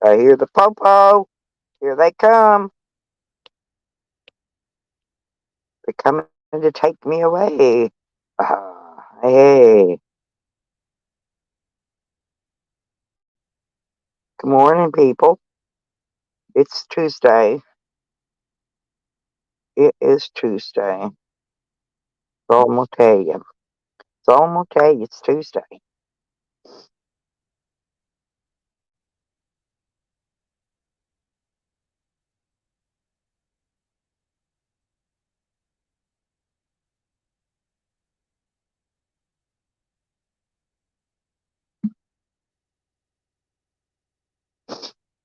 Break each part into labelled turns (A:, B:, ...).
A: I hear the popo. Here they come. They're coming to take me away. Hey. Good morning, people. It's Tuesday. It is Tuesday. So I'm gonna tell you. It's Tuesday.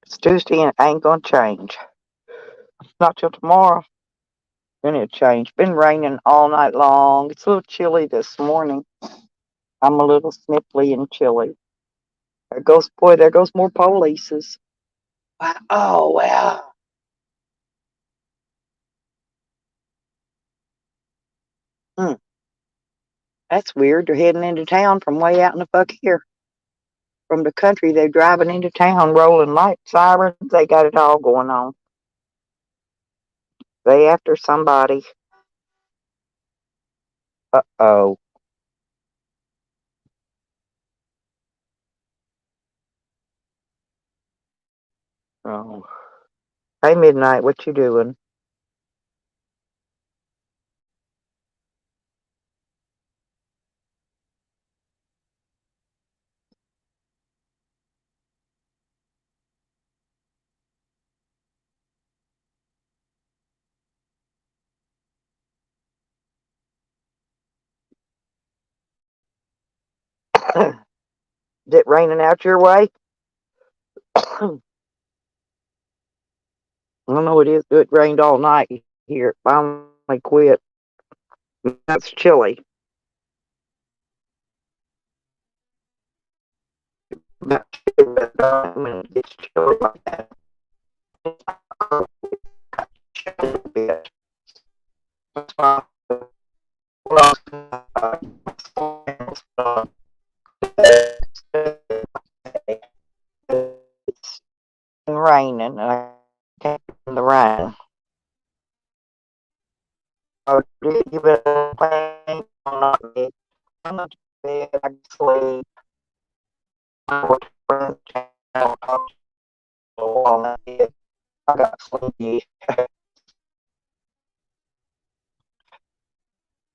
A: It's Tuesday and it ain't gonna change. Not till tomorrow. Then it'll change. Been raining all night long. It's a little chilly this morning. I'm a little sniffly and chilly. There goes more polices. Wow. Oh, wow. Hmm. That's weird. They're heading into town from way out in the fuck here. From the country, they're driving into town, rolling light sirens. They got it all going on. They after somebody. Uh-oh. Oh. Hey, Midnight, what you doing? Is it raining out your way? I don't know, it is. It rained all night here. It finally quit. That's chilly. Not chilly, but when it gets chilly like that, it's chilly a bit. That's why it's raining and I can't in the rain. Oh, you better play on not me. I'm not bed, I can sleep. I work for the channel, talk to the wall, I got sleepy.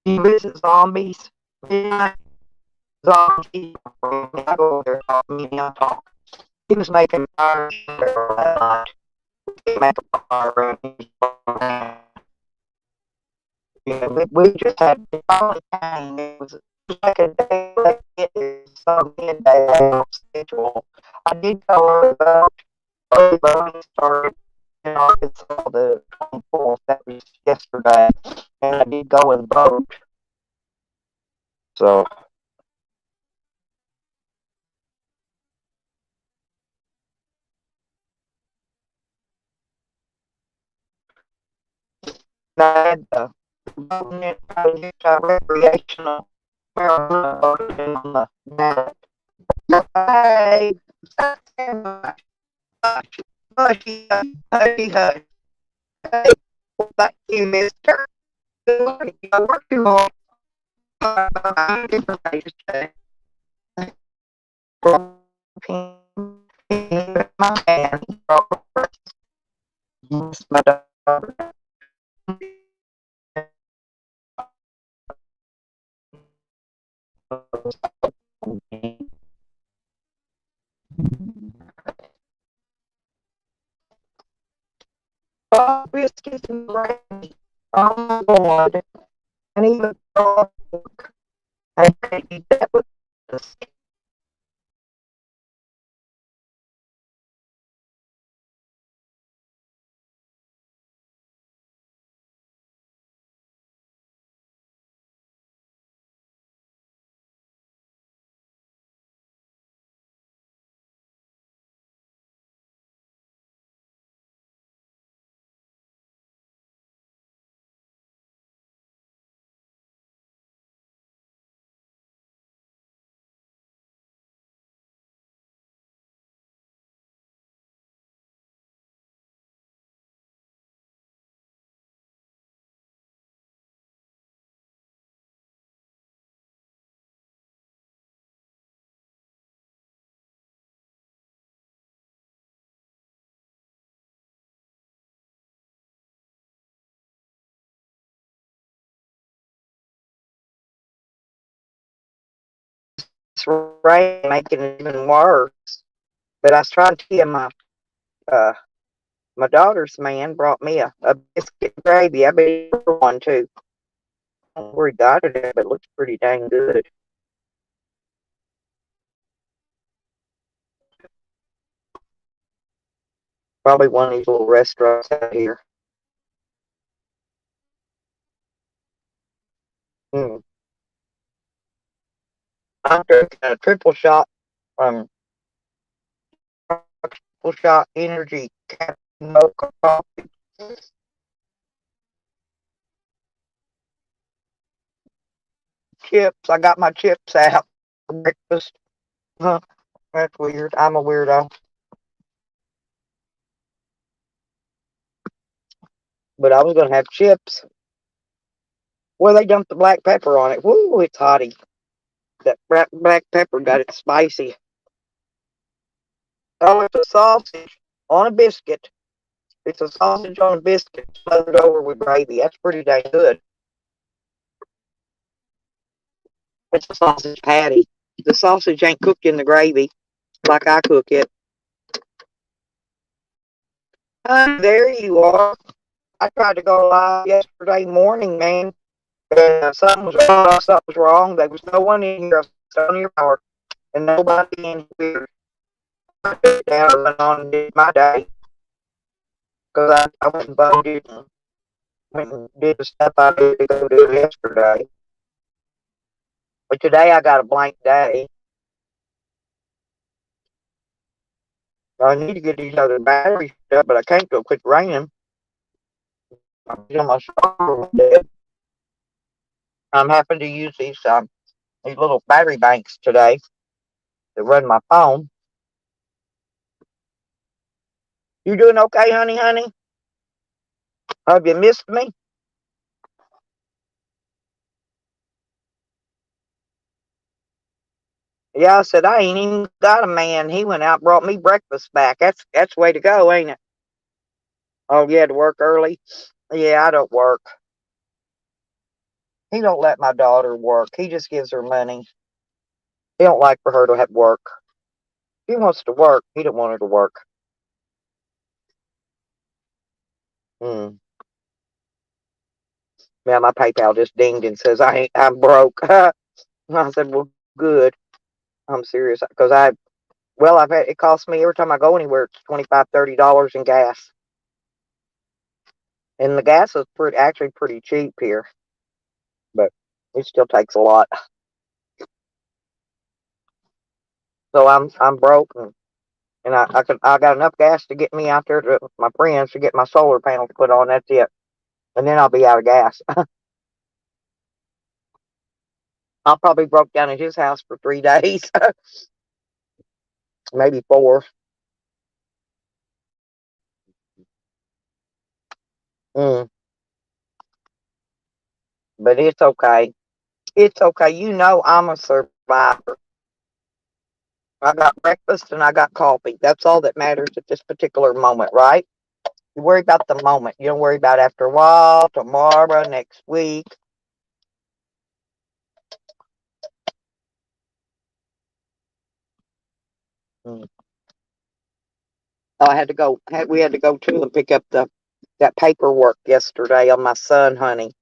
A: You visit zombies? Yeah, zombies. I go there, talk to me, I talk. He was making fire that night. He make a fire and yeah, we just had to finally came. It was like a day like it is some midday schedule. I did go early voting started in Arkansas the 24th. That was yesterday, and I did go and vote. So I had the voting in recreational marijuana voted in on the ballot. Hey, hush, hushy, hushy, hush. Hey, thank you, mister. I work too hard. Different things today. My hand, my dog. Biscuits and gravy. Oh my God. And even dog. I could eat that with the this rain making it even worse. But I was trying to tell uh, my daughter's man brought me a biscuit and gravy. I bet he ordered one too. I don't know where he got it at, but it looks pretty dang good. Probably one of these little restaurants out here. Hmm. I'm drinking a triple shot energy mocha coffee. Chips. I got my chips out for breakfast. Huh, that's weird. I'm a weirdo. But I was gonna have chips. Well, they dumped the black pepper on it. Woo, it's hotty. That black pepper got it spicy. Oh, it's a sausage on a biscuit. It's a sausage on a biscuit smothered over with gravy. That's pretty dang good. It's a sausage patty. The sausage ain't cooked in the gravy like I cook it. There you are. I tried to go live yesterday morning, man. Something was wrong. Something was wrong. There was no one in here. I was on your power, and nobody in here. I took down and went on and did my day because I went and voted and went and did the stuff I did to go do yesterday. But today I got a blank day. I need to get these other batteries up, but I can't go quit raining. I'm my shoulder dead. I'm having to use these little battery banks today to run my phone. You doing okay, honey, honey? Have you missed me? Yeah, I said I ain't even got a man. He went out and brought me breakfast back. That's the way to go, ain't it? Oh, you had to work early? Yeah, I don't work. He don't let my daughter work. He just gives her money. He don't like for her to have work. She wants to work. He don't want her to work. Hmm. Yeah, my PayPal just dinged and says I'm broke. I said, well, good. I'm serious because I've had it costs me every time I go anywhere. It's $25-$30 in gas, and the gas is actually pretty cheap here, but it still takes a lot. So I'm broke, and I got enough gas to get me out there to my friends to get my solar panels put on. That's it, and then I'll be out of gas. I'll probably broke down at his house for 3 days, maybe 4. Mm, but it's okay. It's okay. You know I'm a survivor. I got breakfast and I got coffee. That's all that matters at this particular moment, right? You worry about the moment. You don't worry about after a while, tomorrow, next week. Mm. Oh, we had to go to and pick up that paperwork yesterday on my son, honey.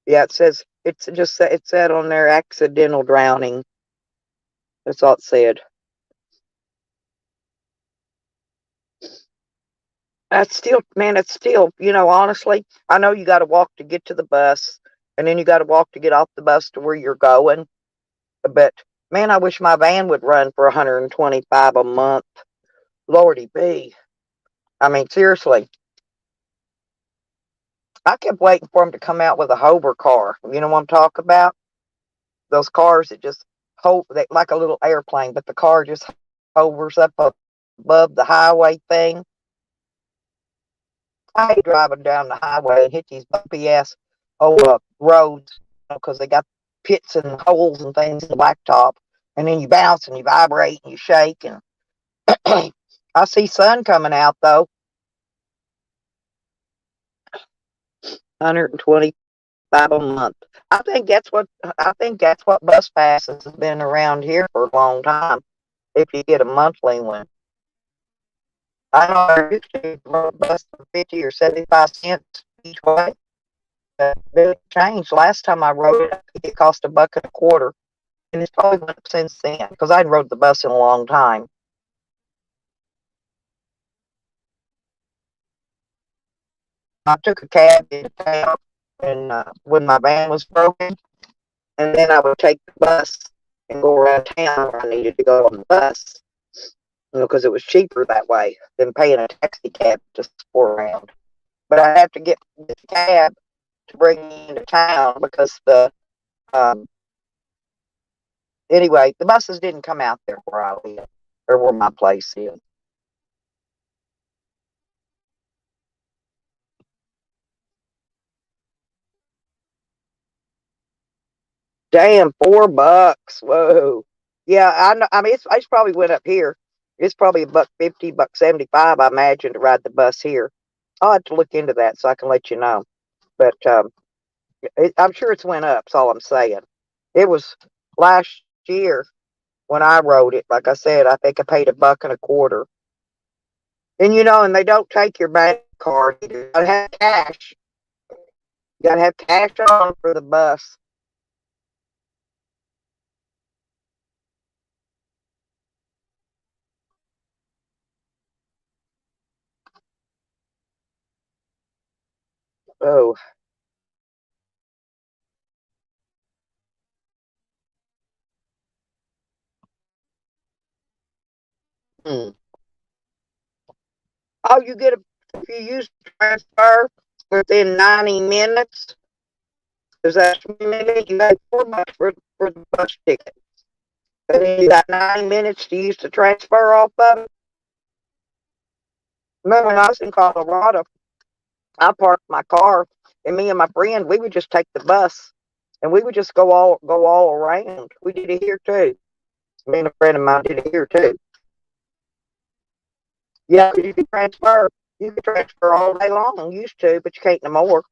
A: Yeah, it said on there accidental drowning. That's all it said. That's still, man, it's still, honestly, I know you got to walk to get to the bus, and then you got to walk to get off the bus to where you're going. But man, I wish my van would run for 125 a month. Lordy be. I mean, seriously, I kept waiting for them to come out with a hover car. You know what I'm talking about? Those cars that just like a little airplane, but the car just hovers up above the highway thing. I hate driving down the highway and hit these bumpy ass roads because they got pits and holes and things in the blacktop, and then you bounce and you vibrate and you shake. And I see sun coming out though. 125 $5 a month. I think that's what bus passes has been around here for a long time. If you get a monthly one, I know I used to ride a bus for 50 or 75 cents each way. It changed. Last time I rode it, I think it cost $1.25, and it's probably went up since then because I hadn't rode the bus in a long time. I took a cab into town, and when my van was broken, and then I would take the bus and go around town where I needed to go on the bus, because it was cheaper that way than paying a taxi cab to go around. But I have to get the cab to bring me into town because um, anyway, the buses didn't come out there where I live or where my place is. Damn, $4. Whoa. Yeah, I know. I mean, it's probably went up here. It's probably $1.50, $1.75, I imagine, to ride the bus here. I'll have to look into that so I can let you know. But I'm sure it's went up. That's all I'm saying. It was last year when I rode it. Like I said, I think I paid $1.25. And and they don't take your bank card either. You gotta have cash. You gotta have cash on for the bus. Oh, hmm. Oh, you get a if you use transfer within 90 minutes. Is that 3 minutes? You got $4 for the bus ticket. And then you got 90 minutes to use the transfer off of it. Remember when I was in Colorado, I parked my car, and me and my friend, we would just take the bus, and we would just go all around. We did it here too. Me and a friend of mine did it here too. Yeah, 'cause you can transfer. You can transfer all day long. Used to, but you can't no more.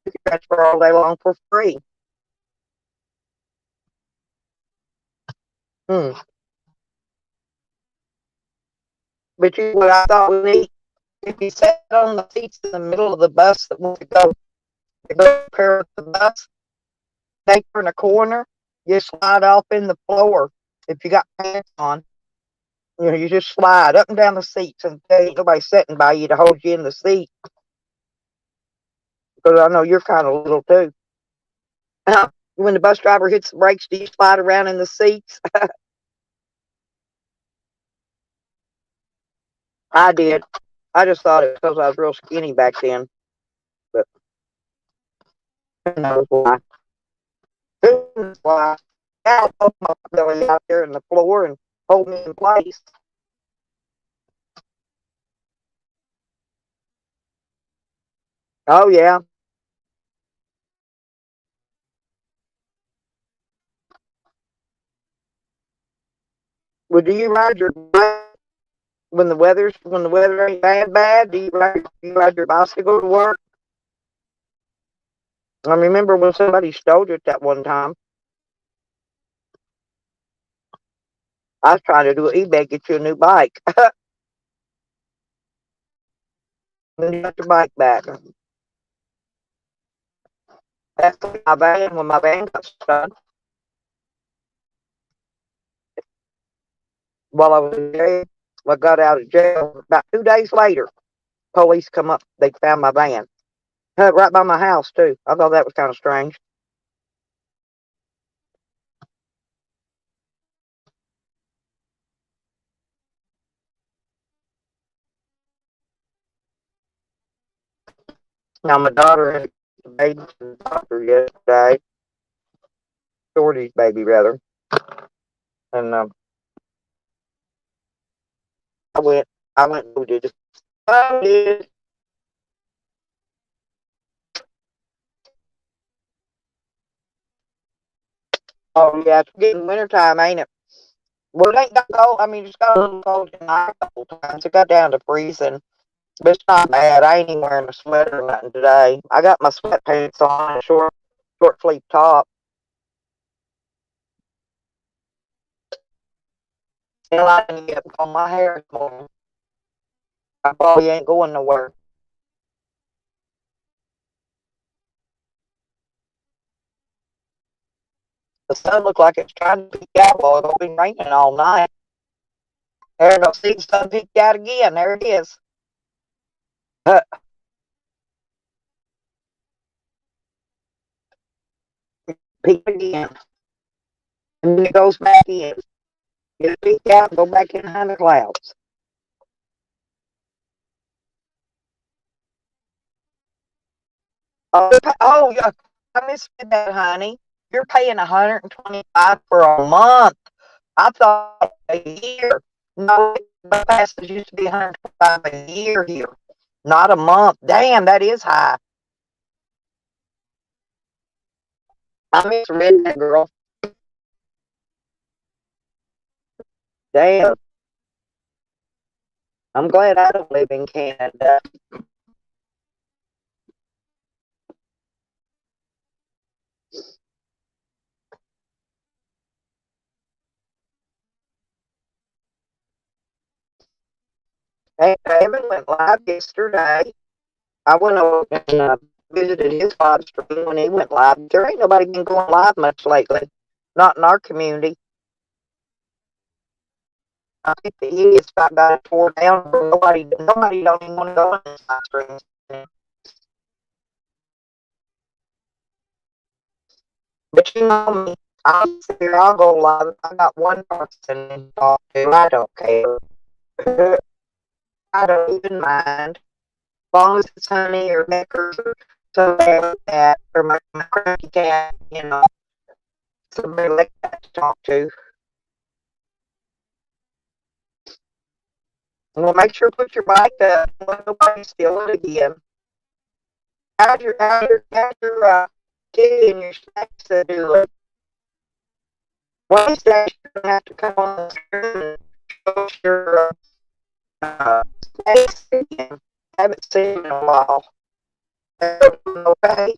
A: You can transfer all day long for free. Hmm. But what I thought was neat, if you sat on the seats in the middle of the bus that wants to go pair with the bus, they turn a corner, you slide off in the floor. If you got pants on, you just slide up and down the seats, and there ain't nobody sitting by you to hold you in the seat. Because I know you're kind of little too. When the bus driver hits the brakes, do you slide around in the seats? I did. I just thought it was because I was real skinny back then. But who knows why? Who knows why? Now I'll put my belly out there in the floor and hold me in place. Oh yeah. Well, do you ride your bike when the weather ain't bad? Do you ride your bicycle to work? I remember when somebody stole it that one time. I was trying to do an eBay, get you a new bike. When you got your bike back. That's my van when my van got stolen while I was in jail. I got out of jail about 2 days later. Police come up. They found my van right by my house too. I thought that was kind of strange. Now my daughter had a baby from the doctor yesterday, Shorty's baby rather, and I went. I went and did it. I did. Oh yeah, it's getting wintertime, ain't it? Well, it ain't got cold. I mean, it's got a little cold tonight a couple times. It got down to freezing, but it's not bad. I ain't even wearing a sweater or nothing today. I got my sweatpants on and short. short sleeve top. And I didn't get on my hair this morning. I probably ain't going nowhere. The sun looks like it's trying to peek out. Well, it'll be raining all night. There, go see the sun peeked out again. There it is. Uh, Peek again. And then it goes back in. Get peek out and go back in behind the clouds. Oh, yeah. I missed that, honey. You're paying 125 for a month. I thought a year. No, the passes used to be 125 a year here, not a month. Damn, that is high. I misread that, girl. Damn. I'm glad I don't live in Canada. Hey, David went live yesterday. I went over and visited his live stream when he went live. There ain't nobody been going live much lately. Not in our community. I think the idiots got it tore down. Nobody don't even want to go in this live stream. But you know me, I'll go live. I got one person to talk to. I don't care. I don't even mind. As long as it's Honey or Beckers or somebody like that, or my cracky cat, somebody like that to talk to. Well, make sure to put your bike up. Let nobody steal it again. How's your kid and your snacks to do it? Wednesday, you're going to have to come on the screen and show us your snacks again. Haven't seen in a while. Okay?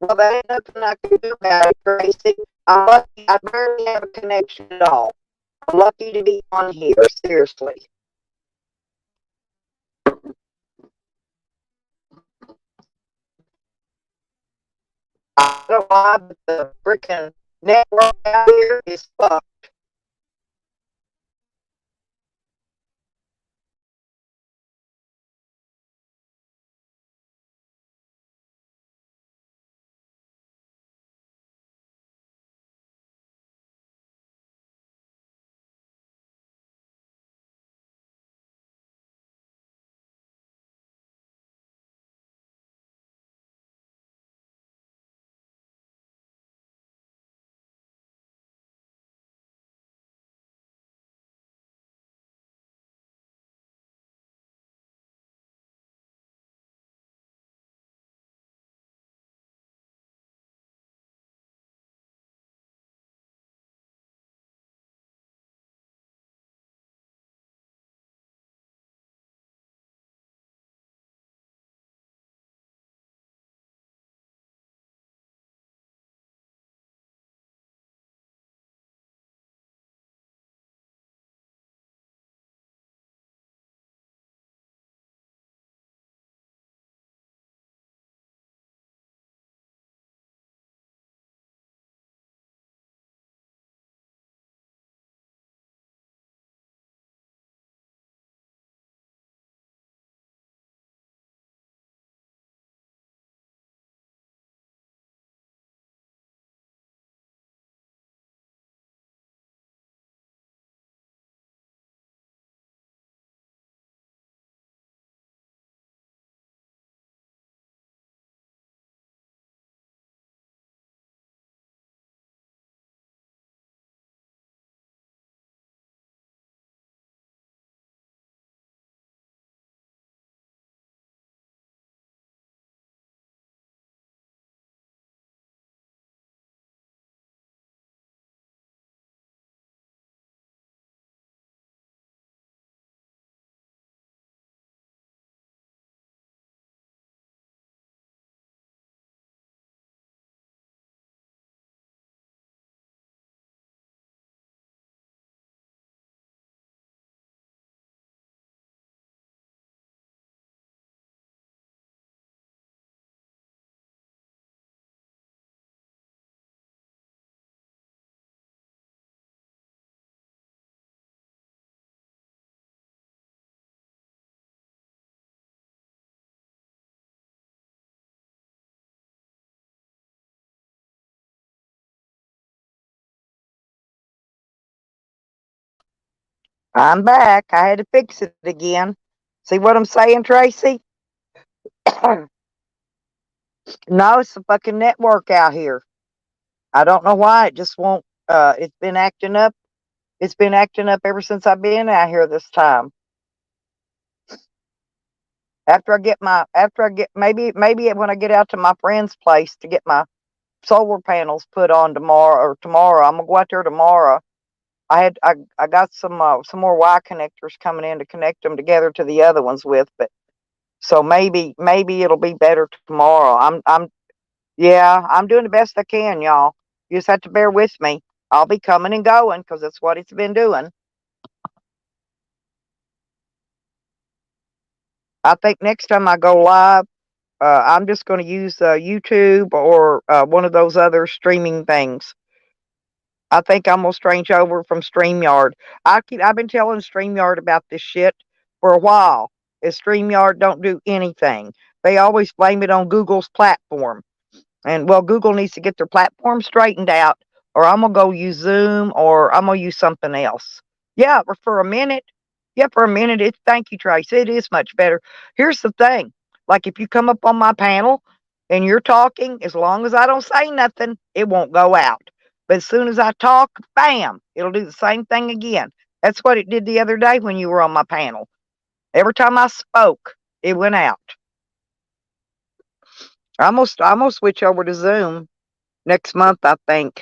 A: Well, there ain't nothing I can do about it, Gracie. I'm lucky I barely have a connection at all. I'm lucky to be on here, seriously. I don't know why, but the freaking network out here is fucked. I'm back. I had to fix it again. See what I'm saying, Tracy? No, it's the fucking network out here. I don't know why. It just won't. It's been acting up. It's been acting up ever since I've been out here this time. After I get maybe when I get out to my friend's place to get my solar panels put on tomorrow. I'm gonna go out there tomorrow. I got some more Y connectors coming in to connect them together to the other ones with, but so maybe it'll be better tomorrow. Yeah, I'm doing the best I can, y'all. You just have to bear with me. I'll be coming and going because that's what it's been doing. I think next time I go live, I'm just going to use YouTube or one of those other streaming things. I think I'm gonna change over from StreamYard. I've been telling StreamYard about this shit for a while. Is StreamYard don't do anything. They always blame it on Google's platform. And well, Google needs to get their platform straightened out, or I'm gonna go use Zoom, or I'm gonna use something else. Yeah, for a minute. Yeah, for a minute. It's thank you, Trace. It is much better. Here's the thing: like if you come up on my panel and you're talking, as long as I don't say nothing, it won't go out. But as soon as I talk, bam, it'll do the same thing again. That's what it did the other day when you were on my panel. Every time I spoke, it went out. I'm gonna switch over to Zoom next month, I think.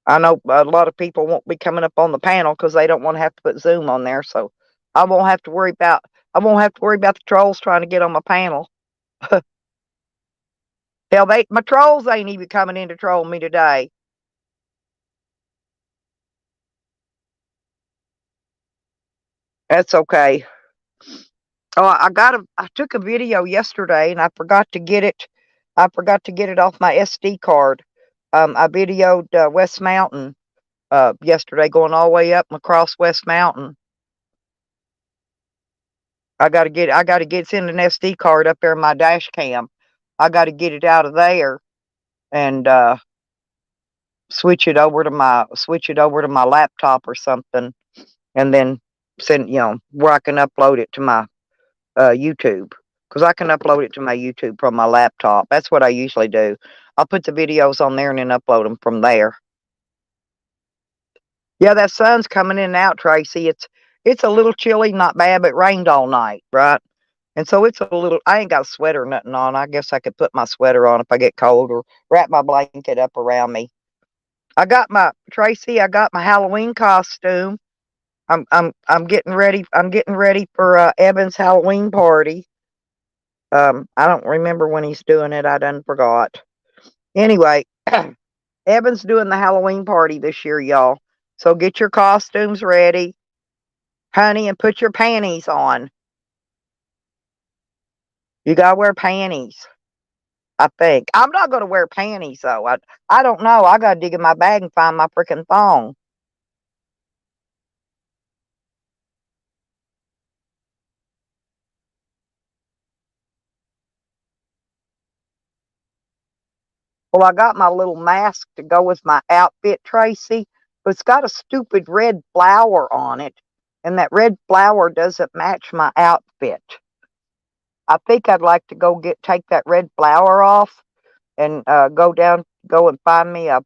A: I know a lot of people won't be coming up on the panel because they don't want to have to put Zoom on there. So I won't have to worry about the trolls trying to get on my panel. Hell, my trolls ain't even coming in to troll me today. That's okay. Oh, I took a video yesterday and I forgot to get it. I forgot to get it off my SD card. I videoed West Mountain yesterday, going all the way up and across West Mountain. I gotta get it's in an SD card up there in my dash cam. I gotta get it out of there and switch it over to my laptop or something and then send where I can upload it to my YouTube. Because I can upload it to my YouTube from my laptop. That's what I usually do. I'll put the videos on there and then upload them from there. Yeah, that sun's coming in and out, Tracy. It's a little chilly, not bad, but it rained all night, right? And so it's a little. I ain't got a sweater or nothing on. I guess I could put my sweater on if I get cold, or wrap my blanket up around me. I got my Halloween costume. I'm getting ready. I'm getting ready for Evan's Halloween party. I don't remember when he's doing it. I done forgot. Anyway, Evan's doing the Halloween party this year, y'all. So get your costumes ready, honey, and put your panties on. You gotta wear panties. I think I'm not gonna wear panties though. I don't know. I gotta dig in my bag and find my freaking thong. Well, I got my little mask to go with my outfit, Tracy, but it's got a stupid red flower on it, and that red flower doesn't match my outfit. I think I'd like to take that red flower off and go and find me a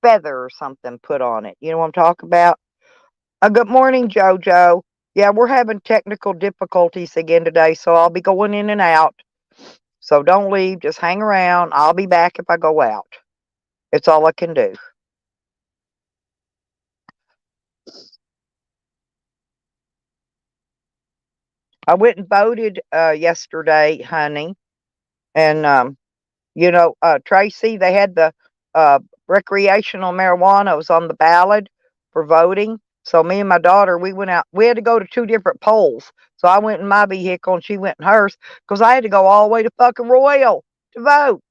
A: feather or something put on it. You know what I'm talking about? Good morning, JoJo. Yeah, we're having technical difficulties again today, so I'll be going in and out. So don't leave, just hang around. I'll be back if I go out. It's all I can do. I went and voted yesterday, honey, and Tracy, they had the uh, recreational marijuana was on the ballot for voting. So me and my daughter, we went out. We had to go to two different polls. So I went in my vehicle and she went in hers because I had to go all the way to fucking Royal to vote.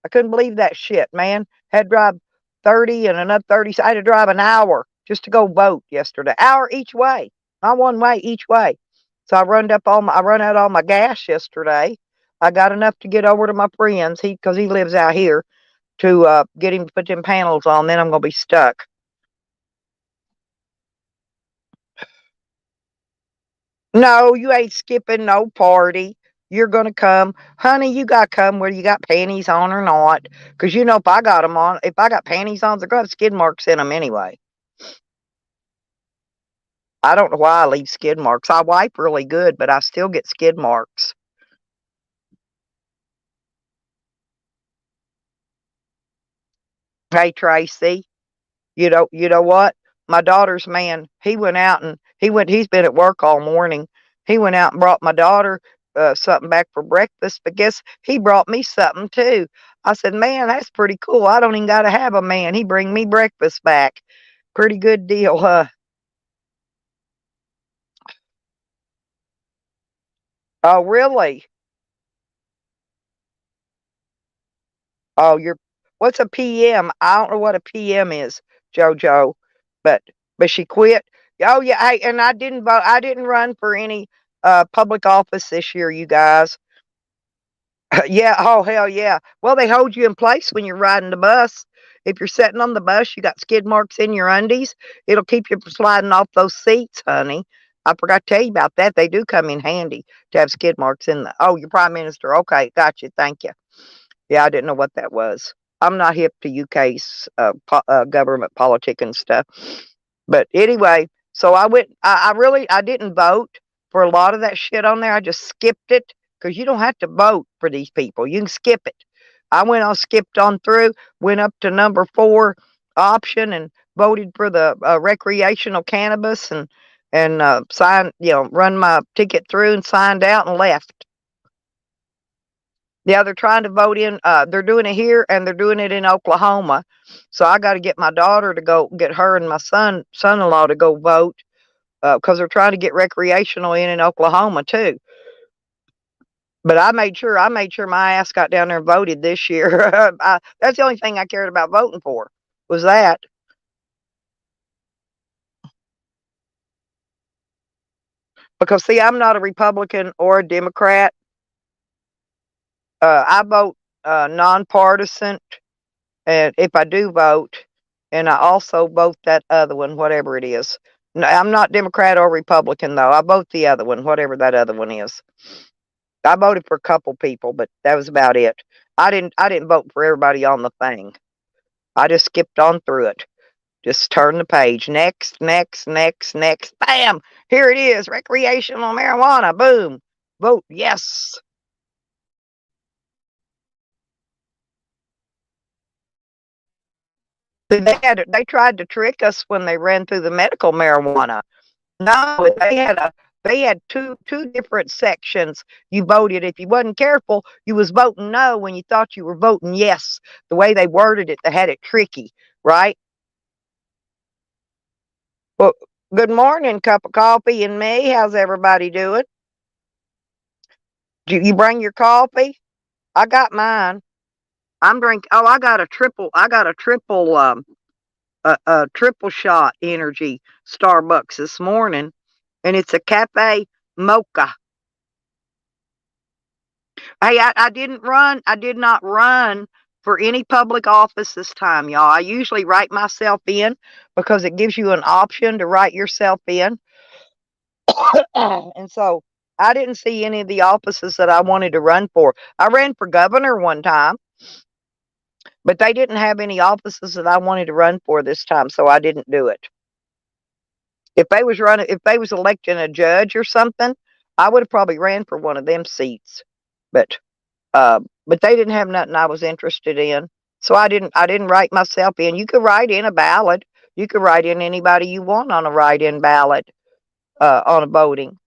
A: I couldn't believe that shit, man. Had to drive 30 and another 30. So I had to drive an hour just to go vote yesterday. Hour each way, not one way, each way. So I run out all my gas yesterday. I got enough to get over to my friend's, because he lives out here, to get him to put them panels on. Then I'm gonna be stuck. No, you ain't skipping no party. You're gonna come. Honey, you gotta come whether you got panties on or not. 'Cause you know if I got 'em on if I got panties on, they're gonna have skid marks in 'em anyway. I don't know why I leave skid marks. I wipe really good, but I still get skid marks. Hey, Tracy, you know what? My daughter's man, he's been at work all morning. He went out and brought my daughter something back for breakfast, but guess he brought me something too. I said, "Man, that's pretty cool. I don't even got to have a man. He bring me breakfast back. Pretty good deal, huh?" Oh, really? Oh, what's a PM? I don't know what a PM is, JoJo, but she quit. Oh yeah, and I didn't vote. I didn't run for any public office this year, you guys. Yeah, oh hell yeah. Well, they hold you in place when you're riding the bus. If you're sitting on the bus, you got skid marks in your undies. It'll keep you from sliding off those seats, honey. I forgot to tell you about that. They do come in handy to have skid marks in the. Oh, your prime minister. Okay, got you. Thank you. Yeah, I didn't know what that was. I'm not hip to UK's government politic and stuff. But anyway, so I went. I didn't vote for a lot of that shit on there. I just skipped it because you don't have to vote for these people. You can skip it. I went on, skipped on through, went up to number 4 option and voted for the recreational cannabis and signed, run my ticket through and signed out and left. Yeah, they're trying to vote in. They're doing it here and they're doing it in Oklahoma. So I got to get my daughter to go get her and my son-in-law to go vote because they're trying to get recreational in Oklahoma too. But I made sure my ass got down there and voted this year. That's the only thing I cared about voting for was that. Because see, I'm not a Republican or a Democrat. I vote nonpartisan, and if I do vote, and I also vote that other one, whatever it is. No, I'm not Democrat or Republican though. I vote the other one, whatever that other one is. I voted for a couple people, but that was about it. I didn't vote for everybody on the thing. I just skipped on through it. Just turn the page. Next, next, next, next. Bam! Here it is. Recreational marijuana. Boom. Vote yes. They tried to trick us when they ran through the medical marijuana. No, they had two different sections. You voted. If you wasn't careful, you was voting no when you thought you were voting yes. The way they worded it, they had it tricky, right? Well, good morning, cup of coffee and me. How's everybody doing? Do you bring your coffee? I got mine. I'm drink. Oh, I got a triple. A triple shot energy Starbucks this morning, and it's a cafe mocha. Hey, I didn't run. I did not run for any public office this time, y'all. I usually write myself in because it gives you an option to write yourself in. And so I didn't see any of the offices that I wanted to run for. I ran for governor one time, but they didn't have any offices that I wanted to run for this time, so I didn't do it. If they was electing a judge or something, I would have probably ran for one of them seats. But but they didn't have nothing I was interested in. So I didn't write myself in. You could write in a ballot. You could write in anybody you want on a write-in ballot on a voting.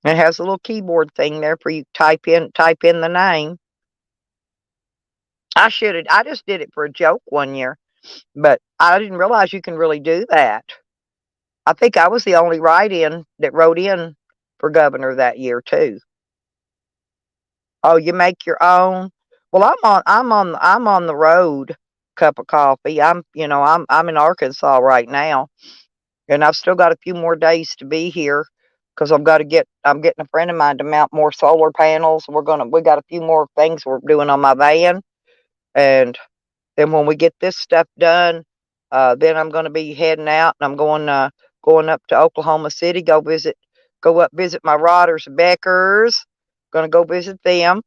A: It has a little keyboard thing there for you to type in the name. I just did it for a joke one year, but I didn't realize you can really do that. I think I was the only write-in that wrote in for governor that year too. Oh, you make your own? Well, I'm on the road, cup of coffee. I'm in Arkansas right now, and I've still got a few more days to be here because I'm getting a friend of mine to mount more solar panels. We got a few more things we're doing on my van, and then when we get this stuff done, then I'm gonna be heading out and I'm going Going up to Oklahoma City, go up visit my Rodders Beckers. Gonna go visit them.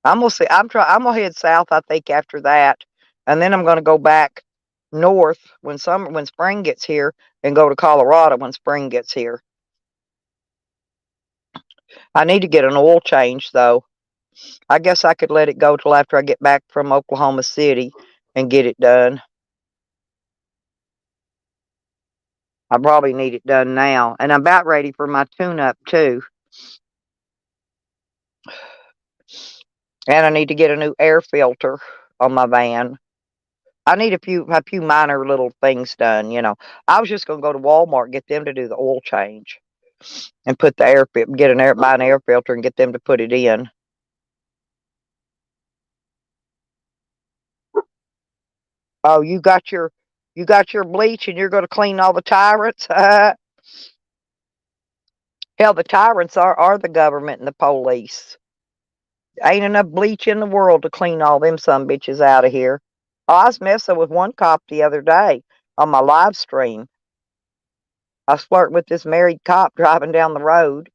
A: I'm gonna see. I'm gonna head south. I think after that, and then I'm gonna go back north when spring gets here, and go to Colorado when spring gets here. I need to get an oil change though. I guess I could let it go till after I get back from Oklahoma City and get it done. I probably need it done now, and I'm about ready for my tune-up too. And I need to get a new air filter on my van. I need a few minor little things done. I was just gonna go to Walmart, get them to do the oil change, and put the buy an air filter and get them to put it in. Oh, you got your bleach, and you're gonna clean all the tyrants. Hell, the tyrants are the government and the police. Ain't enough bleach in the world to clean all them some bitches out of here. Oh, I was messing with one cop the other day on my live stream. I was flirting with this married cop driving down the road,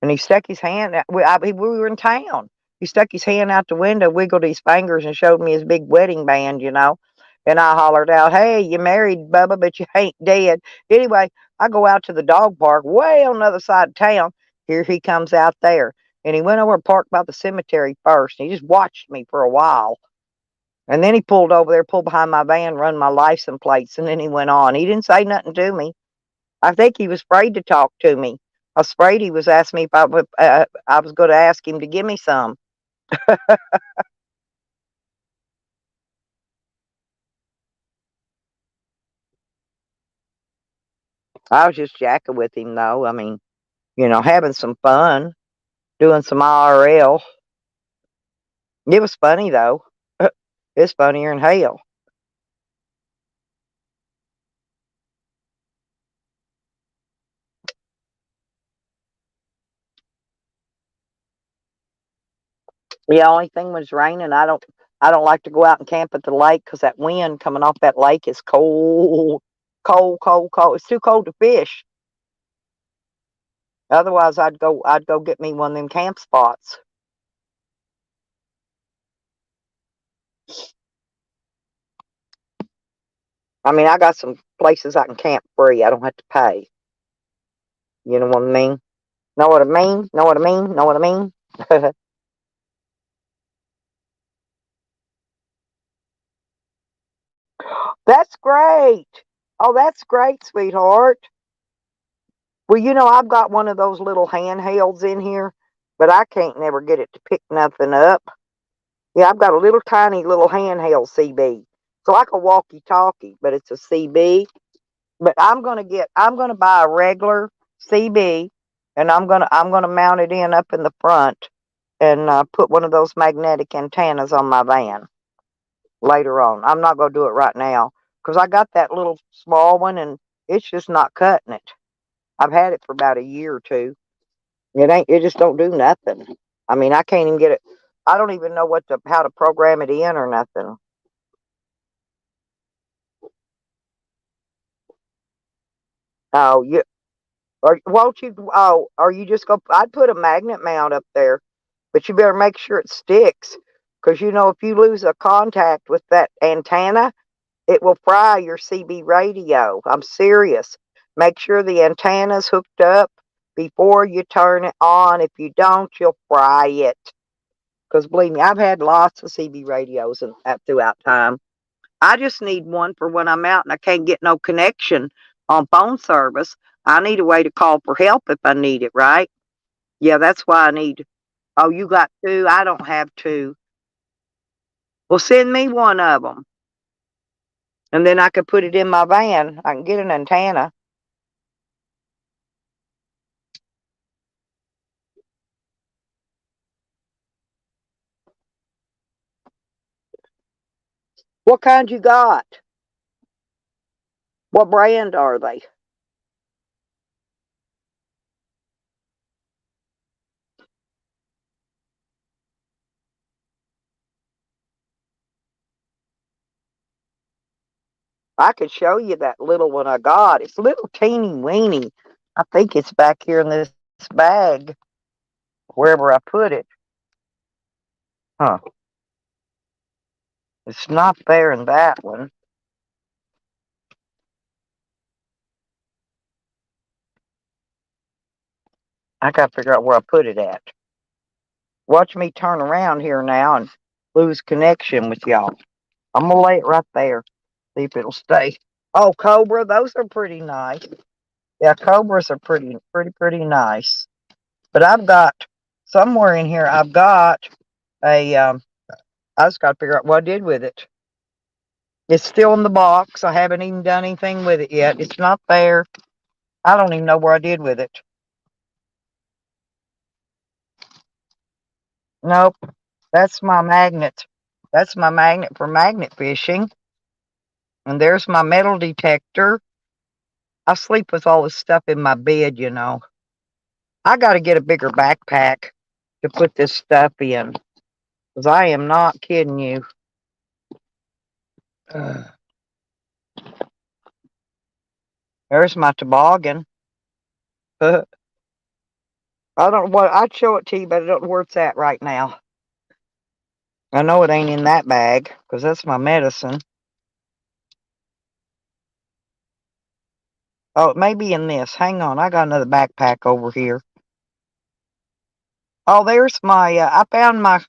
A: and he stuck his hand out. We were in town. He stuck his hand out the window, wiggled his fingers, and showed me his big wedding band. And I hollered out, "Hey, you married, Bubba, but you ain't dead." Anyway, I go out to the dog park way on the other side of town. Here he comes out there. And he went over and parked by the cemetery first. And he just watched me for a while. And then he pulled over there, pulled behind my van, run my license plates, and then he went on. He didn't say nothing to me. I think he was afraid to talk to me. I was afraid he was asking me if I was going to ask him to give me some. I was just jacking with him, though. I mean, having some fun, doing some IRL. It was funny, though. It's funnier than hell. The only thing was raining. I don't like to go out and camp at the lake because that wind coming off that lake is cold, cold, cold, cold. It's too cold to fish. Otherwise, I'd go get me one of them camp spots. I mean, I got some places I can camp free. I don't have to pay. You know what I mean? Know what I mean? Know what I mean? Know what I mean? That's great. Oh, that's great, sweetheart. Well, I've got one of those little handhelds in here, but I can't never get it to pick nothing up. Yeah, I've got a little tiny little handheld CB. It's like a walkie-talkie, but it's a CB. But I'm gonna buy a regular CB, and I'm gonna mount it up in the front, and put one of those magnetic antennas on my van later on. I'm not gonna do it right now because I got that little small one, and it's just not cutting it. I've had it for about a year or two. It just don't do nothing. I mean, I can't even get it. I don't even know how to program it in or nothing. Oh, or won't you? Oh, are you just go? I'd put a magnet mount up there, but you better make sure it sticks, because if you lose a contact with that antenna, it will fry your CB radio. I'm serious. Make sure the antenna's hooked up before you turn it on. If you don't, you'll fry it. Because believe me, I've had lots of CB radios throughout time. I just need one for when I'm out and I can't get no connection on phone service. I need a way to call for help if I need it, right? Yeah, that's why I need. Oh, you got two? I don't have two. Well, send me one of them, and then I could put it in my van. I can get an antenna. What kind you got? What brand are they? I could show you that little one I got. It's little teeny weeny. I think it's back here in this bag, wherever I put it. Huh. It's not there in that one. I gotta figure out where I put it at. Watch me turn around here now and lose connection with y'all. I'm gonna lay it right there. See if it'll stay. Oh, Cobra, those are pretty nice. Yeah, Cobras are pretty nice. But I've got somewhere in here. I've got a. I just got to figure out what I did with it. It's still in the box. I haven't even done anything with it yet. It's not there. I don't even know where I did with it. Nope. That's my magnet. That's my magnet for magnet fishing. And there's my metal detector. I sleep with all this stuff in my bed, you know. I got to get a bigger backpack to put this stuff in. Because I am not kidding you. There's my toboggan. I don't know what, I'd show it to you, but I don't know where it's at right now. I know it ain't in that bag, because that's my medicine. Oh, it may be in this. Hang on, I got another backpack over here. Oh, there's my, I found my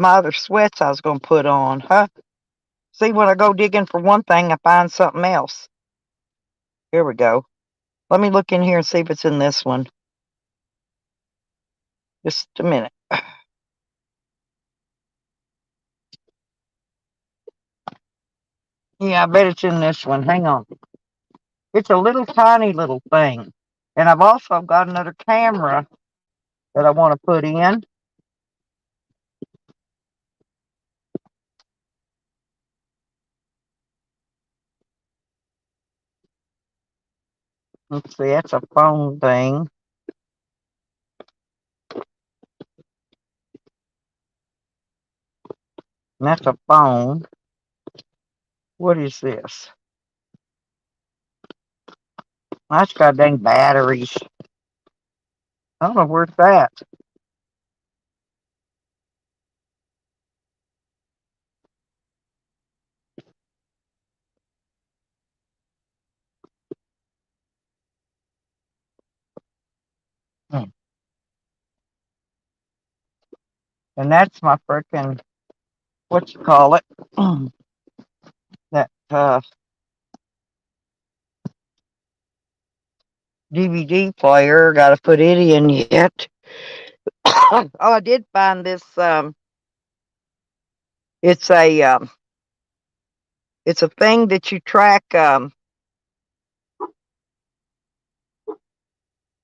A: other sweats I was going to put on. Huh? See, when I go digging for one thing, I find something else. Here we go. Let me look in here and see if it's in this one. Just a minute. Yeah, I bet it's in this one. Hang on. It's a little tiny little thing. And I've also got another camera that I want to put in. Let's see, that's a phone thing. And that's a phone. What is this? That's got dang batteries. I don't know where's that. Hmm. And that's my frickin', what you call it? That DVD player. Got to put it in yet. Oh, I did find this. It's a it's a thing that you track.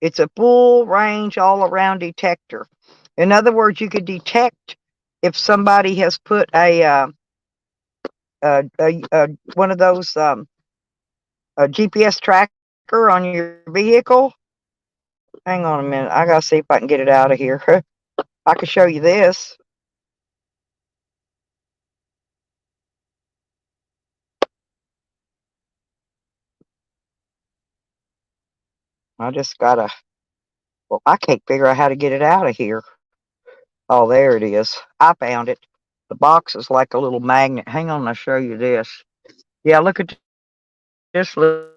A: It's a full range all around detector. In other words, you could detect if somebody has put a one of those a GPS tracker on your vehicle. Hang on a minute. I gotta see if I can get it out of here. I can show you this. I just gotta. Well, I can't figure out how to get it out of here. Oh, there it is. I found it. The box is like a little magnet. Hang on, I'll show you this. Yeah, look at this little.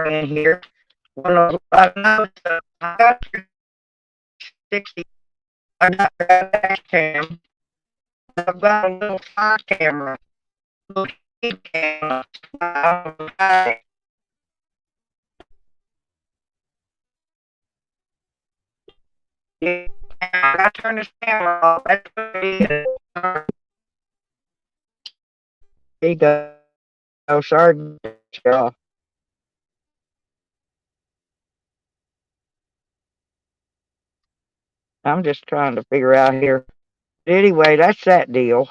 A: In here. I got 60. I got a cam. I've got a little side camera. Little camera. I got to turn this camera off. That's what it is. There you go. Sorry, y'all. I'm just trying to figure out here. Anyway, that's that deal.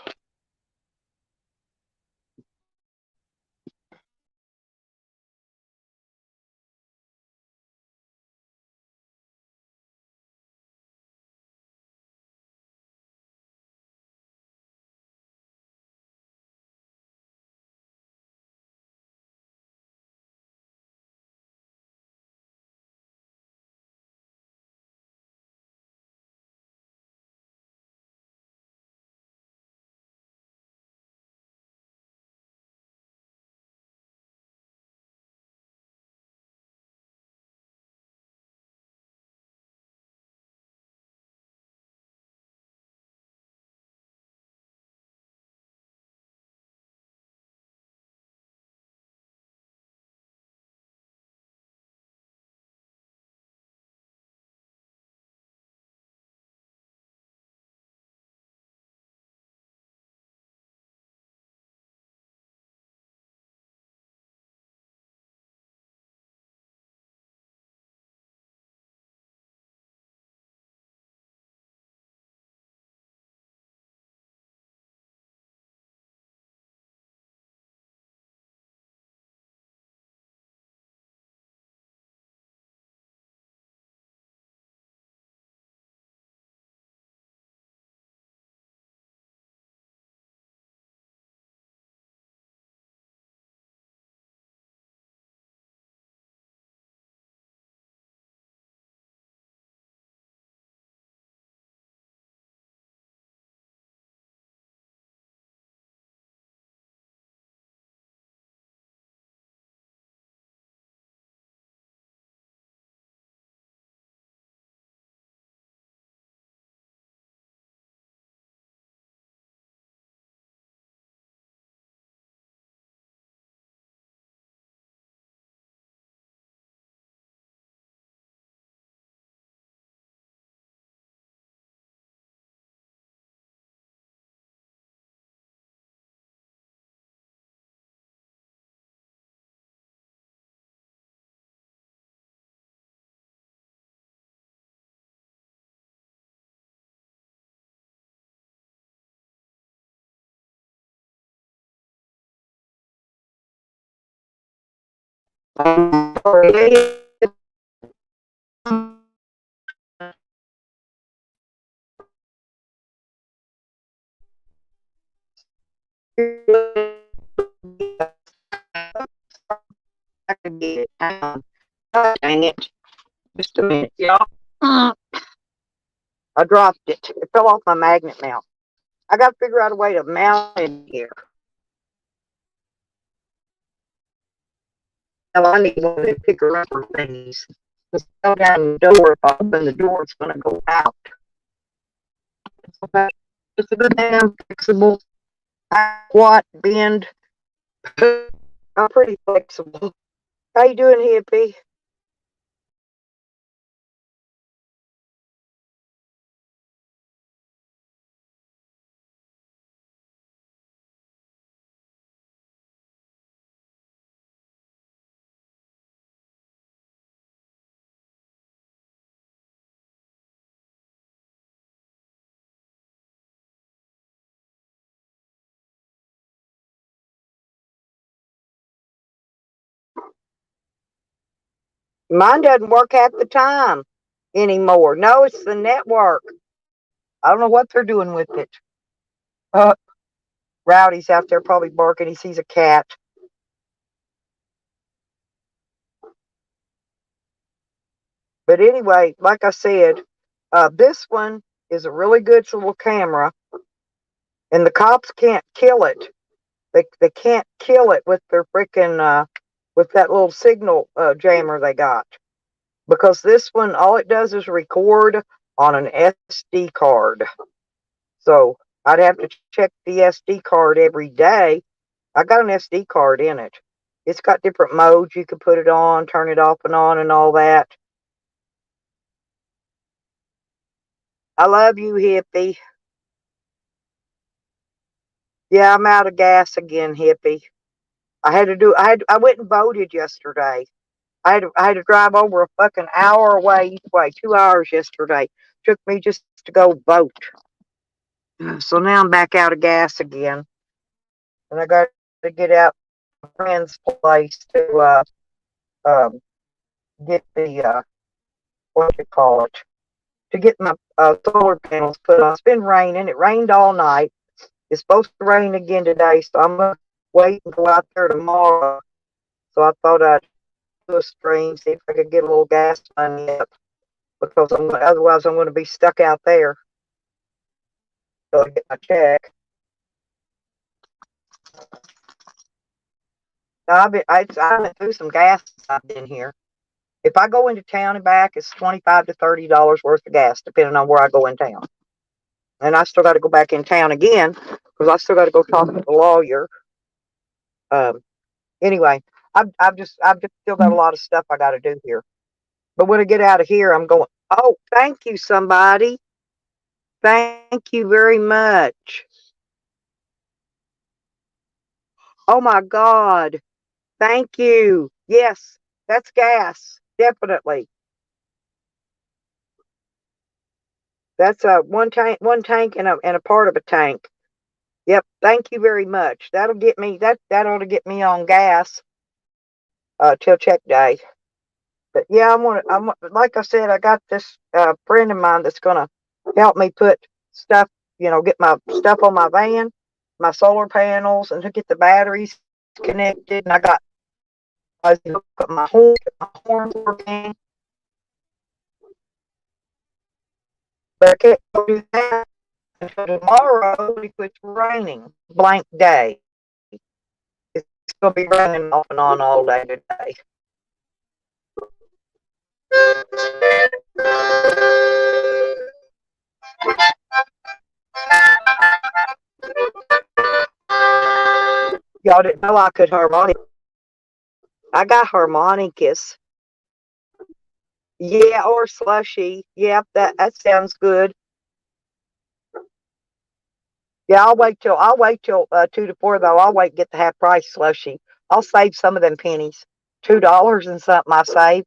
A: I could get it down. Oh, dang it. Just a minute, y'all. I dropped it. It fell off my magnet mount. I got to figure out a way to mount it here. Now I need one of them picker upper thingies. Just go down the door. If I open the door, it's going to go out. Okay. It's a good damn flexible. Squat, bend. I'm pretty flexible. How you doing, hippie? Mine doesn't work half the time anymore. No, it's the network. I don't know what they're doing with it. Uh, Rowdy's out there probably barking. He sees a cat. But anyway, like I said, this one is a really good little camera, and the cops can't kill it. They can't kill it with their freaking with that little signal jammer they got, because this one all it does is record on an SD card. So I'd have to check the SD card every day. I got an SD card in it. It's got different modes you can put it on, turn it off and on, and all that. I love you, hippie. Yeah, I'm out of gas again, hippie. I went and voted yesterday. I had to drive over a fucking hour away each way, 2 hours yesterday. Took me just to go vote. So now I'm back out of gas again. And I got to get out to my friend's place to um, get the, what you call it, to get my solar panels put on. It's been raining. It rained all night. It's supposed to rain again today, so I'm going to wait and go out there tomorrow. So I thought I'd do a stream, see if I could get a little gas money up, because otherwise I'm going to be stuck out there till I get my check. Now, I went through some gas since I've been here. If I go into town and back, it's $25 to $30 worth of gas, depending on where I go in town. And I still got to go back in town again because I still got to go talk to the lawyer. Anyway, I've just still got a lot of stuff I got to do here. But when I get out of here, I'm going. Oh, thank you, somebody. Thank you very much. Oh my God. Thank you. Yes, that's gas. Definitely. That's one tank and a part of a tank. Yep. Thank you very much. That'll get me that ought to get me on gas till check day. But yeah, I'm like I said, I got this friend of mine that's gonna help me put stuff, get my stuff on my van, my solar panels, and to get the batteries connected. And I got my horn working. But I can't do that until tomorrow if it's raining. Blank day. It's going to be raining off and on all day today. Y'all didn't know I could harmonic. I got harmonicas. Yeah, or slushy. Yep, that sounds good. Yeah, I'll wait till 2 to 4 though. I'll wait and get the half price slushy. I'll save some of them pennies. $2 and something I save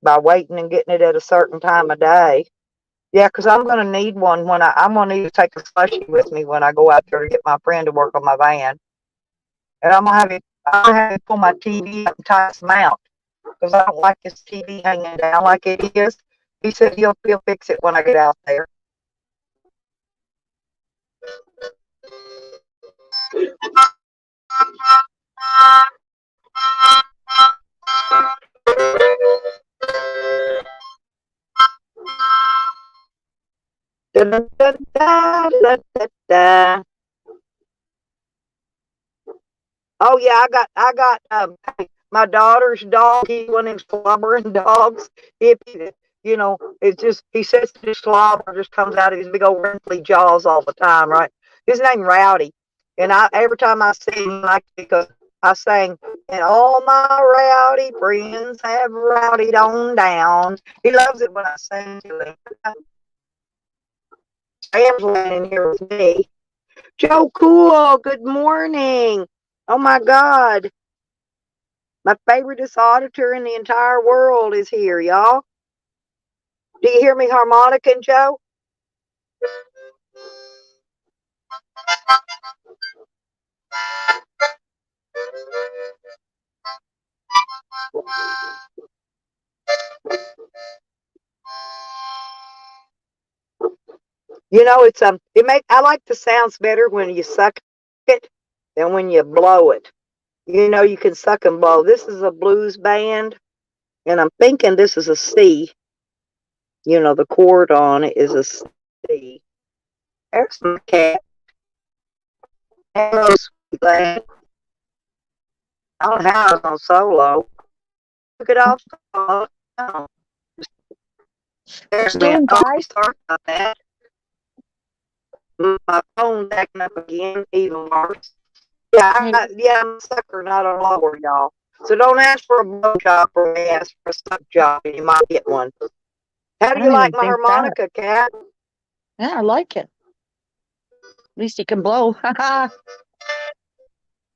A: by waiting and getting it at a certain time of day. Yeah, because I'm going to need one when I'm going to need to take a slushy with me when I go out there to get my friend to work on my van. And I'm going to have him pull my TV up and tie its mount because I don't like this TV hanging down like it is. He said he'll fix it when I get out there. Da, da, da, da, da, da, da. Oh yeah, I got my daughter's dog. He's one of them slobbering dogs. It's just he says the slobber just comes out of his big old wrinkly jaws all the time, right? His name Rowdy, and every time I see him, because I sang, and all my rowdy friends have rowdied on down. He loves it when I sing to him. Sam's laying in here with me. Joe Cool, good morning. Oh my God. My favoriteest auditor in the entire world is here, y'all. Do you hear me harmonicking, Joe? I like the sounds better when you suck it than when you blow it. You can suck and blow. This is a blues band, and I'm thinking this is a C. The chord on it is a C. There's my cat. Hello, sweet thing. I don't know how I was on solo. Took it off. Oh. There's me. Sorry about that. My phone's acting up again, even worse. Yeah, I'm a sucker, not a blower, y'all. So don't ask for a blow job from me. Ask for a suck job, and you might get one. How do you like my harmonica, Cat?
B: Yeah, I like it. At least you can blow.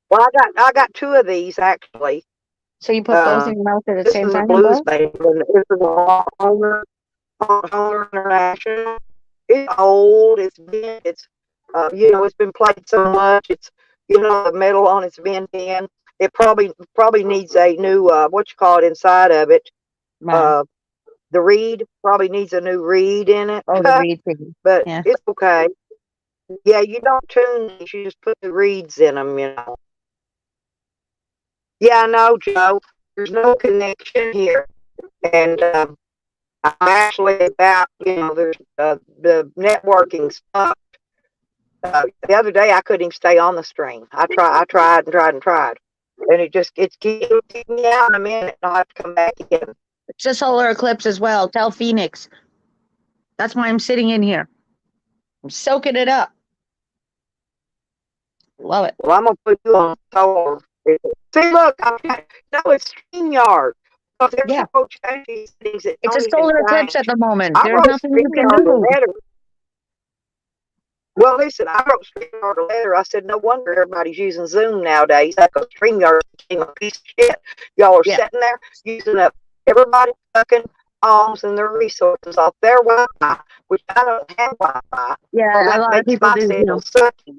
A: Well, I got two of these actually.
B: So you put both in your mouth at the
A: This
B: same
A: is a
B: time and
A: blues
B: blow?
A: band, and this is a Homer International. It's old. It's been played so much. The metal on it's bent in. It probably needs a new what you call it inside of it.
B: Wow.
A: Uh, the reed probably needs a new reed in it,
B: Oh, the reed thing.
A: but
B: Yeah.
A: it's okay. Yeah, you don't tune these. You just put the reeds in them. Yeah, I know, Joe. There's no connection here, and I'm actually about, there's the networking stuff. The other day I couldn't even stay on the stream. I tried and tried and tried, and it'll keep me out in a minute, and I'll have to come back in.
B: It's a solar eclipse as well. Tell Phoenix. That's why I'm sitting in here. I'm soaking it up. Love it.
A: Well, I'm gonna put you on solar. See, look, it's StreamYard. Because there's
B: Yeah.
A: no change these things that
B: It's a
A: don't even
B: solar eclipse at
A: change.
B: the moment.
A: I
B: There's
A: wrote
B: nothing you can
A: StreamYard a
B: do.
A: letter. Well, listen, I wrote StreamYard a letter. I said, no wonder everybody's using Zoom nowadays. Because StreamYard became a piece of shit. Y'all are
B: Yeah.
A: sitting there using up everybody's fucking homes and their resources off their Wi-Fi, which I don't have Wi-Fi.
B: Yeah,
A: So
B: a
A: that
B: lot of
A: makes
B: people
A: my
B: do
A: signal
B: Zoom.
A: sucky.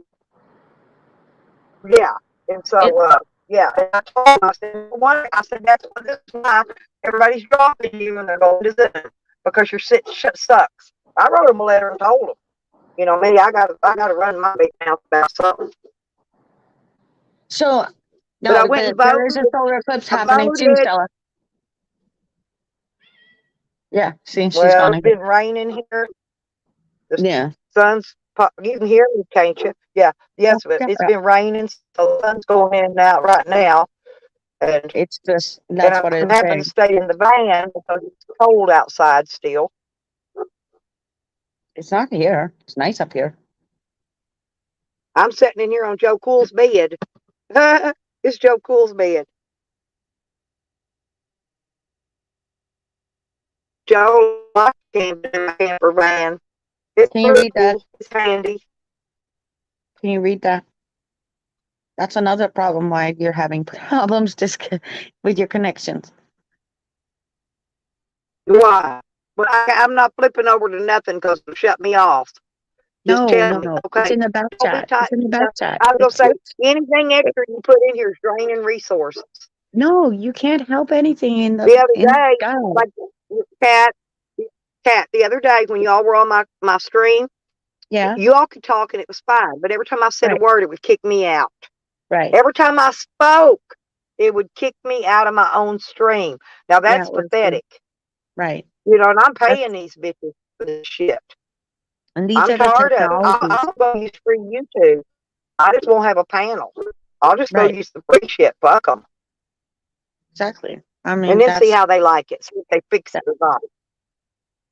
A: Yeah. And so,
B: It,
A: yeah, and I told him, I said, this is why everybody's dropping you and they're going to Zoom because your shit sucks. I wrote him a letter and told him. Me, I gotta run my big mouth about something.
B: so,
A: But I
B: no,
A: went and
B: there is a
A: voted.
B: solar eclipse
A: I
B: happening too,
A: voted.
B: Stella. Yeah, see, she's
A: Well,
B: gone
A: it's
B: again.
A: been raining here. The
B: Yeah.
A: sun's you can hear me, can't you? Yeah, yes, but it's been raining, so the sun's going in and out right now. And
B: It's just, that's what
A: I'm
B: it's
A: having
B: saying.
A: to stay in the van because it's cold outside still.
B: It's not here. It's nice up here.
A: I'm sitting in here on Joe Cool's bed. It's Joe Cool's bed. Joe, I came in my camper van. It's
B: Can you read that?
A: cool. It's handy.
B: Can you read that? That's another problem why you're having problems with your connections.
A: Why? But I'm not flipping over to nothing because it'll shut me off. Just tell me,
B: No.
A: okay?
B: It's in the back
A: Don't be
B: chat.
A: tight.
B: It's in the back chat.
A: I was gonna say anything extra you put in here is draining resources.
B: No, you can't help anything in
A: The
B: the
A: other day,
B: sky.
A: like Cat, the other day when y'all were on my stream,
B: Yeah,
A: you all could talk and it was fine. But every time I said a word, it would kick me out.
B: right.
A: Every time I spoke, it would kick me out of my own stream. Now that's pathetic.
B: Right.
A: And I'm paying these bitches for this shit.
B: And these
A: I'm
B: are the
A: tired of it.
B: technologies.
A: I'll go use free YouTube. I just won't have a panel. I'll just go use the free shit. Fuck them.
B: Exactly. I mean,
A: And then see how they like it. See if they fix it or not.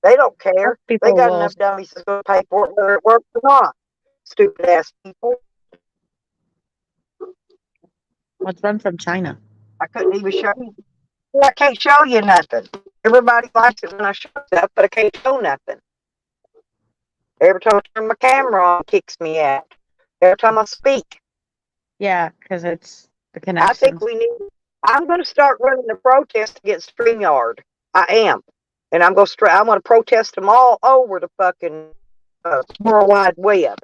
A: They don't care. They got enough dummies that's going to pay for it whether it works or not. Stupid ass people.
B: Let's run from China.
A: I couldn't even show you. I can't show you nothing. Everybody likes it when I show stuff, but I can't show nothing. Every time I turn my camera on, it kicks me out. Every time I speak.
B: Yeah, because it's the connection.
A: I think I'm going to start running a protest against StreamYard. I am. And I'm going to protest them all over the fucking World Wide Web.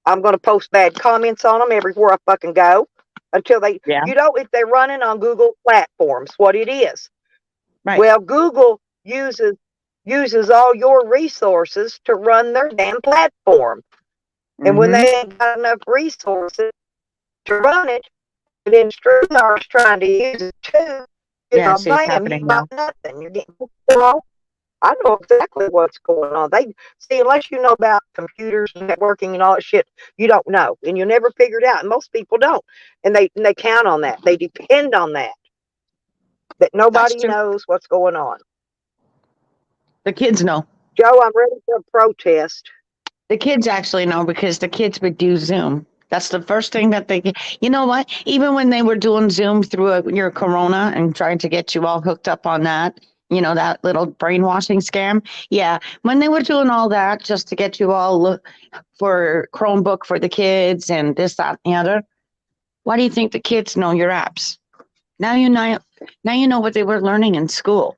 A: I'm going to post bad comments on them everywhere I fucking go until they, if they're running on Google platforms, what it is.
B: Right.
A: Well, Google uses all your resources to run their damn platform. And when they ain't got enough resources to run it, and then StreamYard's trying to use it too, bam, you got nothing. You're getting I know exactly what's going on. Unless you know about computers and networking and all that shit, you don't know, and you'll never figure it out. And most people don't, and they count on that. They depend on that nobody knows what's going on.
B: The kids know.
A: Joe, I'm ready for a protest.
B: The kids actually know because the kids would do Zoom. That's the first thing that they. You know what? Even when they were doing Zoom through your Corona and trying to get you all hooked up on that, You know, that little brainwashing scam. Yeah. When they were doing all that just to get you all look for Chromebook for the kids and this, that, and the other, why do you think the kids know your apps? Now you know what they were learning in school.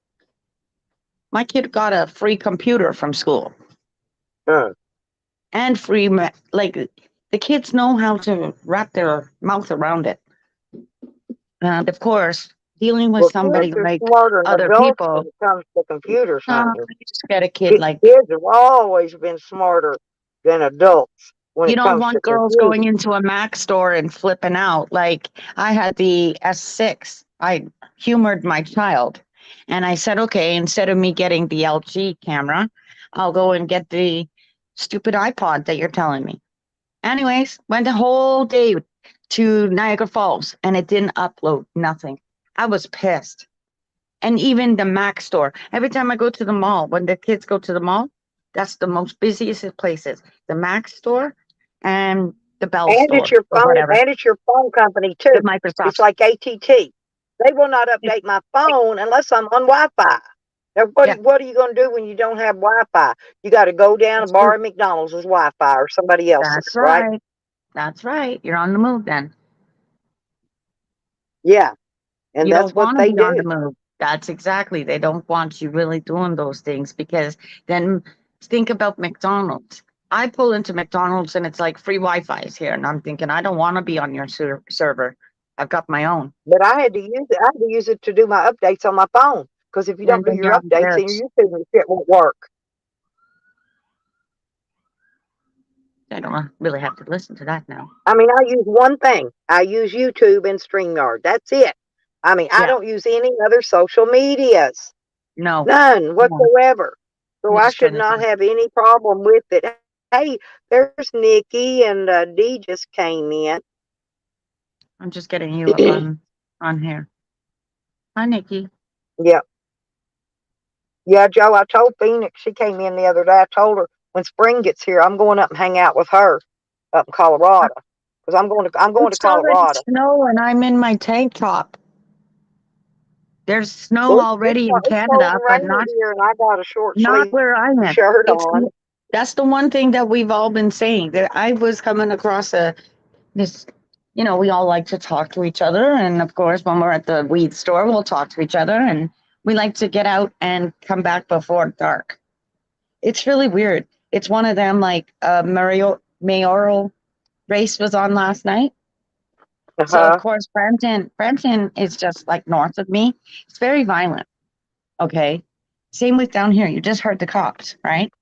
B: My kid got a free computer from school
A: Uh,
B: and free, like, the kids know how to wrap their mouth around it. And of course, dealing with
A: well, kids
B: somebody
A: are
B: like
A: smarter than
B: other
A: adults when
B: people,
A: it comes to computers, honey.
B: you just get a kid like,
A: Kids have always been smarter than adults when
B: you
A: it
B: don't
A: comes to
B: want girls going
A: computers.
B: into a Mac store and flipping out. Like, I had the S6. I humored my child and I said, okay, instead of me getting the LG camera, I'll go and get the stupid iPod that you're telling me. Anyways, went the whole day to Niagara Falls and it didn't upload nothing. I was pissed. And even the Mac store. Every time I go to the mall, when the kids go to the mall, that's the most busiest places. The Mac store and the Bell
A: And it's
B: store
A: your
B: or
A: phone,
B: whatever.
A: and it's your phone company
B: The
A: too. It's
B: Microsoft.
A: like ATT. They will not update my phone unless I'm on Wi-Fi. Now,
B: Yeah,
A: what are you going to do when you don't have Wi-Fi? You got to go down
B: that's
A: and
B: true.
A: borrow McDonald's Wi-Fi or somebody
B: That's
A: else's, right?
B: right. That's right. You're on the move then.
A: Yeah, and
B: You
A: that's
B: don't
A: what
B: want to
A: they
B: be on the
A: do.
B: move. That's exactly. They don't want you really doing those things because then think about McDonald's. I pull into McDonald's and it's like free Wi-Fi is here, and I'm thinking I don't want to be on your server. I've got my own.
A: But I had to use it. I had to use it to do my updates on my phone because if you don't
B: And
A: do
B: then you're
A: your
B: on
A: updates, then
B: theirs.
A: your YouTube shit won't work.
B: I don't really have to listen to that now.
A: I mean, I use one thing. I use YouTube and StreamYard. That's it. I mean, I
B: Yeah,
A: don't use any other social medias.
B: no,
A: None
B: no.
A: whatsoever. So
B: You
A: I
B: just
A: should
B: turn it
A: not
B: on.
A: have any problem with it. Hey, there's Nikki and Dee just came in.
B: I'm just getting you up on here. Hi, Nikki.
A: Yeah. Yeah, Joe, I told Phoenix, she came in the other day. I told her when spring gets here, I'm going up and hang out with her up in Colorado. Because I'm going to
B: It's already
A: Colorado.
B: snow, and I'm in my tank top. There's snow
A: Well,
B: already in
A: it's cold
B: Canada,
A: and
B: but
A: rainy here, and I got a short
B: not
A: sleeve
B: where I'm at.
A: shirt
B: It's
A: on.
B: that's the one thing that we've all been saying. That I was coming across this. You know, we all like to talk to each other, and of course, when we're at the weed store, we'll talk to each other, and we like to get out and come back before dark. It's really weird. It's one of them like mayoral race was on last night. So of
A: Uh-huh.
B: course Brampton is just like north of me. It's very violent. Okay. Same with down here. You just heard the cops, right?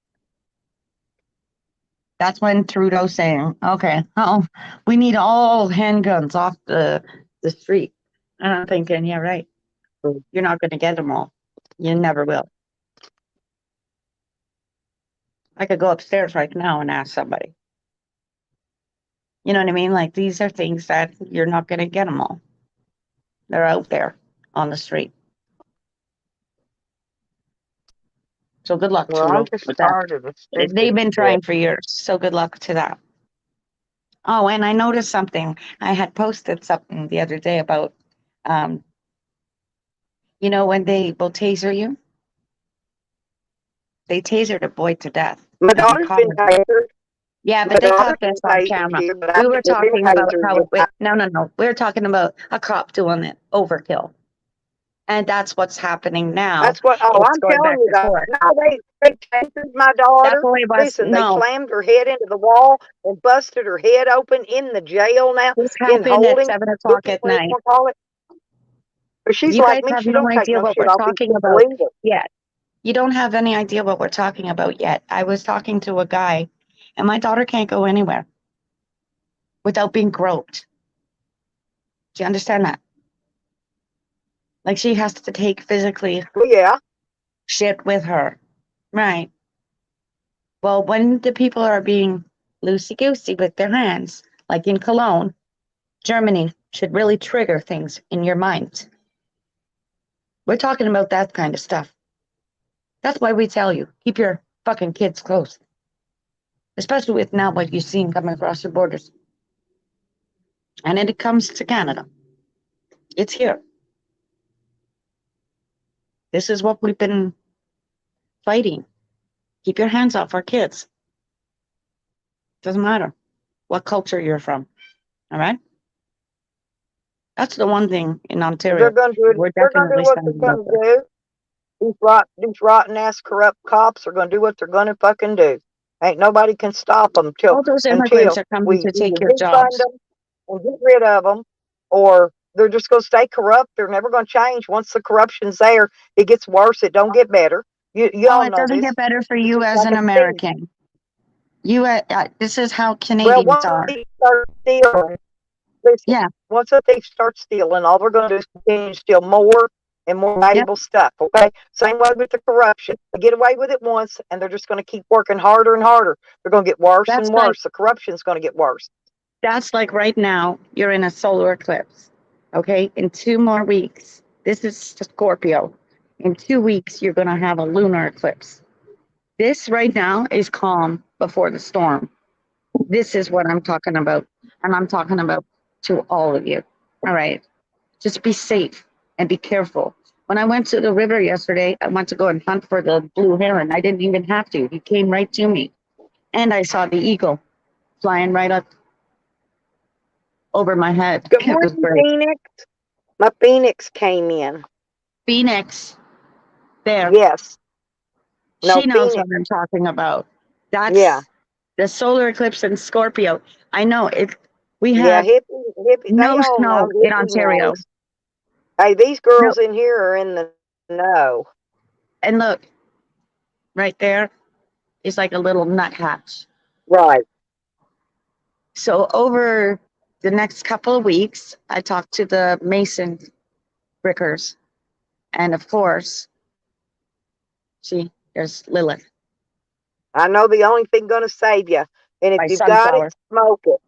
B: That's when Trudeau's saying, okay, oh, we need all handguns off the street. And I'm thinking, yeah, right. You're not going to get them all. You never will. I could go upstairs right now and ask somebody. You know what I mean? Like these are things that you're not going to get them all. They're out there on the street. So good luck,
A: Well, I'm
B: Trudeau,
A: just
B: with that.
A: tired of the
B: They've
A: stupid
B: been
A: shit.
B: trying for years. So good luck to that. Oh, and I noticed something. I had posted something the other day about, um, you know, when they will taser you, they tasered a boy to death,
A: My
B: and they
A: daughter's
B: caught
A: been
B: him.
A: tasered.
B: Yeah,
A: My
B: but they
A: daughter's
B: caught
A: been
B: this on
A: tasered
B: camera.
A: here, but
B: We
A: I've
B: were
A: never been
B: talking about
A: tasered.
B: how it, no, no, no. We were talking about a cop doing it overkill, and that's what's happening now.
A: That's what. Oh,
B: It's
A: I'm
B: going
A: telling
B: back
A: you
B: to
A: that.
B: court.
A: No, they tasered my
B: That's
A: daughter.
B: the way it was.
A: Listen, they
B: No,
A: slammed her head into the wall and busted her head open in the jail now,
B: this
A: in
B: happened at
A: holding,
B: 7 o'clock
A: booking,
B: at
A: what do you
B: night.
A: want to call it? But she's
B: You
A: like
B: guys
A: me.
B: have
A: She
B: no
A: don't take
B: idea
A: no
B: what
A: shit
B: we're
A: off these
B: talking
A: people
B: about
A: either.
B: yet. You don't have any idea what we're talking about yet. I was talking to a guy, and my daughter can't go anywhere without being groped. Do you understand that? Like she has to take physically
A: Well, yeah.
B: shit with her. Right. Well, when the people are being loosey goosey with their hands, like in Cologne, Germany should really trigger things in your mind. We're talking about that kind of stuff. That's why we tell you keep your fucking kids close, especially with now what you've seen coming across the borders. And then it comes to Canada. It's here. This is what we've been fighting. Keep your hands off our kids. Doesn't matter what culture you're from. All right. That's the one thing in Ontario.
A: They're going to do it.
B: We're
A: They're going to do
B: definitely
A: what they're
B: standing up
A: going
B: for.
A: to do. These rotten ass corrupt cops are going to do what they're going to fucking do. Ain't nobody can stop them
B: All those immigrants
A: until
B: are coming
A: we
B: to take
A: either
B: your
A: defund
B: jobs.
A: them and get rid of them, or they're just going to stay corrupt. They're never going to change. Once the corruption's there, it gets worse. It don't get better. You
B: Oh,
A: all
B: it
A: know
B: doesn't
A: this.
B: get better for
A: It's
B: you
A: just
B: as
A: like
B: an
A: a thief.
B: American. This is how
A: Well,
B: Canadians
A: once a
B: are.
A: thief starts stealing, listen,
B: Yeah.
A: once a thief starts stealing, all they're going to do is continue to steal more and more
B: Yep.
A: valuable stuff. Okay, same way with the corruption. They get away with it once, and they're just going to keep working harder and harder. They're going to get worse
B: That's
A: and
B: like
A: worse. The corruption's going to get worse.
B: that's like right now you're in a solar eclipse. Okay, in 2 more weeks, this is Scorpio. In 2 weeks, you're gonna have a lunar eclipse. This right now is calm before the storm. This is what I'm talking about, and I'm talking about to all of you. All right, just be safe and be careful. When I went to the river yesterday, I went to go and hunt for the blue heron. I didn't even have to. He came right to me, and I saw the eagle flying right up over my head.
A: Good
B: It was
A: morning,
B: great.
A: Phoenix. My Phoenix came in.
B: Phoenix, there.
A: Yes. No,
B: She knows what
A: Phoenix.
B: I'm talking about.
A: Yeah.
B: That's the solar eclipse in Scorpio. I know it. We
A: Yeah.
B: have
A: Hippie. They
B: no
A: all know.
B: snow in
A: Hippie
B: Ontario.
A: knows. Hey, these
B: No.
A: girls in here are in the know.
B: And look, right there is like a little nuthatch.
A: Right.
B: So over the next couple of weeks, I talked to the Mason Brickers. And of course, see, there's Lilith
A: I know the only thing going to save you. And if
B: by
A: you've got it,
B: Sunflower.
A: smoke it.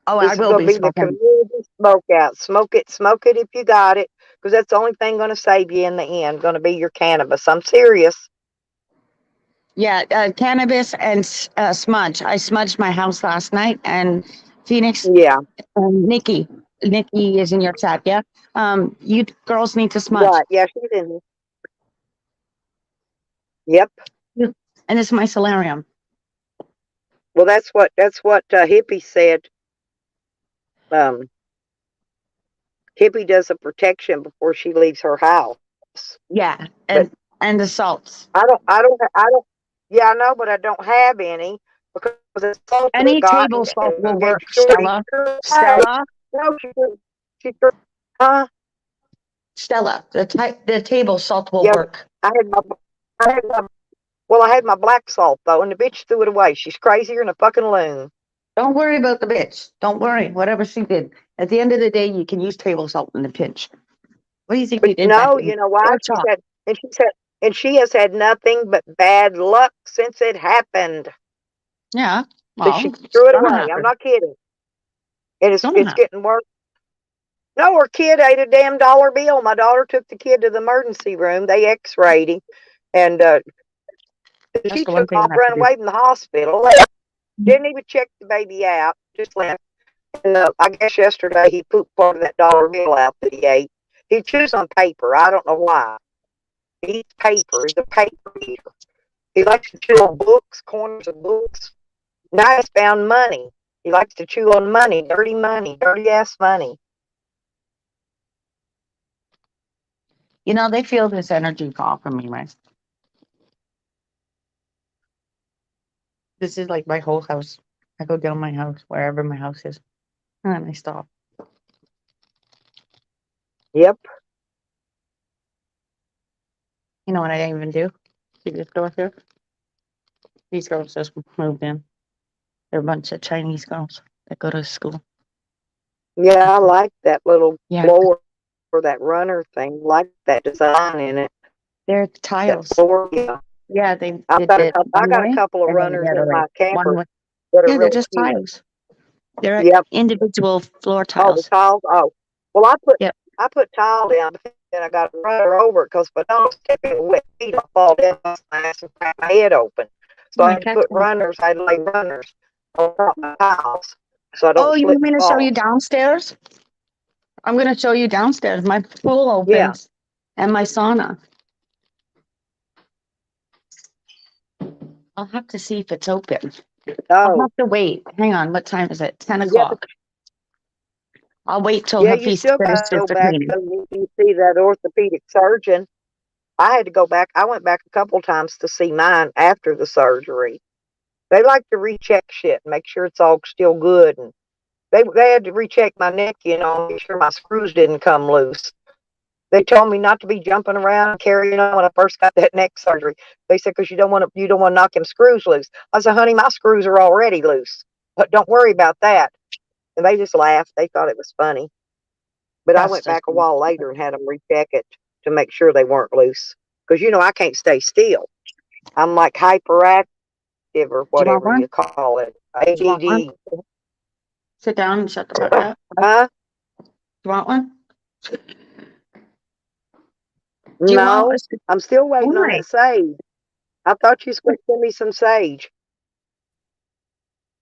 B: Oh, I
A: This is
B: will
A: going
B: be
A: to be the
B: smoking.
A: community smoke out. Smoke it if you got it, because that's the only thing going to save you in the end. Going to be your cannabis. I'm serious.
B: Yeah, cannabis and smudge. I smudged my house last night, and Phoenix
A: Yeah.
B: Nikki is in your chat. Yeah. You girls need to smudge.
A: Right. Yeah, she's in here. Yep.
B: And this is my solarium.
A: Well, that's what Hippie said. Um, Hippie does a protection before she leaves her house.
B: Yeah.
A: But
B: And the salts.
A: I don't. Yeah, I know, but I don't have any because it's salt that
B: Any
A: got
B: table salt will
A: and
B: work,
A: shorty.
B: Stella.
A: Hey,
B: Stella.
A: no, she, huh?
B: Stella. The table salt will
A: Yeah,
B: work.
A: I had my, I had my, well, I had my black salt though, and the bitch threw it away. She's crazier than a fucking loon.
B: Don't worry about the bitch. Don't worry. Whatever she did. At the end of the day, you can use table salt in a pinch. What do you think we
A: But
B: did back
A: no,
B: in
A: you know why?
B: or chalk?
A: And she has had nothing but bad luck since it happened.
B: Yeah.
A: So she
B: Well, it's
A: threw it
B: gonna
A: away. I'm
B: happen.
A: not kidding. And
B: It's gonna
A: it's
B: happen.
A: getting worse. No, her kid ate a damn dollar bill. My daughter took the kid to the emergency room. They X-rayed him, and
B: That's
A: she
B: the one
A: took
B: thing
A: off,
B: I have to
A: ran
B: do.
A: away from the hospital. Didn't even check the baby out. Just left. And I guess yesterday he pooped part of that dollar bill out that he ate. He chews on paper. I don't know why. He eats paper. He's a paper eater. He likes to chew on books, corners of books. Now he's found money. He likes to chew on money, dirty ass money.
B: You know, they feel this energy call from me, right? This is like my whole house. I go down my house, wherever my house is, and then I stop.
A: Yep.
B: You know what I even do? See this door here? These girls just moved in. They're a bunch of Chinese girls that go to school.
A: Yeah, I like that little
B: Yeah,
A: floor or that runner thing. Like that design in it.
B: they're
A: That
B: tiles.
A: floor. Yeah.
B: Yeah, they
A: I've
B: did
A: got
B: it
A: I
B: one
A: got a
B: way
A: couple of
B: and then
A: runners
B: the other
A: in
B: way.
A: my
B: One
A: camper
B: way.
A: that are
B: Yeah, they're
A: real
B: just
A: cute.
B: tiles. They're
A: Yep.
B: individual floor
A: Oh, the
B: tiles.
A: tiles. Oh, well,
B: Yep.
A: I put tile down, and I got a runner over it because if I don't step in wet feet, I'll fall down my ass and crack my head open. So I
B: My
A: had to
B: cat's
A: put
B: gonna-
A: runners. I had to lay runners on top of my tiles so I
B: Oh,
A: don't
B: you
A: slip
B: want me
A: and
B: to show you
A: fall.
B: downstairs? I'm going to show you downstairs. My pool
A: Yeah.
B: opens and my sauna. I'll have to see if it's open. I'll
A: Oh,
B: have to wait. Hang on. What time is it? 10
A: yeah,
B: o'clock. I'll wait till
A: yeah, you
B: Hafiz
A: still got to
B: finishes
A: go
B: the
A: back.
B: cleaning.
A: You see that orthopedic surgeon. I had to go back. I went back a couple times to see mine after the surgery. They like to recheck shit, make sure it's all still good. And they had to recheck my neck, make sure my screws didn't come loose. They told me not to be jumping around and carrying on when I first got that neck surgery. They said because you don't want to knock them screws loose. I said, honey, my screws are already loose, but don't worry about that. And they just laughed. They thought it was funny. But I
B: That's
A: went
B: just
A: back a while later and had them recheck it to make sure they weren't loose. Because I can't stay still. I'm like hyperactive or
B: Do you want
A: whatever
B: one?
A: you call it.
B: Do you want one?
A: ADD.
B: Sit down and shut the fuck up. Do
A: Huh?
B: you want one? Do you want
A: No, I'm still waiting on
B: why?
A: that sage. I thought you was going to send me some sage.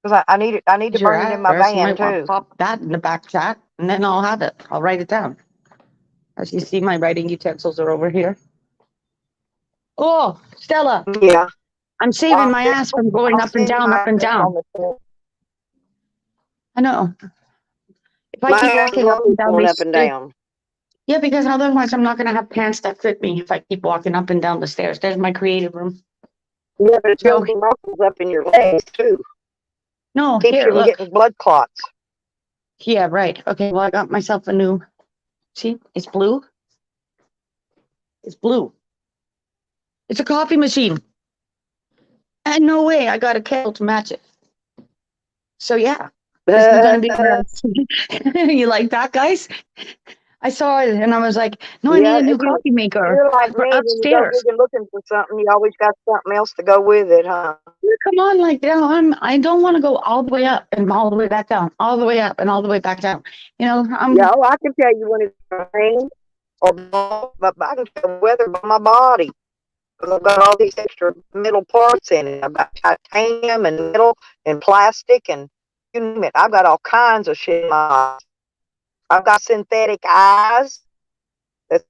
A: Because I need to
B: Your
A: burn it in my
B: address. You
A: van
B: might want to
A: too.
B: pop that in the back chat, and then I'll have it. I'll write it down. As you see, my writing utensils are over here. Oh, Stella,
A: Yeah.
B: I'm saving my ass from going
A: I'll
B: up and
A: send you
B: down,
A: my
B: up and
A: address
B: down.
A: on the
B: I know. If I
A: My
B: keep
A: ass is
B: walking up and
A: always
B: down
A: going
B: these
A: up and
B: stairs,
A: down.
B: yeah, because otherwise I'm not going to have pants that fit me if I keep walking up and down the stairs. There's my creative room.
A: Yeah, but it
B: So,
A: builds the muscles up in your legs too.
B: no,
A: Keeps
B: here,
A: you from
B: look.
A: getting blood clots.
B: Yeah, right. Okay, well, I got myself a new. See, it's blue. It's blue. It's a coffee machine. And no way, I got a kettle to match it. So yeah, this is gonna be where you like that, guys? I saw it and I was like, no, I need
A: Yeah,
B: a new coffee maker
A: you're like
B: for
A: me. When you go
B: upstairs.
A: digging looking for something, you always got something else to go with it, huh?
B: Yeah, come on, like I don't want to go all the way up and all the way back down, all the way up and all the way back down.
A: Yeah, oh, I can tell you when it's rain or but I can tell the weather by my body. Because I've got all these extra metal parts in it. I've got titanium and metal and plastic and you name it. I've got all kinds of shit in my eyes. I've got synthetic eyes.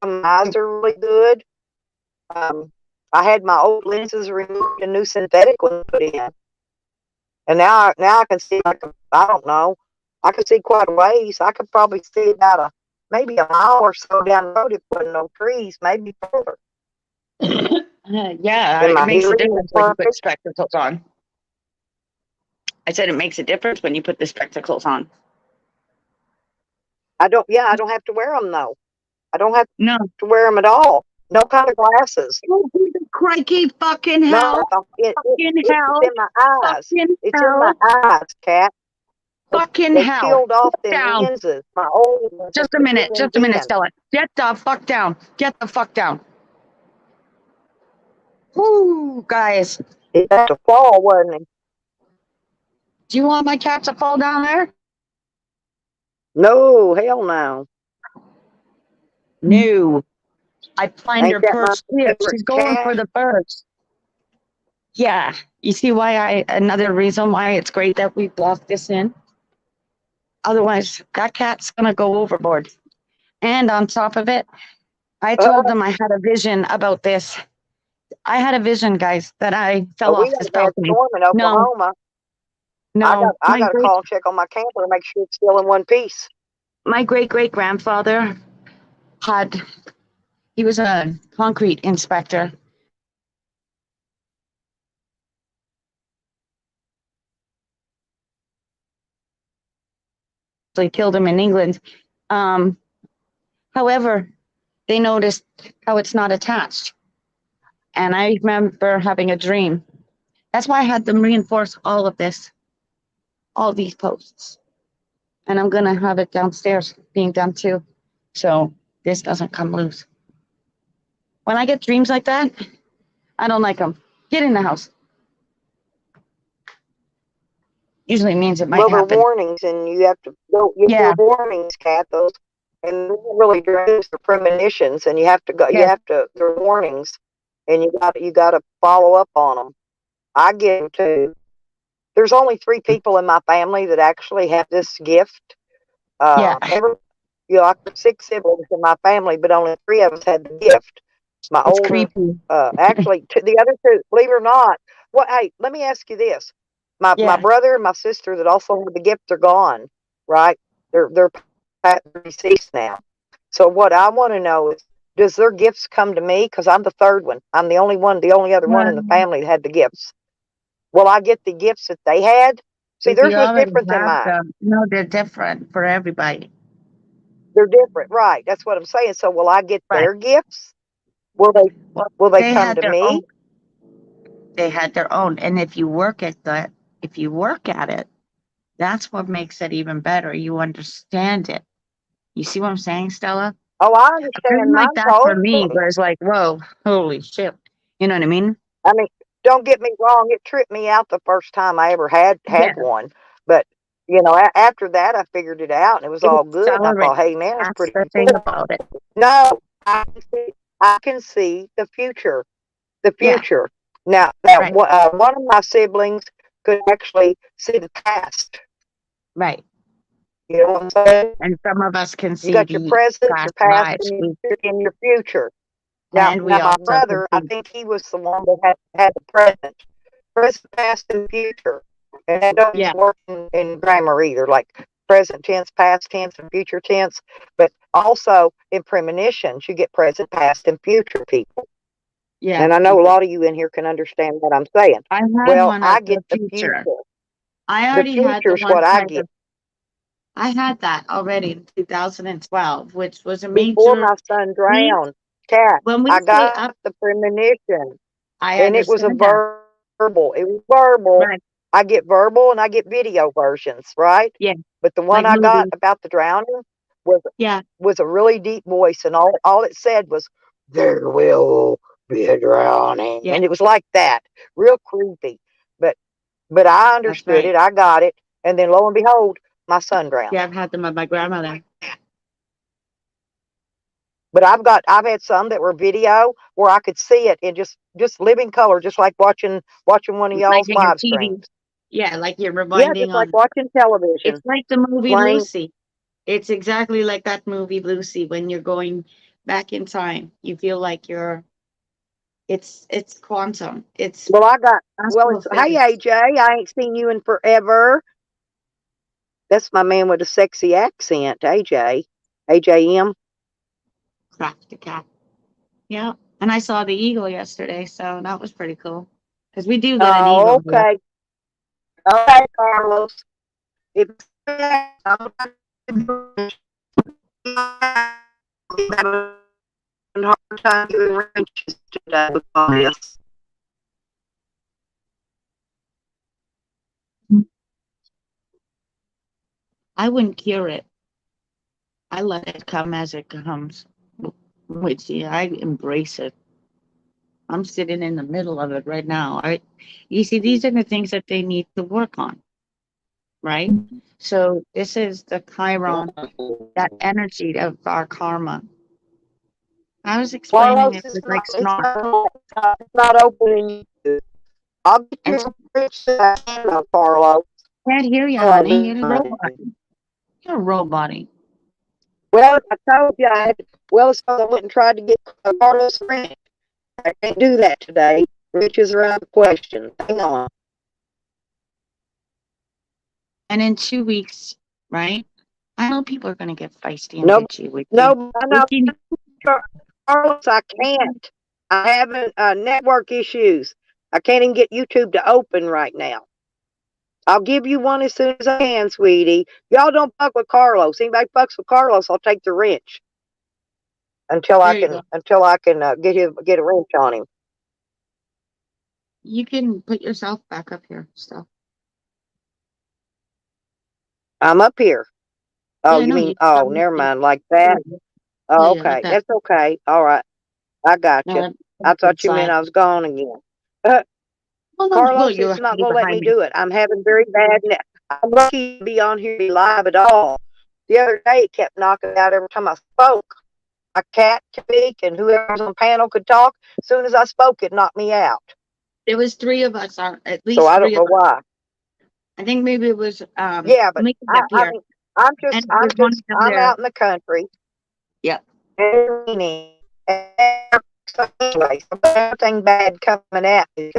A: Some eyes are really good. I had my old lenses removed and new synthetic ones put in. And now I can see like I don't know. I can see quite a ways. I could probably see about maybe a mile or so down the road if there wasn't no trees, maybe further.
B: Yeah,
A: And
B: it
A: my
B: makes a
A: hearing is
B: difference when you put
A: perfect.
B: spectacles on. I said it makes a difference when you put the spectacles on.
A: I don't have to wear them though. I don't have
B: No.
A: to wear them at all. No kind of glasses.
B: Oh, crikey, fucking hell.
A: No,
B: Fucking
A: it's
B: hell.
A: in my eyes.
B: Fucking
A: It's in my
B: hell.
A: eyes, Cat.
B: Fucking
A: They
B: hell.
A: peeled off
B: Sit
A: them
B: down.
A: lenses. My old ones.
B: Just a
A: Put
B: minute,
A: them in.
B: Stella. Get the fuck down. Get the fuck down. Woo, guys.
A: It had to fall, wasn't it?
B: Do you want my cat to fall down there?
A: No, hell no.
B: No. I find her
A: Ain't that my
B: purse here.
A: favorite
B: She's going for
A: cat?
B: the purse. Yeah. You see why another reason why it's great that we blocked this in? Otherwise, that cat's going to go overboard. And on top of it, I told them I had a vision about this. I had a vision, guys, that I fell
A: We
B: off
A: got
B: this
A: a bad
B: balcony.
A: storm in Oklahoma.
B: No,
A: I got to call and check on my camper and make sure it's still in one piece.
B: my great grandfather he was a concrete inspector. They killed him in England. However, they noticed how it's not attached. And I remember having a dream. That's why I had them reinforce all of this, all these posts. And I'm going to have it downstairs being done too. So this doesn't come loose. When I get dreams like that, I don't like them. Get in the house. Usually means it might
A: Well, they're
B: happen.
A: warnings, and you have to go. They're warnings, Cat. Those and they're not really dreams, they're premonitions, and you have to go. You have to. They're warnings, and you got to follow up on them. I get them too. There's only 3 people in my family that actually have this gift. I got 6 siblings in my family, but only 3 of us had the gift. My
B: It's
A: older,
B: creepy.
A: actually, the other 2, believe it or not, Well, hey, let me ask you this. My
B: Yeah.
A: brother and my sister that also had the gifts are gone, right? They're deceased now. So what I want to know is, does their gifts come to me? Because I'm the third one. I'm the only one, the only other one in the
B: Well,
A: family that had the gifts. Will I get the gifts that they had? See,
B: if
A: theirs
B: you
A: was
B: already
A: different than
B: have
A: mine.
B: them, no, they're different for everybody.
A: They're different, right? That's what I'm saying. So will I get
B: Right.
A: their gifts? Will they
B: Well,
A: will they
B: they
A: come
B: had
A: to
B: their own.
A: me?
B: They had their own, and if you work at that, if you work at it, that's what makes it even better. You understand it. You see what I'm saying, Stella?
A: Oh, I
B: A person
A: understand
B: like
A: mine
B: that for me
A: totally.
B: was like, whoa, holy shit. You know what I mean?
A: I mean, don't get me wrong, it tripped me out the first time I ever had
B: Yeah.
A: one, but after that I figured it out and it was
B: It
A: all good. And I
B: accelerates.
A: thought, hey man, it's
B: That's
A: pretty
B: the thing
A: cool.
B: about it.
A: No, I can see the future. The
B: Yeah.
A: future. Now, that
B: Right.
A: one of my siblings could actually see the past.
B: Right.
A: You know what I'm saying?
B: And some of us can
A: You
B: see
A: got your
B: the
A: present, your
B: past
A: past,
B: lives.
A: and your future.
B: And
A: Now
B: we
A: my
B: also can
A: brother, I
B: see,
A: think he was the one that had the present, past, and future, and that
B: yeah,
A: doesn't work in grammar either, like present tense, past tense, and future tense. But also in premonitions, you get present, past, and future people.
B: yeah,
A: And I
B: you
A: know a
B: do.
A: lot of you in here can understand what I'm saying.
B: I had
A: Well,
B: one
A: I
B: of
A: get
B: the
A: the
B: future.
A: future.
B: I
A: The
B: already had
A: future
B: the
A: is
B: one
A: what I
B: kind
A: get.
B: of, I had that already in 2012, which was a
A: Before
B: major,
A: my son
B: we,
A: drowned, Cat,
B: when we
A: I
B: say up,
A: got the premonition,
B: I
A: and it was a
B: understand that.
A: verbal. It was verbal.
B: Right.
A: I get verbal and I get video versions, right?
B: Yeah.
A: But the one
B: Like
A: I got
B: movies.
A: about the drowning was
B: Yeah.
A: was a really deep voice, and all it said was, "There will be a drowning,"
B: Yeah.
A: and it was like that, real creepy. But I
B: That's
A: understood
B: right.
A: it. I got it, and then lo and behold, my son drowned.
B: Yeah. I've had them with my grandmother.
A: But I've had some that were video where I could see it in just living color, just like watching one of
B: Like
A: y'all's
B: in your
A: live
B: TV.
A: streams.
B: Yeah. Like you're
A: Yeah,
B: rewinding
A: just like
B: on.
A: watching
B: It's
A: television,
B: like the movie
A: playing.
B: Lucy. It's exactly like that movie Lucy. When you're going back in time, you feel like it's quantum. It's
A: Well,
B: possible
A: it's, hey
B: physics.
A: AJ, I ain't seen you in forever. That's my man with a sexy accent, AJ. AJM.
B: Crack the cat. Yeah. And I saw the eagle yesterday, so that was pretty cool. Because we do get an
A: Oh,
B: eagle here.
A: okay. Okay, Carlos. If I'm having a hard time doing wrenches today because this.
B: I wouldn't cure it. I let it come as it comes. Which yeah, I embrace it. I'm sitting in the middle of it right now. You see, these are the things that they need to work on, right? So this is the Chiron, that energy of our karma. I was explaining
A: Carlos
B: it
A: is
B: with
A: not.
B: like snark.
A: It's not opening. I'll get
B: And
A: you
B: so
A: a rich that I can, Carlos.
B: I can't hear you,
A: Oh,
B: honey. You're a robot. You're a robot.
A: well, I told you I had. Well, so I went and tried to get Carlos rent. I can't do that today. Riches are out of the question. Hang on.
B: And in 2 weeks, right? I know people are going to get feisty and
A: No,
B: bitchy with you.
A: no, no, Carlos, I can't. I have network issues. I can't even get YouTube to open right now. I'll give you one as soon as I can, sweetie. Y'all don't fuck with Carlos. Anybody fucks with Carlos, I'll take the wrench until I
B: There you
A: can
B: go.
A: get a wrench on him.
B: You can put yourself back up here still.
A: I'm up here. Oh,
B: Yeah,
A: you
B: no,
A: mean?
B: you
A: Oh,
B: come up
A: never
B: here.
A: mind. Like
B: Yeah,
A: that.
B: yeah,
A: Oh,
B: yeah, like
A: okay.
B: that.
A: That's okay. All right. I got
B: No,
A: you.
B: that's
A: I
B: the good
A: thought you meant
B: side.
A: I was gone again.
B: Well, no, well,
A: Carlos,
B: you're
A: it's not
B: hiding
A: gonna let me
B: behind me.
A: do it. I'm having very bad net. I'm lucky to be on here live at all. The other day, it kept knocking out every time I spoke. My cat could speak, and whoever was on the panel could talk. As soon as I spoke, it knocked me out.
B: There was three of us, at
A: So
B: least
A: I don't
B: three of
A: know
B: us.
A: why.
B: I think maybe it was
A: Yeah, but
B: Mickey up
A: I
B: here,
A: mean,
B: and there was one down
A: I'm
B: there.
A: out in the country.
B: Yep.
A: And anyway, so everything bad coming at me.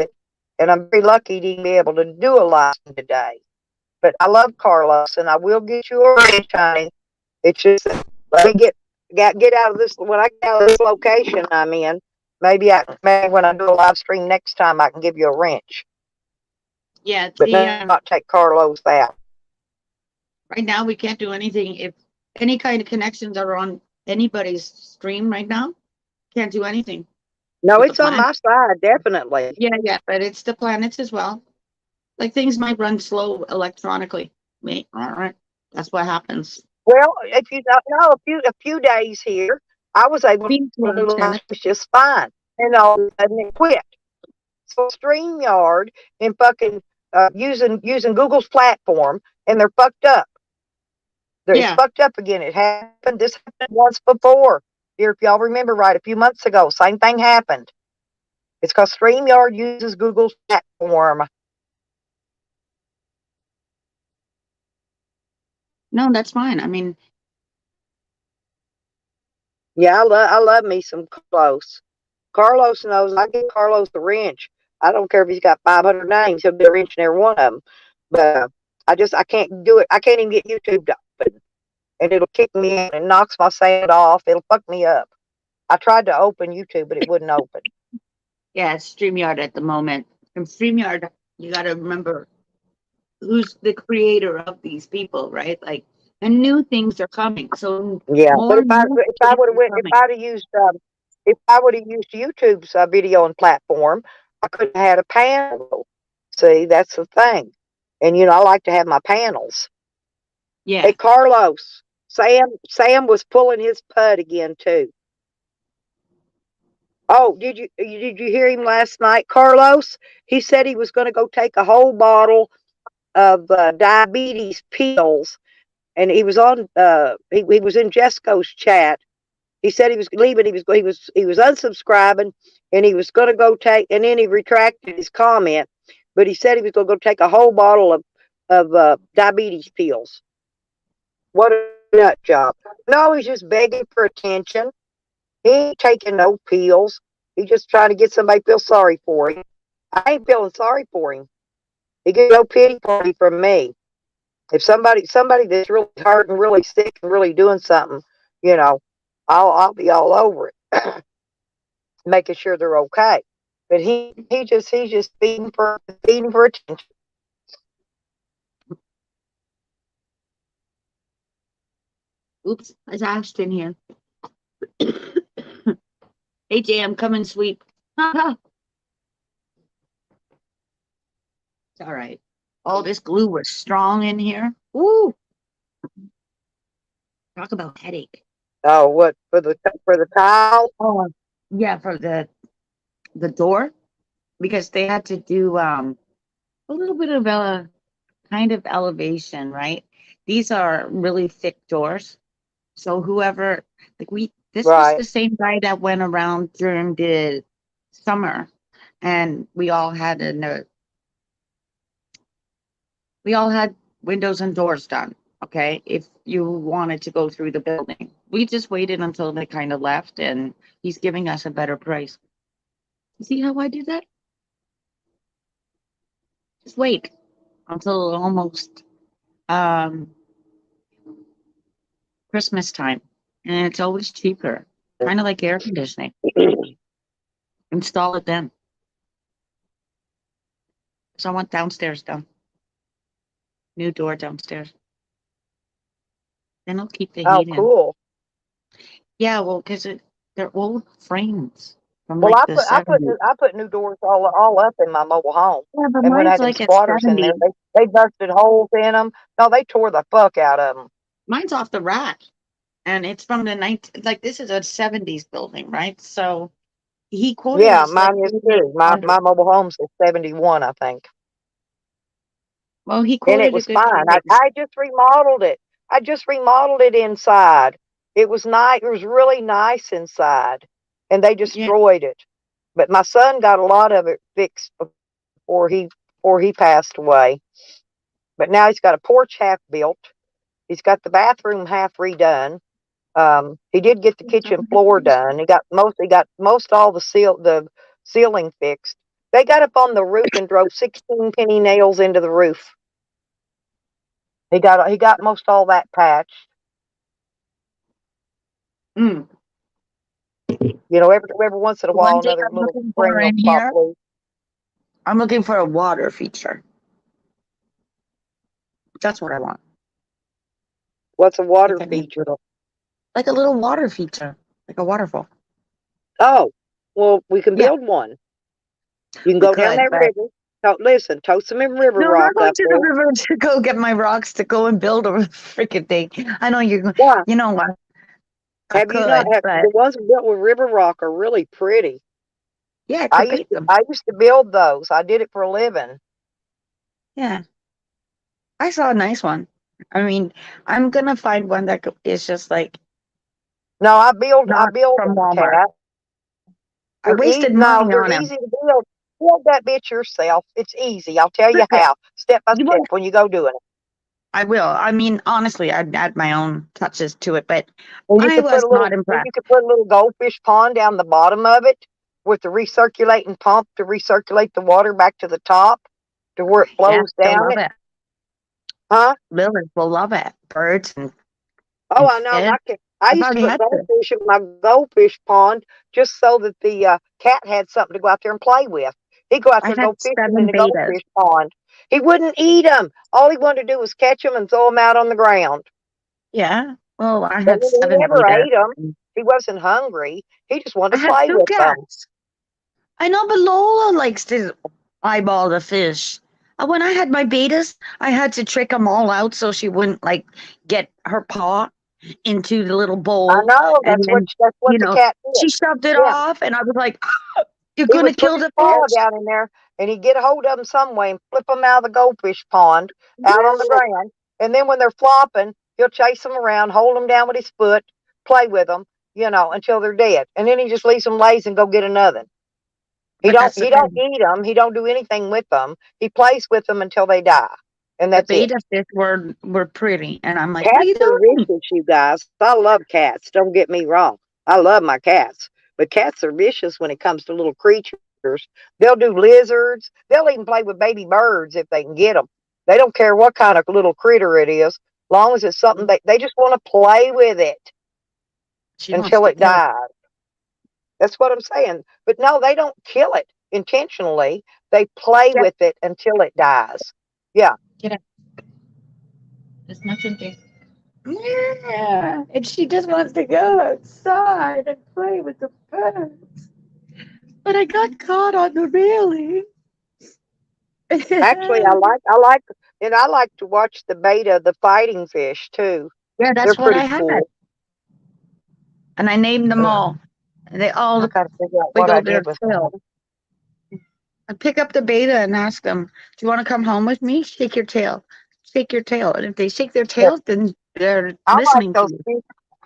A: and I'm very lucky to be able to do a live stream today. But I love Carlos, and I will get you a ranch, honey. It's just that let me get out of this. When I get out of this location I'm in, maybe when I do a live stream next time, I can give you a wrench.
B: Yeah,
A: But not take Carlos out.
B: right now we can't do anything. If any kind of connections are on anybody's stream right now, can't do anything.
A: No, it's on my side, definitely.
B: Yeah, but it's the planets as well. Like things might run slow electronically. That's what happens.
A: Well, if you don't know, a few days here, I was able to do live just fine, and all of a sudden it quit. So StreamYard and fucking using Google's platform, and they're fucked up. It's fucked up again. It happened. This happened once before. Here, if y'all remember right, a few months ago, same thing happened. It's because StreamYard uses Google's platform.
B: No, that's fine. I mean,
A: yeah, I love me some Carlos. Carlos knows I give Carlos the wrench. I don't care if he's got 500 names; he'll get a wrench in every one of them. But I can't do it. I can't even get YouTube to open, and it'll kick me out and knocks my sound off. It'll fuck me up. I tried to open YouTube, but it wouldn't open.
B: Yeah, it's StreamYard at the moment. From StreamYard, you got to remember who's the creator of these people, right? Like, and new things are coming. So
A: yeah, but if I would have used YouTube's video and platform, I could have had a panel. See, that's the thing. And I like to have my panels.
B: Yeah.
A: Hey, Carlos, Sam was pulling his pud again too. Oh, did you hear him last night, Carlos? He said he was going to go take a whole bottle of diabetes pills, and he was on. He was in Jesco's chat. He said he was leaving. He was unsubscribing, and he was going to go take. And then he retracted his comment, but he said he was going to go take a whole bottle of diabetes pills. What a nut job! No, he's just begging for attention. He ain't taking no pills. He's just trying to get somebody to feel sorry for him. I ain't feeling sorry for him. He gets no pity party from me. If somebody that's really hurt and really sick and really doing something, I'll be all over it, making sure they're okay. But he's just feeding for attention.
B: Oops, there's Ashton here. AJ, I'm coming, sweet. It's all right. Oh, this glue was strong in here. Woo! Talk about headache.
A: Oh, what for the tile?
B: Oh, yeah, for the door, because they had to do a little bit of a kind of elevation, right? These are really thick doors, so whoever this was the same guy that went around during the summer, and we all had windows and doors done. Okay, if you wanted to go through the building, we just waited until they kind of left, and he's giving us a better price. See how I do that? Just wait until almost Christmas time, and it's always cheaper, kind of like air conditioning. Install it then. So I want downstairs done. New door downstairs. Then I'll keep the heat in.
A: Oh, cool.
B: Yeah, well, because they're old frames from
A: Well,
B: like the 70s.
A: I put new doors all up in my mobile home.
B: Yeah, but
A: And when I had
B: mine's like
A: squatters in there, they busted holes in them. No, they tore the fuck out of them.
B: Mine's off the rack, and it's from the this is a 70s building, right? So he quoted us
A: mine is too. My mobile home's a 71, I think.
B: Well, he quoted
A: and it was fine. I just remodeled it. I just remodeled it inside. It was nice. It was really nice inside, and they destroyed it. But my son got a lot of it fixed before he passed away. But now he's got a porch half built. He's got the bathroom half redone. He did get the kitchen floor done. He got most all the ceiling fixed. They got up on the roof and drove 16 penny nails into the roof. He got most all that patched.
B: Mm.
A: You know, every once in a while,
B: One thing
A: another
B: I'm
A: little
B: looking
A: spring
B: for
A: will
B: in
A: pop
B: here,
A: loose.
B: I'm looking for a water feature. That's what I want.
A: What's a water
B: Like a
A: feature?
B: like a little water feature, like a waterfall.
A: Oh, well, we can
B: Yeah,
A: build one. You can
B: we
A: go down
B: could,
A: that
B: but
A: river. Listen, tow some river
B: no, I'm not
A: rock
B: going
A: up
B: to the
A: there.
B: river to go get my rocks to go and build a freaking thing. I know you're going.
A: Why?
B: You know what? I
A: Have you not?
B: could, but
A: The ones built with river rock are really pretty.
B: yeah, I could paint them.
A: I used to build those. I did it for a living.
B: Yeah, I saw a nice one. I mean, I'm gonna find one that is just like
A: No, I
B: not
A: build
B: from
A: them,
B: Walmart.
A: Cat.
B: I wasted
A: No,
B: money
A: they're
B: on them.
A: easy to build. Build that bitch yourself. It's easy. I'll tell you
B: Yeah,
A: how, step by
B: you
A: step,
B: want?
A: when you go doing it.
B: I will. I mean, honestly, I'd add my own touches to it, but
A: And
B: I was not impressed.
A: you could put a little goldfish pond down the bottom of it with the recirculating pump to recirculate the water back to the top to where it
B: Yeah,
A: flows
B: they'll
A: down
B: love
A: it.
B: it.
A: Huh?
B: Lilies will love it. Birds
A: Oh,
B: and
A: I know.
B: fish.
A: I
B: I've
A: used to
B: already
A: put
B: had to.
A: goldfish in my goldfish pond just so that the cat had something to go out there and play with. He'd go out there
B: I've
A: and
B: had
A: go fishing in
B: 7
A: the
B: betas.
A: goldfish pond. He wouldn't eat them. All he wanted to do was catch them and throw them out on the ground.
B: Yeah. Well, I
A: But
B: had
A: he
B: 7
A: never ate them.
B: betas.
A: He wasn't hungry. He just wanted
B: I
A: to
B: had
A: play
B: 2
A: with them.
B: cats. I know, but Lola likes to eyeball the fish. When I had my betas, I had to trick them all out so she wouldn't like get her paw into the little
A: I
B: bowl,
A: know.
B: and then
A: That's what the cat
B: she
A: did.
B: shoved it
A: Yeah.
B: off, and I was like, "Ah, "You're
A: He
B: gonna
A: would put
B: kill
A: his
B: the
A: paw
B: fish!"
A: down in there and he'd get a hold of them some way and flip them out of the goldfish pond out on the
B: Yeah.
A: ground. And then when they're flopping, he'll chase them around, hold them down with his foot, play with them, until they're dead. And then he just leaves them lazy and go get another.
B: But that's the
A: He don't
B: thing.
A: eat them. He don't do anything with them. He plays with them until they die. And
B: The
A: that's it.
B: beta fish were pretty, and I'm like, "What are
A: Cats
B: you
A: are
B: doing?"
A: vicious, you guys. I love cats. Don't get me wrong. I love my cats. But cats are vicious when it comes to little creatures. They'll do lizards. They'll even play with baby birds if they can get them. They don't care what kind of little critter it is, long as it's something they just want to play with it
B: She wants
A: until
B: to
A: it
B: kill it.
A: dies. That's what I'm saying. But no, they don't kill it intentionally. They play
B: Yeah,
A: with it until it dies. Yeah.
B: get it. There's nothing there. Yeah, and she just wants to go outside and play with the birds. But I got caught on the railing.
A: Actually,
B: Yeah,
A: I like to watch the beta, the fighting fish too. They're
B: that's what I
A: pretty
B: had.
A: cool.
B: And I named them all. And they
A: I
B: all
A: gotta figure out what I
B: wiggled their
A: did with
B: tail.
A: mine.
B: I pick up the beta and ask them, "Do you want to come home with me? Shake your tail. Shake your tail." And if they shake their
A: Yeah,
B: tails, then they're
A: I like
B: listening to
A: those
B: you.
A: fish.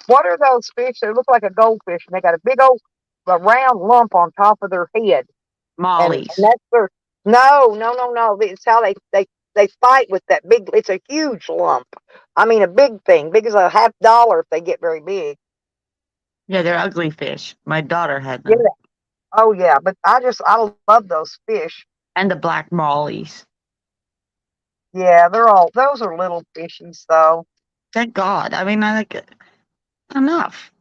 A: What are those fish? They look like a goldfish, and they got a big old a round lump on top of their head, and
B: Mollies.
A: that's their. No. It's how they fight with that big. It's a huge lump. I mean, a big thing, big as a $50 if they get very big.
B: Yeah, they're ugly fish. My daughter had
A: Yeah.
B: them.
A: Oh yeah, but I love those fish.
B: And the black mollies.
A: Yeah, those are little fishies though.
B: Thank God. I mean, I like it enough.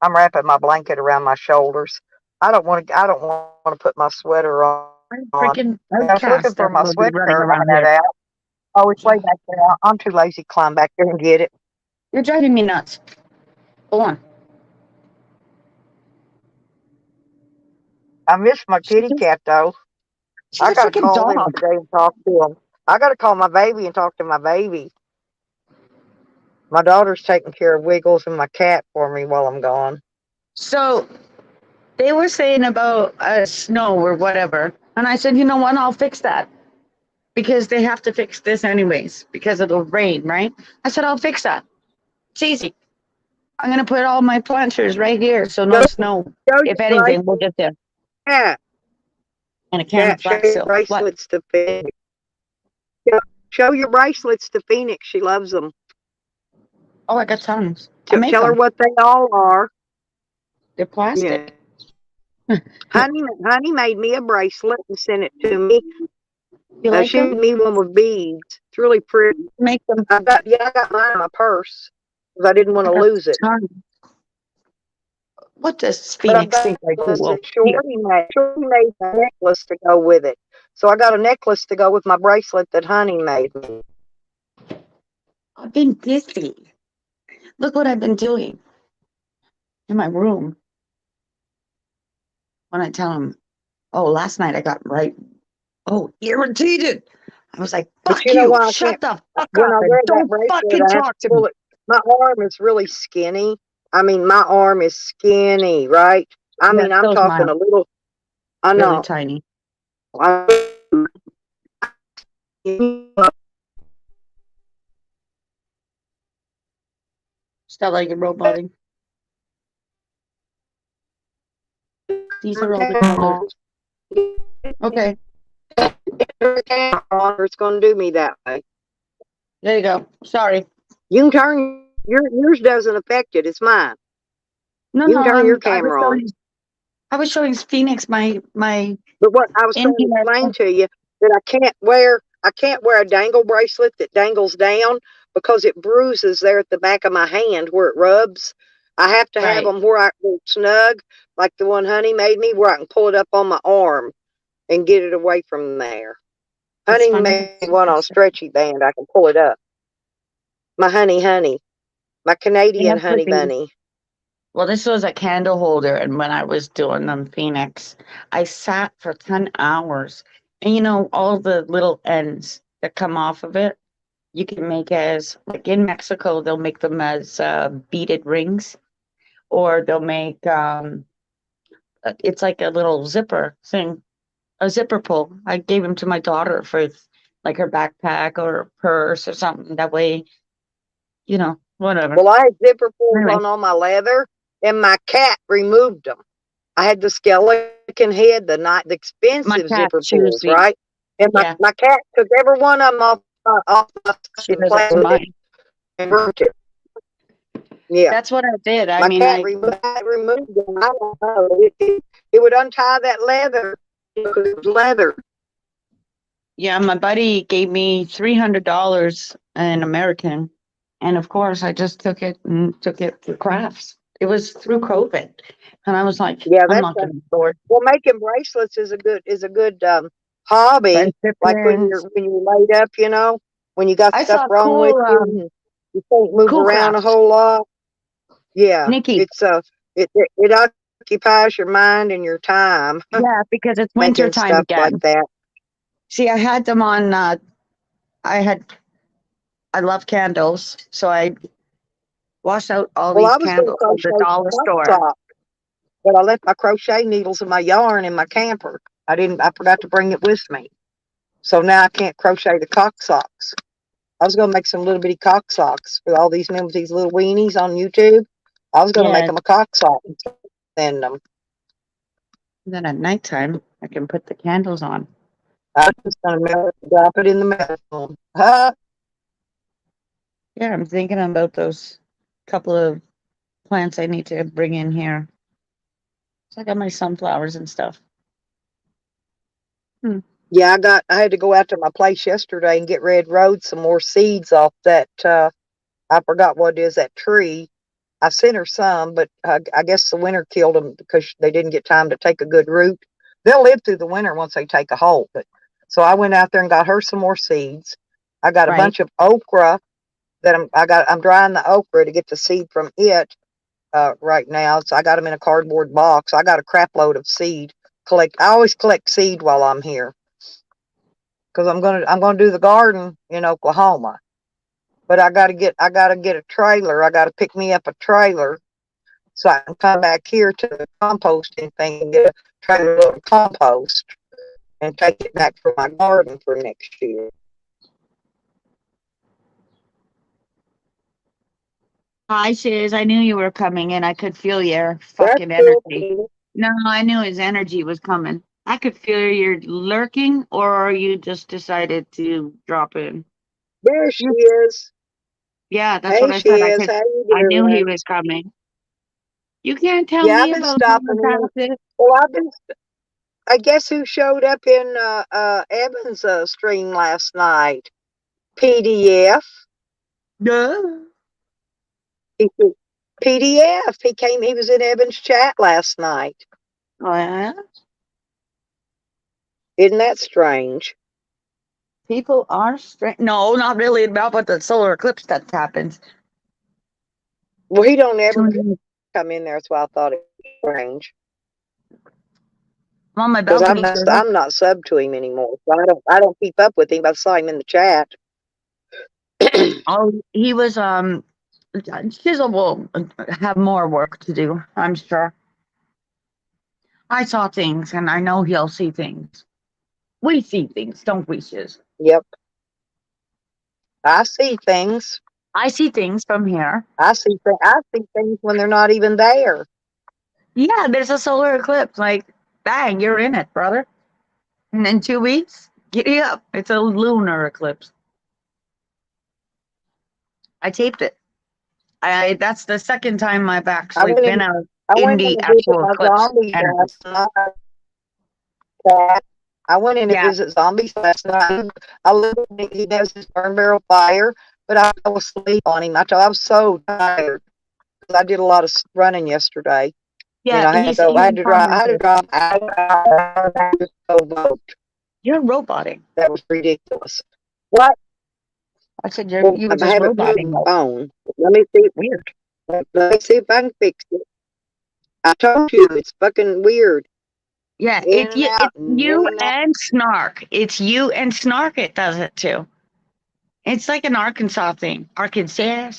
A: I'm wrapping my blanket around my shoulders. I don't want to put my sweater on.
B: I'm
A: I
B: freaking
A: was looking
B: outcast
A: for
B: that
A: my
B: will be running
A: sweater. I
B: around
A: had
B: here.
A: out. Oh, it's way back there. I'm too lazy to climb back there and get it.
B: You're driving me nuts. Go on.
A: I miss my kitty cat though.
B: She's
A: I
B: a
A: gotta
B: freaking
A: call him
B: dog.
A: today and talk to him. I gotta call my baby and talk to my baby. My daughter's taking care of Wiggles and my cat for me while I'm gone.
B: So they were saying about snow or whatever. And I said, you know what? I'll fix that. Because they have to fix this anyways because of the rain, right? I said, I'll fix that. It's easy. I'm going to put all my planters right here so no
A: Show,
B: snow.
A: show
B: If
A: your
B: anything, we'll
A: bracelets,
B: just there.
A: cat.
B: And a can of
A: Cat, show
B: black
A: your
B: silk. What?
A: bracelets to Phoenix. Show your bracelets to Phoenix. She loves them.
B: Oh, I got tons. I make
A: Tell her
B: them.
A: what they all are.
B: They're
A: Yeah.
B: plastic.
A: Honey made me a bracelet and sent it to me.
B: You like
A: She made
B: them?
A: me one with beads. It's really pretty.
B: Make them.
A: I got mine in my purse because I didn't want
B: I
A: to
B: got
A: lose it.
B: time. What does
A: But I've
B: Phoenix
A: got
B: think I do?
A: this
B: Well,
A: that
B: here,
A: Shorty made. Shorty made a necklace to go with it. So I got a necklace to go with my bracelet that Honey made me.
B: I've been busy. Look what I've been doing in my room. When I tell him, oh, last night I got irritated. I was like,
A: But
B: fuck
A: you know
B: you,
A: why I
B: shut
A: can't?
B: the fuck
A: When
B: up
A: I
B: and
A: wear that
B: don't
A: bracelet,
B: fucking
A: I have to
B: talk to
A: pull
B: me.
A: it. My arm is really skinny. I mean, my arm is skinny, right? I
B: Yeah,
A: mean, I'm
B: so's
A: talking
B: mine,
A: a little. I
B: really
A: know.
B: tiny. Stella, you're roboting. These are all the colors. Okay,
A: It's going to do me that way.
B: there you go. Sorry.
A: You can turn yours doesn't affect it. It's mine.
B: No,
A: You can
B: no,
A: turn your camera on.
B: I was showing Phoenix my
A: But what I was trying to
B: India.
A: explain to you that I can't wear a dangle bracelet that dangles down because it bruises there at the back of my hand where it rubs. I have to have
B: Right.
A: them where I can snug, like the one Honey made me, where I can pull it up on my arm and get it away from there.
B: It's
A: Honey
B: funny.
A: made one on a stretchy band. I can pull it up. My honey, my
B: They
A: Canadian
B: have to
A: honey
B: be.
A: bunny.
B: Well, this was a candle holder, and when I was doing them Phoenix, I sat for 10 hours. And all the little ends that come off of it, you can make as, like in Mexico, they'll make them as beaded rings, or they'll make it's like a little zipper thing, a zipper pull. I gave them to my daughter for like her backpack or her purse or something. That way, whatever.
A: Well, I had zipper pulls
B: Anyway,
A: on all my leather, and my cat removed them. I had the skeleton head, the
B: my
A: expensive
B: cat
A: zipper
B: chews
A: pulls,
B: me.
A: right? And
B: Yeah,
A: my cat took every one of them off my stuff
B: she
A: and
B: does it
A: played
B: to
A: with it
B: mine.
A: and broke it. Yeah,
B: That's what I did. I
A: my
B: mean,
A: cat removed them. I don't know. It would untie that leather because it was leather.
B: yeah, my buddy gave me $300 in American, and of course, I just took it and took it for crafts. It was through COVID, and I was like,
A: Yeah,
B: I'm
A: that's
B: not going to afford
A: well, making bracelets is a good hobby. Like
B: friendships.
A: when you're laid up, when you got
B: I
A: stuff
B: saw
A: wrong with
B: cool,
A: you and you can't move
B: cool
A: around a
B: crafts.
A: whole lot. Yeah,
B: Nikki,
A: it's it occupies your mind and your time
B: yeah, because it's winter
A: making
B: time
A: stuff like
B: again.
A: that.
B: See, I had them on. I had. I love candles, so I washed out all
A: Well,
B: these
A: I was going to
B: candles from
A: crochet
B: the
A: some
B: dollar
A: sock
B: store.
A: socks, but I left my crochet needles and my yarn in my camper. I forgot to bring it with me, so now I can't crochet the cock socks. I was going to make some little bitty cock socks with all these men with these little weenies on YouTube. I was going to make
B: Yeah,
A: them a cock sock and send them.
B: then at nighttime I can put the candles on.
A: I was just going to drop it in the mail.
B: Yeah, I'm thinking about those couple of plants I need to bring in here. So I got my sunflowers and stuff.
A: Yeah, I had to go out to my place yesterday and get Red Road some more seeds off that. I forgot what it is, that tree. I sent her some, but I guess the winter killed them because they didn't get time to take a good root. They'll live through the winter once they take a hold. But so I went out there and got her some more seeds. I got a
B: Right.
A: bunch of okra that I'm drying the okra to get the seed from it right now. So I got them in a cardboard box. I got a crap load of seed. I always collect seed while I'm here because I'm gonna do the garden in Oklahoma. But I gotta get a trailer. I gotta pick me up a trailer so I can come back here to the composting thing and get a trailer load of compost and take it back for my garden for next year.
B: Hi, Shiz. I knew you were coming and I could feel your
A: That's
B: fucking
A: cool,
B: energy.
A: Peter.
B: No, I knew his energy was coming. I could feel you're lurking, or you just decided to drop in.
A: There she is.
B: Yeah, that's what
A: Hey,
B: I said. I
A: Shiz,
B: could.
A: how you
B: I knew he
A: doing?
B: was coming. You can't tell
A: Yeah, I've
B: me
A: been
B: about
A: stopping in.
B: homeopathic.
A: Well, I guess who showed up in Evan's stream last night? PDF.
B: No.
A: He said, PDF. He was in Evan's chat last night.
B: Oh, yeah?
A: Isn't that strange?
B: People are strange. No, not really about what the solar eclipse that happens.
A: Well, he don't ever come in there, so I thought it was strange.
B: I'm on my
A: Because
B: balcony.
A: I'm not sub to him anymore. So I don't keep up with him. I saw him in the chat.
B: Oh, he was Chisel will have more work to do, I'm sure. I saw things and I know he'll see things. We see things, don't we, Shiz?
A: Yep. I see things.
B: I see things from here.
A: I see things when they're not even there.
B: Yeah, there's a solar eclipse. Like, bang, you're in it, brother. And in 2 weeks, giddy up. It's a lunar eclipse. I taped it. That's the second time I've actually been out in the actual eclipse energy.
A: I went in to visit zombies last night. I literally, he does his burn barrel fire, but I fell asleep on him. I was so tired because I did a lot of running yesterday.
B: Yeah,
A: I had to drive. I had to drive hour to go vote.
B: You're roboting.
A: That was ridiculous. What?
B: I said you were just roboting.
A: My phone. Let me see.
B: Weird.
A: Let me see if I can fix it. I told you it's fucking weird.
B: Yeah, it's you and Snark. It's you and Snark. It does it too. It's like an Arkansas thing. Arkansas.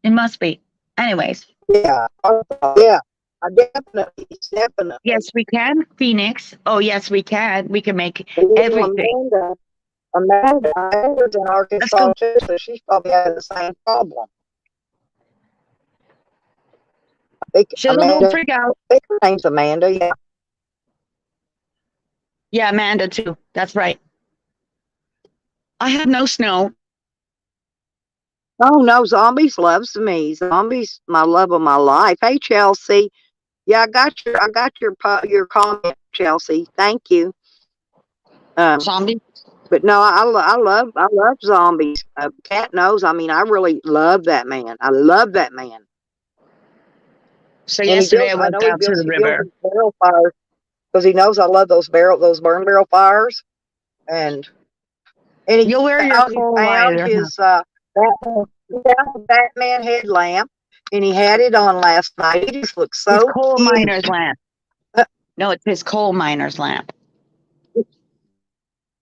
B: It must be. Anyways.
A: Yeah. Yeah. Definitely.
B: Yes, we can. Phoenix. Oh, yes, we can. We can make everything.
A: Amanda's in Arkansas too, so she's probably having the same problem.
B: Don't freak out.
A: I think her name's Amanda, yeah.
B: Yeah, Amanda too. That's right. I have no snow.
A: Oh no, Zombies loves me. Zombies, my love of my life. Hey Chelsea. Yeah, I got your comment, Chelsea. Thank you.
B: Zombies.
A: But no, I love Zombies. Cat knows. I mean, I really love that man. I love that man.
B: So yesterday I went down to the river.
A: Barrel fires because he knows I love those burn barrel fires, and
B: you'll wear your coal
A: found his Batman headlamp, and he had it on last night. He just looks so
B: his coal
A: cute.
B: miner's lamp. No, it's his coal miner's lamp.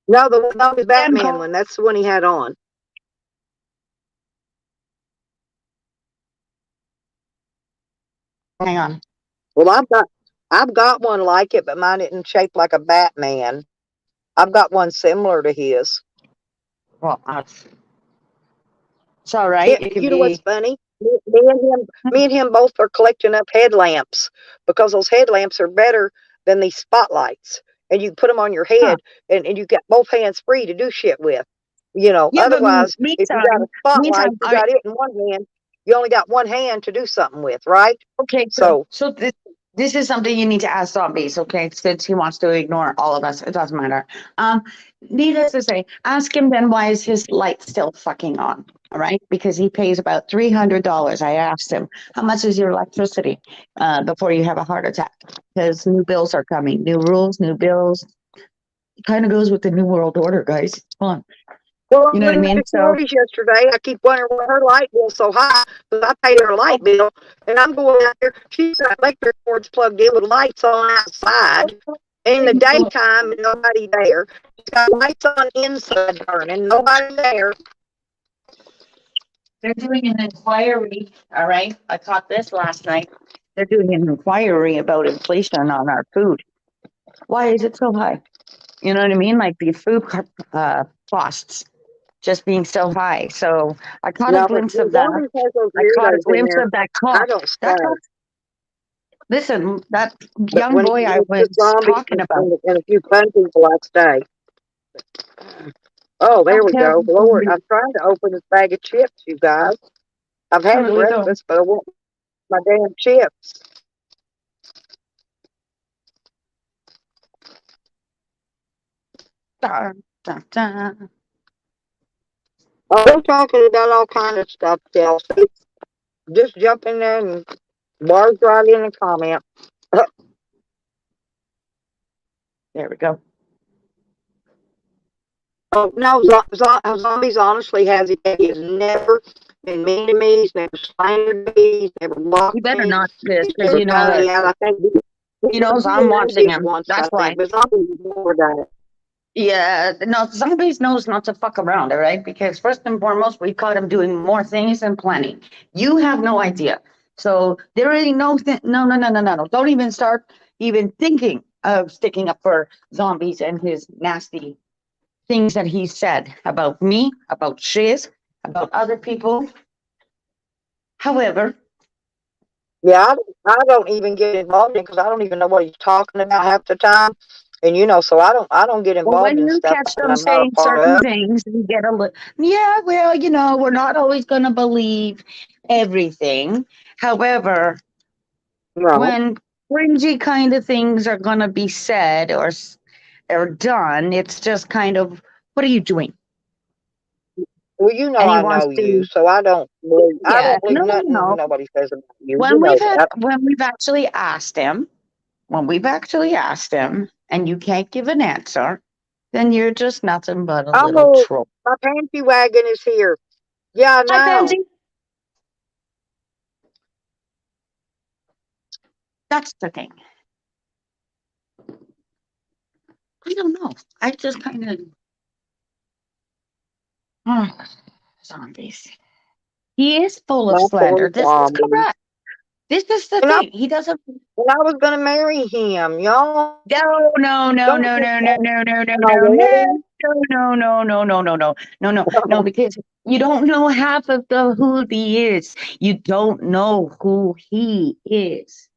A: No, the Batman one. That's the one he had on.
B: Hang on.
A: Well, I've got one like it, but mine isn't shaped like a Batman. I've got one similar to his.
B: Well, it's all right.
A: You know what's funny? Me and him both are collecting up headlamps because those headlamps are better than these spotlights. And you put them on your head, and you got both hands free to do shit with. Otherwise, if you got a spotlight, you got it in one hand. You only got one hand to do something with, right?
B: Okay, so this is something you need to ask Zombies, okay? Since he wants to ignore all of us, it doesn't matter. Needless to say, ask him then why is his light still fucking on? All right, because he pays about $300. I asked him, how much is your electricity before you have a heart attack? Because new bills are coming, new rules, new bills. It kind of goes with the New World Order, guys. It's fun.
A: Well,
B: you know what I mean?
A: So yesterday, I keep wondering why her light bill's so high because I paid her light bill, and I'm going out there. She's got electric cords plugged in with lights on outside. In the daytime, nobody there. She's got lights on inside burning, nobody there.
B: They're doing an inquiry. All right, I caught this last night. They're doing an inquiry about inflation on our food. Why is it so high? You know what I mean? Like the food costs just being so high. So I caught a glimpse of that. I caught a glimpse of that cost. Listen, that young boy I was talking about.
A: And a few fun people I'd stay. Oh, there we go. Lord, I'm trying to open this bag of chips, you guys. I've had breakfast, but I won't my damn chips.
B: Dun, dun, dun.
A: Oh, we're talking about all kind of stuff, Chelsea. Just jump in there and barge right in and comment.
B: There we go.
A: Oh, no, Zombies honestly has it. He has never been mean to me. He's never slandered me. He's never
B: You
A: blocked
B: better
A: me.
B: not, sis,
A: He's
B: because
A: never
B: you know
A: found
B: that
A: me out. I think
B: he knows
A: he
B: I'm watching
A: did
B: him.
A: once,
B: That's
A: I
B: why.
A: think, but Zombies has never done it.
B: Yeah, no, Zombies knows not to fuck around, all right? Because first and foremost, we caught him doing more things than plenty. You have no idea. So there ain't no. Don't even start even thinking of sticking up for Zombies and his nasty things that he said about me, about Shiz, about other people. However,
A: Yeah, I don't even get involved in because I don't even know what he's talking about half the time. And so I don't get
B: well,
A: involved
B: when
A: in
B: you
A: stuff
B: catch
A: that
B: them
A: I'm not a
B: saying
A: part
B: certain
A: of.
B: things, you get a little, yeah, well, we're not always going to believe everything. However,
A: No.
B: when cringy kind of things are going to be said or done, it's just kind of, what are you doing?
A: Well,
B: And he
A: I
B: wants
A: know you,
B: to,
A: so I don't
B: yeah,
A: believe nothing nobody says about you. You
B: When
A: know
B: we've had,
A: that.
B: when we've actually asked him, and you can't give an answer, then you're just nothing but a little
A: Oh,
B: troll.
A: my panty wagon is here. Yeah, I
B: Hi,
A: know.
B: Pansy. That's the thing. I don't know. I just kind of zombies. He is full of
A: My poor
B: slander. This is
A: zombie.
B: correct. This is the
A: And
B: thing. He doesn't.
A: I was gonna marry him, y'all.
B: No,
A: Don't get my
B: no,
A: wedding.
B: no, because you don't know half of who he is. You don't know who he is.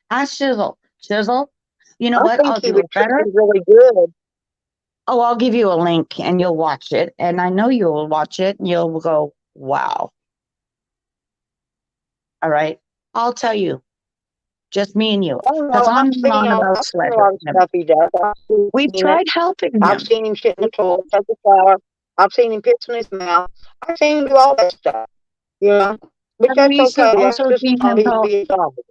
B: Ask Chisel. Chisel, you know
A: I
B: what?
A: think
B: I'll
A: he
B: do
A: would
B: it
A: treat
B: better.
A: me really good.
B: Oh, I'll give you a link and you'll watch it. And I know you'll watch it and you'll go, wow. All right. I'll tell you, just me and you,
A: I don't
B: because
A: know.
B: I'm not on about
A: I've seen a
B: slandering
A: lot of
B: him.
A: stuff he does. I've
B: We've
A: seen it.
B: tried helping
A: I've
B: him.
A: seen him shit in the toilet, take a shower. I've seen him piss in his mouth. I've seen him do all that stuff. But
B: And
A: that's
B: we
A: okay. That's
B: also
A: just
B: seen
A: how
B: him
A: he'd
B: call.
A: be a zombie.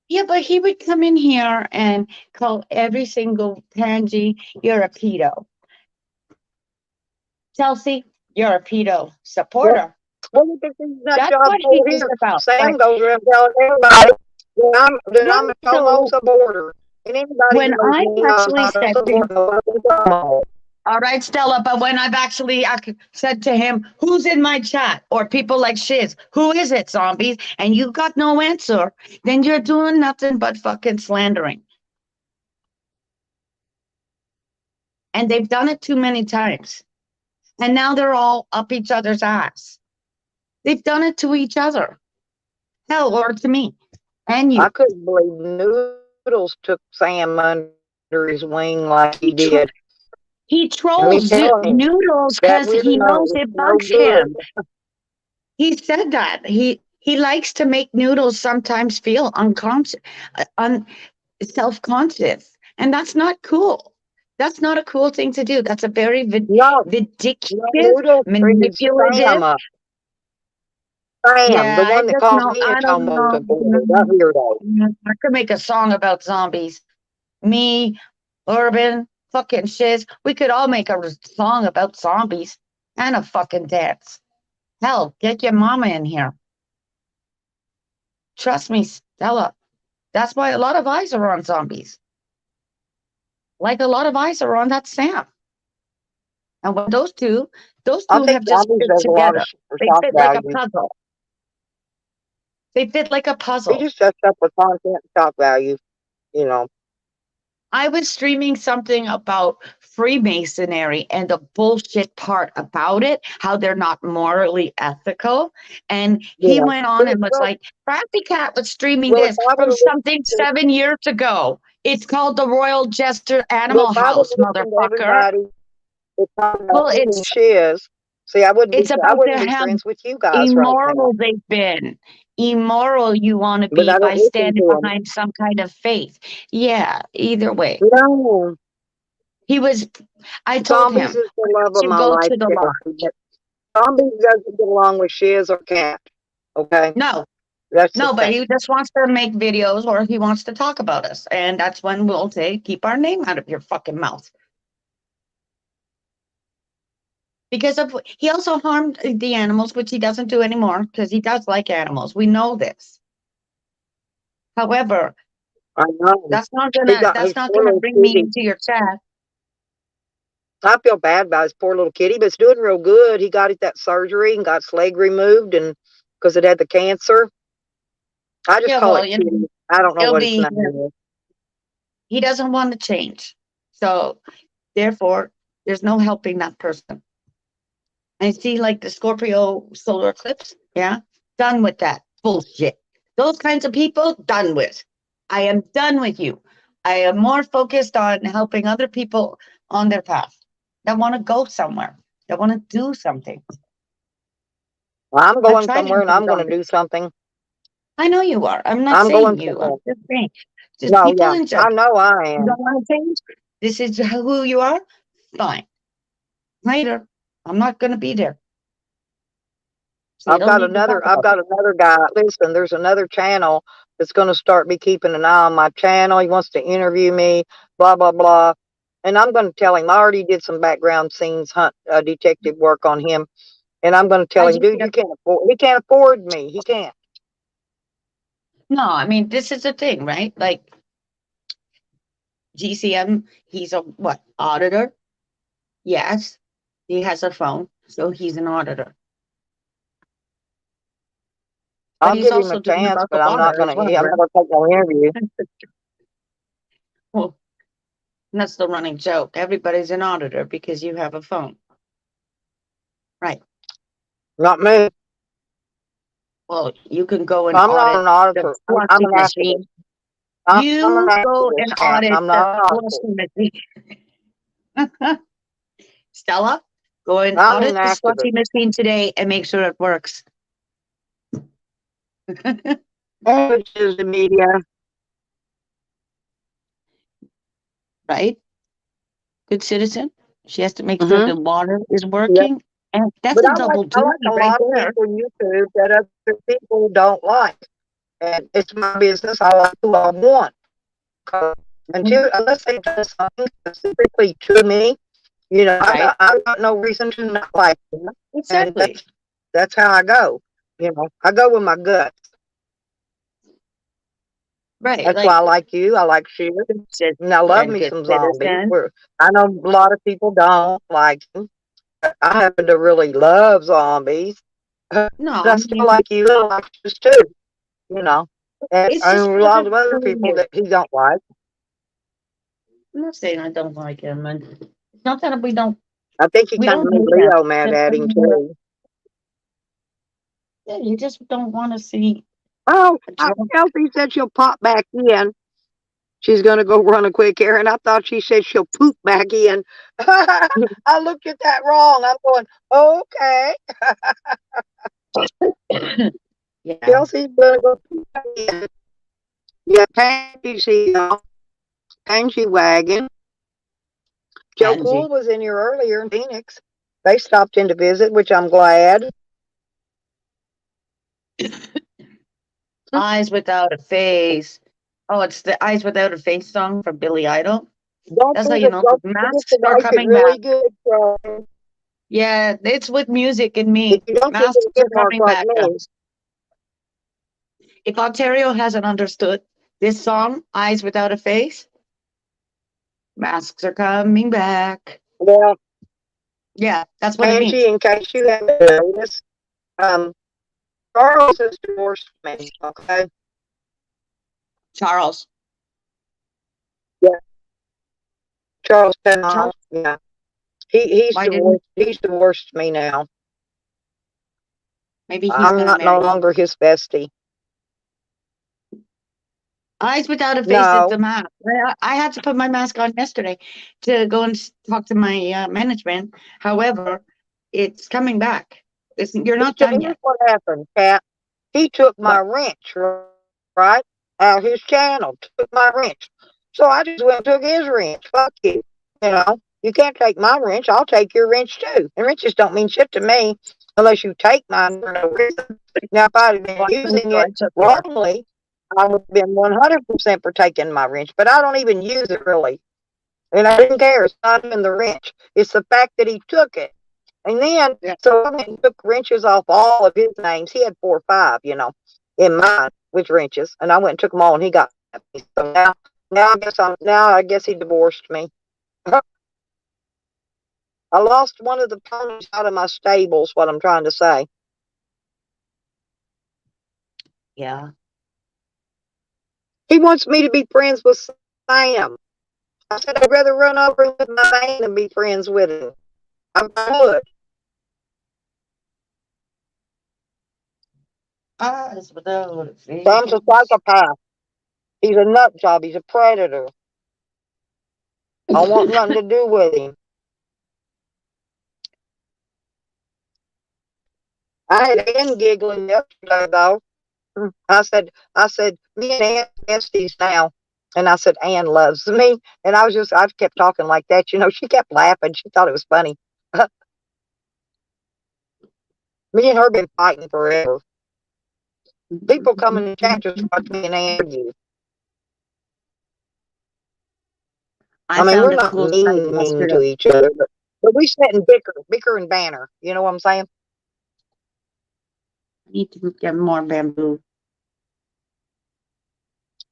B: Yeah, but he would come in here and call every single pansy, you're a pedo. Chelsea, you're a pedo
A: What?
B: supporter.
A: What do you think his nut
B: That's
A: job
B: what he
A: over
B: is
A: here?
B: about.
A: Sam
B: Like,
A: goes around telling everybody that
B: right.
A: I'm a Tomo
B: So
A: supporter. And anybody
B: when
A: who knows
B: I
A: me knows
B: actually
A: I don't
B: said to him,
A: support no Tomo.
B: all right, Stella, but when I've actually said to him, who's in my chat? Or people like Shiz, who is it, zombies? And you got no answer, then you're doing nothing but fucking slandering. And they've done it too many times. And now they're all up each other's ass. They've done it to each other. Hell, or to me and
A: I
B: you.
A: couldn't believe Noodles took Sam under his wing like he
B: He,
A: did.
B: he
A: And me
B: trolls
A: telling him
B: Noodles
A: that
B: because he
A: weirdo
B: knows
A: was
B: it
A: no
B: bugs
A: good.
B: him. He said that. He likes to make Noodles sometimes feel unconscious, self-conscious. And that's not cool. That's not a cool thing to do. That's a very
A: No,
B: vindictive,
A: Noodles treated
B: manipulative.
A: Sam, the
B: Yeah, I
A: one that
B: just
A: calls
B: know.
A: me a
B: I don't
A: Tomo
B: know.
A: supporter, that weirdo.
B: I could make a song about zombies. Me, Urban, fucking Shiz. We could all make a song about zombies and a fucking dance. Hell, get your mama in here. Trust me, Stella. That's why a lot of eyes are on zombies. Like a lot of eyes are on that Sam. And when those
A: I
B: two
A: think
B: have just
A: Zombies
B: fit
A: has a lot of
B: together. They
A: shock
B: fit like a
A: value.
B: puzzle. They fit like a
A: He
B: puzzle.
A: just sets up with content and shock value, you know.
B: I was streaming something about Freemasonry and the bullshit part about it, how they're not morally ethical. And he
A: Yeah.
B: went on and was like, Crafty Cat was streaming
A: Well, if
B: this
A: I would
B: from
A: have
B: something
A: listened,
B: 7 years ago. It's called the Royal Jester
A: well,
B: Animal
A: if I would
B: House,
A: have listened to
B: motherfucker.
A: everybody that talked about
B: Well,
A: me and Shiz, see,
B: it's
A: I
B: about
A: wouldn't
B: the
A: be
B: how
A: friends with you guys right now.
B: immoral they've been. immoral you want to
A: But
B: be
A: I
B: by
A: don't listen
B: standing
A: to him.
B: behind some kind of faith. Yeah, either way.
A: No,
B: He was, I told
A: zombies
B: him,
A: is the love of
B: to
A: my
B: go
A: life,
B: to the Lord.
A: Kelsey. But zombies doesn't get along with Shiz or Cat. Okay,
B: No,
A: that's the
B: no, but
A: thing.
B: he just wants to make videos or he wants to talk about us. And that's when we'll say, keep our name out of your fucking mouth. Because of he also harmed the animals, which he doesn't do anymore because he does like animals. We know this. However,
A: I know.
B: that's not
A: He got
B: that's
A: his
B: not
A: poor
B: gonna
A: little
B: bring me
A: kitty.
B: into your chat.
A: I feel bad about his poor little kitty, but it's doing real good. He got it that surgery and got its leg removed, and because it had the cancer. I just
B: Yeah,
A: call
B: well,
A: it Kitty. I don't know
B: he'll
A: what its
B: be
A: name is.
B: he doesn't want to change. So therefore, there's no helping that person. And see, like the Scorpio solar eclipse, yeah, done with that bullshit. Those kinds of people, done with. I am done with you. I am more focused on helping other people on their path that want to go somewhere, that want to do something.
A: I'm
B: I've
A: going
B: tried
A: somewhere, and I'm
B: helping
A: going to
B: zombies.
A: do something.
B: I know you are. I'm not
A: I'm going
B: saying you. I'm
A: somewhere.
B: just saying, just
A: No,
B: people
A: yeah,
B: in
A: I
B: general.
A: know I
B: You
A: am.
B: don't want to change. This is who you are. Fine. Later, I'm not going to be there. So you don't need to talk
A: I've
B: about
A: got
B: it.
A: another guy. Listen, there's another channel that's going to start me keeping an eye on my channel. He wants to interview me, blah blah blah. And I'm going to tell him. I already did some background scenes, detective work on him, and I'm going to tell
B: I
A: him,
B: just
A: dude, you can't afford. He can't afford me. He can't.
B: no. I mean, this is the thing, right? Like GCM, he's a what auditor? Yes, he has a phone, so he's an auditor. But
A: I'll
B: he's
A: give him a
B: also doing
A: chance,
B: about the
A: but I'm not
B: water
A: going
B: as
A: to.
B: well,
A: I'm
B: right?
A: not going to take no interview.
B: Well, that's the running joke. Everybody's an auditor because you have a phone, right?
A: Not me.
B: Well, you can go and
A: I'm not
B: audit
A: an
B: the
A: auditor. I'm
B: flushing
A: an activist.
B: machine.
A: I'm an
B: You go
A: activist,
B: and
A: Cat.
B: audit
A: I'm
B: the
A: not an auditor.
B: flushing machine. Stella, go and
A: I'm an
B: audit the
A: activist.
B: slushy machine today and make sure it works.
A: Which is the media.
B: Right? Good citizen. She has to make sure
A: Mm-hmm.
B: the water is
A: Yep.
B: working. And that's
A: But
B: a double
A: I like
B: duty
A: a
B: right
A: lot of
B: there.
A: people on YouTube that other people don't like. And it's my business. I like who I want. 'Cause unless they do something specifically to me,
B: Right?
A: I got no reason to not like them. And
B: Exactly.
A: that's how I go. I go with my gut.
B: Right.
A: That's why I
B: Like
A: like you. I like Sheer.
B: good citizen
A: And I love
B: and
A: me
B: good
A: some zombies.
B: citizen.
A: I know a lot of people don't like them. I happen to really love zombies. But
B: No,
A: I
B: I
A: still
B: mean,
A: like you. I like you too. You know.
B: it's
A: And
B: just
A: a
B: for
A: lot
B: the
A: of other
B: who
A: people
B: he is.
A: that he don't like.
B: I'm not saying I don't like him. And it's not that
A: I think he
B: we
A: kind of
B: don't
A: made
B: hate him.
A: Leo mad
B: Just
A: at him too.
B: yeah, you just don't want to see
A: Oh,
B: a drunk.
A: Kelsey said she'll pop back in. She's going to go run a quick errand. I thought she said she'll poop back in. I looked at that wrong. I'm going, okay.
B: Yeah.
A: Kelsey's going to go poop back in. Yeah, Pansy Wagon. Joe
B: Angie.
A: Cool was in here earlier in Phoenix. They stopped in to visit, which I'm glad.
B: Eyes Without a Face. Oh, it's the Eyes Without a Face song from Billy Idol. That's how you know the
A: Don't forget
B: masks
A: to
B: are
A: like it
B: coming back.
A: really good. So
B: Yeah, it's with music and
A: if
B: me.
A: you don't, you'll
B: Masks
A: get a
B: are
A: hit mark
B: coming
A: like
B: back,
A: me.
B: guys. If Ontario hasn't understood this song, Eyes Without a Face, masks are coming back.
A: Well,
B: Yeah, that's what it
A: Angie,
B: means.
A: in case you haven't noticed, Charles has divorced me, okay?
B: Charles.
A: Yeah, Charles Penhall.
B: Charles,
A: Yeah. He's
B: why didn't
A: divorced me now.
B: maybe he's
A: I'm
B: gonna
A: not no
B: marry you?
A: longer his bestie.
B: Eyes Without a Face is
A: No.
B: the mask. I had to put my mask on yesterday to go and talk to my management. However, it's coming back. You're not done
A: Here's
B: yet.
A: what happened, Kat. He took my
B: What?
A: wrench, right? Out of his channel, took my wrench. So I just went and took his wrench. Fuck you. You know, you can't take my wrench. I'll take your wrench too. And wrenches don't mean shit to me unless you take mine for no reason. Now, if I'd have been
B: Well,
A: using
B: so I
A: it
B: took yours.
A: wrongly, I would have been 100% for taking my wrench. But I don't even use it really. And I didn't care. It's not even the wrench. It's the fact that he took it. And then,
B: Yeah.
A: so I went and took wrenches off all of his names. He had 4 or 5, in mine with wrenches. And I went and took them all, and he got me. So now I guess he divorced me. I lost one of the ponies out of my stables. What I'm trying to say.
B: Yeah.
A: He wants me to be friends with Sam. I said I'd rather run over with my van than be friends with him. I would.
B: Eyes without a
A: Sam's a
B: face.
A: psychopath. He's a nut job. He's a predator. I want nothing to do with him. I had Ann giggling yesterday though. I said, me and Ann besties now. And I said, Ann loves me. And I kept talking like that. She kept laughing. She thought it was funny. Me and her been fighting forever. People come in the chat just watch me and Ann argue.
B: I
A: I mean, we're
B: found a
A: not
B: cool site
A: mean
B: yesterday.
A: to each other, but we sit and bicker and banner. You know what I'm saying?
B: I need to get more bamboo.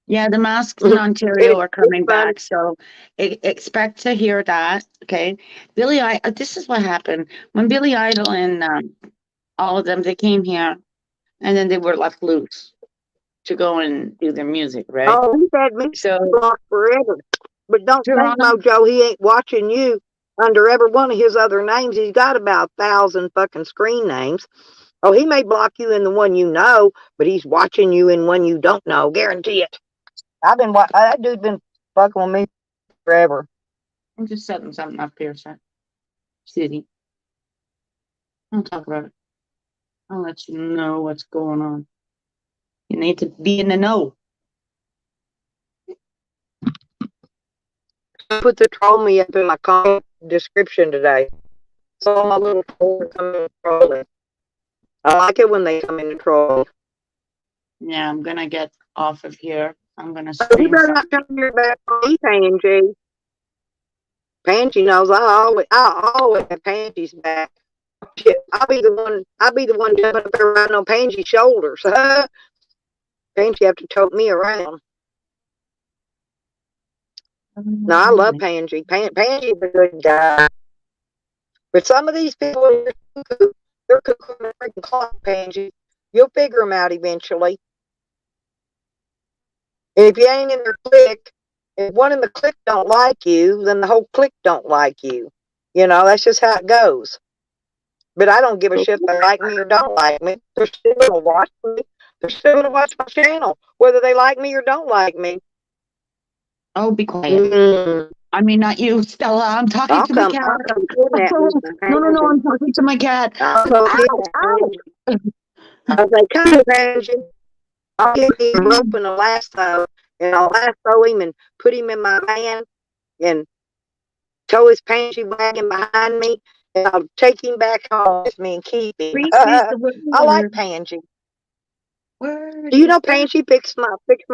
B: Yeah, the masks in Ontario are
A: It's
B: coming
A: fun.
B: back, so expect to hear that. Okay, this is what happened when Billy Idol and all of them they came here, and then they were left loose to go and do their music, right?
A: Oh, he's had me
B: So
A: blocked forever. But don't think,
B: Toronto,
A: Mojo, he ain't watching you under every one of his other names. He's got about 1,000 fucking screen names. Oh, he may block you in the one you know, but he's watching you in one you don't know. Guarantee it. That dude's been fucking with me forever.
B: I'm just setting something up here, so City. I'll talk about it. I'll let you know what's going on. You need to be in the know.
A: I put the troll me up in my comment description today. So my little trolls come in trolling. I like it when they come in and troll.
B: Yeah, I'm gonna get off of here. I'm gonna
A: Oh, you
B: stream
A: better
B: some.
A: not come here back on me, Pansy. Pansy knows I always have Pansy's back. Shit, I'll be the one jumping up there riding on Pansy's shoulders. Pansy have to tote me around. No, I love Pansy. Pansy's a good guy. But some of these people, they're cuckoo and freaking clock, Pansy. You'll figure them out eventually. And if you ain't in their clique, if one in the clique don't like you, then the whole clique don't like you. That's just how it goes. But I don't give a shit if they like me or don't like me. They're still gonna watch me. They're still gonna watch my channel, whether they like me or don't like me.
B: Oh, be quiet. I mean, not you, Stella. I'm talking to my cat.
A: I'll come kidnap me.
B: No, I'm talking to my cat.
A: I'll come kidnap me. I'll say, come here, Pansy. I'll give him a rope and a lasso, and I'll lasso him and put him in my van and tow his Pansy wagon behind me, and I'll take him back home with me and keep him. I like Pansy. Do you know Pansy fixed my brake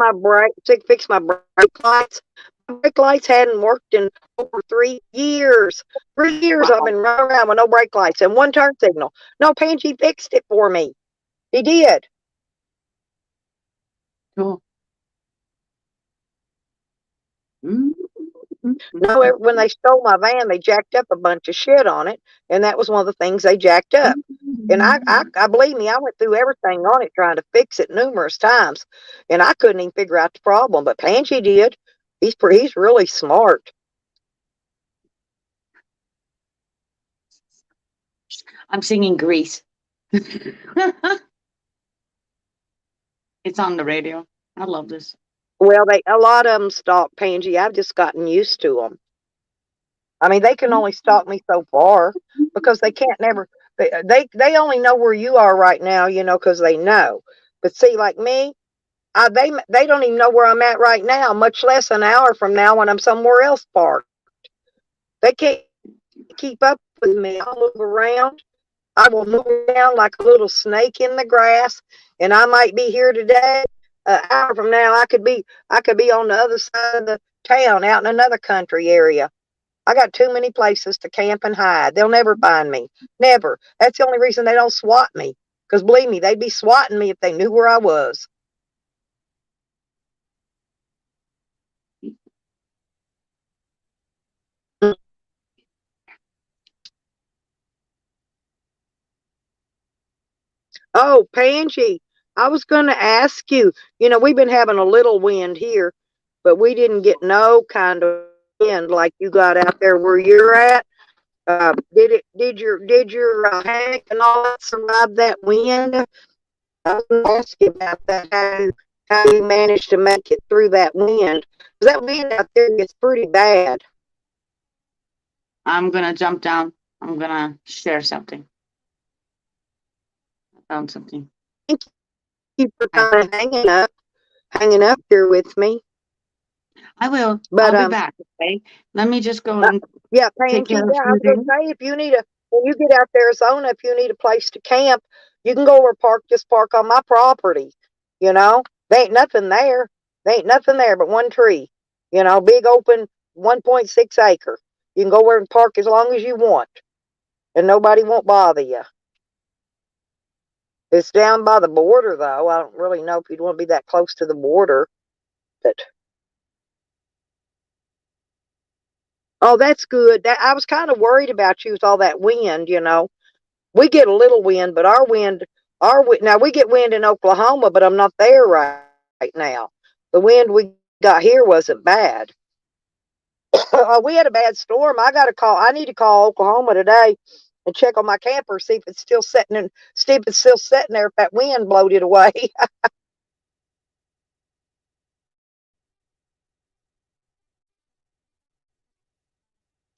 A: lights? My brake lights hadn't worked in over 3 years. 3 years I've been running around with no brake lights and one turn signal. No, Pansy fixed it for me. He did.
B: Cool.
A: No, when they stole my van, they jacked up a bunch of shit on it, and that was one of the things they jacked up. And I believe me, I went through everything on it trying to fix it numerous times, and I couldn't even figure out the problem. But Pansy did. He's really smart.
B: I'm singing Grease. It's on the radio. I love this.
A: Well, a lot of them stalk Pansy. I've just gotten used to them. I mean, they can only stalk me so far because they can't never. They only know where you are right now, because they know. But see, like me, they don't even know where I'm at right now, much less an hour from now when I'm somewhere else parked. They can't keep up with me. I'll move around. I will move around like a little snake in the grass, and I might be here today. An hour from now, I could be on the other side of the town, out in another country area. I got too many places to camp and hide. They'll never find me. Never. That's the only reason they don't swat me. Because believe me, they'd be swatting me if they knew where I was. Oh, Pangie, I was going to ask you, we've been having a little wind here, but we didn't get no kind of wind like you got out there where you're at. Did your hammock and all that survive that wind? I was going to ask you about that. How you managed to make it through that wind? 'Cause that wind out there gets pretty bad.
B: I'm gonna jump down. I'm gonna share something. I found something.
A: Thank you for kind of hanging up here with me.
B: I will.
A: But
B: I'll be back. Okay. Let me just go and
A: yeah,
B: take
A: Pangie.
B: care of
A: Yeah, I was
B: something.
A: gonna say when you get out to Arizona, if you need a place to camp, you can go over just park on my property. There ain't nothing there. There ain't nothing there but one tree. Big open 1.6 acre. You can go where and park as long as you want, and nobody won't bother you. It's down by the border, though. I don't really know if you'd want to be that close to the border, but oh, that's good. I was kind of worried about you with all that wind. We get a little wind, but now we get wind in Oklahoma, but I'm not there right now. The wind we got here wasn't bad. We had a bad storm. I need to call Oklahoma today and check on my camper, see if it's still sitting there if that wind blowed it away.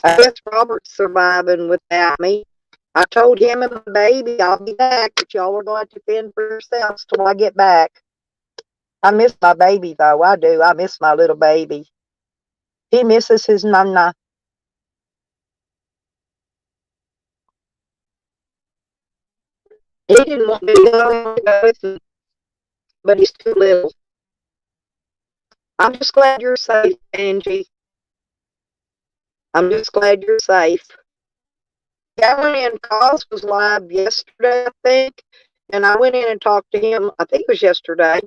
A: I guess Robert's surviving without me. I told him and the baby I'll be back, but y'all are going to fend for yourselves till I get back. I miss my baby, though. I do. I miss my little baby. He misses his nana. He didn't want me to go with him, but he's too little. I'm just glad you're safe, Angie. I'm just glad you're safe. Yeah, I went in. Cause was live yesterday, I think, and I went in and talked to him. I think it was yesterday.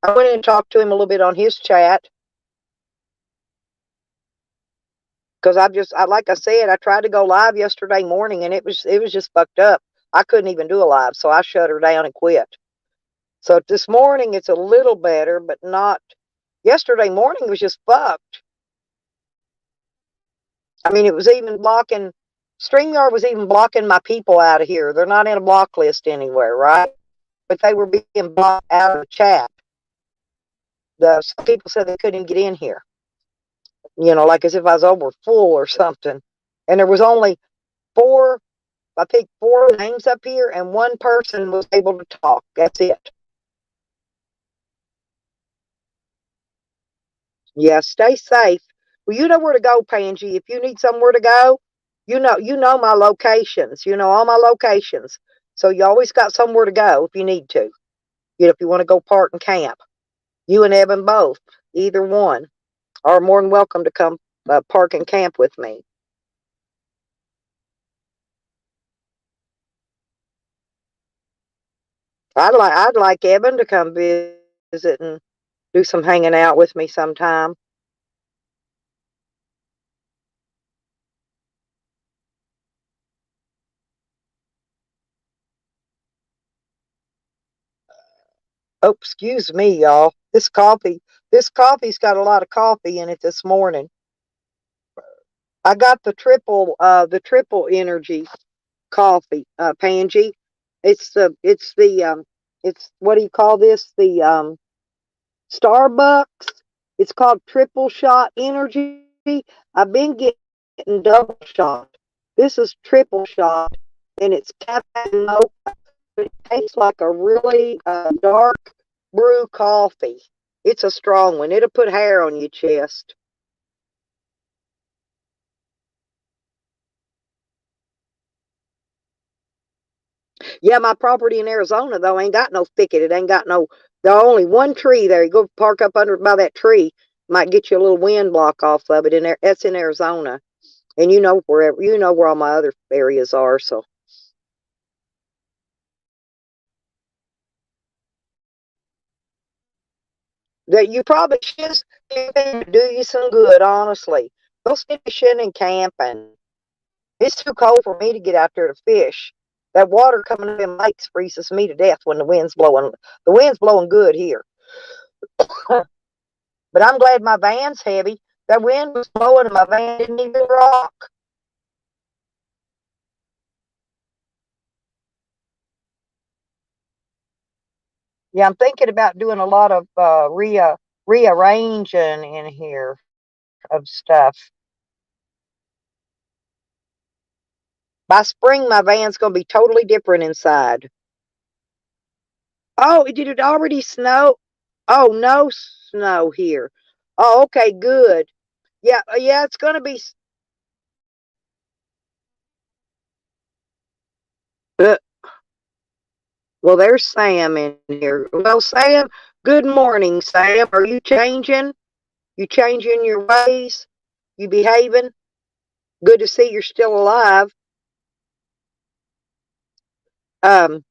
A: I went in and talked to him a little bit on his chat because like I said, I tried to go live yesterday morning and it was just fucked up. I couldn't even do a live, so I shut her down and quit. So this morning it's a little better, but not. Yesterday morning was just fucked. I mean, it was even blocking. StreamYard was even blocking my people out of here. They're not in a block list anywhere, right? But they were being blocked out of the chat. Some people said they couldn't get in here. Like as if I was over full or something. And there was only I think four names up here, and one person was able to talk. That's it. Yeah, stay safe. Well, you know where to go, Pangie. If you need somewhere to go, you know my locations. You know all my locations. So you always got somewhere to go if you need to. If you want to go park and camp. You and Evan both. Either one are more than welcome to come park and camp with me. I'd like Evan to come visit and do some hanging out with me sometime. Oh, excuse me, y'all. This coffee's got a lot of coffee in it this morning. I got the triple energy coffee, Pangie. It's what do you call this? The Starbucks. It's called triple shot energy. I've been getting double shot. This is triple shot, and it's caffeine mocha. It tastes like a really dark brew coffee. It's a strong one. It'll put hair on your chest. Yeah, my property in Arizona though ain't got no thicket. It ain't got no. There's only one tree there. You go park up under by that tree. Might get you a little wind block off of it. In there, that's in Arizona, and you know where all my other areas are. So that you probably should do you some good. Honestly, go fishing and camping. It's too cold for me to get out there to fish. That water coming in lakes freezes me to death when the wind's blowing. The wind's blowing good here. But I'm glad my van's heavy. That wind was blowing and my van didn't even rock. Yeah, I'm thinking about doing a lot of rearranging in here of stuff. By spring, my van's going to be totally different inside. Oh, did it already snow? Oh, no snow here. Oh, okay, good. Yeah, yeah, it's going to be. Uh, well, there's Sam in here. Well, Sam, good morning, Sam. Are you changing? You changing your ways? You behaving? Good to see you're still alive. Um,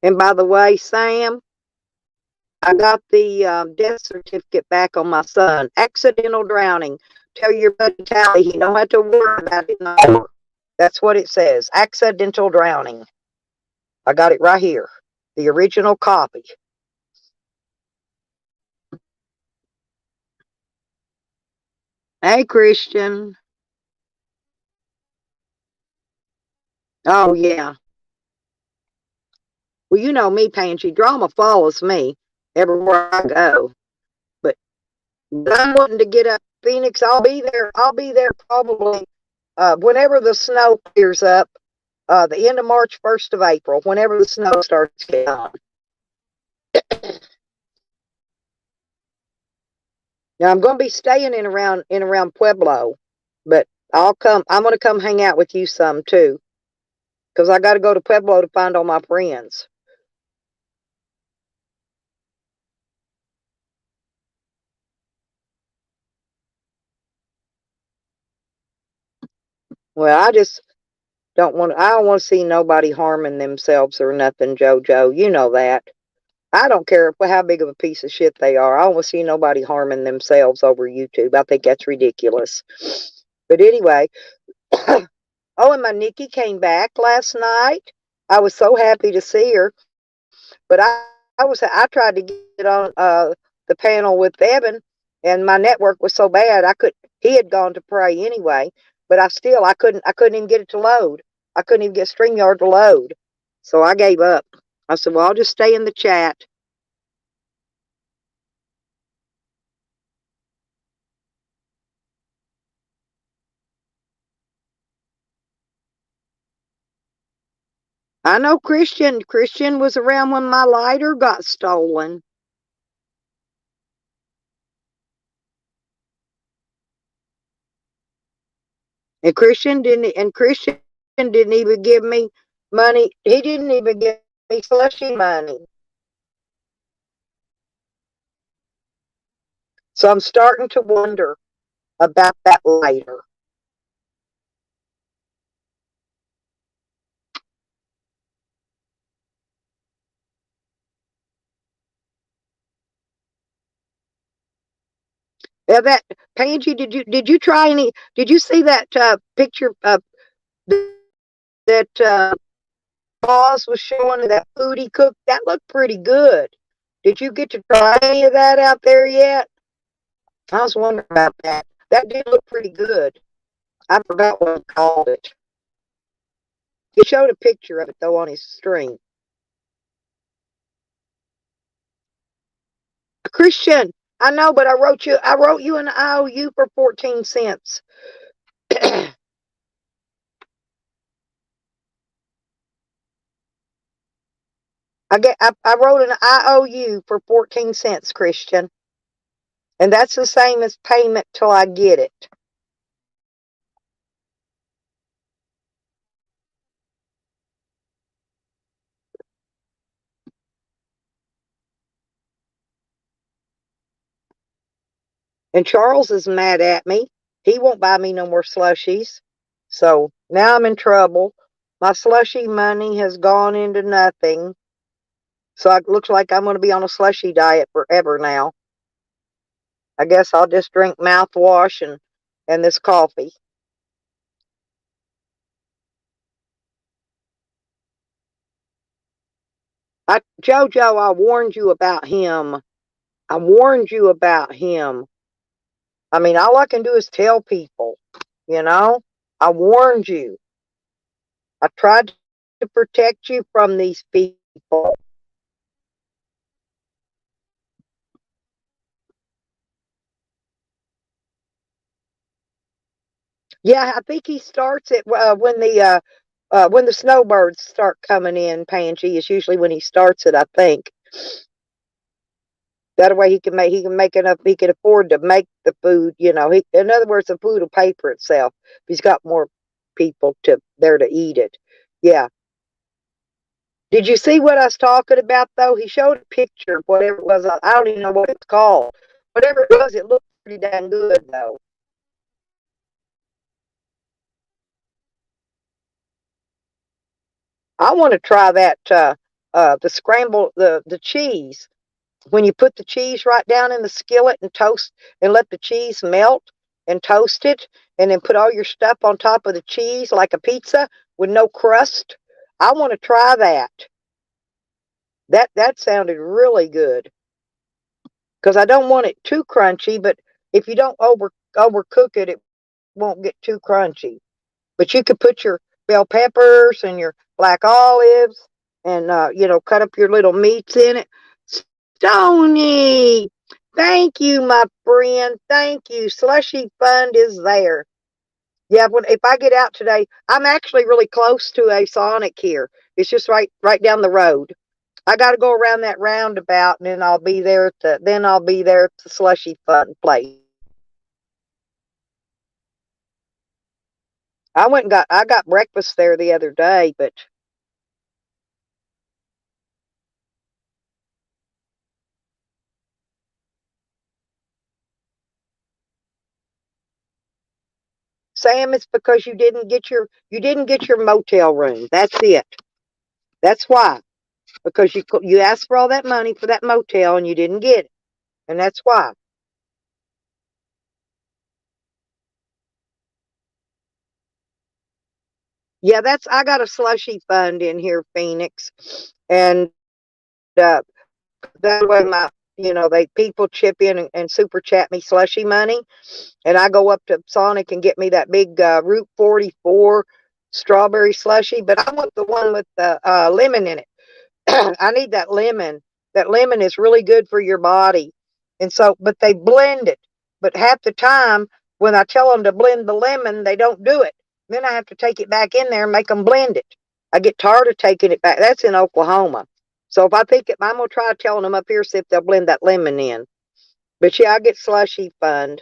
A: and by the way, Sam, I got the death certificate back on my son. Accidental drowning. Tell your buddy Tally he don't have to worry about it no more. That's what it says. Accidental drowning. I got it right here. The original copy. Hey, Christian. Oh, yeah. Well, you know me, Pansy. Drama follows me everywhere I go. But I'm wanting to get up Phoenix. I'll be there. I'll be there probably whenever the snow clears up. The end of March, 1st of April, whenever the snow starts getting on. Now I'm going to be staying in around Pueblo, but I'll come. I'm going to come hang out with you some too, because I got to go to Pueblo to find all my friends. Well, I just don't want. I don't want to see nobody harming themselves or nothing, JoJo. You know that. I don't care how big of a piece of shit they are. I don't want to see nobody harming themselves over YouTube. I think that's ridiculous. But anyway, oh, and my Nikki came back last night. I was so happy to see her. But I tried to get on the panel with Evan, and my network was so bad I could. He had gone to pray anyway, but I couldn't even get it to load. I couldn't even get StreamYard to load, so I gave up. I said, "Well, I'll just stay in the chat." I know Christian was around when my lighter got stolen. And Christian didn't even give me money. He didn't even give me slushy money. So I'm starting to wonder about that lighter. Yeah, that Pansy, did you try any? Did you see that picture that Boss was showing of that food he cooked? That looked pretty good. Did you get to try any of that out there yet? I was wondering about that. That did look pretty good. I forgot what he called it. He showed a picture of it though on his stream. Christian, I know, but I wrote you an IOU for 14 cents. I wrote an IOU for 14 cents, Christian. And that's the same as payment till I get it. And Charles is mad at me. He won't buy me no more slushies. So now I'm in trouble. My slushy money has gone into nothing. So it looks like I'm going to be on a slushy diet forever now. I guess I'll just drink mouthwash and this coffee. Jojo, I warned you about him. I warned you about him. I mean, all I can do is tell people, you know? I warned you. I tried to protect you from these people. Yeah, I think he starts it when the snowbirds start coming in. Pangy is usually when he starts it. I think that way he can make enough. He can afford to make the food. In other words, the food will pay for itself. If he's got more people to eat it. Yeah. Did you see what I was talking about though? He showed a picture of whatever it was. I don't even know what it's called. Whatever it was, it looked pretty dang good though. I want to try that the scramble the cheese. When you put the cheese right down in the skillet and toast and let the cheese melt and toast it and then put all your stuff on top of the cheese like a pizza with no crust. I want to try that. That sounded really good because I don't want it too crunchy, but if you don't overcook it, it won't get too crunchy. But you could put your bell peppers and your black olives and cut up your little meats in it. Stony, thank you, my friend. Thank you. Slushy Fund is there. Yeah, if I get out today, I'm actually really close to a Sonic here. It's just right down the road. I got to go around that roundabout, and then I'll be there at the Slushy Fund place. I got breakfast there the other day, but Sam, it's because you didn't get your motel room. That's it. That's why. Because you asked for all that money for that motel and you didn't get it, and that's why. Yeah, that's I got a slushy fund in here, Phoenix, and uh, that way they people chip in and super chat me slushy money, and I go up to Sonic and get me that big Route 44 strawberry slushy, but I want the one with the lemon in it. I need that lemon. That lemon is really good for your body. And so, but they blend it. But half the time, when I tell them to blend the lemon, they don't do it. Then I have to take it back in there and make them blend it. I get tired of taking it back. That's in Oklahoma. So if I think it, I'm gonna try telling them up here see if they'll blend that lemon in. But yeah, I get slushy fund.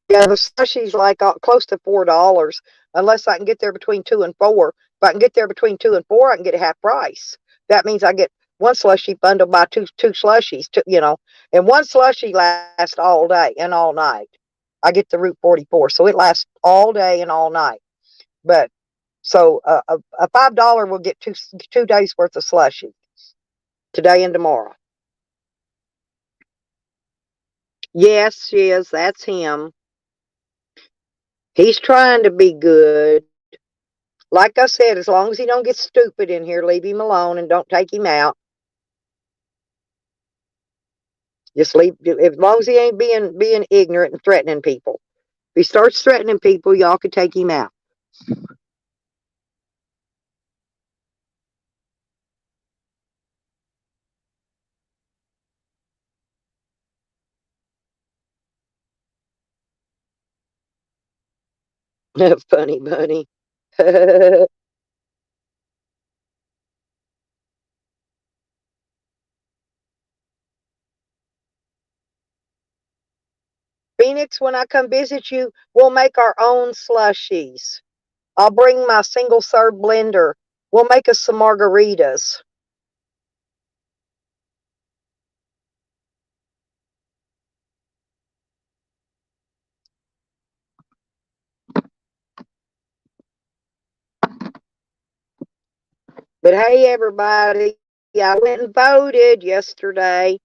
A: Yeah, the slushy's like close to $4, unless I can get there between 2 and 4. If I can get there between 2 and 4, I can get a half price. That means I get one slushy bundle by two slushies, and one slushy lasts all day and all night. I get the Route 44, so it lasts all day and all night. But so a $5 will get two days worth of slushy today and tomorrow. Yes, she is. That's him. He's trying to be good. Like I said, as long as he don't get stupid in here, leave him alone and don't take him out. Just leave as long as he ain't being ignorant and threatening people. If he starts threatening people, y'all could take him out. Funny bunny. Phoenix, when I come visit you, we'll make our own slushies. I'll bring my single serve blender. We'll make us some margaritas. But hey, everybody, I went and voted yesterday.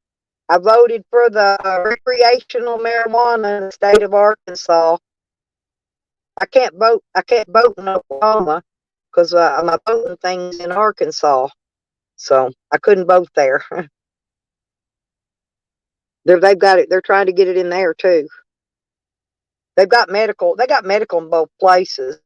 A: I voted for the recreational marijuana in the state of Arkansas. I can't vote. I can't vote in Oklahoma because my voting thing's in Arkansas, so I couldn't vote there. They've got it. They're trying to get it in there too. They've got medical. They got medical in both places,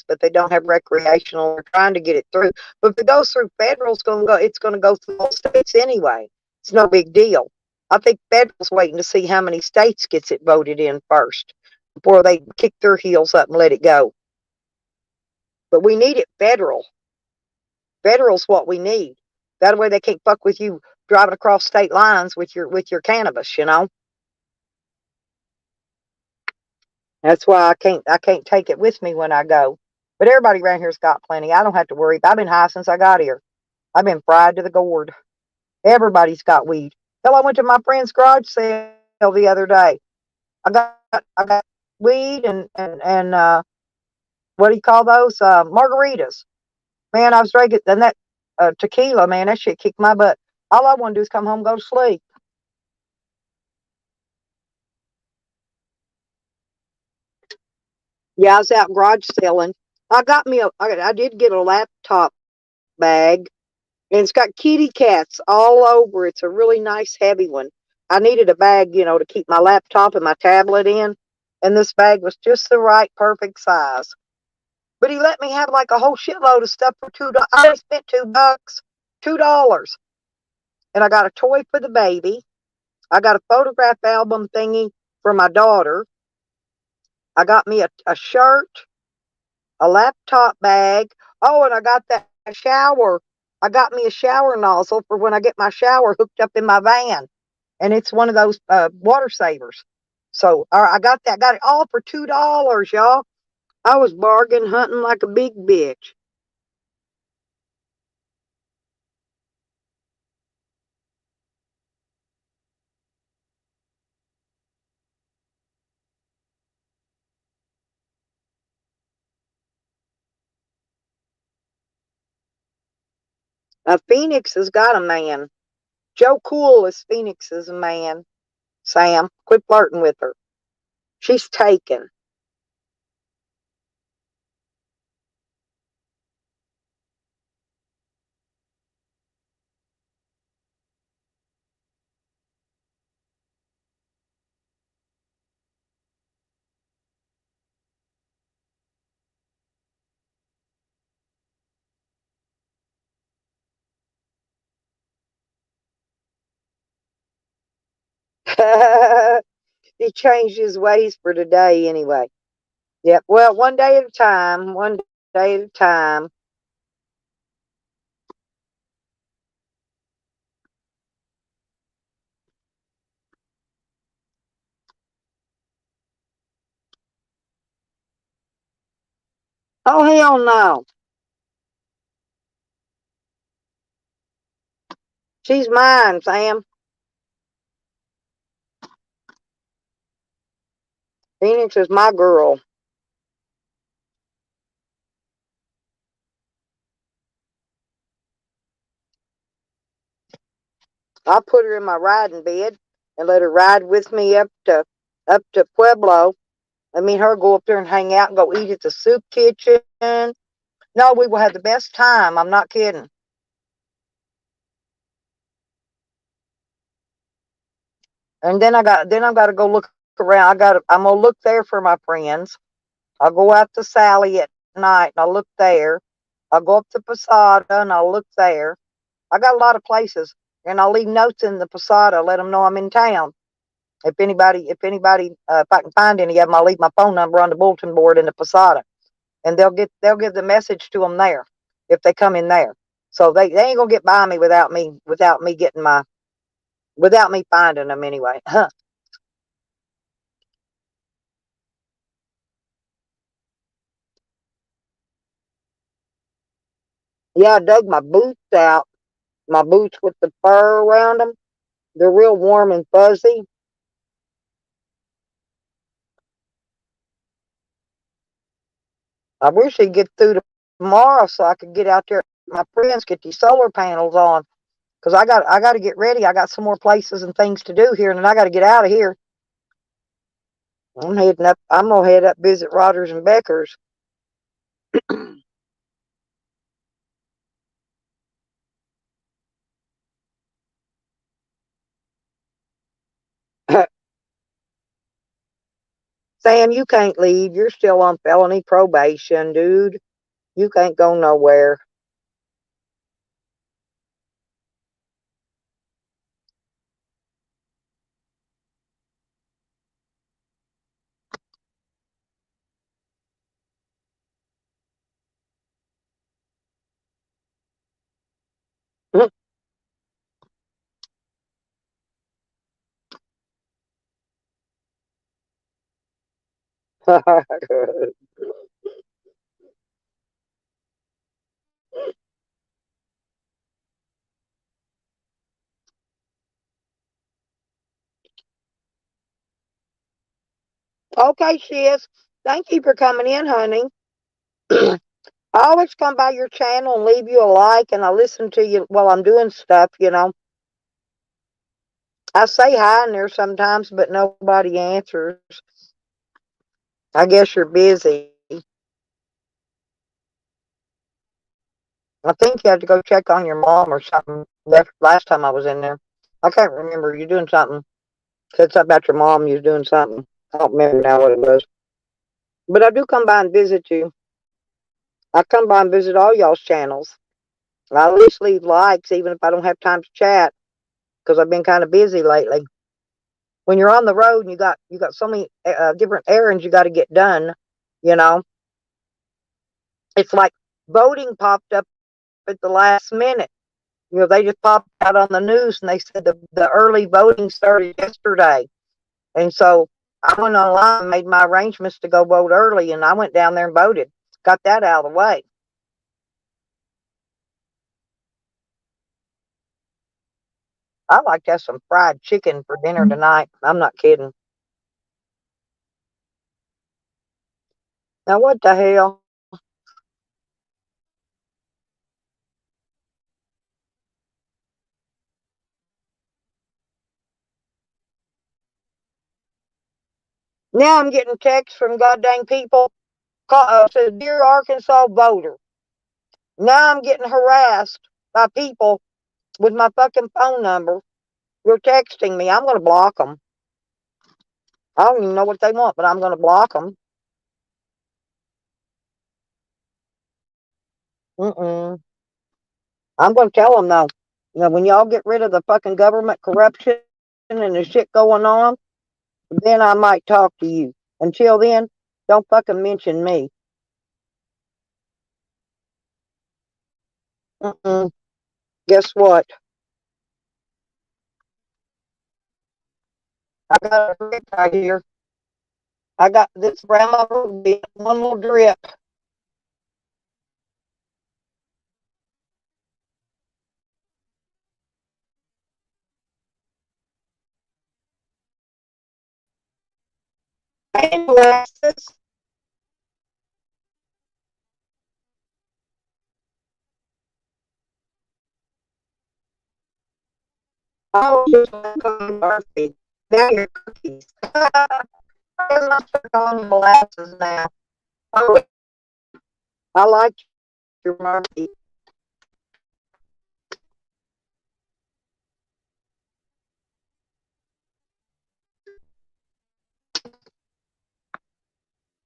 A: but they don't have recreational. They're trying to get it through. But if it goes through federal, it's going to go through all states anyway. It's no big deal. I think federal's waiting to see how many states gets it voted in first before they kick their heels up and let it go. But we need it federal. Federal's what we need. That way they can't fuck with you driving across state lines with your cannabis, you know. That's why I can't take it with me when I go. But everybody around here's got plenty. I don't have to worry. I've been high since I got here. I've been fried to the gourd. Everybody's got weed. Hell, I went to my friend's garage sale the other day. I got weed and what do you call those? Margaritas. Man, I was drinking and that tequila, man, that shit kicked my butt. All I want to do is come home and go to sleep. Yeah, I was out garage selling. I did get a laptop bag, and it's got kitty cats all over. It's a really nice heavy one. I needed a bag, to keep my laptop and my tablet in, and this bag was just the right, perfect size. But he let me have like a whole shitload of stuff for $2. I only spent $2, $2, and I got a toy for the baby. I got a photograph album thingy for my daughter. I got me a shirt, a laptop bag. Oh, and I got that shower. I got me a shower nozzle for when I get my shower hooked up in my van. And it's one of those water savers. So I got that. Got it all for $2, y'all. I was bargain hunting like a big bitch. Phoenix has got a man. Joe Cool is Phoenix's man. Sam, quit flirting with her. She's taken. He changed his ways for today anyway. Yep. Well, one day at a time. One day at a time. Oh, hell no. She's mine, Sam. Phoenix is my girl. I put her in my riding bed and let her ride with me up to Pueblo. I mean, her go up there and hang out and go eat at the soup kitchen. No, we will have the best time. I'm not kidding. And I've got to go look around. I'm gonna look there for my friends. I'll go out to Sally at night and I'll look there. I'll go up to Posada and I'll look there. I got a lot of places, and I'll leave notes in the Posada. Let them know I'm in town. If I can find any of them, I'll leave my phone number on the bulletin board in the Posada, and they'll give the message to them there if they come in there. So they ain't gonna get by me without me finding them anyway. Huh. Yeah, I dug my boots out. My boots with the fur around them. They're real warm and fuzzy. I wish he'd get through tomorrow so I could get out there. My friends get these solar panels on because I got to get ready. I got some more places and things to do here, and then I got to get out of here. I'm heading up. I'm gonna head up visit Rogers and Becker's. Sam, you can't leave. You're still on felony probation, dude. You can't go nowhere. Okay, Shiz. Thank you for coming in, honey. I always come by your channel and leave you a like, and I listen to you while I'm doing stuff. I say hi in there sometimes, but nobody answers. I guess you're busy. I think you had to go check on your mom or something last time I was in there. I can't remember. You're doing something. Said something about your mom. You're doing something. I don't remember now what it was. But I do come by and visit you. I come by and visit all y'all's channels. I at least leave likes even if I don't have time to chat because I've been kind of busy lately. When you're on the road and you got so many different errands you got to get done, you know, it's like voting popped up at the last minute. They just popped out on the news and they said the early voting started yesterday. And so I went online and made my arrangements to go vote early, and I went down there and voted. Got that out of the way. I'd like to have some fried chicken for dinner tonight. I'm not kidding. Now, what the hell? Now I'm getting texts from goddamn people says, "Dear Arkansas voter." Now I'm getting harassed by people with my fucking phone number. They're texting me. I'm going to block them. I don't even know what they want, but I'm going to block them. Mm-mm. I'm going to tell them, though. When y'all get rid of the fucking government corruption and the shit going on, then I might talk to you. Until then, don't fucking mention me. Mm-mm. Guess what? I got a drip right here. I got this around my room, one little drip. Hey, Alexis. Oh, just like on Murphy. Now your cookies. I'm not calling molasses now. Oh, I like your Murphy.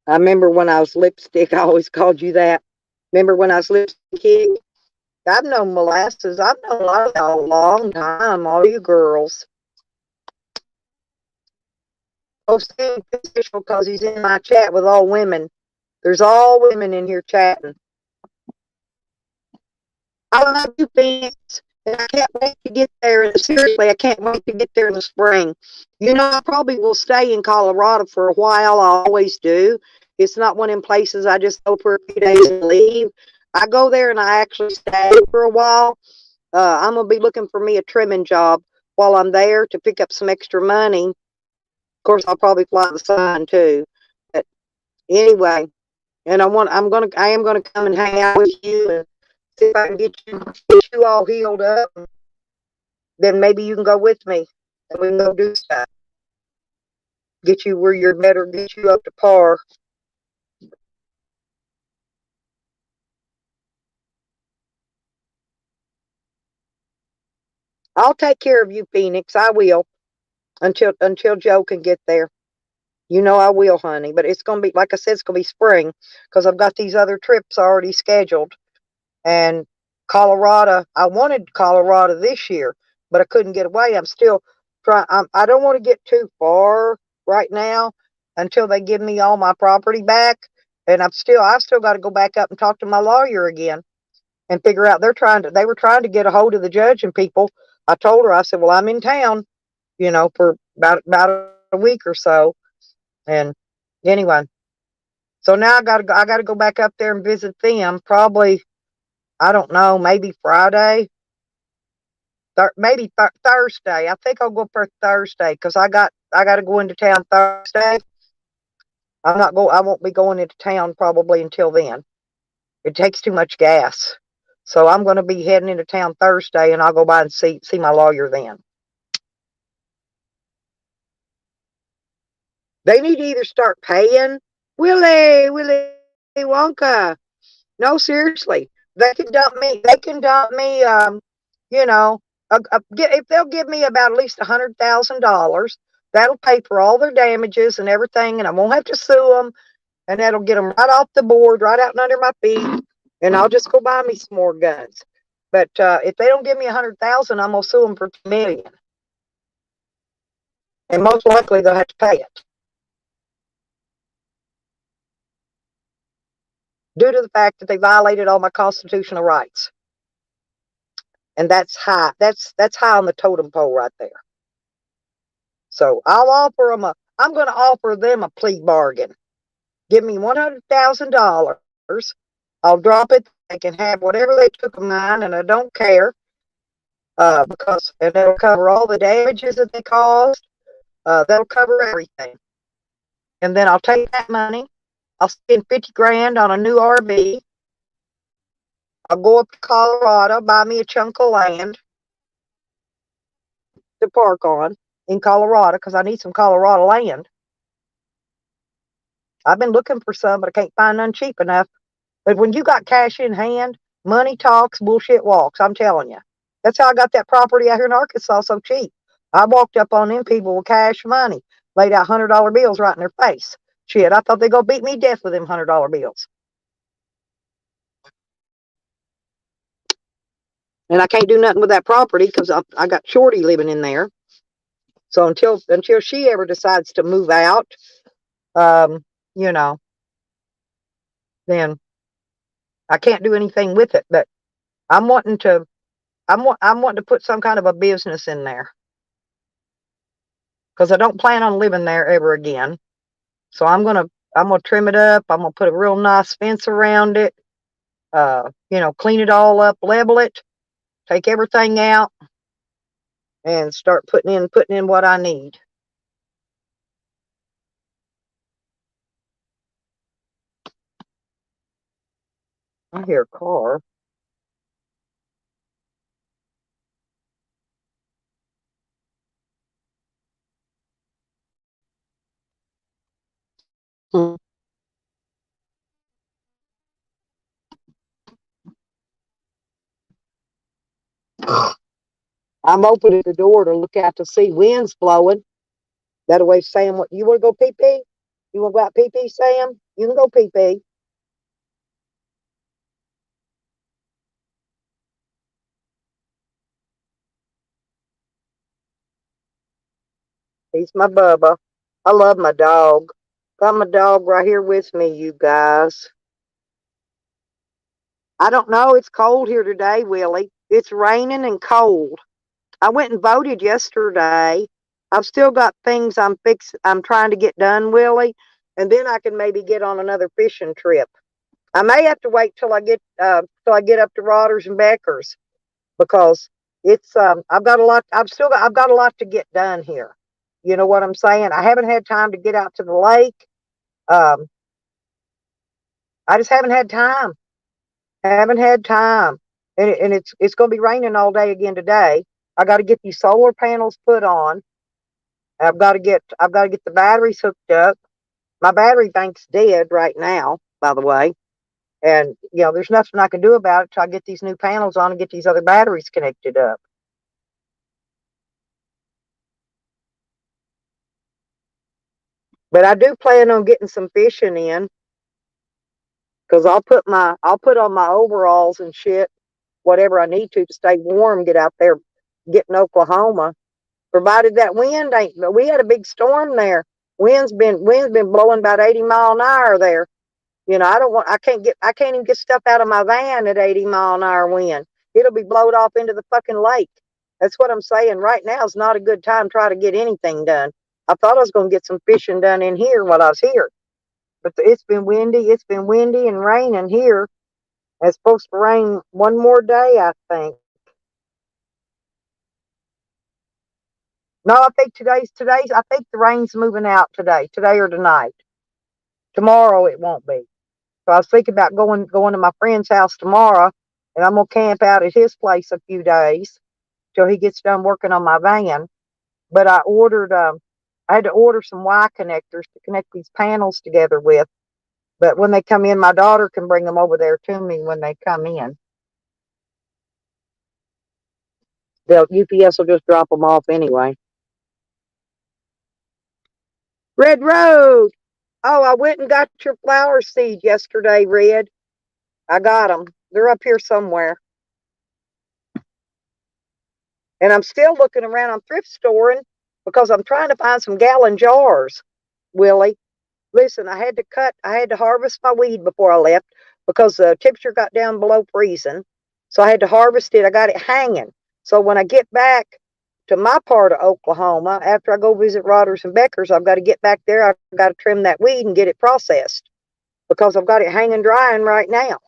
A: I remember when I was lipstick, I always called you that. Remember when I was lipstick? I've known molasses. I've known a lot of y'all a long time, all you girls. Oh, Sam official because he's in my chat with all women. There's all women in here chatting. I love you, Phoenix. And I can't wait to get there. And seriously, I can't wait to get there in the spring. I probably will stay in Colorado for a while. I always do. It's not one of them places I just go for a few days and leave. I go there and I actually stay for a while. I'm gonna be looking for me a trimming job while I'm there to pick up some extra money. Of course, I'll probably fly the sign too. But anyway, and I am gonna come and hang out with you and see if I can get you all healed up. Then maybe you can go with me and we can go do stuff. Get you where you're better, get you up to par. I'll take care of you, Phoenix. I will until Joe can get there. You know I will, honey. But it's gonna be like I said, it's gonna be spring because I've got these other trips already scheduled. And Colorado, I wanted Colorado this year, but I couldn't get away. I'm still trying. I don't want to get too far right now until they give me all my property back. And I've still got to go back up and talk to my lawyer again and figure out they were trying to get a hold of the judge and people. I told her, I said, well, I'm in town, for about a week or so. And anyway, so now I gotta go back up there and visit them. Probably, I don't know, maybe Friday, Thursday. I think I'll go for Thursday because I got to go into town Thursday. I won't be going into town probably until then. It takes too much gas. So I'm going to be heading into town Thursday, and I'll go by and see my lawyer then. They need to either start paying Willy Wonka. No, seriously, they can dump me. They can dump me. You know, if they'll give me about at least $100,000, that'll pay for all their damages and everything, and I won't have to sue them, and that'll get them right off the board, right out under my feet, and I'll just go buy me some more guns. But if they don't give me $100,000, I'm gonna sue them for $2 million, and most likely they'll have to pay it due to the fact that they violated all my constitutional rights, and that's high. That's high on the totem pole right there. So I'm going to offer them a plea bargain. Give me $100,000. I'll drop it. They can have whatever they took of mine, and I don't care. And it'll cover all the damages that they caused. That'll cover everything. And then I'll take that money. I'll spend 50 grand on a new RV. I'll go up to Colorado, buy me a chunk of land to park on in Colorado because I need some Colorado land. I've been looking for some, but I can't find none cheap enough. But when you got cash in hand, money talks, bullshit walks. I'm telling you. That's how I got that property out here in Arkansas so cheap. I walked up on them people with cash money, laid out $100 bills right in their face. Shit, I thought they gonna beat me to death with them $100 bills. And I can't do nothing with that property because I got Shorty living in there. So until she ever decides to move out, you know, then I can't do anything with it. But I'm wanting to put some kind of a business in there because I don't plan on living there ever again. So I'm gonna trim it up. I'm gonna put a real nice fence around it. Clean it all up, level it, take everything out, and start putting in what I need. I hear a car. Hmm. I'm opening the door to look out to see winds blowing. That way, Sam, what you want to go pee pee? You want to go out pee pee, Sam? You can go pee pee. He's my Bubba. I love my dog. Got my dog right here with me, you guys. I don't know. It's cold here today, Willie. It's raining and cold. I went and voted yesterday. I've still got things I'm trying to get done, Willie, and then I can maybe get on another fishing trip. I may have to wait till I get up to Rodders and Beckers because it's I've got a lot to get done here. You know what I'm saying? I haven't had time to get out to the lake. Um, I just haven't had time. Haven't had time, and it's going to be raining all day again today. I got to get these solar panels put on. I've got to get the batteries hooked up. My battery bank's dead right now, by the way, and there's nothing I can do about it till I get these new panels on and get these other batteries connected up. But I do plan on getting some fishing in because I'll put on my overalls and shit, whatever I need to stay warm, get out there, get in Oklahoma. Provided that wind ain't, we had a big storm there. Wind's been blowing about 80 mile an hour there. I can't even get stuff out of my van at 80 mile an hour wind. It'll be blowed off into the fucking lake. That's what I'm saying. Right now is not a good time to try to get anything done. I thought I was going to get some fishing done in here while I was here, but it's been windy. It's been windy and raining here. It's supposed to rain one more day, I think. No, I think I think the rain's moving out today or tonight. Tomorrow it won't be. So I was thinking about going to my friend's house tomorrow, and I'm gonna camp out at his place a few days till he gets done working on my van. But I had to order some Y connectors to connect these panels together with. But when they come in, my daughter can bring them over there to me when they come in. The UPS will just drop them off anyway. Red Road. Oh, I went and got your flower seed yesterday, Red. I got them. They're up here somewhere. And I'm still looking around on thrift storing because I'm trying to find some gallon jars, Willie. Listen, I had to harvest my weed before I left because the temperature got down below freezing. So I had to harvest it. I got it hanging. So when I get back to my part of Oklahoma, after I go visit Rodders and Beckers, I've got to get back there. I've got to trim that weed and get it processed because I've got it hanging drying right now.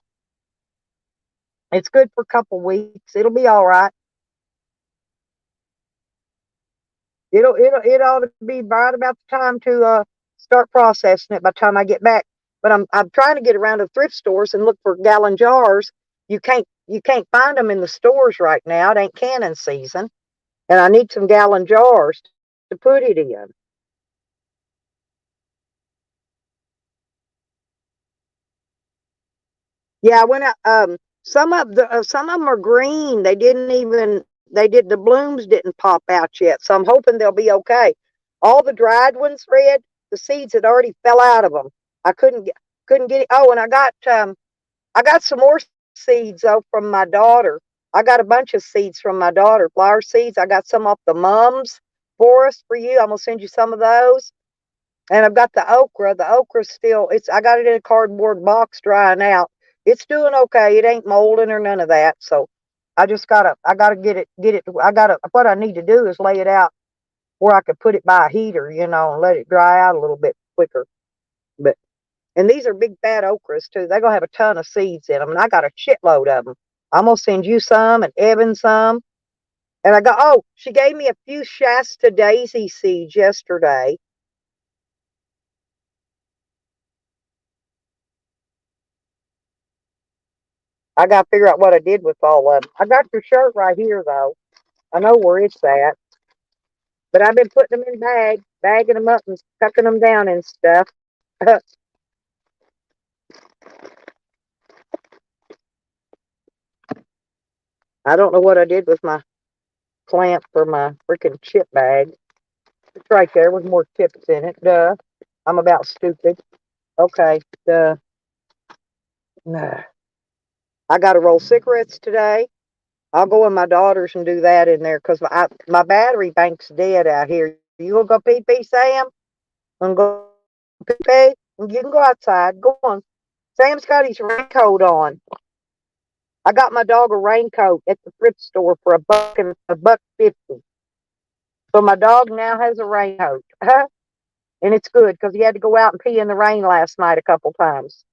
A: It's good for a couple weeks. It'll be all right. It ought to be right about the time to start processing it by the time I get back. But I'm trying to get around to thrift stores and look for gallon jars. You can't find them in the stores right now. It ain't canning season, and I need some gallon jars to put it in. Yeah, I went out. Some of them are green. The blooms didn't pop out yet, so I'm hoping they'll be okay. All the dried ones, Red, the seeds had already fell out of them. I couldn't get it. Oh, and I got some more seeds though from my daughter. I got a bunch of seeds from my daughter, flower seeds. I got some off the mums forest for you. I'm gonna send you some of those. And I've got the okra. The okra's still, I got it in a cardboard box drying out. It's doing okay. It ain't molding or none of that. So I gotta what I need to do is lay it out where I could put it by a heater, and let it dry out a little bit quicker. But, and these are big fat okras too. They're gonna have a ton of seeds in them, and I got a shitload of them. I'm gonna send you some and Evan some. And she gave me a few Shasta daisy seeds yesterday. I got to figure out what I did with all of them. I got your shirt right here, though. I know where it's at. But I've been putting them in bags, bagging them up and tucking them down and stuff. I don't know what I did with my clamp for my freaking chip bag. It's right there with more chips in it. Duh. I'm about stupid. Okay. Duh. Nah. I got to roll cigarettes today. I'll go with my daughters and do that in there because my battery bank's dead out here. You gonna go pee pee, Sam? I'm gonna go pee pee. You can go outside. Go on. Sam's got his raincoat on. I got my dog a raincoat at the thrift store for $1.50. So my dog now has a raincoat. And it's good because he had to go out and pee in the rain last night a couple times.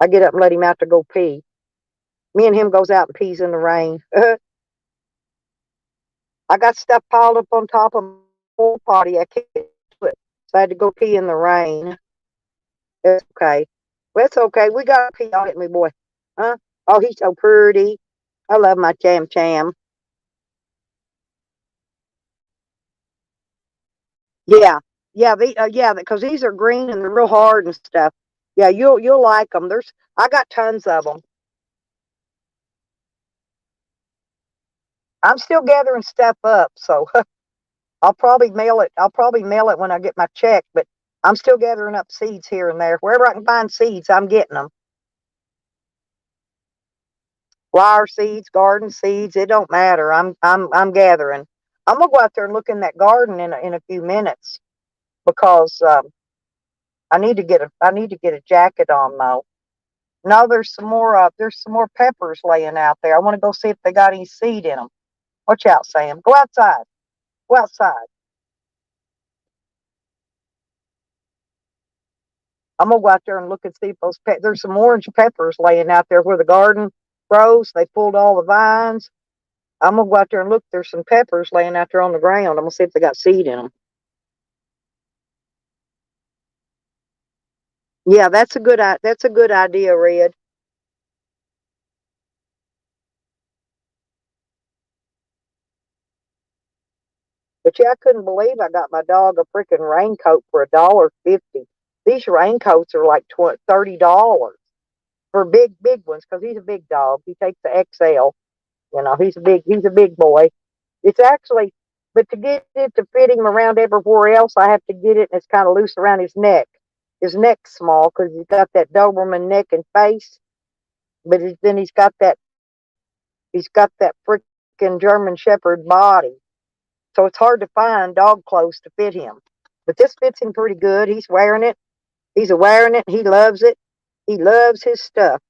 A: I get up and let him out to go pee. Me and him goes out and pees in the rain. I got stuff piled up on top of my pool potty. I can't do it. So I had to go pee in the rain. It's okay. Well, it's okay. We got to pee on it, me boy. Huh? Oh, he's so pretty. I love my Cham Cham. Yeah, yeah, yeah, because these are green and they're real hard and stuff. Yeah, you'll like them. I got tons of them. I'm still gathering stuff up, so I'll probably mail it. I'll probably mail it when I get my check. But I'm still gathering up seeds here and there. Wherever I can find seeds, I'm getting them. Flower seeds, garden seeds, it don't matter. I'm gathering. I'm gonna go out there and look in that garden in a few minutes because I need to get a jacket on though. No, there's some more peppers laying out there. I want to go see if they got any seed in them. Watch out, Sam. Go outside. Go outside. I'm gonna go out there and look and see if there's some orange peppers laying out there where the garden grows. They pulled all the vines. I'm gonna go out there and look. There's some peppers laying out there on the ground. I'm gonna see if they got seed in them. Yeah, that's a good idea, Red. But yeah, I couldn't believe I got my dog a freaking raincoat for $1.50. These raincoats are like $30 for big ones because he's a big dog. He takes the XL. You know, he's a big boy. It's actually, but to get it to fit him around everywhere else, I have to get it and it's kind of loose around his neck. His neck's small because he's got that Doberman neck and face, but then he's got that freaking German Shepherd body. So it's hard to find dog clothes to fit him. But this fits him pretty good. He's wearing it. He's wearing it. He loves it. He loves his stuff.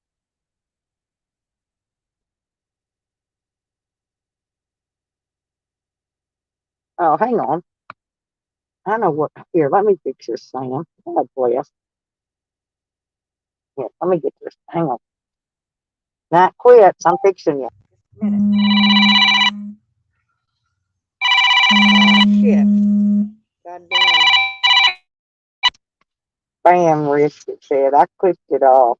A: Oh, hang on. I know what. Here, let me fix this, Sam. God bless. Here, let me get this. Hang on. Not quits. I'm fixing you. Shit. God damn. Bam, wrist, it said. I clicked it off.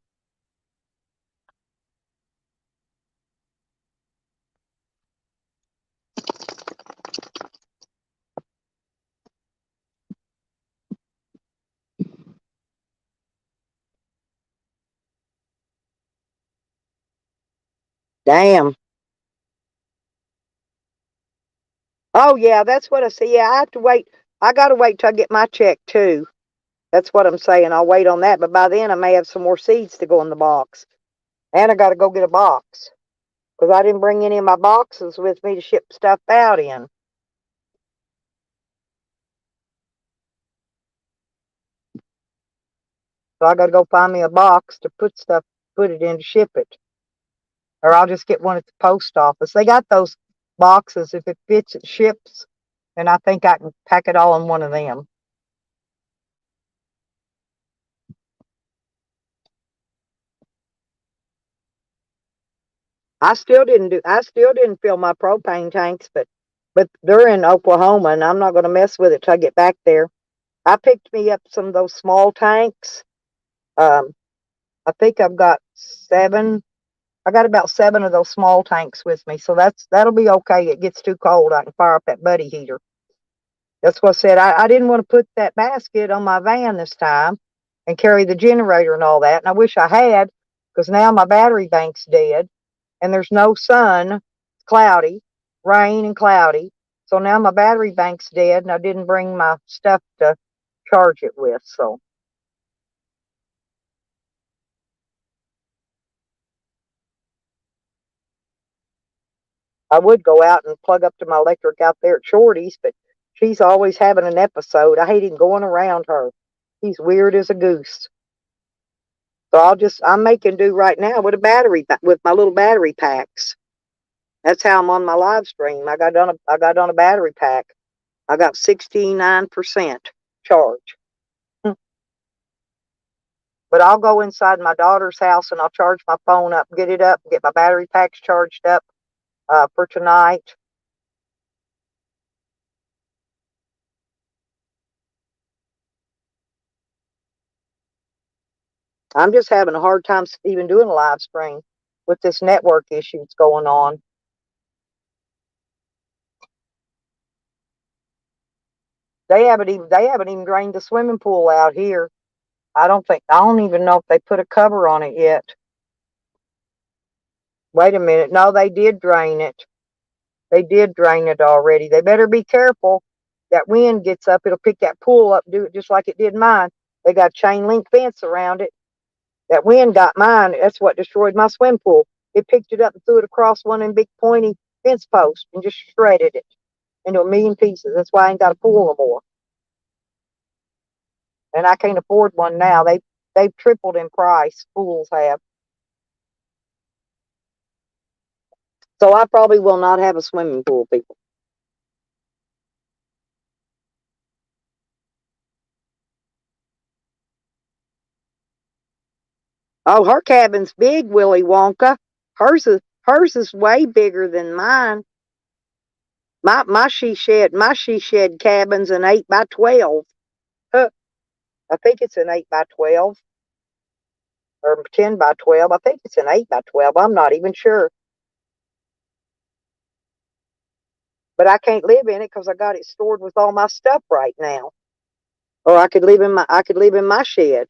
A: Damn. Oh, yeah, that's what I see. Yeah, I have to wait. I got to wait till I get my check, too. That's what I'm saying. I'll wait on that. But by then, I may have some more seeds to go in the box. And I got to go get a box because I didn't bring any of my boxes with me to ship stuff out in. So I got to go find me a box to put it in to ship it. Or I'll just get one at the post office. They got those boxes. If it fits, it ships. And I think I can pack it all in one of them. I still didn't fill my propane tanks, but they're in Oklahoma and I'm not gonna mess with it till I get back there. I picked me up some of those small tanks. Um, I think I've got seven. I got about seven of those small tanks with me, so that'll be okay. It gets too cold, I can fire up that buddy heater. That's what I said. I didn't want to put that basket on my van this time and carry the generator and all that. And I wish I had, because now my battery bank's dead and there's no sun. It's cloudy, rain and cloudy. So now my battery bank's dead and I didn't bring my stuff to charge it with. So I would go out and plug up to my electric out there at Shorty's, but she's always having an episode. I hate even going around her. She's weird as a goose. So I'm making do right now with with my little battery packs. That's how I'm on my live stream. I got on a battery pack. I got 69% charge. But I'll go inside my daughter's house and I'll charge my phone up, get it up, get my battery packs charged up for tonight. I'm just having a hard time even doing a live stream with this network issue that's going on. They haven't even drained the swimming pool out here. I don't even know if they put a cover on it yet. Wait a minute. No, they did drain it. They did drain it already. They better be careful. That wind gets up, it'll pick that pool up, do it just like it did mine. They got a chain link fence around it. That wind got mine. That's what destroyed my swim pool. It picked it up and threw it across one of them big pointy fence posts and just shredded it into a million pieces. That's why I ain't got a pool no more. And I can't afford one now. They've tripled in price. Pools have. So I probably will not have a swimming pool, people. Oh, her cabin's big, Willy Wonka. Hers is way bigger than mine. My she shed cabin's an 8x12. Huh. I think it's an 8x12 or 10x12. I think it's an 8x12. I'm not even sure. But I can't live in it because I got it stored with all my stuff right now. Or I could live in my shed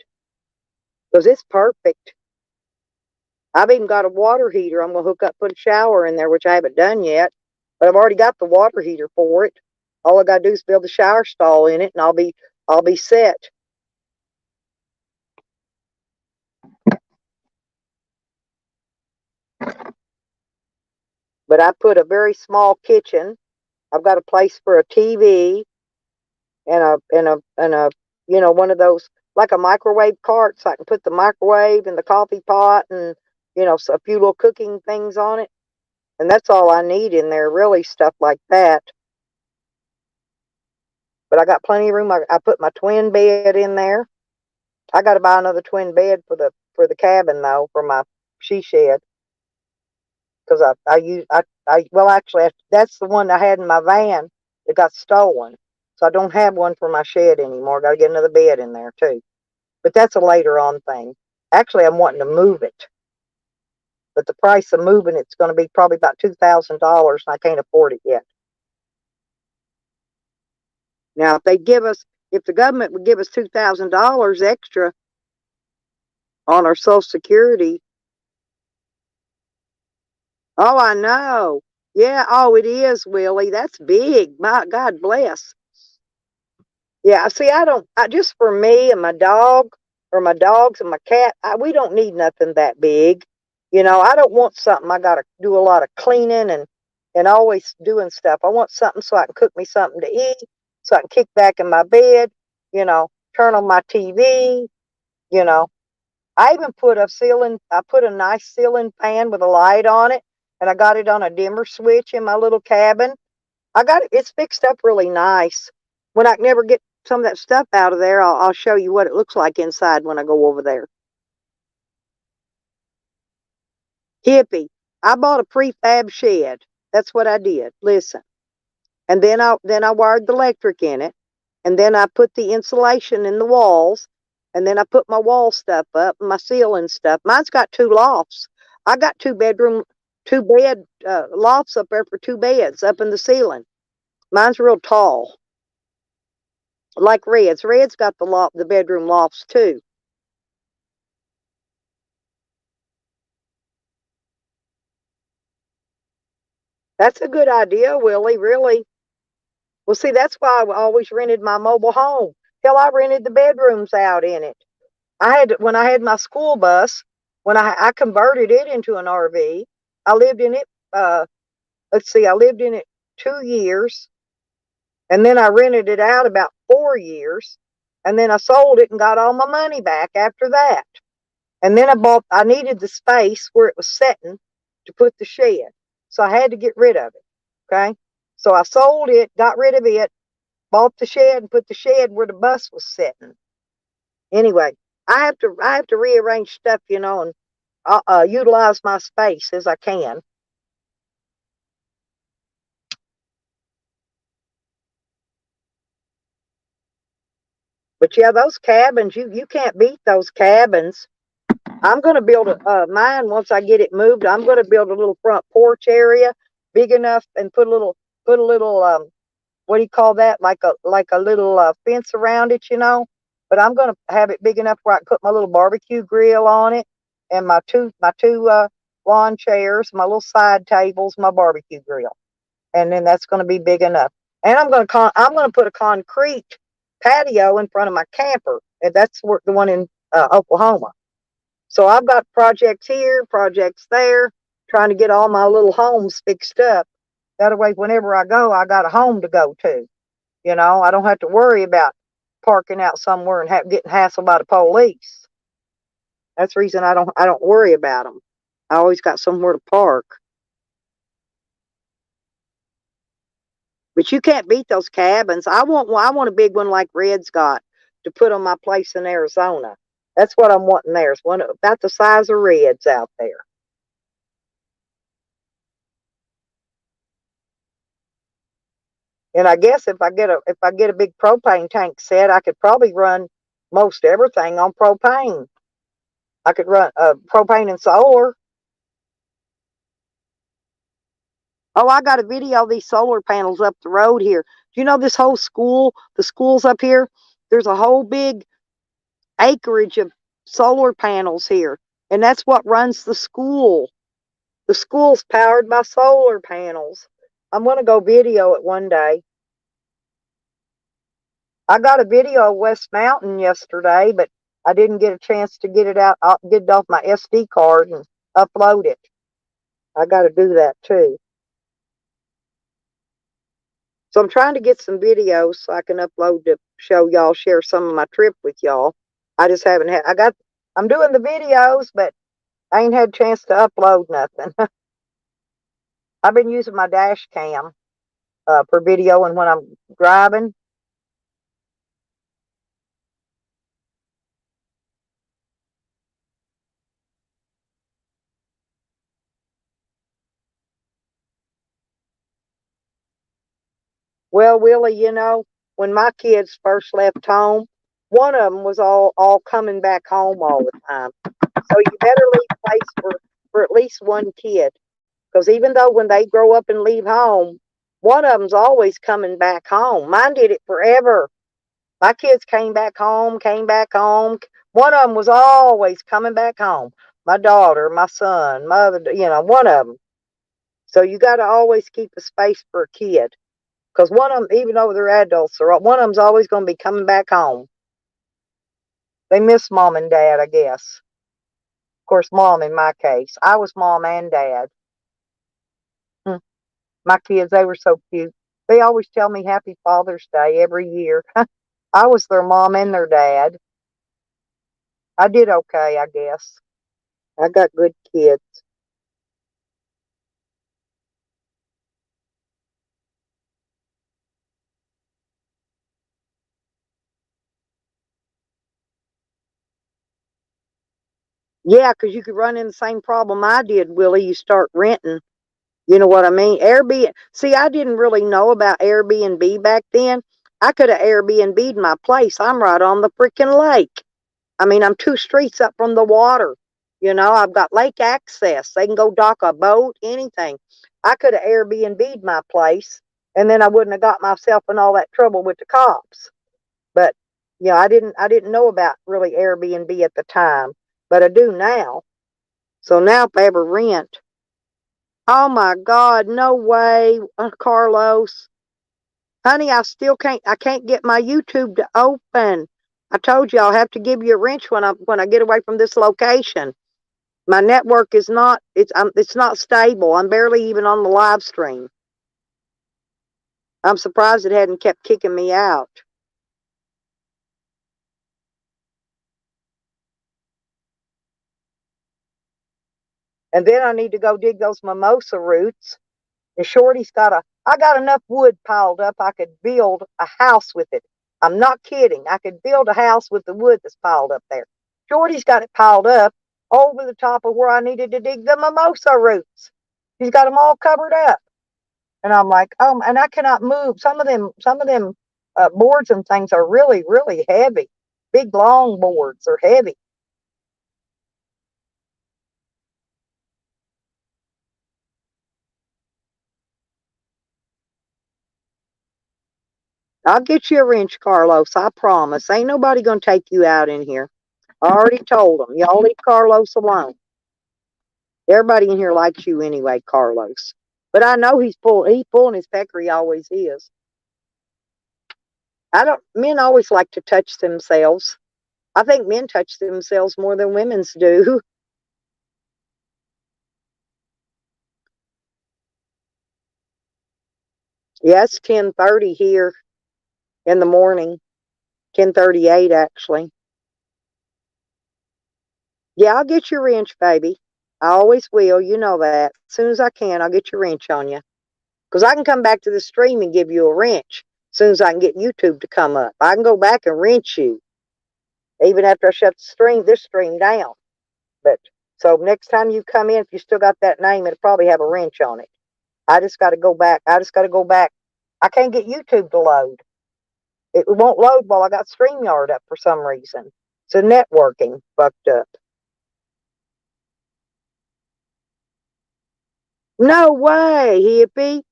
A: because it's perfect. I've even got a water heater. I'm gonna hook up, put a shower in there, which I haven't done yet. But I've already got the water heater for it. All I gotta do is build a shower stall in it, and I'll be set. But I put a very small kitchen. I've got a place for a TV and a one of those like a microwave cart, so I can put the microwave and the coffee pot and so a few little cooking things on it. And that's all I need in there, really, stuff like that. But I got plenty of room. I put my twin bed in there. I got to buy another twin bed for the cabin though, for my she shed, because actually that's the one I had in my van that got stolen, so I don't have one for my shed anymore. Got to get another bed in there too, but that's a later on thing. Actually, I'm wanting to move it, but the price of moving it's going to be probably about $2,000, and I can't afford it yet. Now, if the government would give us $2,000 extra on our Social Security. Oh, I know. Yeah. Oh, it is, Willie. That's big. My God bless. Yeah. See, just for me and my dog, or my dogs and my cat, we don't need nothing that big. I don't want something I got to do a lot of cleaning and always doing stuff. I want something so I can cook me something to eat, so I can kick back in my bed, turn on my TV, I even put a nice ceiling fan with a light on it, and I got it on a dimmer switch in my little cabin. It's fixed up really nice. When I can never get some of that stuff out of there, I'll show you what it looks like inside when I go over there. Hippie, I bought a prefab shed. That's what I did. Listen. And then I wired the electric in it, and then I put the insulation in the walls, and then I put my wall stuff up, my ceiling stuff. Mine's got 2 lofts. I got 2 bed lofts up there for 2 beds up in the ceiling. Mine's real tall, like Red's. Red's got the bedroom lofts too. That's a good idea, Willie. Really. Well, see, that's why I always rented my mobile home. Hell, I rented the bedrooms out in it. When I had my school bus, when I converted it into an RV, I lived in it. I lived in it 2 years, and then I rented it out about 4 years, and then I sold it and got all my money back after that. And then I needed the space where it was sitting to put the shed, so I had to get rid of it. Okay, so I sold it, got rid of it, bought the shed, and put the shed where the bus was sitting. Anyway, I have to rearrange stuff, you know, and utilize my space as I can. But yeah, those cabins, you can't beat those cabins. I'm going to build mine once I get it moved. I'm going to build a little front porch area big enough and put a little what do you call that? Like a little fence around it, you know. But I'm going to have it big enough where I can put my little barbecue grill on it and my two lawn chairs, my little side tables, my barbecue grill, and then that's going to be big enough. And I'm going to put a concrete patio in front of my camper, and that's the one in Oklahoma. So I've got projects here, projects there, trying to get all my little homes fixed up. That way, whenever I go, I got a home to go to. You know, I don't have to worry about parking out somewhere and getting hassled by the police. That's the reason I don't worry about them. I always got somewhere to park. But you can't beat those cabins. I want a big one like Red's got to put on my place in Arizona. That's what I'm wanting there. It's one about the size of Red's out there. And I guess if I get a big propane tank set, I could probably run most everything on propane. I could run propane and solar. Oh, I got a video of these solar panels up the road here. Do you know this whole school, the schools up here? There's a whole big acreage of solar panels here. And that's what runs the school. The school's powered by solar panels. I'm going to go video it one day. I got a video of West Mountain yesterday, but I didn't get a chance to get it out, get it off my SD card and upload it. I got to do that too. So I'm trying to get some videos so I can upload to show y'all, share some of my trip with y'all. I just haven't had, I'm doing the videos, but I ain't had a chance to upload nothing. I've been using my dash cam for video and when I'm driving. Well, Willie, you know, when my kids first left home, one of them was all coming back home all the time. So you better leave place for at least one kid. Because even though when they grow up and leave home, one of them's always coming back home. Mine did it forever. My kids came back home, came back home. One of them was always coming back home. My daughter, my son, mother, you know, one of them. So you got to always keep a space for a kid. Because one of them, even though they're adults, one of them's always going to be coming back home. They miss mom and dad, I guess. Of course, mom in my case. I was mom and dad. My kids, they were so cute. They always tell me Happy Father's Day every year. I was their mom and their dad. I did okay, I guess. I got good kids. Yeah, 'cause you could run in the same problem I did, Willie. You start renting. You know what I mean? Airbnb. See, I didn't really know about Airbnb back then. I could have Airbnb'd my place. I'm right on the freaking lake. I mean, I'm 2 streets up from the water. You know, I've got lake access. They can go dock a boat, anything. I could have Airbnb'd my place, and then I wouldn't have got myself in all that trouble with the cops. But yeah, I didn't know about really Airbnb at the time, but I do now. So now if I ever rent, oh my God, no way, Carlos. Honey, I can't get my YouTube to open. I told you I'll have to give you a wrench when I get away from this location. My network is not it's not stable. I'm barely even on the live stream. I'm surprised it hadn't kept kicking me out. And then I need to go dig those mimosa roots. And Shorty's I got enough wood piled up. I could build a house with it. I'm not kidding. I could build a house with the wood that's piled up there. Shorty's got it piled up over the top of where I needed to dig the mimosa roots. He's got them all covered up. And I'm like, oh, and I cannot move. Some of them boards and things are really, really heavy. Big, long boards are heavy. I'll get you a wrench, Carlos. I promise. Ain't nobody going to take you out in here. I already told them. Y'all leave Carlos alone. Everybody in here likes you anyway, Carlos. But I know he's pulling his pecker. He always is. Men always like to touch themselves. I think men touch themselves more than women's do. Yeah, it's 10:30 here in the morning. 10:38 actually. Yeah, I'll get your wrench, baby. I always will. You know that. As soon as I can, I'll get your wrench on you. Because I can come back to the stream and give you a wrench. As soon as I can get YouTube to come up, I can go back and wrench you. Even after I shut this stream down. But so next time you come in, if you still got that name, it'll probably have a wrench on it. I just got to go back. I can't get YouTube to load. It won't load while I got StreamYard up for some reason. So networking fucked up. No way, hippie.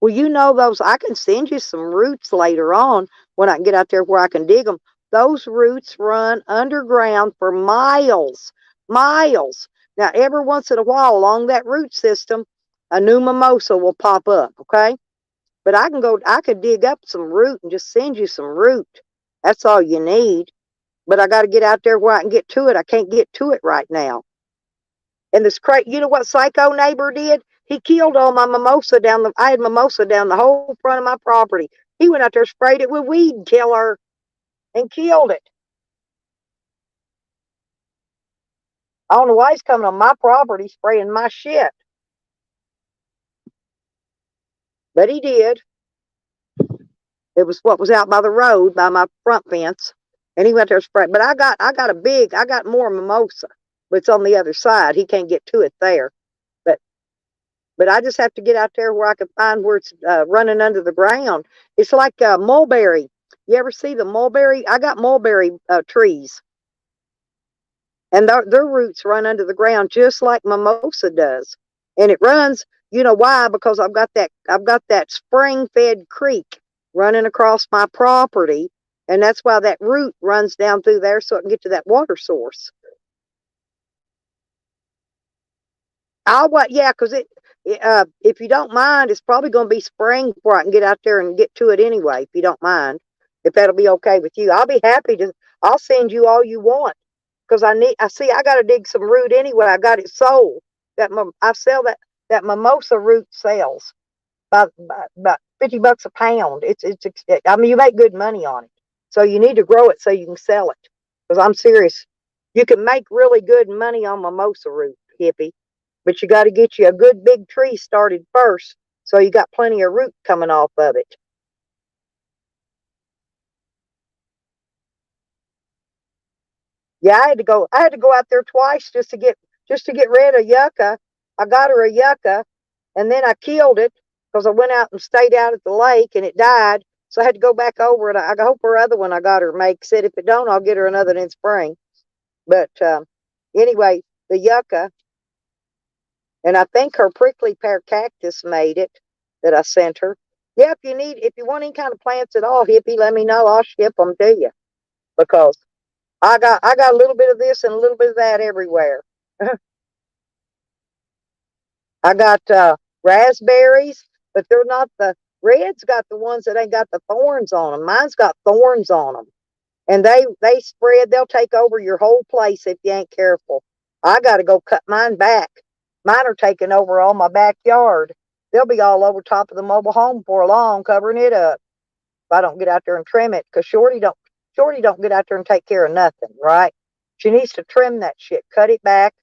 A: Well, you know those. I can send you some roots later on when I can get out there where I can dig them. Those roots run underground for miles, miles. Now, every once in a while along that root system, a new mimosa will pop up, okay? But I could dig up some root and just send you some root. That's all you need. But I got to get out there where I can get to it. I can't get to it right now. And you know what psycho neighbor did? He killed all my mimosa I had mimosa down the whole front of my property. He went out there, sprayed it with weed killer and killed it. I don't know why he's coming on my property spraying my shit. But he did. It was what was out by the road by my front fence. And he went there spraying. But I got more mimosa. But it's on the other side. He can't get to it there. But I just have to get out there where I can find where it's running under the ground. It's like mulberry. You ever see the mulberry? I got mulberry trees. And their roots run under the ground just like mimosa does. And it runs, you know why? Because I've got that spring-fed creek running across my property. And that's why that root runs down through there so it can get to that water source. Because if you don't mind, it's probably going to be spring before I can get out there and get to it anyway. If you don't mind, if that'll be okay with you, I'll be happy to. I'll send you all you want because I got to dig some root anyway. I got it sold. I sell that mimosa root sells about $50 a pound. I mean, you make good money on it. So you need to grow it so you can sell it. Because I'm serious, you can make really good money on mimosa root, hippie. But you got to get you a good big tree started first, so you got plenty of root coming off of it. Yeah, I had to go out there twice just to get rid of yucca. I got her a yucca, and then I killed it because I went out and stayed out at the lake and it died. So I had to go back over it. I hope her other one I got her said if it don't, I'll get her another in spring. But anyway, the yucca. And I think her prickly pear cactus made it that I sent her. Yeah, if you want any kind of plants at all, hippie, let me know. I'll ship them to you because I got a little bit of this and a little bit of that everywhere. I got raspberries, but they're not red's got the ones that ain't got the thorns on them. Mine's got thorns on them, and they spread. They'll take over your whole place if you ain't careful. I got to go cut mine back. Mine are taking over all my backyard. They'll be all over top of the mobile home before long, covering it up. If I don't get out there and trim it, because Shorty don't get out there and take care of nothing, right? She needs to trim that shit, cut it back,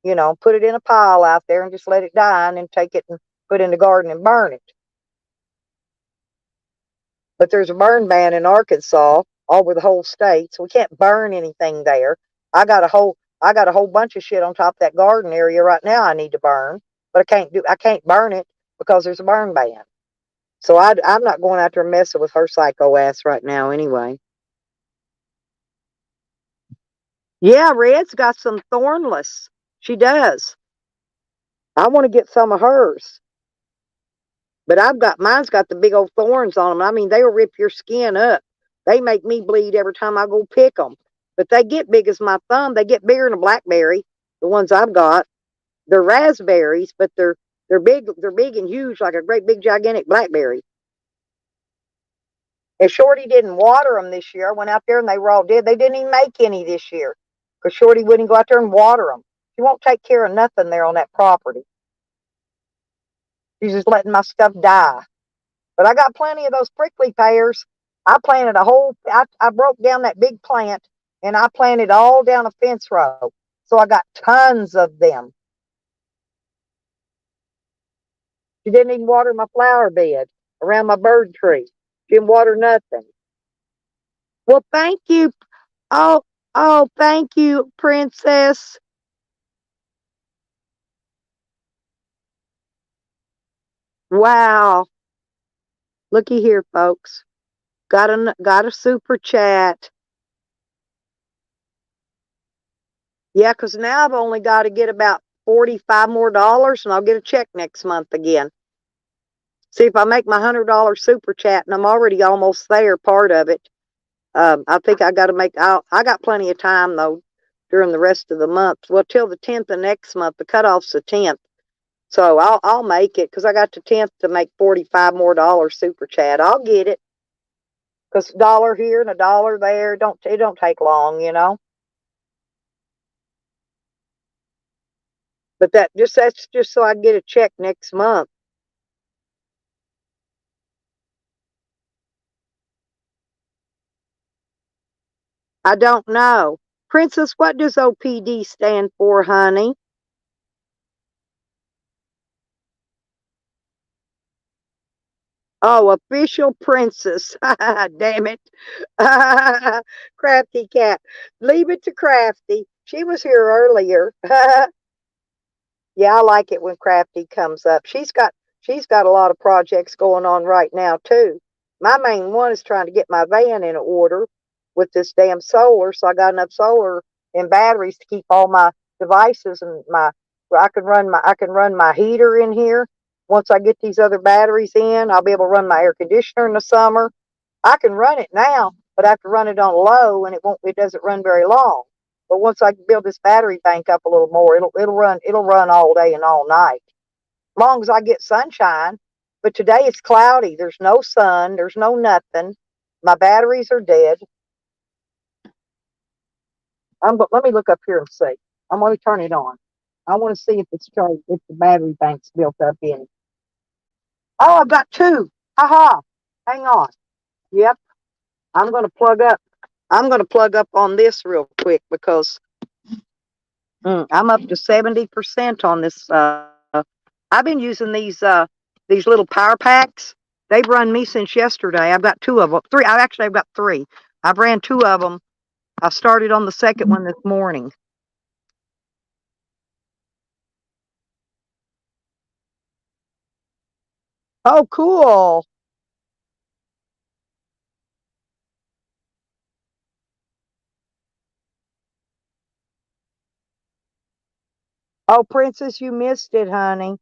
A: put it in a pile out there and just let it die, and then take it and put it in the garden and burn it. But there's a burn ban in Arkansas, over the whole state, so we can't burn anything there. I got a whole bunch of shit on top of that garden area right now I need to burn, but I can't burn it because there's a burn ban. So I'm not going out there messing with her psycho ass right now anyway. Yeah, Red's got some thornless. She does. I want to get some of hers. But mine's got the big old thorns on them. I mean, they'll rip your skin up. They make me bleed every time I go pick them. But they get big as my thumb. They get bigger than a blackberry. The ones I've got, they're raspberries, but they're big. They're big and huge, like a great big gigantic blackberry. And Shorty didn't water them this year. I went out there and they were all dead. They didn't even make any this year because Shorty wouldn't go out there and water them. She won't take care of nothing there on that property. She's just letting my stuff die. But I got plenty of those prickly pears. I broke down that big plant and I planted all down a fence row. So I got tons of them. She didn't even water my flower bed around my bird tree. She didn't water nothing. Well, thank you. Oh, oh, thank you, Princess. Wow. Looky here, folks. Got a super chat. Yeah, because now I've only got to get about $45 more, and I'll get a check next month again. See if I make my $100 super chat, and I'm already almost there, part of it. I think I got to make. I got plenty of time though during the rest of the month. Well, till the 10th of next month. The cutoff's the 10th, so I'll make it because I got the 10th to make $45 more super chat. I'll get it because $1 here and $1 there. It don't take long, you know. But that's just so I get a check next month. I don't know. Princess, what does OPD stand for, honey? Oh, official princess. Damn it. Crafty cat. Leave it to Crafty. She was here earlier. Yeah, I like it when Crafty comes up. She's got a lot of projects going on right now too. My main one is trying to get my van in order with this damn solar, so I got enough solar and batteries to keep all my devices and I can run my heater in here. Once I get these other batteries in, I'll be able to run my air conditioner in the summer. I can run it now, but I have to run it on low and it doesn't run very long. But once I build this battery bank up a little more, it'll run all day and all night. As long as I get sunshine. But today it's cloudy. There's no sun. There's no nothing. My batteries are dead. Let me look up here and see. I'm going to turn it on. I want to see if it's charged, if the battery bank's built up in it. Oh, I've got two. Haha. Hang on. Yep. I'm going to plug up. I'm going to plug up on this real quick because I'm up to 70% on this. I've been using these little power packs. They've run me since yesterday. I've got two of them. Three. I've got three. I've ran two of them. I started on the second one this morning. Oh, cool. Oh, Princess, you missed it, honey.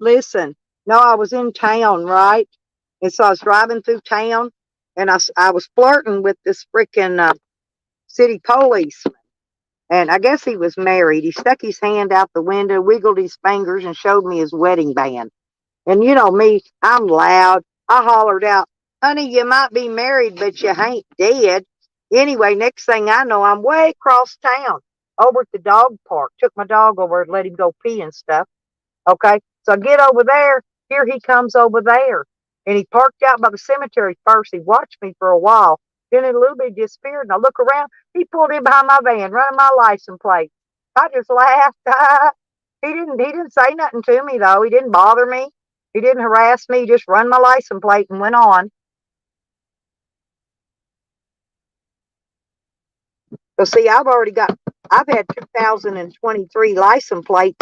A: Listen, no, I was in town, right? And so I was driving through town and I was flirting with this freaking city policeman. And I guess he was married. He stuck his hand out the window, wiggled his fingers, and showed me his wedding band. And you know me, I'm loud. I hollered out, honey, you might be married, but you ain't dead. Anyway, next thing I know, I'm way across town over at the dog park. Took my dog over and let him go pee and stuff. Okay. So I get over there. Here he comes over there. And he parked out by the cemetery first. He watched me for a while. Then in a little bit he disappeared. And I look around. He pulled in behind my van, running my license plate. I just laughed. He didn't say nothing to me though. He didn't bother me. He didn't harass me. He just run my license plate and went on. So see, I've had 2023 license plate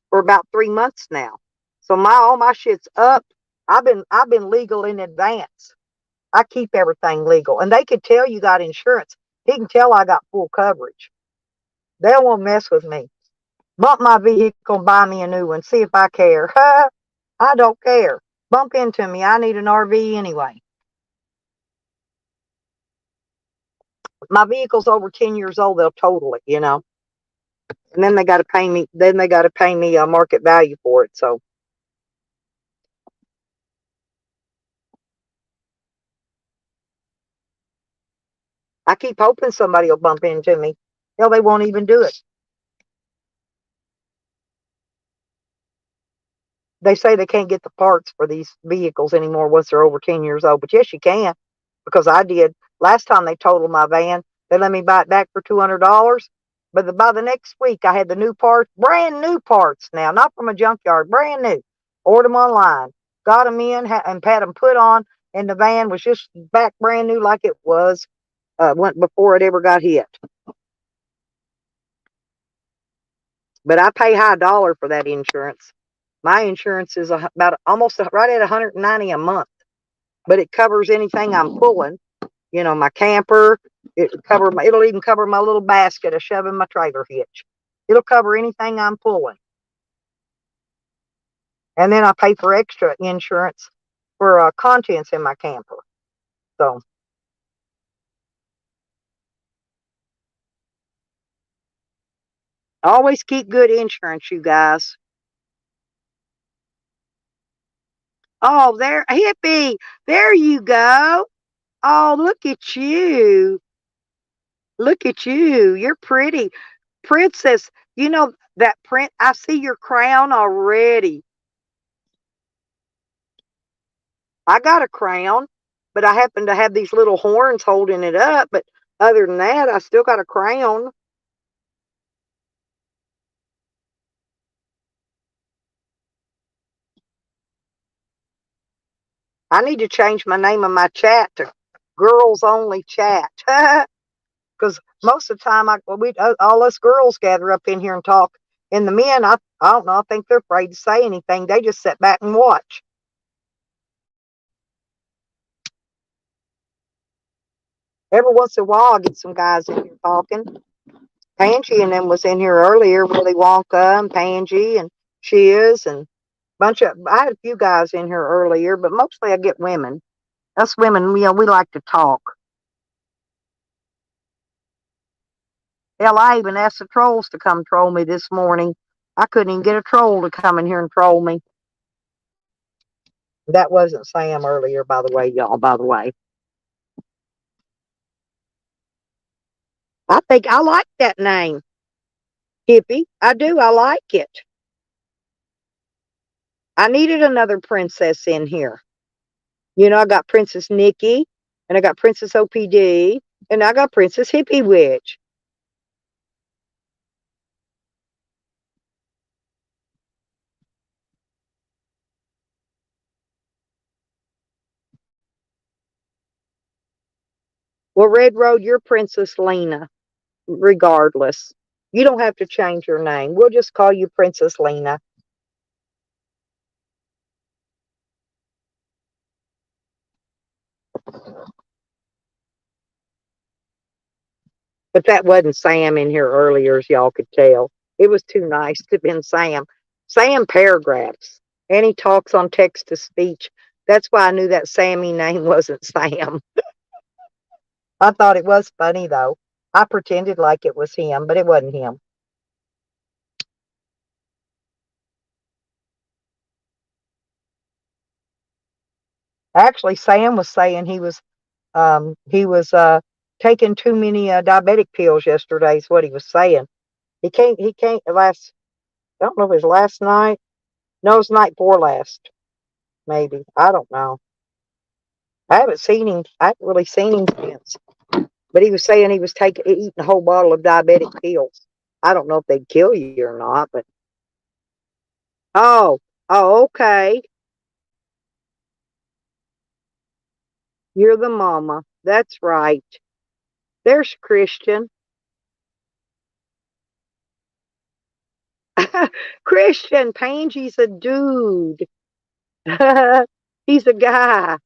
A: for about 3 months now. So all my shit's up. I've been legal in advance. I keep everything legal, and they could tell you got insurance. He can tell I got full coverage. They won't mess with me. Bump my vehicle, buy me a new one. See if I care. I don't care. Bump into me. I need an RV anyway. My vehicle's over 10 years old. They'll total it, you know. And then they got to pay me. Then they got to pay me a market value for it. So I keep hoping somebody will bump into me. Hell, they won't even do it. They say they can't get the parts for these vehicles anymore once they're over 10 years old. But yes, you can, because I did. Last time they totaled my van, they let me buy it back for $200. But by the next week, I had the new parts, brand new parts now, not from a junkyard, brand new. Ordered them online, got them in, and had them put on, and the van was just back brand new like it was went before it ever got hit. But I pay high dollar for that insurance. My insurance is about almost right at $190 a month, but it covers anything I'm pulling. You know, my camper. It'll even cover my little basket I shove in my trailer hitch. It'll cover anything I'm pulling. And then I pay for extra insurance for contents in my camper. So always keep good insurance, you guys. Oh, there, Hippie. There you go. Oh, look at you. Look at you. You're pretty. Princess, you know that print. I see your crown already. I got a crown, but I happen to have these little horns holding it up. But other than that, I still got a crown. I need to change my name of my chat to Girls Only Chat. Because most of the time, all us girls gather up in here and talk. And the men, I don't know, I think they're afraid to say anything. They just sit back and watch. Every once in a while, I get some guys in here talking. Pangie and them was in here earlier, Willy Wonka and Pangie and Shiz and I had a few guys in here earlier, but mostly I get women. Us women, you know, we like to talk. Hell, I even asked the trolls to come troll me this morning. I couldn't even get a troll to come in here and troll me. That wasn't Sam earlier, by the way, y'all, by the way. I think I like that name, Hippie. I do. I like it. I needed another princess in here. You know, I got Princess Nikki, and I got Princess OPD, and I got Princess Hippie Witch. Well, Red Road, you're Princess Lena, regardless. You don't have to change your name. We'll just call you Princess Lena. But that wasn't Sam in here earlier, as y'all could tell. It was too nice to have been Sam. Sam paragraphs, and he talks on text to speech. That's why I knew that Sammy name wasn't Sam. I thought it was funny, though. I pretended like it was him, but it wasn't him. Actually, Sam was saying he was taking too many diabetic pills yesterday. Is what he was saying. He can't last. I don't know if it was last night. No, it was the night before last. Maybe, I don't know. I haven't seen him. I haven't really seen him since. But he was saying he was eating a whole bottle of diabetic pills. I don't know if they'd kill you or not, but oh, okay. You're the mama. That's right. There's Christian. Christian, Pangy's a dude. He's a guy.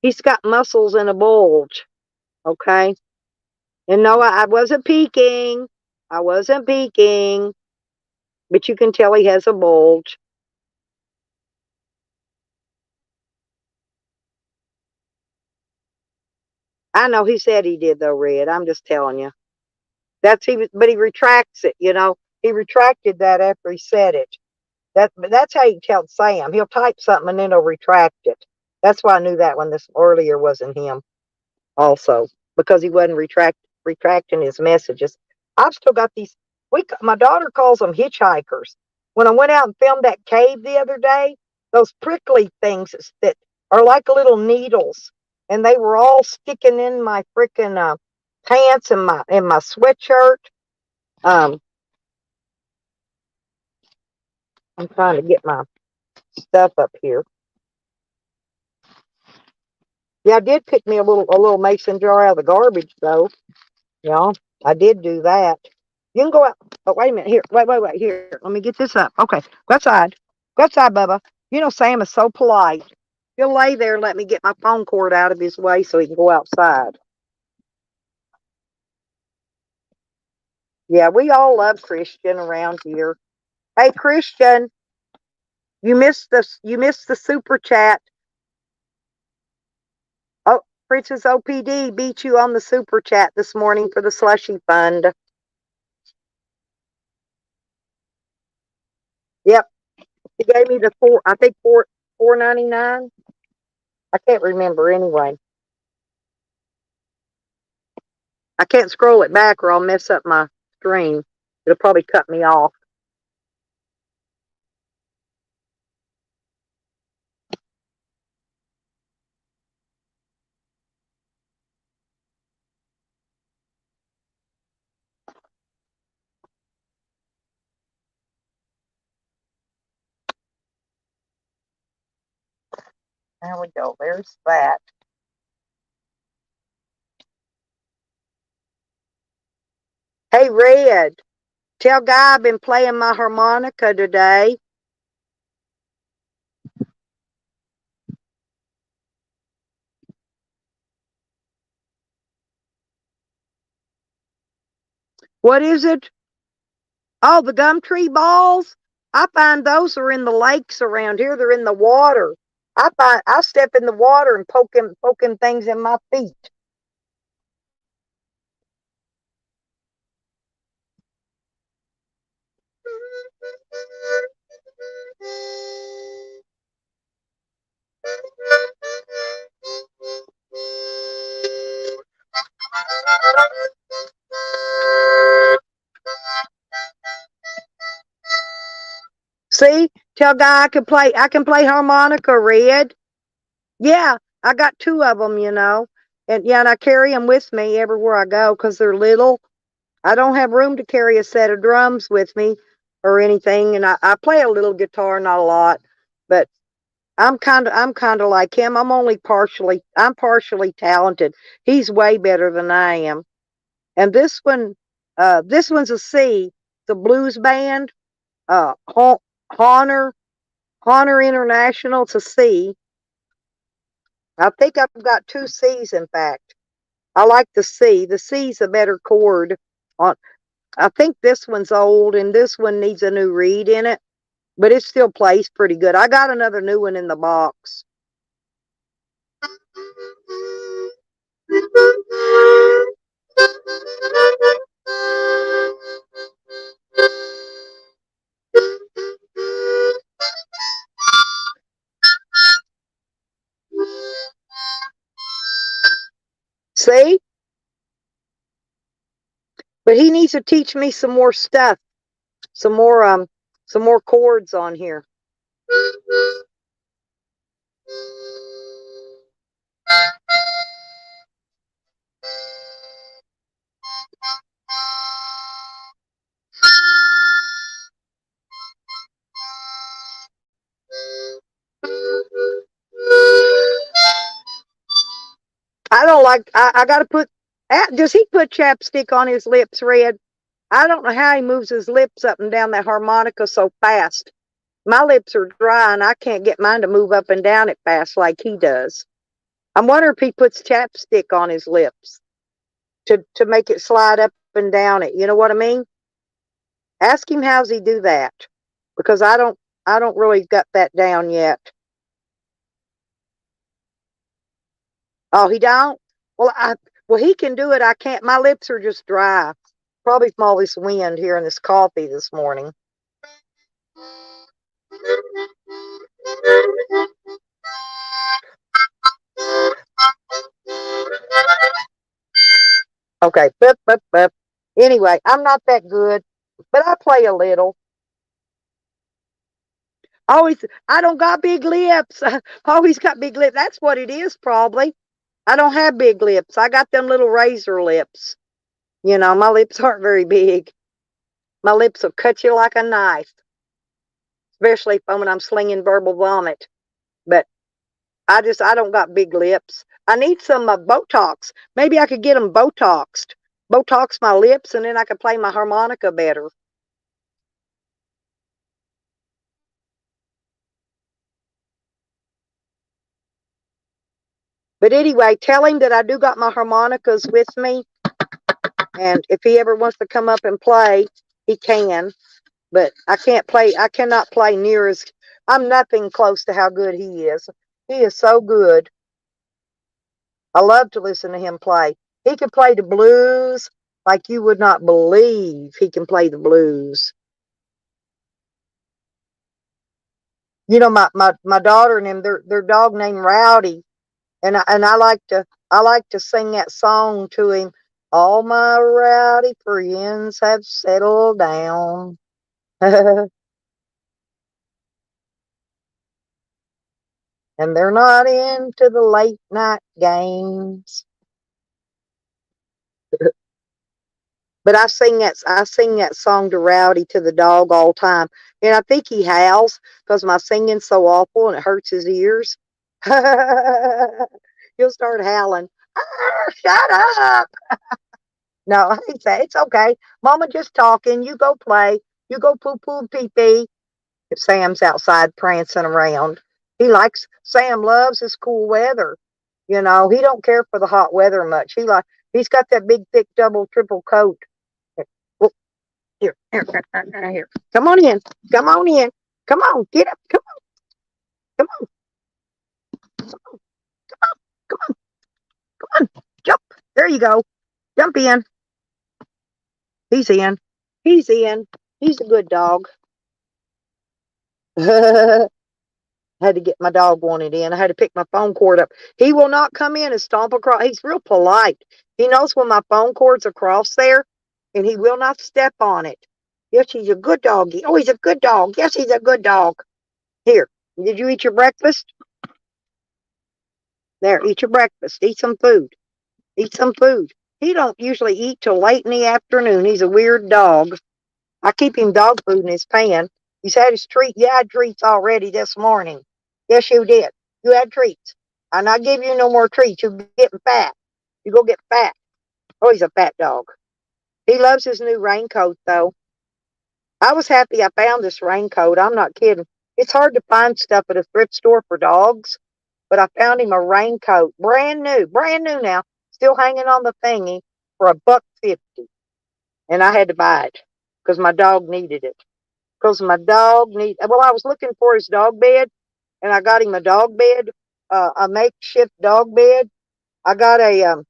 A: He's got muscles and a bulge. Okay. And no, I wasn't peeking. I wasn't peeking. But you can tell he has a bulge. I know he said he did though, Red. I'm just telling you. But he retracts it, you know. He retracted that after he said it. That's how you tell Sam. He'll type something and then he'll retract it. That's why I knew that one this earlier wasn't him. Also, because he wasn't retracting his messages. I've still got these. My daughter calls them hitchhikers. When I went out and filmed that cave the other day, those prickly things that are like little needles, and they were all sticking in my freaking pants and my sweatshirt. I'm trying to get my stuff up here. Yeah, I did pick me a little mason jar out of the garbage though. Yeah, I did do that. You can go out. Oh, wait a minute. Here. Wait. Here. Let me get this up. Okay. Go outside. Go outside, Bubba. You know Sam is so polite. He'll lay there and let me get my phone cord out of his way so he can go outside. Yeah, we all love Christian around here. Hey, Christian, you missed the super chat. Oh, Princess OPD beat you on the super chat this morning for the slushy fund. Yep. He gave me the $4.99. I can't remember anyway. I can't scroll it back or I'll mess up my screen. It'll probably cut me off. There we go. There's that. Hey, Red, tell Guy I've been playing my harmonica today. What is it? Oh, the Gumtree balls? I find those are in the lakes around here. They're in the water. I step in the water and poking things in my feet. See, tell Guy I can play harmonica, Red. Yeah, I got two of them, you know. And yeah, and I carry them with me everywhere I go because they're little. I don't have room to carry a set of drums with me or anything. And I play a little guitar, not a lot, but I'm kinda like him. I'm partially talented. He's way better than I am. And this one's a C, the blues band, Honor International. It's a C. I think I've got two C's, in fact. I like the C. The C's a better chord. On, I think this one's old and this one needs a new reed in it, but it still plays pretty good. I got another new one in the box. See? But he needs to teach me some more stuff, some more chords on here. I don't like. I gotta put. Does he put chapstick on his lips, Red?
C: I don't know how he moves his lips up and down that harmonica so fast. My lips are dry and I can't get mine to move up and down it fast like he does. I'm wondering if he puts chapstick on his lips to make it slide up and down it. You know what I mean? Ask him how's he do that. Because I don't really got that down yet. Oh, he don't? Well he can do it. I can't. My lips are just dry. Probably from all this wind here and this coffee this morning. Okay, but. Anyway, I'm not that good, but I play a little. Always, I don't got big lips. Always got big lips. That's what it is, probably. I don't have big lips. I got them little razor lips. You know, my lips aren't very big. My lips will cut you like a knife, especially when I'm slinging verbal vomit. But I don't got big lips. I need some Botox. Maybe I could get them Botoxed. Botox my lips, and then I could play my harmonica better. But anyway, tell him that I do got my harmonicas with me, and if he ever wants to come up and play, he can. But I can't play. I cannot play near as. I'm nothing close to how good he is. He is so good. I love to listen to him play. He can play the blues like you would not believe. He can play the blues. You know, my daughter and him, their dog named Rowdy, and I like to sing that song to him. All my rowdy friends have settled down. And they're not into the late night games. But I sing that song to Rowdy, to the dog, all the time. And I think he howls because my singing's so awful and it hurts his ears. He'll start howling. Shut up. No, he said, it's okay. Mama just talking. You go play. You go poo poo pee pee. If Sam's outside prancing around. Sam loves his cool weather. You know, he don't care for the hot weather much. He's got that big, thick, double, triple coat. Well, here. Come on in. Come on in. Come on. Get up. Come on. Come on. Come on. Come on. Jump. There you go. Jump in. He's in. He's in. He's a good dog. Had to get my dog wanted in. I had to pick my phone cord up. He will not come in and stomp across. He's real polite. He knows when my phone cord's across there, and he will not step on it. Yes, he's a good dog. Oh, he's a good dog. Yes, he's a good dog. Here, did you eat your breakfast? There, eat your breakfast. Eat some food. Eat some food. He don't usually eat till late in the afternoon. He's a weird dog. I keep him dog food in his pan. He's had his treat. You had treats already this morning. Yes, you did. You had treats. I'm not giving you no more treats. You're getting fat. You go get fat. Oh, he's a fat dog. He loves his new raincoat, though. I was happy I found this raincoat. I'm not kidding. It's hard to find stuff at a thrift store for dogs, but I found him a raincoat. Brand new now. Still hanging on the thingy for $1.50. And I had to buy it because my dog needed it. Well, I was looking for his dog bed, and I got him a dog bed, a makeshift dog bed. I got a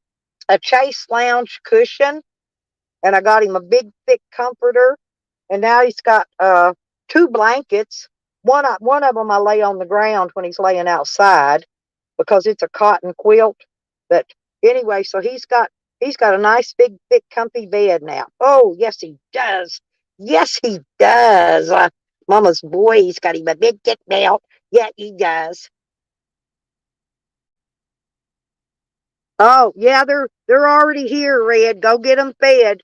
C: Chase Lounge cushion, and I got him a big thick comforter, and now he's got two blankets. One of them I lay on the ground when he's laying outside because it's a cotton quilt. But anyway, so he's got a nice big thick comfy bed now. Oh yes, he does. Yes, he does. Mama's boy, he's got him a big thick belt. Yeah, he does. Oh yeah, they're already here, Red. Go get them fed.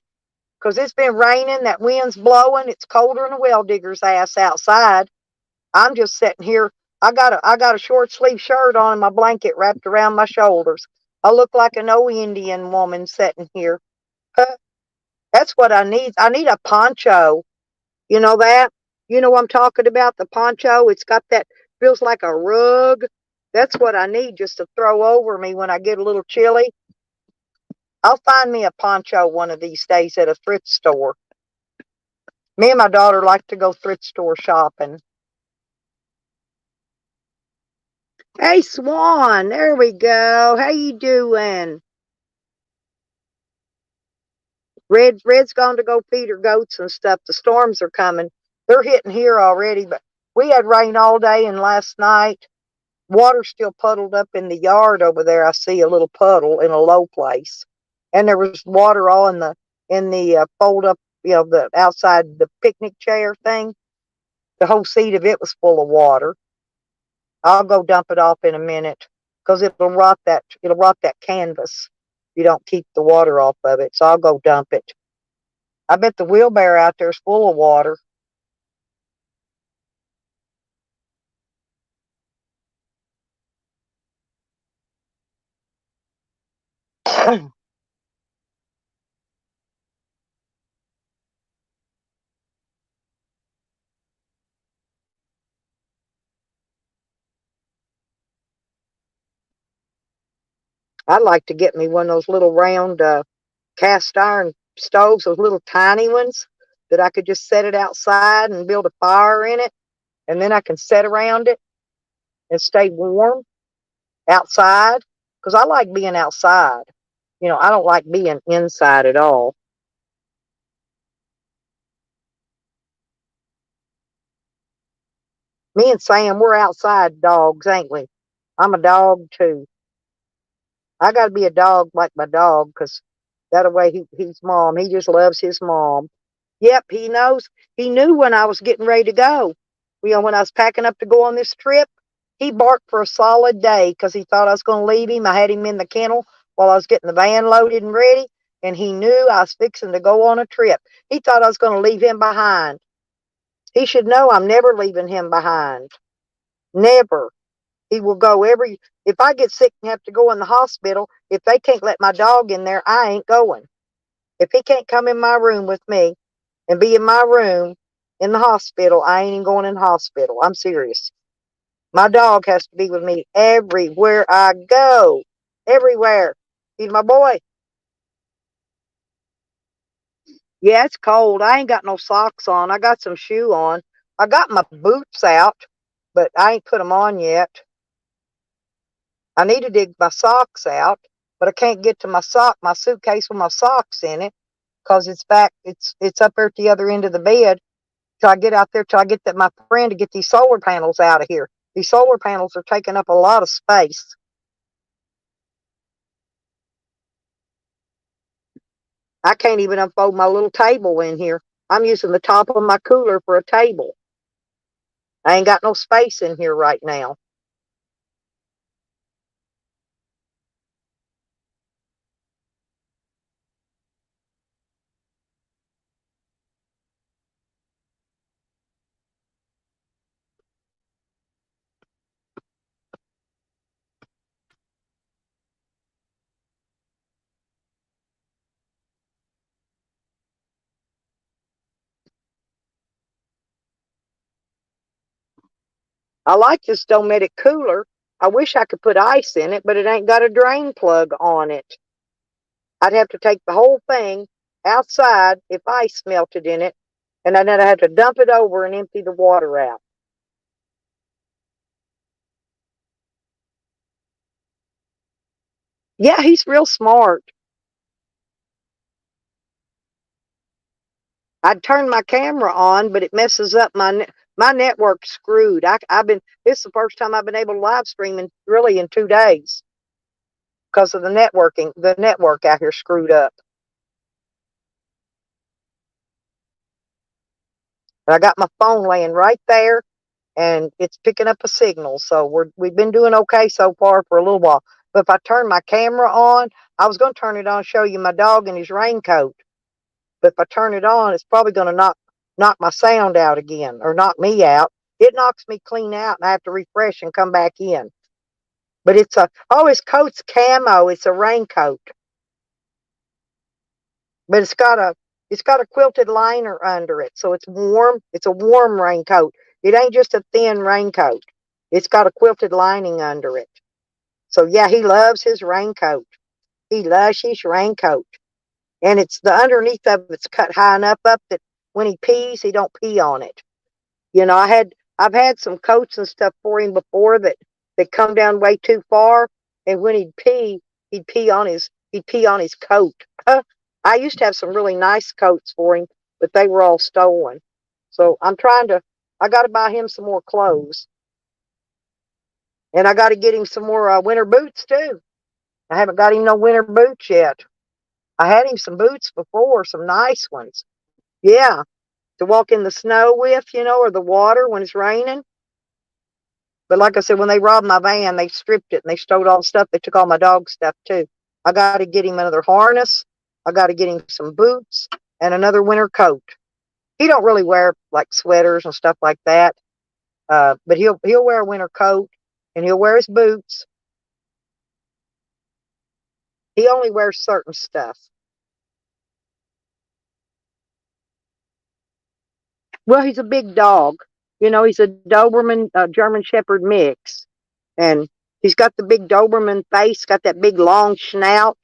C: Because it's been raining, that wind's blowing, it's colder than a well digger's ass outside. I'm just sitting here. I got a short sleeve shirt on and my blanket wrapped around my shoulders. I look like an old Indian woman sitting here. That's what I need. I need a poncho. You know that? You know what I'm talking about? The poncho. It's got that, feels like a rug. That's what I need just to throw over me when I get a little chilly. I'll find me a poncho one of these days at a thrift store. Me and my daughter like to go thrift store shopping. Hey, Swan, there we go. How you doing? Red's gone to go feed her goats and stuff. The storms are coming. They're hitting here already, but we had rain all day and last night. Water still puddled up in the yard over there. I see a little puddle in a low place, and there was water all in the fold up, the outside the picnic chair thing. The whole seat of it was full of water. I'll go dump it off in a minute because it'll rot that canvas if you don't keep the water off of it. So I'll go dump it. I bet the wheelbarrow out there is full of water. I'd like to get me one of those little round cast iron stoves, those little tiny ones that I could just set it outside and build a fire in it, and then I can sit around it and stay warm outside because I like being outside. I don't like being inside at all. Me and Sam, we're outside dogs, ain't we? I'm a dog too. I got to be a dog like my dog because that way he's mom. He just loves his mom. Yep, he knows. He knew when I was getting ready to go. When I was packing up to go on this trip, he barked for a solid day because he thought I was going to leave him. I had him in the kennel while I was getting the van loaded and ready, and he knew I was fixing to go on a trip. He thought I was going to leave him behind. He should know I'm never leaving him behind. Never. He will go if I get sick and have to go in the hospital, if they can't let my dog in there, I ain't going. If he can't come in my room with me and be in my room in the hospital, I ain't even going in the hospital. I'm serious. My dog has to be with me everywhere I go. Everywhere. He's my boy. Yeah, it's cold. I ain't got no socks on. I got some shoe on. I got my boots out, but I ain't put them on yet. I need to dig my socks out, but I can't get to my suitcase with my socks in it because it's up there at the other end of the bed. Till I get out there, till I get my friend to get these solar panels out of here. These solar panels are taking up a lot of space. I can't even unfold my little table in here. I'm using the top of my cooler for a table. I ain't got no space in here right now. I like this Dometic cooler. I wish I could put ice in it, but it ain't got a drain plug on it. I'd have to take the whole thing outside if ice melted in it, and then I'd have to dump it over and empty the water out. Yeah, he's real smart. I'd turn my camera on, but it messes up my network screwed. This is the first time I've been able to live stream in 2 days because of the networking. The network out here screwed up. And I got my phone laying right there, and it's picking up a signal. So we've been doing okay so far for a little while. But if I turn my camera on, I was going to turn it on, show you my dog in his raincoat. But if I turn it on, it's probably going to knock my sound out again or knock me out. It knocks me clean out, and I have to refresh and come back in. But his coat's camo. It's a raincoat. But It's got a quilted liner under it, so it's warm. It's a warm raincoat. It ain't just a thin raincoat. It's got a quilted lining under it. So yeah, he loves his raincoat. He loves his raincoat. And it's the underneath of it's cut high enough up that when he pees, he don't pee on it. You know, I've had some coats and stuff for him before that come down way too far, and when he'd pee on his coat. I used to have some really nice coats for him, but they were all stolen. So I got to buy him some more clothes. And I got to get him some more winter boots too. I haven't got him no winter boots yet. I had him some boots before, some nice ones. Yeah, to walk in the snow with, or the water when it's raining. But like I said, when they robbed my van, they stripped it and they stole all the stuff. They took all my dog stuff too. I got to get him another harness. I got to get him some boots and another winter coat. He don't really wear like sweaters and stuff like that. But he'll wear a winter coat and he'll wear his boots. He only wears certain stuff. Well, he's a big dog. He's a Doberman German Shepherd mix. And he's got the big Doberman face, got that big long snout.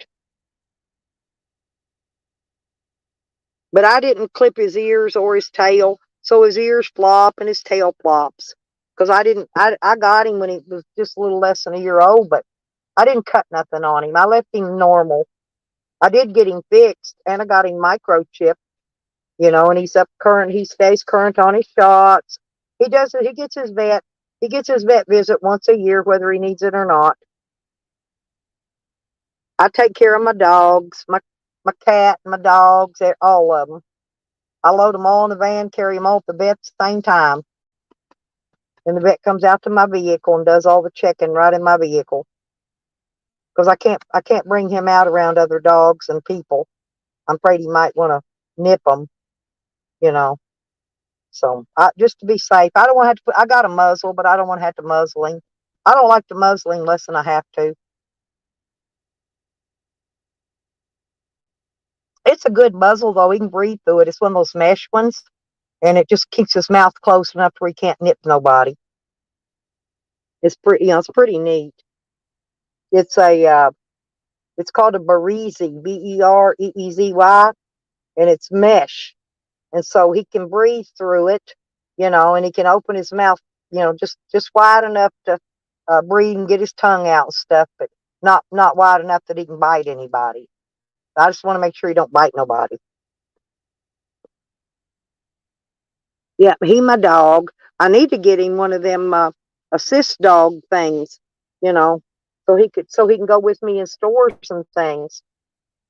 C: But I didn't clip his ears or his tail, so his ears flop and his tail flops. Because I got him when he was just a little less than a year old, but I didn't cut nothing on him. I left him normal. I did get him fixed, and I got him microchipped, and he's up current. He stays current on his shots. He does it. He gets his vet visit once a year, whether he needs it or not. I take care of my dogs, my cat, my dogs, all of them. I load them all in the van, carry them all to the vet at the same time. And the vet comes out to my vehicle and does all the checking right in my vehicle. Because I can't bring him out around other dogs and people. I'm afraid he might want to nip them, So just to be safe, I don't want to have to I got a muzzle, but I don't want to have to muzzle him. I don't like to muzzle him less than I have to. It's a good muzzle though. He can breathe through it. It's one of those mesh ones, and it just keeps his mouth closed enough where he can't nip nobody. It's pretty, it's pretty neat. It's called a Bereezy, Bereezy, and it's mesh, and so he can breathe through it, and he can open his mouth, just wide enough to breathe and get his tongue out and stuff, but not wide enough that he can bite anybody. I just want to make sure he don't bite nobody. Yeah, he my dog. I need to get him one of them assist dog things, so he can go with me in stores and things.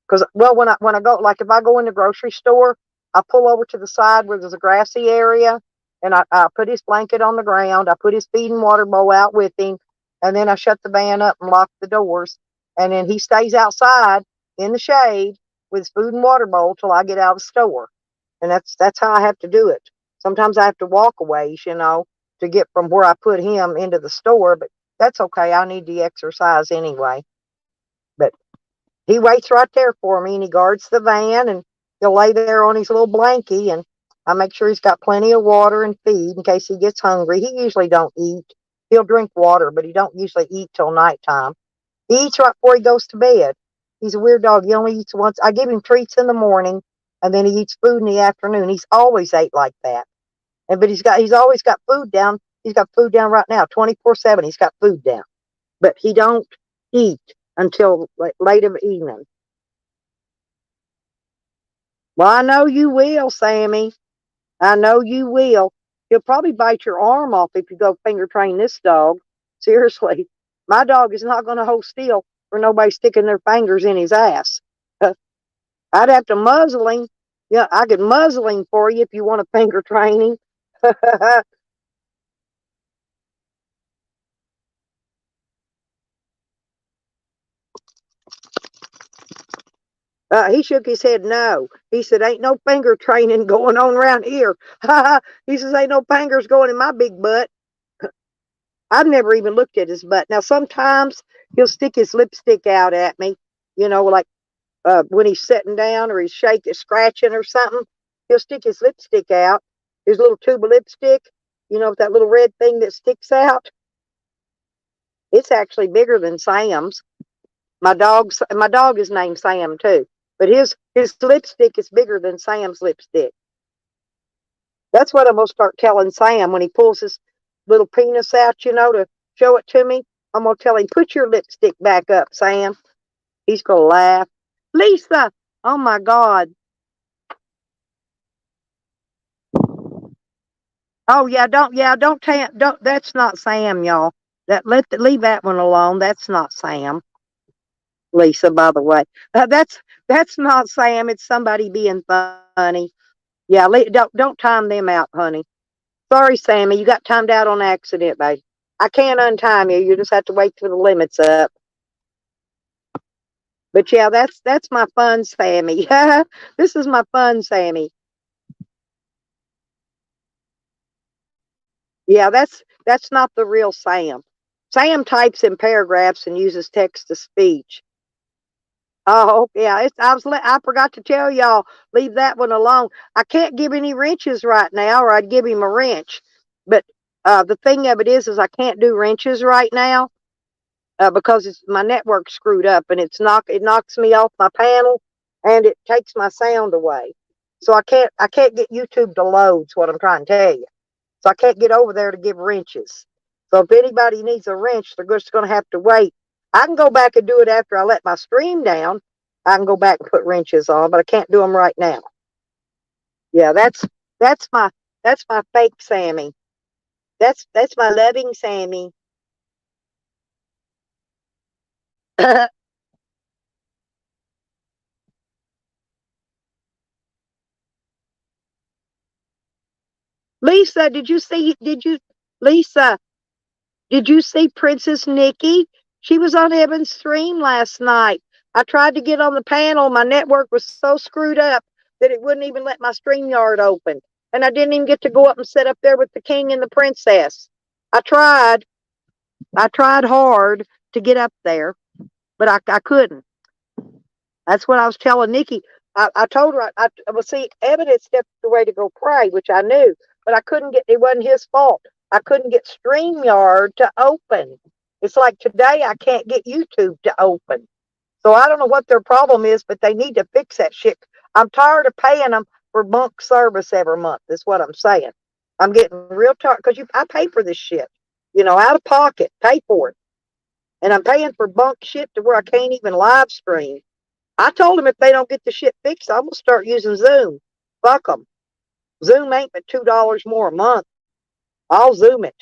C: Because when I go, like if I go in the grocery store, I pull over to the side where there's a grassy area, and I put his blanket on the ground. I put his feed and water bowl out with him, and then I shut the van up and lock the doors. And then he stays outside in the shade with his food and water bowl till I get out of the store. And that's how I have to do it. Sometimes I have to walk a ways, to get from where I put him into the store, but that's okay. I need the exercise anyway. But he waits right there for me, and he guards the van, and he'll lay there on his little blankie, and I make sure he's got plenty of water and feed in case he gets hungry. He usually don't eat. He'll drink water, but he don't usually eat till nighttime. He eats right before he goes to bed. He's a weird dog. He only eats once. I give him treats in the morning, and then he eats food in the afternoon. He's always ate like that. But he's always got food down. He's got food down right now, 24/7. He's got food down. But he don't eat until late of the evening. Well, I know you will, Sammy. I know you will. He'll probably bite your arm off if you go finger train this dog. Seriously. My dog is not going to hold still for nobody sticking their fingers in his ass. I'd have to muzzle him. Yeah, I could muzzle him for you if you want to finger train him. He shook his head no. He said, ain't no finger training going on around here. He says, ain't no fingers going in my big butt. I've never even looked at his butt. Now, sometimes he'll stick his lipstick out at me, like when he's sitting down or he's shaking, scratching or something, he'll stick his lipstick out, his little tube of lipstick, with that little red thing that sticks out. It's actually bigger than Sam's. My dog is named Sam too, but his lipstick is bigger than Sam's lipstick. That's what I'm gonna start telling Sam when he pulls his little penis out, to show it to me. I'm gonna tell him, put your lipstick back up, Sam. He's gonna laugh. Lisa, oh my God. Oh yeah, don't that's not Sam, y'all. Leave that one alone. That's not Sam. Lisa, by the way. That's not Sam. It's somebody being funny. Yeah, don't time them out, honey. Sorry, Sammy, you got timed out on accident, babe. I can't untime you. You just have to wait till the limit's up. But yeah, that's my fun Sammy. This is my fun Sammy. Yeah, that's not the real Sam. Sam types in paragraphs and uses text to speech. Oh, yeah. I forgot to tell y'all, leave that one alone. I can't give any wrenches right now, or I'd give him a wrench. But the thing of it is I can't do wrenches right now because my network screwed up, and it knocks me off my panel, and it takes my sound away. So I can't get YouTube to load. Is what I'm trying to tell you. So I can't get over there to give wrenches. So if anybody needs a wrench, they're just going to have to wait. I can go back and do it after I let my stream down. I can go back and put wrenches on, but I can't do them right now. Yeah, that's my fake Sammy. That's my loving Sammy. Lisa, Lisa, did you see Princess Nikki? She was on Evan's stream last night. I tried to get on the panel. My network was so screwed up that it wouldn't even let my StreamYard open. And I didn't even get to go up and sit up there with the king and the princess. I tried hard to get up there, but I couldn't. That's what I was telling Nikki. I told her, see, Evan had stepped away to go pray, which I knew, but I couldn't it wasn't his fault. I couldn't get StreamYard to open. It's like today I can't get YouTube to open. So I don't know what their problem is, but they need to fix that shit. I'm tired of paying them for bunk service every month. That's what I'm saying. I'm getting real tired because I pay for this shit, out of pocket, pay for it. And I'm paying for bunk shit to where I can't even live stream. I told them if they don't get the shit fixed, I'm going to start using Zoom. Fuck them. Zoom ain't but $2 more a month. I'll Zoom it.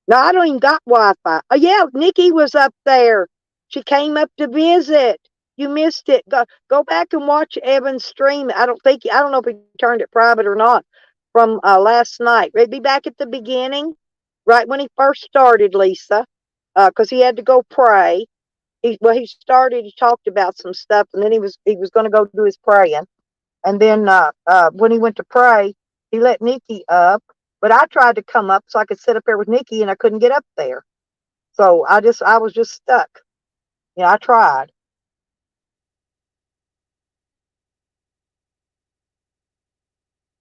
C: No, I don't even got Wi-Fi. Oh, yeah, Nikki was up there. She came up to visit. You missed it. Go back and watch Evan's stream. I don't know if he turned it private or not from last night. It'd be back at the beginning, right when he first started, Lisa, because he had to go pray. He talked about some stuff, and then he was going to go do his praying. And then when he went to pray, he let Nikki up. But I tried to come up so I could sit up there with Nikki, and I couldn't get up there. So I was just stuck. Yeah, I tried.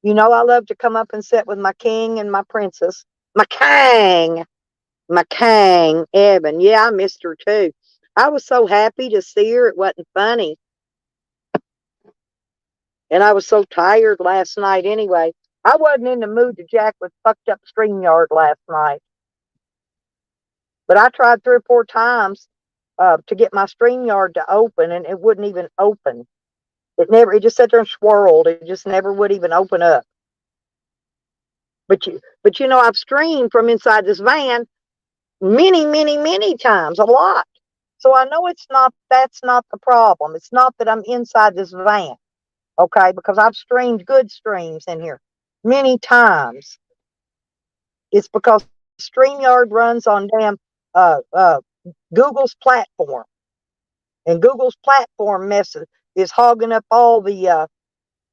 C: I love to come up and sit with my king and my princess. My Kang, Evan. Yeah, I missed her too. I was so happy to see her. It wasn't funny. And I was so tired last night anyway. I wasn't in the mood to jack with fucked up StreamYard last night. But I tried 3 or 4 times to get my StreamYard to open, and it wouldn't even open. It just sat there and swirled. It just never would even open up. But I've streamed from inside this van many, many, many times, a lot. So I know that's not the problem. It's not that I'm inside this van. Okay, because I've streamed good streams in here many times. It's because StreamYard runs on damn Google's platform. And Google's platform is hogging up all the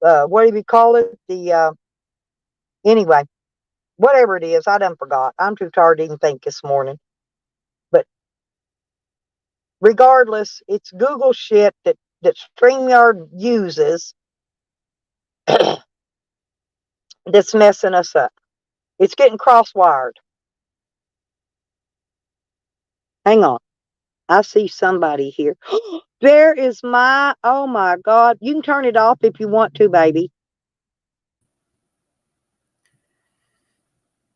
C: what do you call it? Anyway, whatever it is, I done forgot. I'm too tired to even think this morning. But regardless, it's Google shit that StreamYard uses that's messing us up. It's getting cross-wired. Hang on. I see somebody here. There is oh my God. You can turn it off if you want to, baby.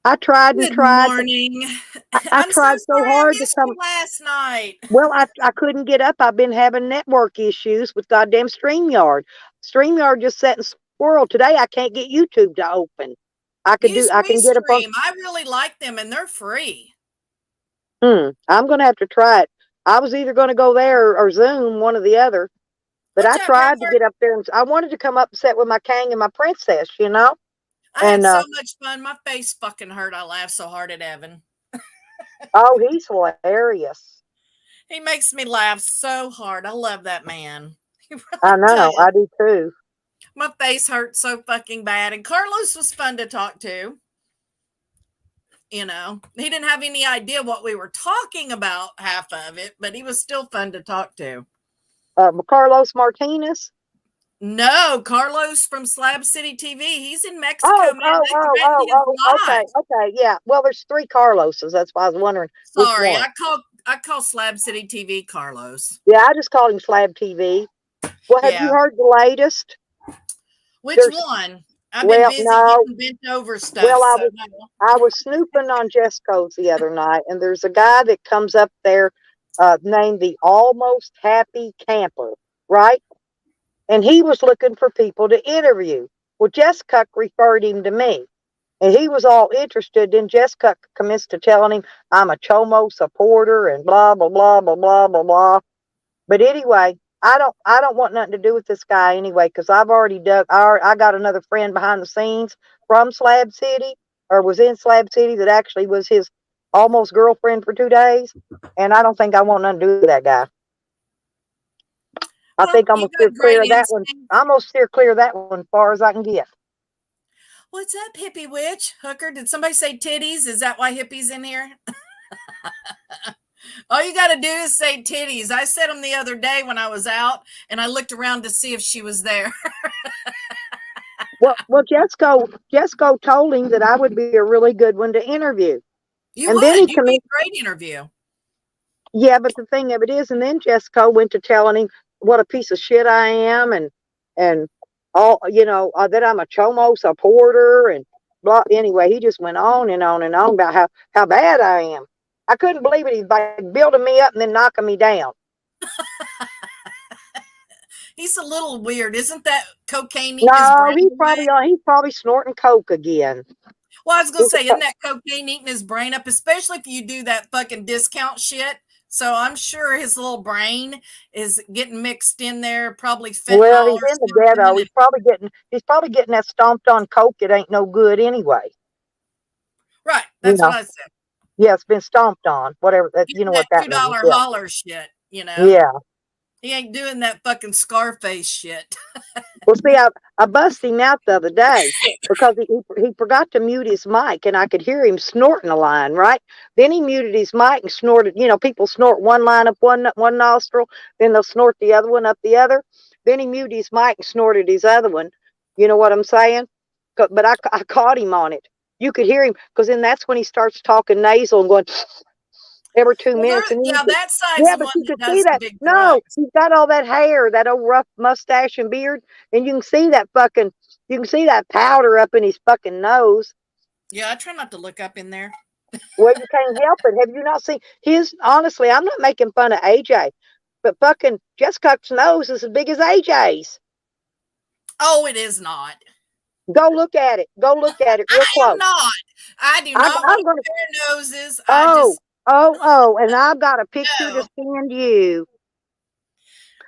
C: I tried and
D: Good
C: tried.
D: morning.
C: I
D: I'm so
C: tried so
D: sorry I
C: hard to
D: missed
C: come.
D: you last night.
C: Well, I couldn't get up. I've been having network issues with goddamn StreamYard. StreamYard just sat and squirrel. Today I can't get YouTube to open. I can
D: Use
C: get up on.
D: Restream. I really like them and they're free.
C: I'm gonna have to try it. I was either gonna go there or Zoom, one or the other. But
D: What's
C: I
D: up,
C: tried to
D: Hooker?
C: get up there and I wanted to come up and sit with my king and my princess, you know?
D: I had
C: And
D: so much fun. My face fucking hurt. I laughed so hard at Evan.
C: oh, he's hilarious.
D: He makes me laugh so hard. I love that man. He
C: I
D: really
C: know,
D: does.
C: I do too.
D: My face hurt so fucking bad. And Carlos was fun to talk to. You know, he didn't have any idea what we were talking about, half of it, but he was still fun to talk to.
C: Carlos Martinez.
D: No, Carlos from Slab City TV. He's in Mexico, man.
C: Okay, yeah. Well, there's 3 Carloses. That's why I was wondering.
D: Sorry,
C: which one.
D: I call Slab City TV Carlos.
C: Yeah, I just called him Slab TV. Well, have you heard the latest?
D: Which one? I've been busy getting bent over stuff.
C: Well, I was snooping on Jesco's the other night, and there's a guy that comes up there named the Almost Happy Camper, right? And he was looking for people to interview. Well, Jessica referred him to me. And he was all interested. Then Jessica commenced to telling him I'm a Chomo supporter and blah, blah, blah, blah, blah, blah, blah. But anyway, I don't want nothing to do with this guy anyway, because I've already I got another friend behind the scenes from Slab City, or was in Slab City, that actually was his almost girlfriend for 2 days. And I don't think I want nothing to do with that guy. I think I'm gonna steer clear of that one. I'm gonna steer clear of that one as far as I can get.
D: What's up, hippie witch? Hooker, did somebody say titties? Is that why hippie's in here? All you got to do is say titties. I said them the other day when I was out, and I looked around to see if she was there.
C: Well, Jesco told him that I would be a really good one to interview.
D: You'd be a great interview.
C: Yeah, but the thing of it is, and then Jesco went to telling him what a piece of shit I am, and all, you know, that I'm a Chomo supporter and blah. Anyway, he just went on and on and on about how bad I am. I couldn't believe it. He's like building me up and then knocking me down.
D: He's a little weird, isn't that cocaine?
C: No, he's probably snorting coke again.
D: Well, I was gonna say, isn't that cocaine eating his brain up? Especially if you do that fucking discount shit. So I'm sure his little brain is getting mixed in there, probably fentanyl.
C: Well, he's in the ghetto. He's probably getting that stomped on coke. It ain't no good anyway.
D: Right. That's what I said.
C: Yeah, it's been stomped on. Whatever. You know what that means.
D: $2 holler shit, you know?
C: Yeah.
D: He ain't doing that fucking Scarface shit.
C: Well, see, I busted him out the other day because he forgot to mute his mic, and I could hear him snorting a line, right? Then he muted his mic and snorted. You know, people snort one line up one nostril, then they'll snort the other one up the other. Then he muted his mic and snorted his other one. You know what I'm saying? But I caught him on it. You could hear him, because then that's when he starts talking nasal and going every 2 minutes. And
D: that side's
C: yeah, but you can see that. No, he's got all that hair, that old rough mustache and beard, and you can see that powder up in his fucking nose.
D: Yeah, I try not to look up in there.
C: Well, you can't help it. Have you not seen his? Honestly, I'm not making fun of AJ, but fucking Jessica's nose is as big as AJ's.
D: Oh, it is not.
C: Go look at it. Go look at it real close.
D: I'm not. I do not want to compare noses.
C: Oh, and I've got a picture to send you.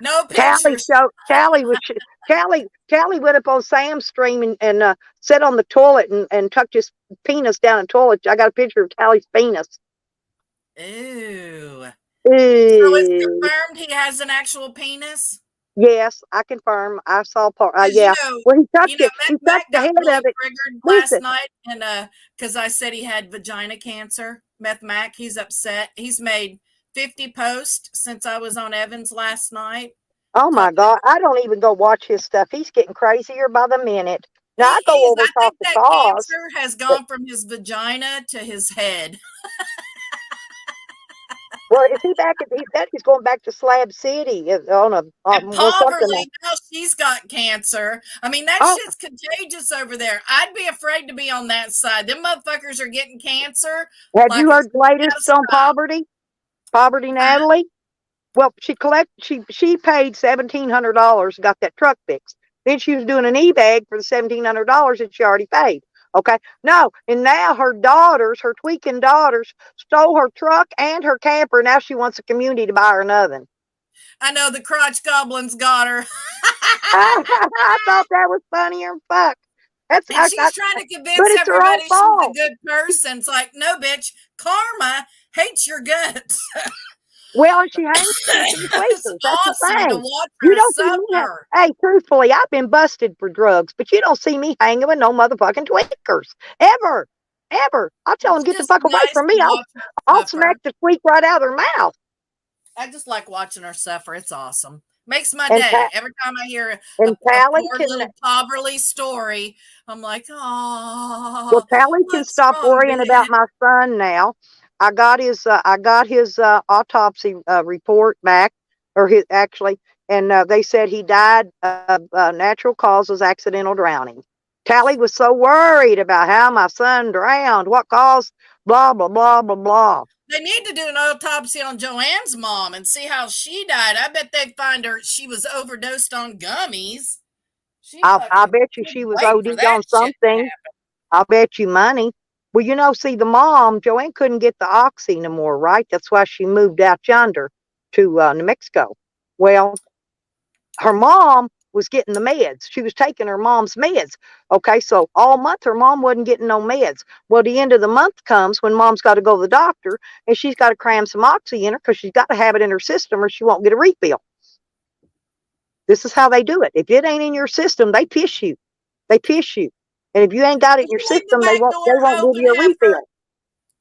D: No pictures.
C: Callie went up on Sam's stream and sat on the toilet and tucked his penis down the toilet. I got a picture of Callie's penis.
D: Ooh. So it's confirmed he has an actual penis?
C: Yes, I confirm. I saw part. Yeah.
D: Well,
C: he touched it. He touched the head of it.
D: Last night, and because I said he had vagina cancer. Meth Mac, he's upset. He's made 50 posts since I was on Evans last night.
C: Oh my God. I don't even go watch his stuff. He's getting crazier by the minute. Now I
D: He
C: go
D: is.
C: over
D: I
C: and talk
D: think
C: to
D: that
C: Cause.
D: cancer has gone from his vagina to his head.
C: Well, is he back at, he said he's going back to Slab City on a,
D: And
C: with something.
D: Poverly, now she's got cancer. I mean, that
C: Oh.
D: shit's contagious over there. I'd be afraid to be on that side. Them motherfuckers are getting cancer.
C: Have
D: Like
C: you heard
D: it's
C: the latest on
D: stop.
C: Poverty Natalie? Well, she paid $1,700, got that truck fixed. Then she was doing an e-bag for the $1,700 that she already paid. Okay. No. And now her tweaking daughters stole her truck and her camper. Now she wants the community to buy her another.
D: I know the crotch goblins got her.
C: I thought that was funnier than fuck.
D: And she's trying to convince
C: it's her own
D: everybody she's a
C: fault.
D: good person. It's like, no, bitch, karma hates your guts.
C: Well, and she hangs with the
D: It's
C: tweakers. That's the
D: awesome to
C: thing.
D: watch
C: You
D: her
C: don't see me.
D: suffer.
C: Hey, truthfully, I've been busted for drugs, but you don't see me hanging with no motherfucking tweakers ever. I'll tell them get the
D: Just
C: fuck away
D: nice
C: from
D: to
C: me.
D: watch her
C: I'll
D: suffer.
C: smack the tweak right out of their mouth.
D: I just like watching her suffer. It's awesome. Makes my
C: And
D: day. Every time I hear a
C: And
D: poor
C: Tally
D: little Poverly story, I'm like, oh.
C: Well, Tally can stop worrying about my son now. I got his autopsy report back, or his actually, and they said he died of natural causes, accidental drowning. Tally was so worried about how my son drowned, what caused, blah blah blah blah blah.
D: They need to do an autopsy on Joanne's mom and see how she died. I bet they'd find her. She was overdosed on gummies.
C: I bet you she was OD'd on something. I'll bet you money. Well, see, the mom, Joanne couldn't get the oxy no more, right? That's why she moved out yonder to New Mexico. Well, her mom was getting the meds. She was taking her mom's meds. Okay, so all month her mom wasn't getting no meds. Well, the end of the month comes when mom's got to go to the doctor and she's got to cram some oxy in her because she's got to have it in her system or she won't get a refill. This is how they do it. If it ain't in your system, they piss you. And if you ain't got it in your system, they won't give you a refill.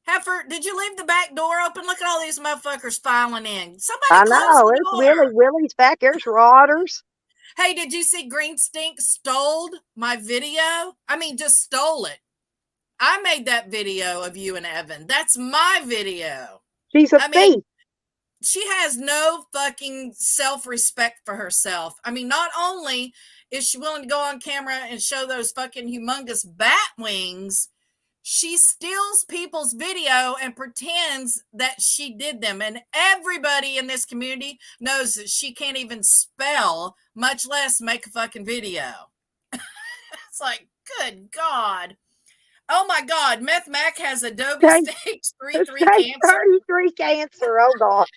D: Heifer, did you leave the back door open? Look at all these motherfuckers filing in. Somebody
C: I
D: close
C: know.
D: the
C: It's
D: door.
C: Willie's back. There's Rodders.
D: Hey, did you see Green Stink stole my video? I mean, just stole it. I made that video of you and Evan. That's my video.
C: She's a thief.
D: She has no fucking self-respect for herself. I mean, not only is she willing to go on camera and show those fucking humongous bat wings, she steals people's video and pretends that she did them. And everybody in this community knows that she can't even spell, much less make a fucking video. It's like, good God. Oh my God, Meth Mac has Adobe stage 3 cancer.
C: 33 cancer. Oh God.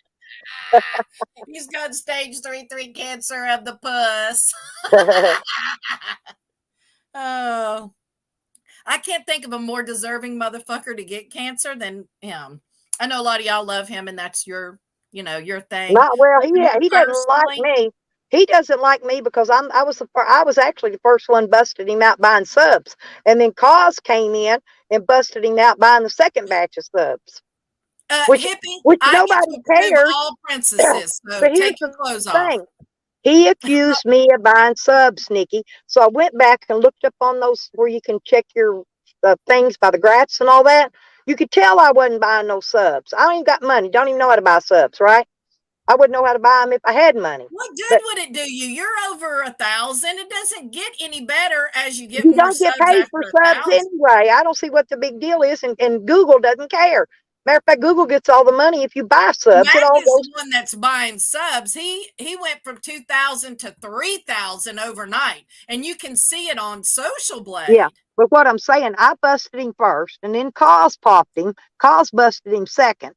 D: He's got stage 3 cancer of the puss. Oh, I can't think of a more deserving motherfucker to get cancer than him. I know a lot of y'all love him, and that's your thing.
C: Not well. He doesn't like me. He doesn't like me because I was actually the first one busted him out buying subs, and then Cause came in and busted him out buying the second batch of subs. Which nobody cares.
D: All princesses, so
C: but
D: take your clothes off.
C: He accused me of buying subs, Nikki. So I went back and looked up on those where you can check your things by the graphs and all that. You could tell I wasn't buying no subs. I ain't got money. Don't even know how to buy subs, right? I wouldn't know how to buy them if I had money.
D: What good would it do you? You're over 1,000. It doesn't get any better as you get
C: you
D: more
C: don't get
D: subs
C: paid for subs anyway. I don't see what the big deal is, and Google doesn't care. Matter of fact, Google gets all the money if you buy subs.
D: Mac is the one that's buying subs. He went from 2,000 to 3,000 overnight, and you can see it on Social Blade.
C: Yeah, but what I'm saying, I busted him first, and then Cause popped him. Cause busted him second,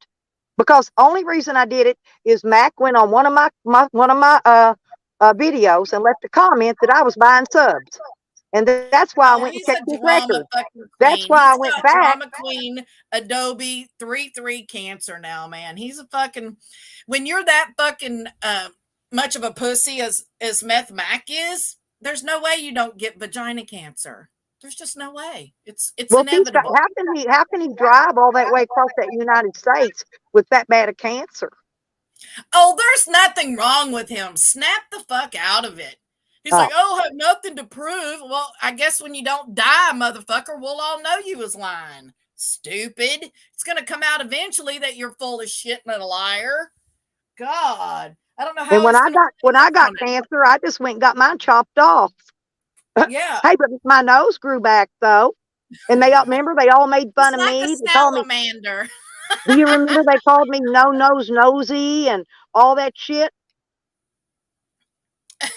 C: because only reason I did it is Mac went on one of my videos and left a comment that I was buying subs. And that's why I went and checked his record. That's why I went back.
D: Drama queen, Adobe 3 cancer now, man. He's a fucking. When you're that fucking much of a pussy as Meth Mac is, there's no way you don't get vagina cancer. There's just no way. It's inevitable.
C: How can he drive all that way across that United States with that bad of cancer?
D: Oh, there's nothing wrong with him. Snap the fuck out of it. He's
C: Oh.
D: like, oh, I have nothing to prove. Well, I guess when you don't die, motherfucker, we'll all know you was lying. Stupid. It's going to come out eventually that you're full of shit and a liar. God. I don't know how
C: And when
D: he's
C: I
D: gonna
C: got
D: clean up from it.
C: cancer, I just went and got mine chopped off.
D: Yeah.
C: Hey, but my nose grew back though. And they all remember they all made fun
D: It's
C: of
D: like
C: me.
D: a
C: They called me,
D: salamander.
C: do you remember they called me no nose nosy and all that shit?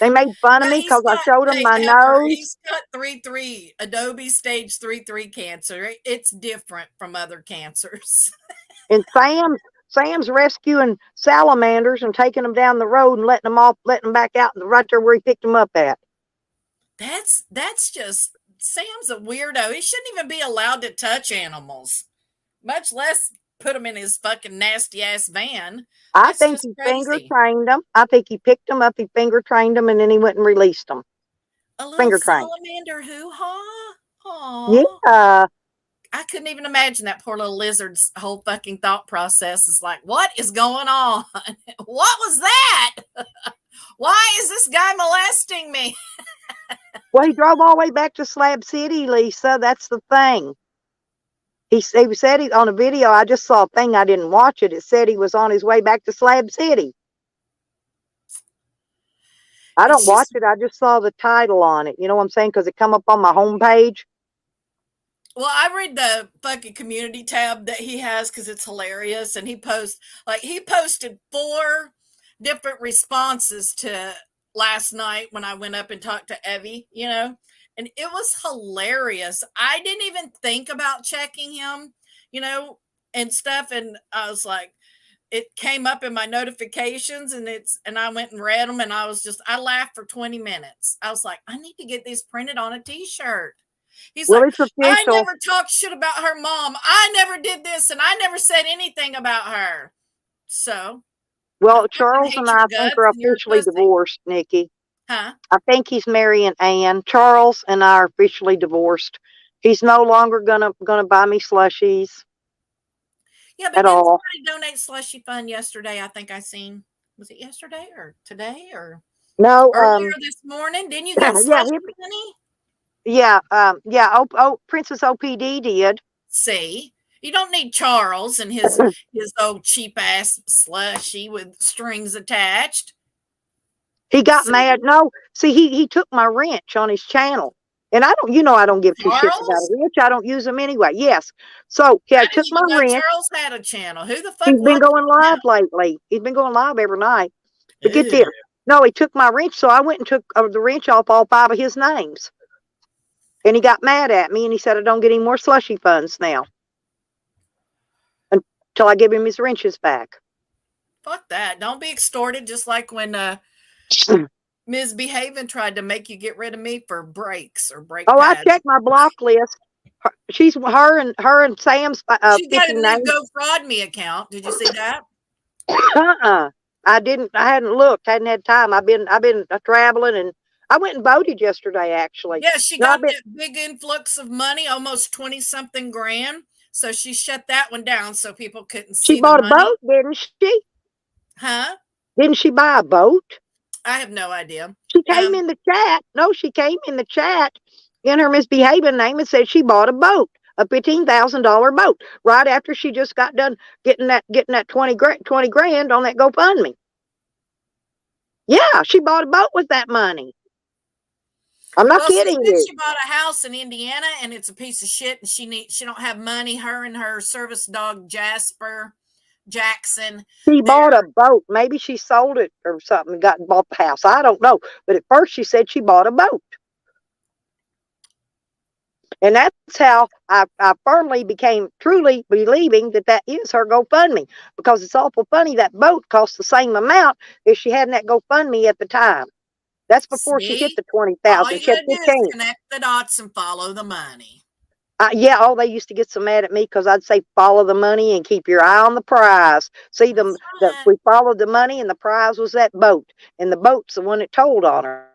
C: They made fun of
D: But
C: me
D: he's
C: because I
D: got,
C: showed them
D: hey,
C: my
D: Heifer,
C: nose.
D: he's got 3-3, Adobe stage 3-3 cancer. It's different from other cancers.
C: And Sam's rescuing salamanders and taking them down the road and letting them back out right there where he picked them up at.
D: That's just Sam's a weirdo. He shouldn't even be allowed to touch animals, much less put them in his fucking nasty ass van.
C: I
D: That's
C: think
D: just
C: he finger
D: crazy.
C: trained them. I think he picked them up, he finger trained them, and then he went and released them.
D: A little
C: Finger trained.
D: salamander hoo-ha. Aw.
C: Yeah.
D: I couldn't even imagine that poor little lizard's whole fucking thought process is like, what is going on? What was that? Why is this guy molesting me?
C: Well, he drove all the way back to Slab City, Lisa. That's the thing. He said on a video, I just saw a thing, I didn't watch it. It said he was on his way back to Slab City. I don't watch it. I just saw the title on it. You know what I'm saying? Because it come up on my homepage.
D: Well, I read the fucking community tab that he has because it's hilarious. And he posted 4 different responses to last night when I went up and talked to Evie, and it was hilarious. I didn't even think about checking him, and stuff. And I was like, it came up in my notifications and I went and read them and I laughed for 20 minutes. I was like, I need to get these printed on a t-shirt. He's
C: Well,
D: like,
C: it's official.
D: I never talked shit about her mom. I never did this and I never said anything about her. So.
C: Well, Charles and I think are officially divorced, Nikki.
D: Huh?
C: I think he's marrying Ann. Charles and I are officially divorced. He's no longer gonna buy me slushies.
D: Yeah, but didn't somebody donate slushy fund yesterday? I think I seen. Was it yesterday or today or
C: no
D: earlier this morning? Didn't you get slushy money?
C: Yeah, Princess OPD did.
D: See, you don't need Charles and his old cheap ass slushy with strings attached.
C: He got mad. No, see, he took my wrench on his channel. And I don't give 2 shits about a wrench. I don't use them anyway. Yes. So I took my wrench.
D: Charles had a channel. Who the fuck?
C: He's been going live lately. He's been going live every night. But get this. No, he took my wrench. So I went and took the wrench off all 5 of his names. And he got mad at me and he said, I don't get any more slushy funds now. Until I give him his wrenches back.
D: Fuck that. Don't be extorted just like when Ms. Behavin tried to make you get rid of me for breaks or brake pads.
C: I checked my block list. Her and Sam's
D: she got a new GoFraud.me account. Did you see that?
C: I didn't. I hadn't looked. Hadn't had time. I've been traveling, and I went and voted yesterday. Actually,
D: yeah, she got that big influx of money, almost 20-something grand. So she shut that one down so people couldn't see.
C: She bought a boat, didn't she?
D: Huh?
C: Didn't she buy a boat?
D: I have no idea.
C: She came in the chat. No, she came in the chat in her misbehaving name and said she bought a boat, a $15,000 boat, right after she just got done getting that 20 grand on that GoFundMe. Yeah, she bought a boat with that money. I'm not kidding you.
D: She bought a house in Indiana and it's a piece of shit and she don't have money. Her and her service dog Jasper Jackson.
C: She bought a boat. Maybe she sold it or something and bought the house. I don't know. But at first she said she bought a boat. And that's how I firmly became truly believing that is her GoFundMe. Because it's awful funny. That boat cost the same amount as she had in that GoFundMe at the time. That's before she hit the 20,000. She had 15.
D: Connect the dots and follow the money.
C: Yeah, they used to get so mad at me because I'd say follow the money and keep your eye on the prize. See, we followed the money and the prize was that boat. And the boat's the one that told on her.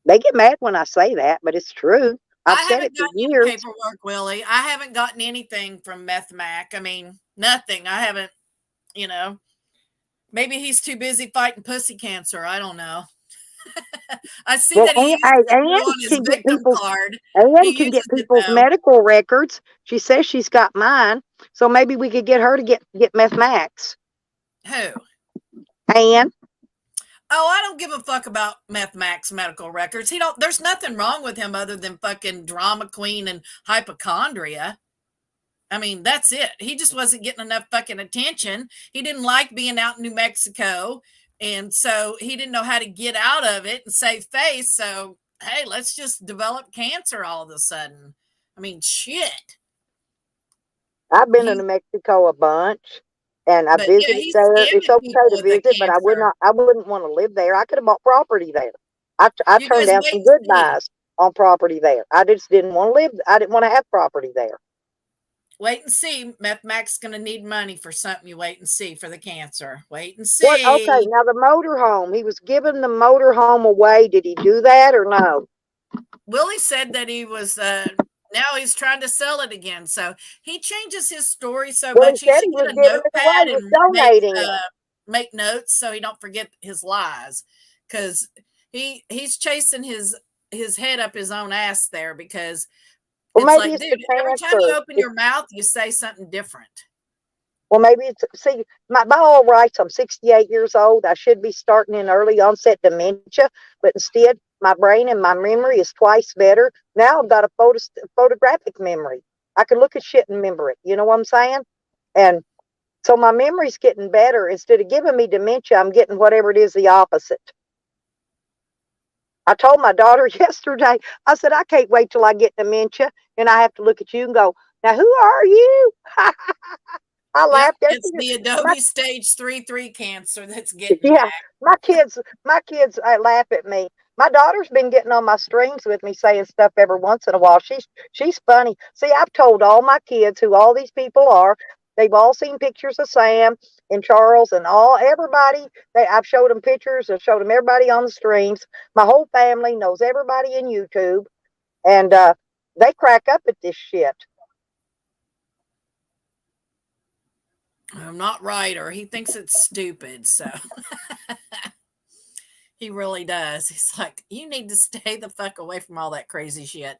C: They get mad when I say that, but it's true. I've said it for years.
D: Paperwork, Willie. I haven't gotten anything from Meth Mac. I mean, Nothing. I haven't, you know, maybe he's too busy fighting pussy cancer. I don't know. I see
C: Well,
D: that he uses it
C: Ann
D: on his
C: can get
D: victim
C: people's
D: card.
C: Ann
D: He
C: can get
D: uses it
C: people's
D: though.
C: medical records. She says she's got mine, so maybe we could get her to get Meth Max.
D: Who?
C: Ann.
D: Oh, I don't give a fuck about Meth Max medical records. There's nothing wrong with him other than fucking drama queen and hypochondria. I mean, that's it. He just wasn't getting enough fucking attention. He didn't like being out in New Mexico. And so he didn't know how to get out of it and save face. So, hey, let's just develop cancer all of a sudden. I mean, shit.
C: I've been to New Mexico a bunch, and I
D: But,
C: visited
D: he's
C: there.
D: scamming
C: It's okay
D: people
C: to
D: with the
C: visit, but I
D: cancer.
C: wouldn't want to live there. I could have bought property there. I
D: You
C: turned
D: guys
C: down
D: wait
C: some
D: and
C: good
D: see.
C: buys on property there. I just didn't want to live. I didn't want to have property there.
D: Wait and see. Meth Max is going to need money for something. You wait and see for the cancer. Wait and
C: What?
D: see.
C: Okay, now the motorhome. He was giving the motorhome away. Did he do that or no?
D: Willie said that he was now he's trying to sell it again. So he changes his story so
C: Well,
D: much.
C: he
D: He
C: said
D: should
C: he was
D: get a
C: giving it away.
D: notepad
C: He was
D: and
C: donating it.
D: make notes so he don't forget his lies. Because he's chasing his head up his own ass there, because
C: Well,
D: it's
C: maybe
D: like,
C: it's
D: dude,
C: the
D: every time you
C: cancer.
D: open your mouth, you say something different.
C: Well, maybe it's, see, by all rights, I'm 68 years old. I should be starting in early onset dementia, but instead, my brain and my memory is twice better. Now I've got a photographic memory. I can look at shit and remember it. You know what I'm saying? And so my memory's getting better. Instead of giving me dementia, I'm getting whatever it is, the opposite. I told my daughter yesterday, I said, I can't wait till I get dementia and I have to look at you and go, now who are you? I
D: Yep,
C: laughed at
D: it's the
C: my,
D: Adobe stage 3 cancer that's getting you
C: yeah,
D: back.
C: my kids laugh at me. My daughter's been getting on my strings with me, saying stuff every once in a while. She's funny. See, I've told all my kids who all these people are. They've all seen pictures of Sam and Charles and everybody. I've showed them pictures. I've showed them everybody on the streams. My whole family knows everybody in YouTube, and they crack up at this shit.
D: I'm not right, or he thinks it's stupid. So he really does. He's like, you need to stay the fuck away from all that crazy shit.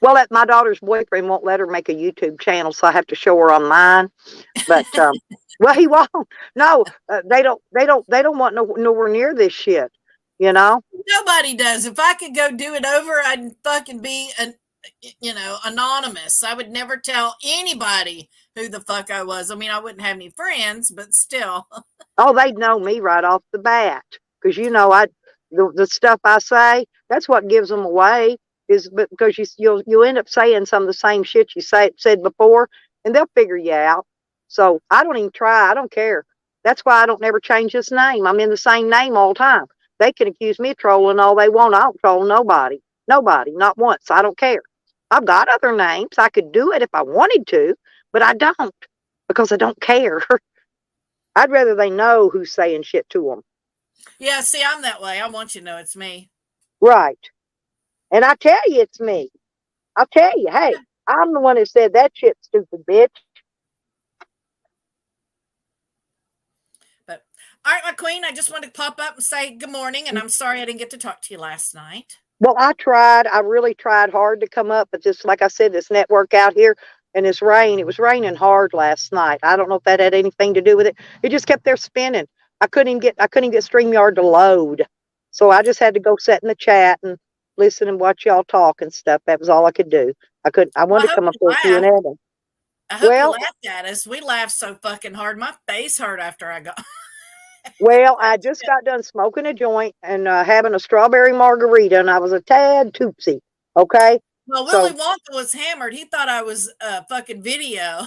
C: Well, my daughter's boyfriend won't let her make a YouTube channel, so I have to show her on mine. But well, he won't. No, they don't want nowhere near this shit. You know.
D: Nobody does. If I could go do it over, I'd fucking be anonymous. I would never tell anybody who the fuck I was. I mean, I wouldn't have any friends, but still.
C: Oh, they'd know me right off the bat, because the stuff I say, that's what gives them away. Is because you'll end up saying some of the same shit you said before, and they'll figure you out. So I don't even try. I don't care. That's why I don't never change this name. I'm in the same name all the time. They can accuse me of trolling all they want. I don't troll nobody. Nobody, not once. I don't care. I've got other names. I could do it if I wanted to, but I don't, because I don't care. I'd rather they know who's saying shit to them.
D: Yeah, see, I'm that way. I want you to know it's me.
C: Right. And I tell you it's me. I'll tell you, hey, I'm the one who said that shit, stupid bitch.
D: But all right, my queen, I just wanted to pop up and say good morning, and I'm sorry I didn't get to talk to you last night.
C: Well, I really tried hard to come up, but just like I said, this network out here and this rain, it was raining hard last night. I don't know if that had anything to do with it. It just kept there spinning. I couldn't even get StreamYard to load. So I just had to go sit in the chat and listen and watch y'all talk and stuff. That was all I could do. I wanted to come up with you and Evan.
D: I hope you laughed at us. We laughed so fucking hard. My face hurt after I got.
C: Well, I just got done smoking a joint and having a strawberry margarita, and I was a tad tootsie. Okay.
D: Well, Willy Wonka was hammered. He thought I was fucking video.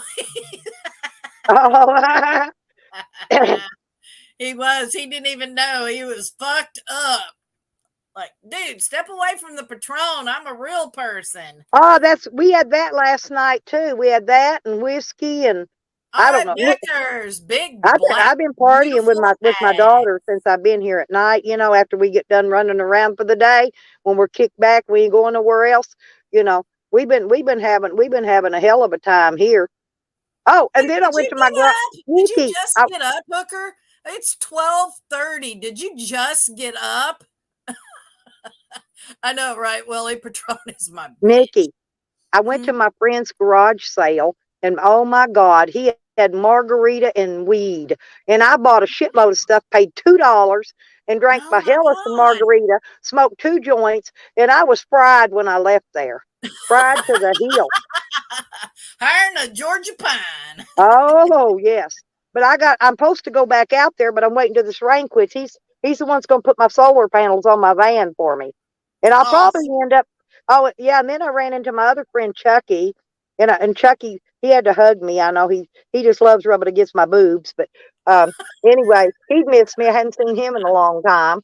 C: Oh.
D: He was. He didn't even know. He was fucked up. Like, dude, step away from the Patron. I'm a real person.
C: Oh, we had that last night too. We had that and whiskey and I don't know.
D: Beckers, big.
C: I've been partying with my daughter since I've been here at night. You know, after we get done running around for the day, when we're kicked back, we ain't going nowhere else. You know, we've been having a hell of a time here. Oh, and
D: Hey,
C: then I
D: did
C: went
D: you
C: to my
D: get up? Did you
C: Nikki.
D: just get up, Hooker? It's 12:30. Did you just get up? I know, right? Willie Patron is my bitch.
C: Nikki, I went
D: Hmm.
C: to my friend's garage sale, and oh my God, he had margarita and weed. And I bought a shitload of stuff, paid $2, and drank
D: Oh
C: my
D: my
C: hell of some
D: God.
C: margarita, smoked 2 joints, and I was fried when I left there. Fried to the hill.
D: Hiring a Georgia pine.
C: Oh, yes. But I'm supposed to go back out there, but I'm waiting till this rain quits. He's the one that's going to put my solar panels on my van for me. And I'll probably
D: Awesome.
C: end up, oh, yeah. And then I ran into my other friend, Chucky. And Chucky, he had to hug me. I know he just loves rubbing against my boobs. But anyway, he missed me. I hadn't seen him in a long time.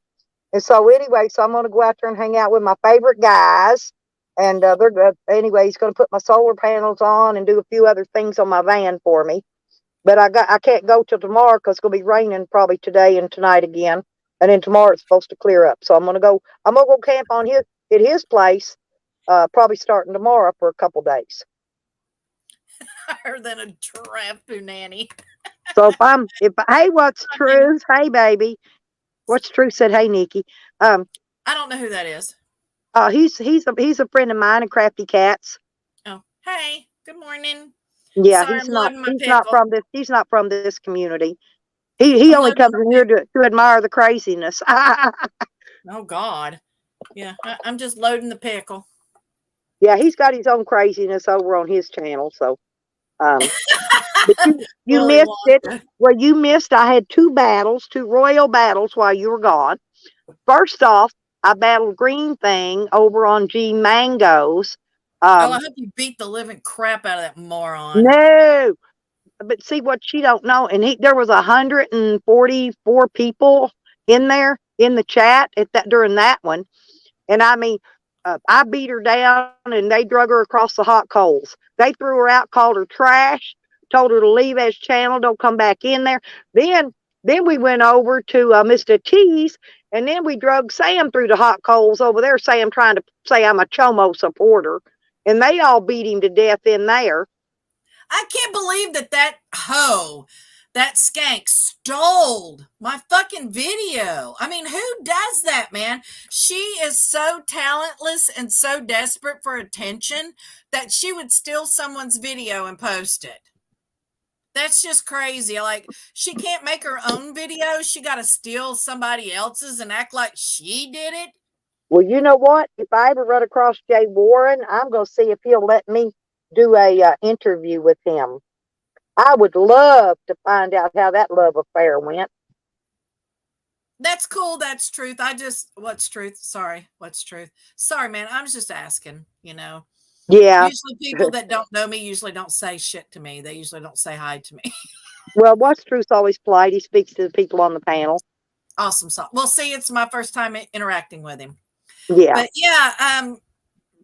C: And so anyway, so I'm going to go out there and hang out with my favorite guys. And they're good. Anyway, he's going to put my solar panels on and do a few other things on my van for me. But I can't go till tomorrow because it's going to be raining probably today and tonight again. And then tomorrow it's supposed to clear up. So I'm going to go camp at his place, probably starting tomorrow for a couple days.
D: Higher than a giraffe nanny.
C: So hey, what's truth? Hey, baby. What's truth said, hey, Nikki.
D: I don't know who that is.
C: He's a friend of mine and Crafty Cats.
D: Oh, hey, good morning.
C: Yeah,
D: Sorry, I'm loading my
C: he's
D: pickle.
C: not from this community. He
D: I'm
C: only
D: loading
C: comes
D: my
C: in here to admire the craziness.
D: Oh God. Yeah, I'm just loading the pickle.
C: Yeah, he's got his own craziness over on his channel. So, but you
D: Willy
C: missed it.
D: Wonka.
C: Well, you missed. I had two royal battles while you were gone. First off, I battled Green Thing over on G Mangoes.
D: Oh, I hope you beat the living crap out of that moron.
C: No, but see what she don't know. And there was 144 people in there in the chat during that one. And I mean, I beat her down and they drug her across the hot coals. They threw her out, called her trash, told her to leave his channel, don't come back in there. Then we went over to Mr. T's, and then we drug Sam through the hot coals over there. Sam trying to say I'm a Chomo supporter, and they all beat him to death in there.
D: I can't believe that hoe, that skank, stole my fucking video. I mean, who does that, man? She is so talentless and so desperate for attention that she would steal someone's video and post it. That's just crazy. Like, she can't make her own videos. She got to steal somebody else's and act like she did it.
C: Well, you know what? If I ever run across Jay Warren, I'm going to see if he'll let me do a interview with him. I would love to find out how that love affair went.
D: That's cool. That's truth. What's truth? Sorry. What's truth? Sorry, man. I was just asking,
C: Yeah.
D: Usually people that don't know me usually don't say shit to me. They usually don't say hi to me.
C: Well, what's truth's always polite. He speaks to the people on the panel.
D: Awesome. So, well, see, it's my first time interacting with him.
C: Yeah.
D: But yeah,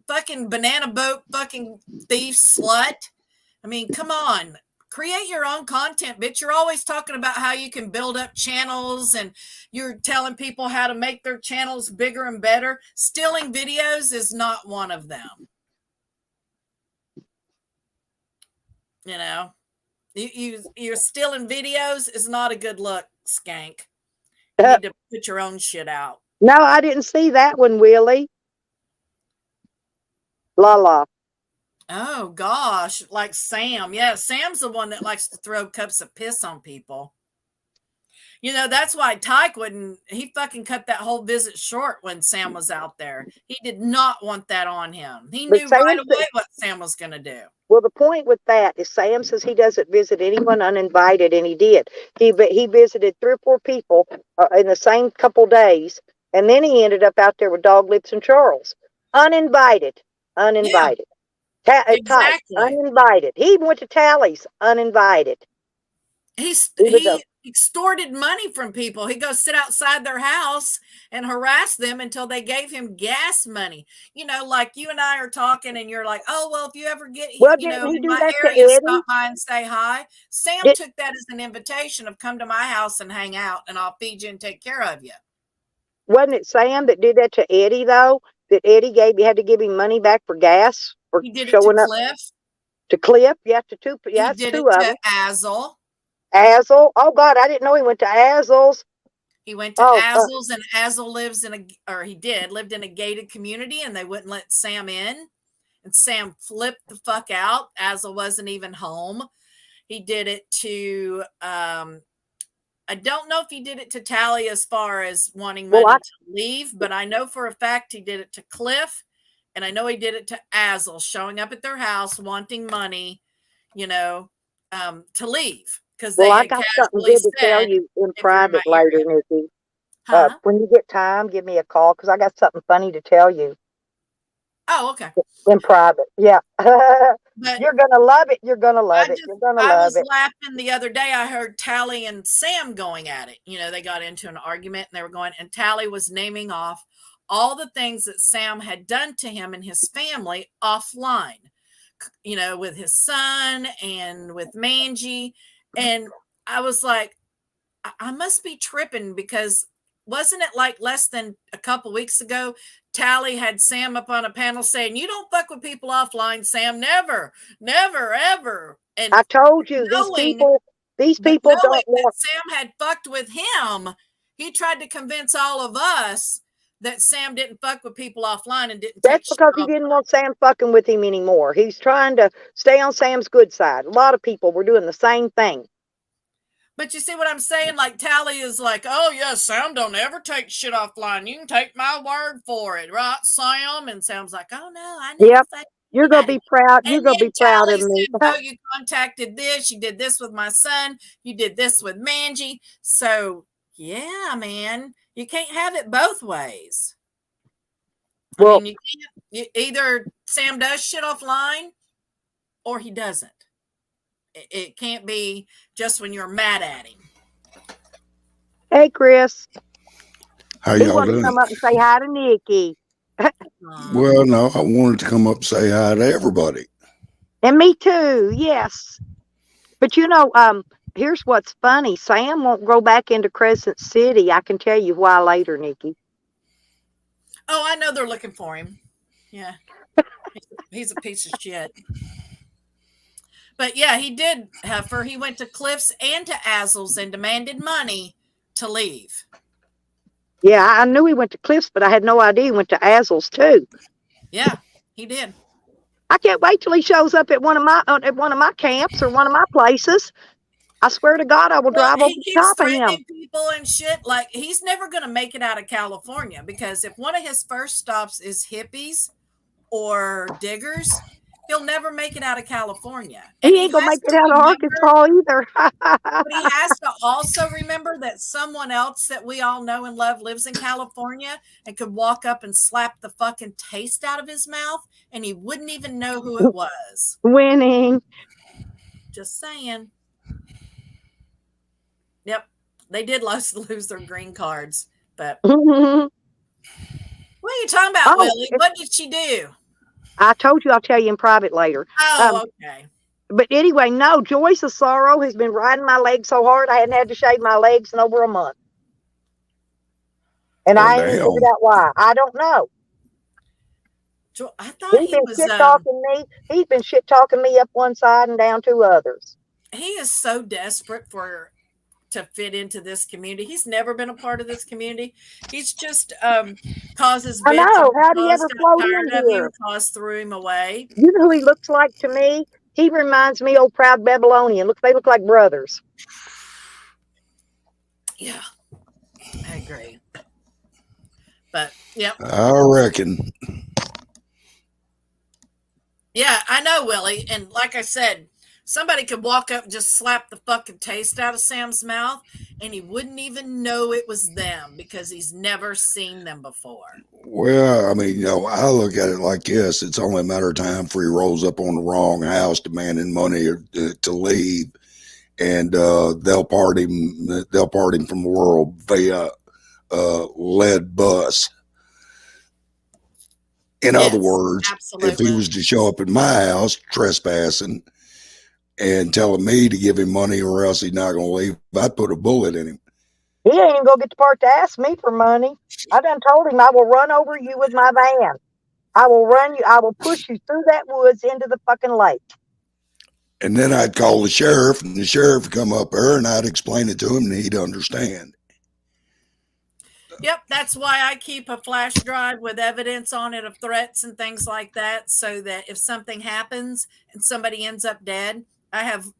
D: fucking banana boat, fucking thief, slut. I mean, come on. Create your own content, bitch. You're always talking about how you can build up channels and you're telling people how to make their channels bigger and better. Stealing videos is not one of them. You're stealing videos is not a good look, skank. You need to put your own shit out.
C: No, I didn't see that one, Willie. La.
D: Oh gosh, like Sam. Yeah, Sam's the one that likes to throw cups of piss on people. That's why Tyke he fucking cut that whole visit short when Sam was out there. He did not want that on him. He knew right away what Sam was going to do.
C: Well, the point with that is Sam says he doesn't visit anyone uninvited, and he did. He visited 3 or 4 people in the same couple days, and then he ended up out there with Dog Lips and Charles. Uninvited.
D: Yeah,
C: Exactly.
D: exactly.
C: Uninvited. He even went to Tally's uninvited.
D: He extorted money from people. He goes sit outside their house and harass them until they gave him gas money. Like you and I are talking and you're like, oh, well, if you ever get, in my area, stop by and say hi. Sam took that as an invitation of come to my house and hang out and I'll feed you and take care of you.
C: Wasn't it Sam that did that to Eddie, though? That Eddie had to give him money back for gas for
D: he did
C: showing
D: it to
C: up?
D: Cliff.
C: To Cliff, yeah, to two,
D: He
C: yeah, it's
D: did
C: two
D: it
C: of
D: to
C: them.
D: Azel.
C: Azel. Oh God, I didn't know he went to Azel's.
D: He went to
C: Oh,
D: Azel's, and Azel lived in a gated community, and they wouldn't let Sam in. And Sam flipped the fuck out. Azel wasn't even home. He did it to I don't know if he did it to Tally as far as wanting money
C: well,
D: to leave, but I know for a fact he did it to Cliff, and I know he did it to Azel, showing up at their house wanting money, to leave because
C: well,
D: they
C: I
D: had
C: got something
D: casually
C: good to tell
D: said,
C: you in
D: if you're in my
C: private later,
D: area.
C: Nikki.
D: Huh?
C: When you get time, give me a call because I got something funny to tell you
D: Oh, okay.
C: in private. Yeah.
D: But
C: You're gonna love it. You're gonna love it. You're gonna
D: I
C: love
D: was
C: it.
D: laughing the other day. I heard Tally and Sam going at it. They got into an argument and they were going, and Tally was naming off all the things that Sam had done to him and his family offline, with his son and with Mangy. And I was like, I must be tripping because wasn't it like less than a couple weeks ago? Tally had Sam up on a panel saying, "You don't fuck with people offline, Sam. Never, never, ever." And
C: I told you
D: knowing,
C: these
D: but
C: people
D: knowing
C: don't
D: that
C: want.
D: Sam had fucked with him, he tried to convince all of us that Sam didn't fuck with people offline and didn't take
C: That's
D: shit
C: because he
D: off.
C: didn't want Sam fucking with him anymore. He's trying to stay on Sam's good side. A lot of people were doing the same thing.
D: But you see what I'm saying? Like Tally is like, "Oh yeah, Sam don't ever take shit offline. You can take my word for it, right, Sam?" And Sam's like, "Oh no, I never
C: Yep.
D: say
C: You're gonna
D: that."
C: be proud. You're
D: And
C: gonna
D: then
C: be proud
D: Tally
C: of me.
D: said, "No, you contacted this. You did this with my son. You did this with Mangy." So yeah, man, you can't have it both ways. I
C: Well,
D: mean, either Sam does shit offline or he doesn't. It can't be just when you're mad at him.
C: hey, Chris.
E: How
C: He
E: y'all
C: wanted to
E: doing?
C: come up and say hi to Nikki.
E: Well, no, I wanted to come up and say hi to everybody.
C: And me too. Yes. But here's what's funny. Sam won't go back into Crescent City. I can tell you why later, Nikki.
D: Oh, I know they're looking for him. Yeah. He's a piece of shit. But yeah, he did, Heifer. He went to Cliff's and to Azel's and demanded money to leave.
C: Yeah, I knew he went to Cliff's, but I had no idea he went to Azel's too.
D: Yeah, he did.
C: I can't wait till he shows up at one of my camps or one of my places. I swear to God, I will
D: Well,
C: drive over
D: he
C: the
D: keeps
C: top of him.
D: threatening people and shit. Like, he's never going to make it out of California because if one of his first stops is hippies or diggers, he'll never make it out of California. And
C: He ain't gonna
D: has
C: make it
D: to
C: out of
D: remember,
C: Arkansas either.
D: but he has to also remember that someone else that we all know and love lives in California and could walk up and slap the fucking taste out of his mouth and he wouldn't even know who it was.
C: Winning.
D: Just saying. Yep. They did lose their green cards, but
C: I
D: what are you talking about, Willie? What did she do?
C: told you I'll tell you in private later.
D: Oh, okay.
C: But anyway, no, Joyce of Sorrow has been riding my legs so hard I hadn't had to shave my legs in over a month. And I ain't figured out why. I don't know.
D: I thought
C: He's been shit talking me. He's been shit talking me up one side and down two others.
D: He is so desperate to fit into this community. He's never been a part of this community. He's just causes
C: I
D: bits.
C: know. How do you ever float in here?
D: Cause threw him away.
C: You know who he looks like to me? He reminds me of Proud Babylonian. They look like brothers.
D: Yeah, I agree. But yeah,
E: I reckon.
D: Yeah, I know, Willie. And like I said, somebody could walk up and just slap the fucking taste out of Sam's mouth and he wouldn't even know it was them because he's never seen them before.
E: Well, I mean, I look at it like this. It's only a matter of time before he rolls up on the wrong house demanding money to leave. And they'll part him from the world via lead bus. In other words,
D: absolutely.
E: If he was to show up at my house trespassing and telling me to give him money or else he's not going to leave, I'd put a bullet in him.
C: He ain't even gonna get the part to ask me for money. I done told him I will run over you with my van. I will push you through that woods into the fucking lake.
E: And then I'd call the sheriff, and the sheriff would come up there, and I'd explain it to him, and he'd understand.
D: Yep, that's why I keep a flash drive with evidence on it of threats and things like that, so that if something happens and somebody ends up dead, I have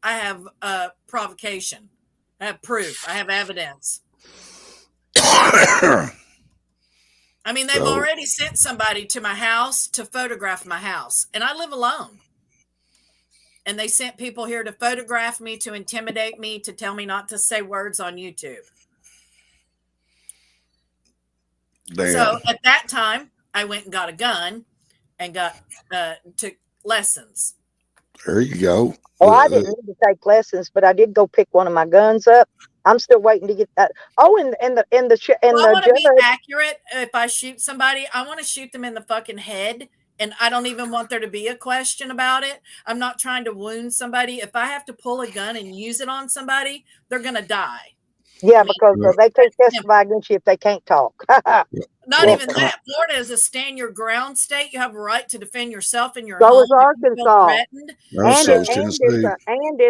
D: provocation, I have proof, I have evidence. I mean, they've already sent somebody to my house to photograph my house, and I live alone. And they sent people here to photograph me, to intimidate me, to tell me not to say words on YouTube.
E: Damn.
D: So at that time, I went and got a gun and took lessons.
E: There you go.
C: Oh, I didn't need to take lessons, but I did go pick one of my guns up. I'm still waiting to get that. Oh, and the
D: I want to be accurate. If I shoot somebody, I want to shoot them in the fucking head. And I don't even want there to be a question about it. I'm not trying to wound somebody. If I have to pull a gun and use it on somebody, they're going to die.
C: Yeah, because they can't testify against you if they can't talk.
D: Not even that. Florida is a stand your ground state. You have a right to defend yourself in your
C: so
D: home.
C: is Arkansas. And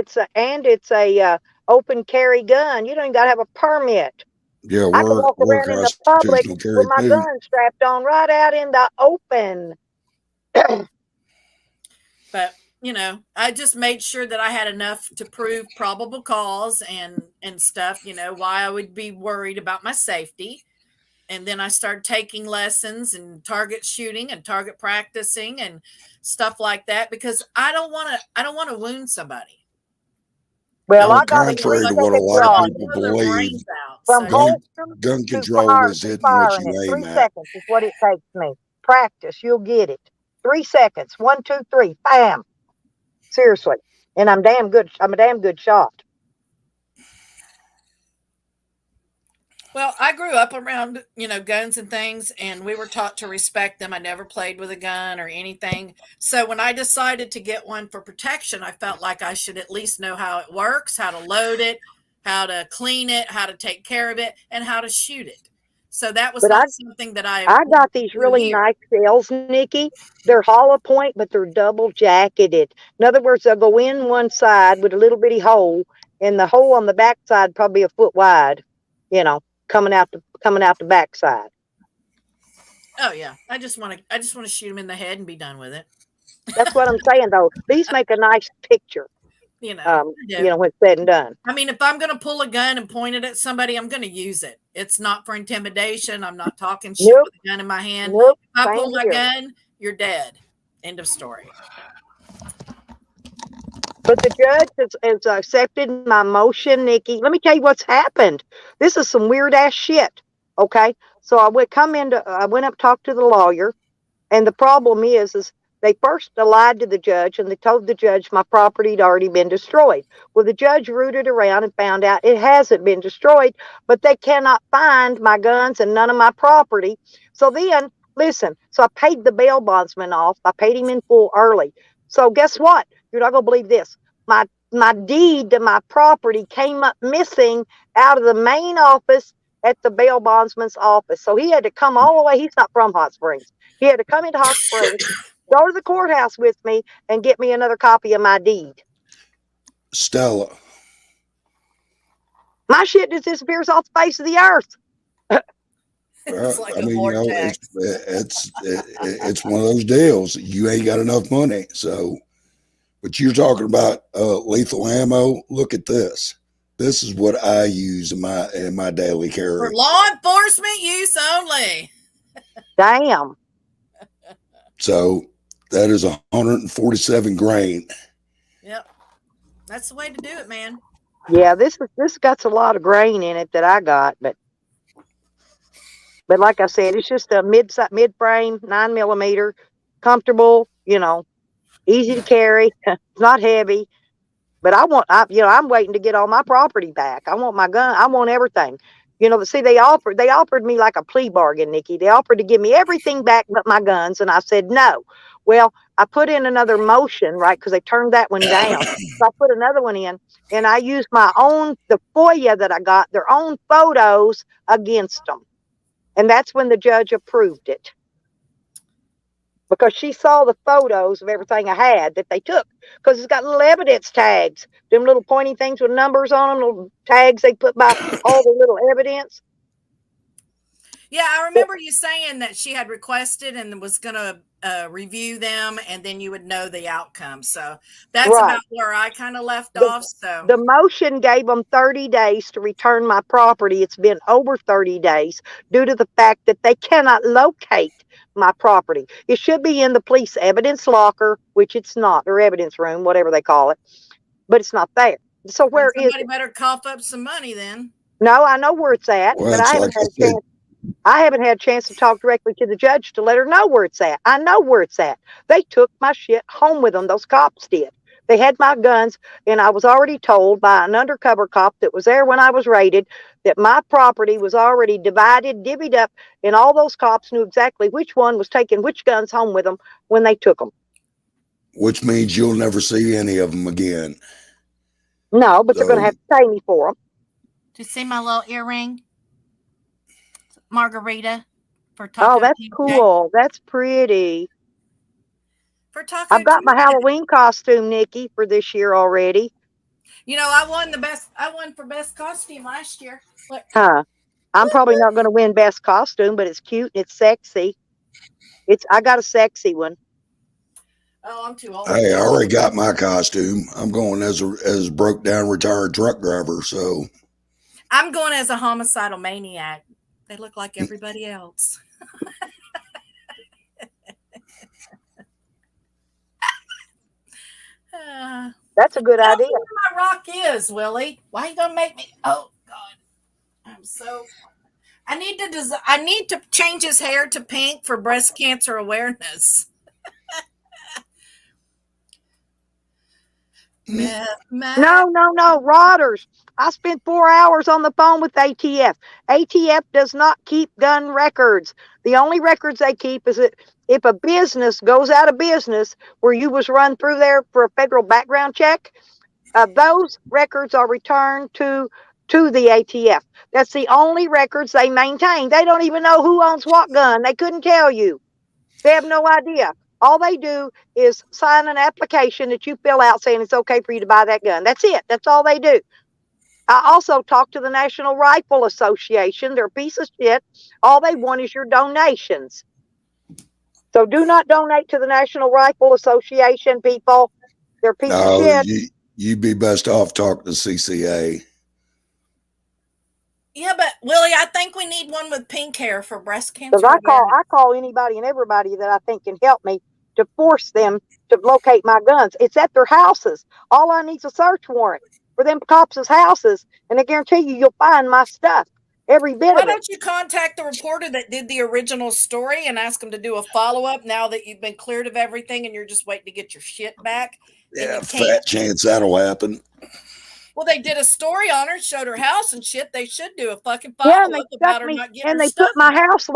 C: it's a open carry gun. You don't even got to have a permit.
E: Yeah,
C: I can walk around in the public with my gun strapped on right out in the open.
D: But you know, I just made sure that I had enough to prove probable cause and stuff, you know, why I would be worried about my safety. And then I started taking lessons and target shooting and target practicing and stuff like that, because I don't want to wound somebody.
C: Well,
E: I got contrary to what a lot of people believe, gun control is hitting what you aim
C: 3 seconds is what it takes me. Practice, you'll get it. 3 seconds. 1, 2, 3. Bam. Seriously. And I'm damn good. I'm a damn good shot.
D: Well, I grew up around, you know, guns and things, and we were taught to respect them. I never played with a gun or anything. So when I decided to get one for protection, I felt like I should at least know how it works, how to load it, how to clean it, how to take care of it, and how to shoot it. So that was something that I
C: got these really nice shells, Nikki. They're hollow point, but they're double jacketed. In other words, they'll go in one side with a little bitty hole, and the hole on the back side probably a foot wide, you know, coming out the back side.
D: Oh yeah. I just want to shoot him in the head and be done with it.
C: That's what I'm saying though. These make a nice picture. You know, when it's said and done.
D: I mean, if I'm going to pull a gun and point it at somebody, I'm going to use it. It's not for intimidation. I'm not talking shit with a gun in my hand. If I pull my gun, you're dead. End of story.
C: But the judge has accepted my motion, Nikki. Let me tell you what's happened. This is some weird ass shit. Okay, so I went up, talked to the lawyer, and the problem is they first lied to the judge, and they told the judge my property had already been destroyed. Well, the judge rooted around and found out it hasn't been destroyed, but they cannot find my guns and none of my property. So then, listen, so I paid the bail bondsman off. I paid him in full early. So guess what? You're not going to believe this. My deed to my property came up missing out of the main office at the bail bondsman's office. So he had to come all the way. He's not from Hot Springs. He had to come into Hot Springs, go to the courthouse with me, and get me another copy of my deed.
E: Stella,
C: my shit just disappears off the face of the earth.
D: It's like
E: I mean, you know, it's one of those deals. You ain't got enough money, so. But you're talking about lethal ammo. Look at this. This is what I use in my daily carry.
D: For law enforcement use only.
C: Damn.
E: So that is 147 grain.
D: Yep. That's the way to do it, man.
C: Yeah, this got a lot of grain in it that I got, but like I said, it's just a mid frame, 9mm, comfortable, you know, easy to carry. It's not heavy, but I'm waiting to get all my property back. I want my gun. I want everything. You know, see, they offered me like a plea bargain, Nikki. They offered to give me everything back but my guns, and I said no. Well, I put in another motion, right, because they turned that one down. So I put another one in, and I used the FOIA that I got, their own photos against them. And that's when the judge approved it. because she saw the photos of everything I had that they took. Because it's got little evidence tags, them little pointy things with numbers on them, little tags they put by all the little evidence.
D: Yeah, I remember you saying that she had requested and was going to review them, and then you would know the outcome. So that's
C: Right.
D: about where I kind of left off. So
C: The motion gave them 30 days to return my property. It's been over 30 days due to the fact that they cannot locate my property. It should be in the police evidence locker, which it's not, or evidence room, whatever they call it, but it's not there. So where is
D: somebody
C: it?
D: better cough up some money then.
C: No, I know where it's at,
E: Well,
C: but
E: it's
C: I haven't
E: like
C: had
E: I
C: a
E: said,
C: chance. I haven't had a chance to talk directly to the judge to let her know where it's at. I know where it's at. They took my shit home with them. Those cops did. They had my guns, and I was already told by an undercover cop that was there when I was raided that my property was already divided, divvied up, and all those cops knew exactly which one was taking which guns home with them when they took them.
E: which means you'll never see any of them again.
C: No, but they're going to
E: So
C: have to pay me for them.
F: Do you see my little earring? Margarita for
C: Oh,
F: Taco
C: that's
F: Tuesday.
C: cool. That's pretty.
D: For Taco
C: I've got my
D: Tuesday.
C: Halloween costume, Nikki, for this year already.
D: You know, I won for best costume last year. Look.
C: Huh. I'm probably not going to win best costume, but it's cute and it's sexy. I got a sexy one.
D: Oh, I'm too old.
E: hey, I already got my costume. I'm going as a broke down retired truck driver. So
D: I'm going as a homicidal maniac. They look like everybody else.
C: That's a good
D: I don't
C: idea.
D: know where my rock is, Willie. Why you gonna make me? Oh God, I'm so. I need to change his hair to pink for breast cancer awareness.
C: No, Rodders. I spent 4 hours on the phone with ATF. ATF does not keep gun records. The only records they keep is that if a business goes out of business where you was run through there for a federal background check, those records are returned to the ATF. That's the only records they maintain. They don't even know who owns what gun. They couldn't tell you. They have no idea. All they do is sign an application that you fill out saying it's okay for you to buy that gun. That's it. That's all they do. I also talked to the National Rifle Association. They're a piece of shit. All they want is your donations. So do not donate to the National Rifle Association, people. They're a piece of
E: no,
C: shit.
E: you'd be best off talking to CCA.
D: Yeah, but Willie, I think we need one with pink hair for breast cancer.
C: Because I call anybody and everybody that I think can help me to force them to locate my guns. It's at their houses. All I need is a search warrant for them cops' houses, and I guarantee you'll find my stuff. Every bit
D: Why
C: of it.
D: don't you contact the reporter that did the original story and ask him to do a follow-up now that you've been cleared of everything and you're just waiting to get your shit back?
E: Yeah, fat chance that'll happen.
D: Well, they did a story on her, showed her house and shit. They should do a fucking
C: Yeah, and they
D: follow-up about
C: stuck
D: her
C: me,
D: not getting
C: and
D: her
C: they
D: stuff
C: put my
D: back.
C: house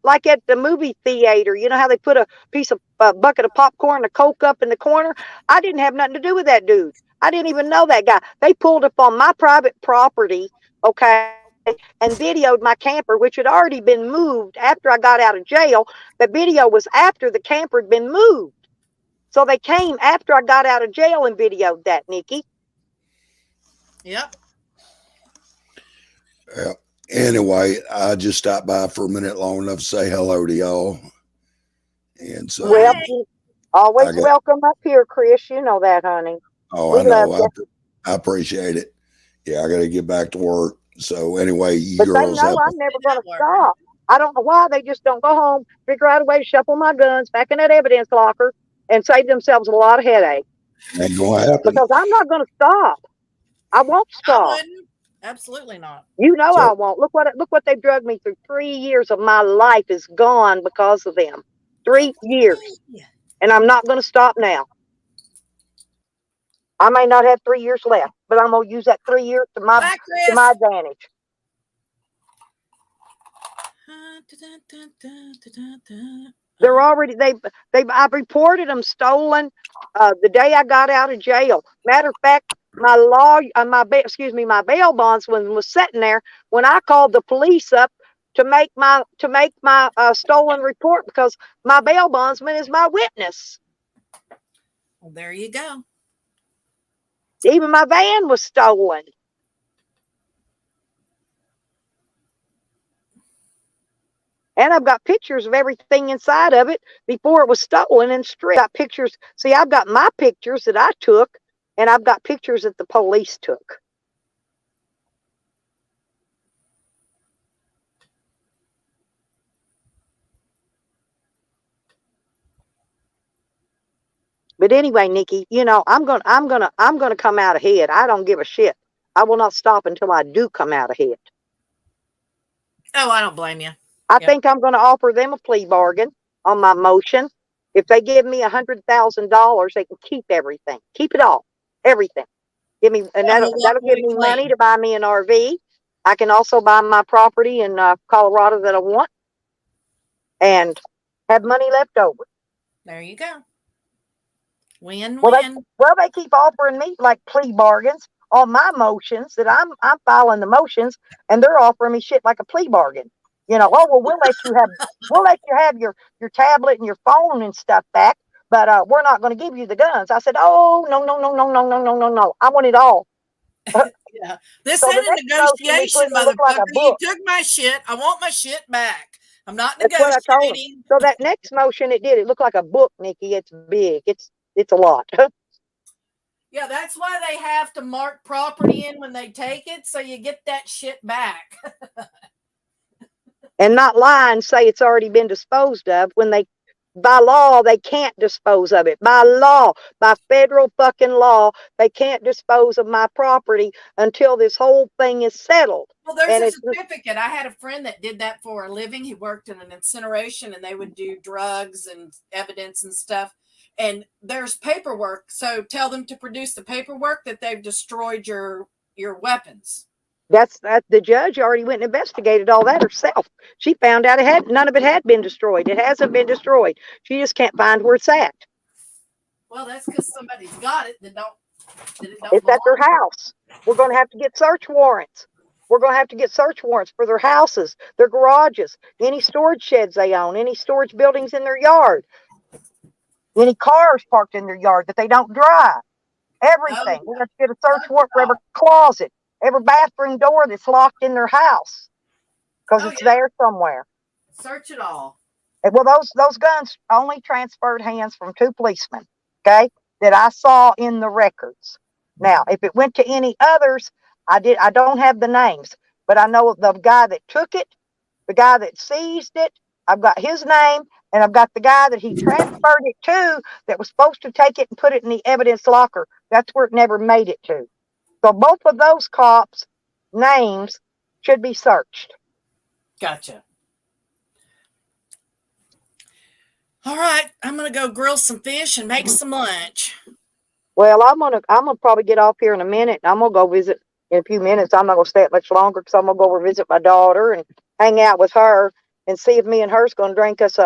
C: like at the movie theater. You know how they put a piece of bucket of popcorn and a Coke up in the corner? I didn't have nothing to do with that dude. I didn't even know that guy. They pulled up on my private property, okay, and videoed my camper, which had already been moved after I got out of jail. The video was after the camper had been moved. So they came after I got out of jail and videoed that, Nikki.
D: Yep.
E: Yeah. Anyway, I just stopped by for a minute long enough to say hello to y'all. And so,
C: Well, always
E: I got-
C: welcome up here, Chris. You know that, honey.
E: oh,
C: We
E: I know.
C: love
E: I appreciate it. Yeah, I got to get back to work. So anyway, you
C: But they
E: girls
C: know
E: have.
C: I'm never going to stop. I don't know why they just don't go home, figure out a way to shuffle my guns back in that evidence locker and save themselves a lot of headache.
E: Ain't gonna happen.
C: Because I'm not going to stop. I won't
D: I
C: stop.
D: wouldn't. Absolutely not.
C: You know
E: So-
C: I won't. Look what they've drugged me through. 3 years of my life is gone because of them. 3 years. And I'm not going to stop now. I may not have 3 years left, but I'm going to use that 3 years to my
D: Bye, Chris.
C: advantage. They're already I've reported them stolen the day I got out of jail. Matter of fact, my bail bondsman was sitting there when I called the police up to make my stolen report because my bail bondsman is my witness.
D: Well, there you go.
C: Even my van was stolen. And I've got pictures of everything inside of it before it was stolen and stripped. Got pictures. See, I've got my pictures that I took, and I've got pictures that the police took. But anyway, Nikki, you know, I'm gonna come out ahead. I don't give a shit. I will not stop until I do come out ahead.
D: Oh, I don't blame you.
C: I
D: Yep.
C: think I'm going to offer them a plea bargain on my motion. If they give me $100,000, they can keep everything. Keep it all, everything. Give me, and
D: Yeah, we'll
C: that'll
D: walk
C: give
D: away
C: me money
D: clean.
C: to buy me an RV. I can also buy my property in Colorado that I want, and have money left over.
D: There you go. Win
C: Well,
D: win.
C: they keep offering me like plea bargains on my motions that I'm filing the motions, and they're offering me shit like a plea bargain. You know, oh well, we'll let you have your tablet and your phone and stuff back, but we're not going to give you the guns. I said, oh no no no no no no no no no, I want it all.
D: Yeah. This
C: So the
D: ain't a
C: next motion we
D: negotiation,
C: put in look like
D: motherfucker.
C: a
D: You
C: book.
D: took my shit. I want my shit back. I'm not
C: That's what I told them.
D: negotiating.
C: So that next motion it looked like a book, Nikki. It's big. It's a lot.
D: Yeah, that's why they have to mark property in when they take it, so you get that shit back.
C: And not lie and say it's already been disposed of when they, by law, they can't dispose of it. By law, by federal fucking law, they can't dispose of my property until this whole thing is settled.
D: Well, there's
C: And
D: a
C: it's
D: certificate. I had a friend that did that for a living. He worked in an incineration and they would do drugs and evidence and stuff. And there's paperwork. So tell them to produce the paperwork that they've destroyed your weapons.
C: that the judge already went and investigated all that herself. She found out none of it had been destroyed. It hasn't been destroyed. She just can't find where it's at.
D: Well, that's because somebody's got it that it don't
C: It's at their
D: belong.
C: house. We're going to have to get search warrants. We're going to have to get search warrants for their houses, their garages, any storage sheds they own, any storage buildings in their yard, any cars parked in their yard that they don't drive. Everything. We're going to get a search warrant for every closet, every bathroom door that's locked in their house because it's there somewhere.
D: Search it all.
C: Well, those guns only transferred hands from 2 policemen, okay, that I saw in the records. Now, if it went to any others, I don't have the names, but I know the guy that took it, the guy that seized it. I've got his name, and I've got the guy that he transferred it to that was supposed to take it and put it in the evidence locker. That's where it never made it to. So both of those cops' names should be searched.
D: Gotcha. All right, I'm gonna go grill some fish and make some lunch.
C: Well, I'm gonna probably get off here in a minute. I'm gonna go visit in a few minutes. I'm not gonna stay up much longer because I'm gonna go over visit my daughter and hang out with her and see if me and her's gonna drink us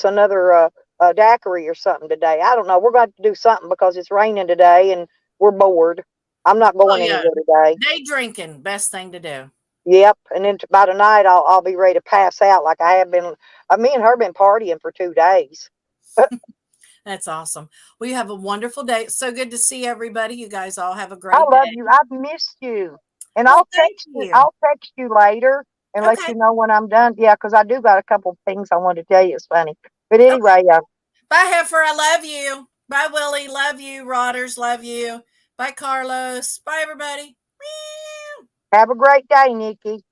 C: another daiquiri or something today. I don't know. We're going to do something because it's raining today and we're bored. I'm not going anywhere today.
D: Day drinking, best thing to do.
C: Yep, and then by tonight I'll be ready to pass out like I have been. Me and her been partying for 2 days.
D: That's awesome. Well, you have a wonderful day. So good to see everybody. You guys all have a great
C: I love
D: day.
C: you. I've missed you, and
D: Well,
C: I'll
D: thank
C: text
D: you.
C: I'll text you later and let
D: Okay.
C: you know when I'm done. Yeah, because I do got a couple things I want to tell you. It's funny, but anyway,
D: Bye, Heifer. I love you. Bye, Willie. Love you. Rodders. Love you. Bye, Carlos. Bye, everybody. Meow.
C: have a great day, Nikki.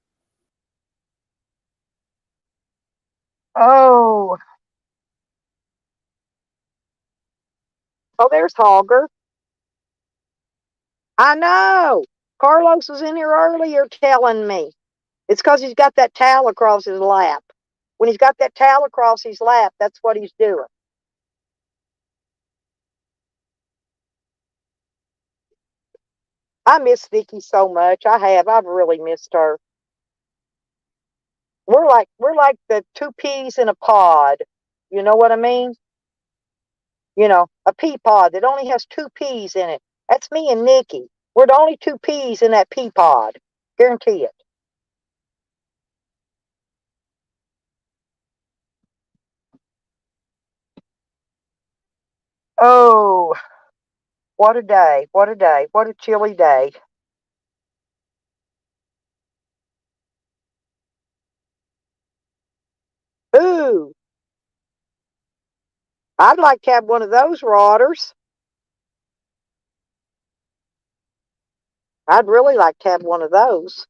C: Oh, there's Hogger. I know. Carlos was in here earlier telling me. It's because he's got that towel across his lap. When he's got that towel across his lap, that's what he's doing. I miss Vicky so much. I've really missed her. We're like the 2 peas in a pod. You know what I mean? You know, a pea pod that only has 2 peas in it. That's me and Nikki. We're the only 2 peas in that pea pod. Guarantee it. What a day. What a day. What a chilly day. Ooh, I'd like to have one of those rotters. I'd really like to have one of those.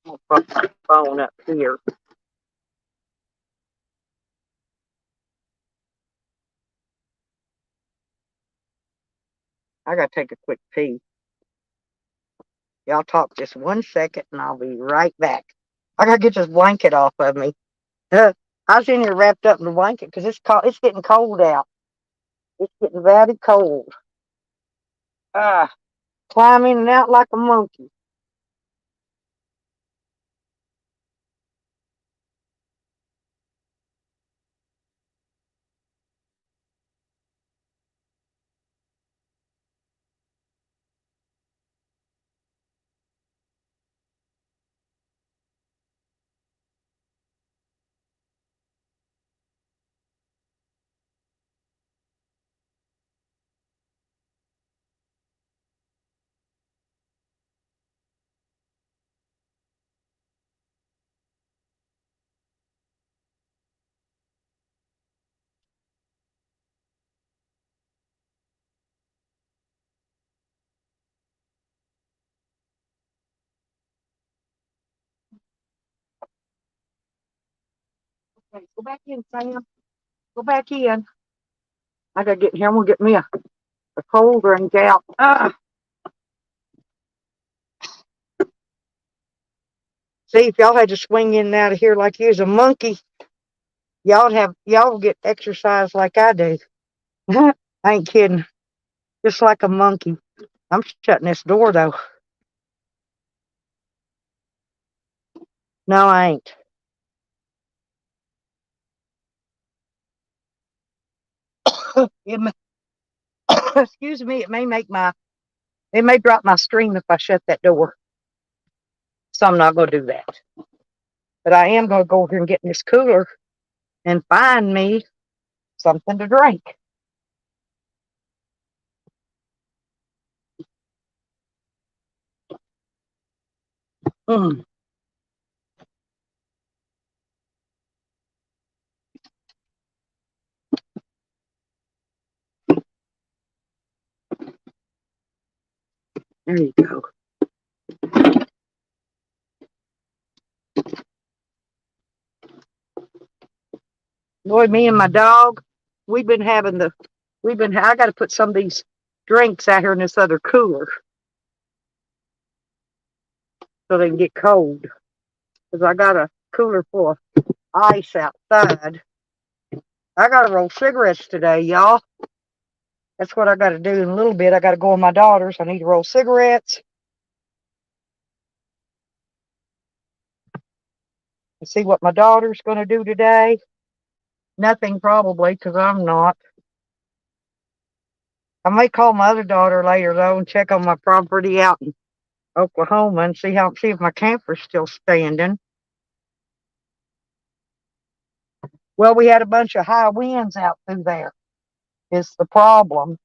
C: I'll put my phone up here. I gotta take a quick pee. Y'all talk just 1 second and I'll be right back. I gotta get this blanket off of me. I was in here wrapped up in the blanket because it's getting cold out. It's getting very cold. Climb in and out like a monkey. Okay, go back in, Sam. Go back in. I gotta get in here. I'm gonna get me a cold drink out. See, if y'all had to swing in and out of here like you was a monkey, y'all get exercise like I do. I ain't kidding. Just like a monkey. I'm shutting this door though. No, I ain't. It may, excuse me, it may drop my stream if I shut that door. So I'm not gonna do that. But I am gonna go over here and get in this cooler and find me something to drink. Mm. There you go. Boy, me and my dog, I got to put some of these drinks out here in this other cooler so they can get cold. Because I got a cooler full of ice outside. I got to roll cigarettes today, y'all. That's what I got to do in a little bit. I got to go with my daughters. I need to roll cigarettes. And see what my daughter's going to do today. Nothing probably, because I'm not. I may call my other daughter later though and check on my property out in Oklahoma and see if my camper's still standing. Well, we had a bunch of high winds out through there. Is the problem.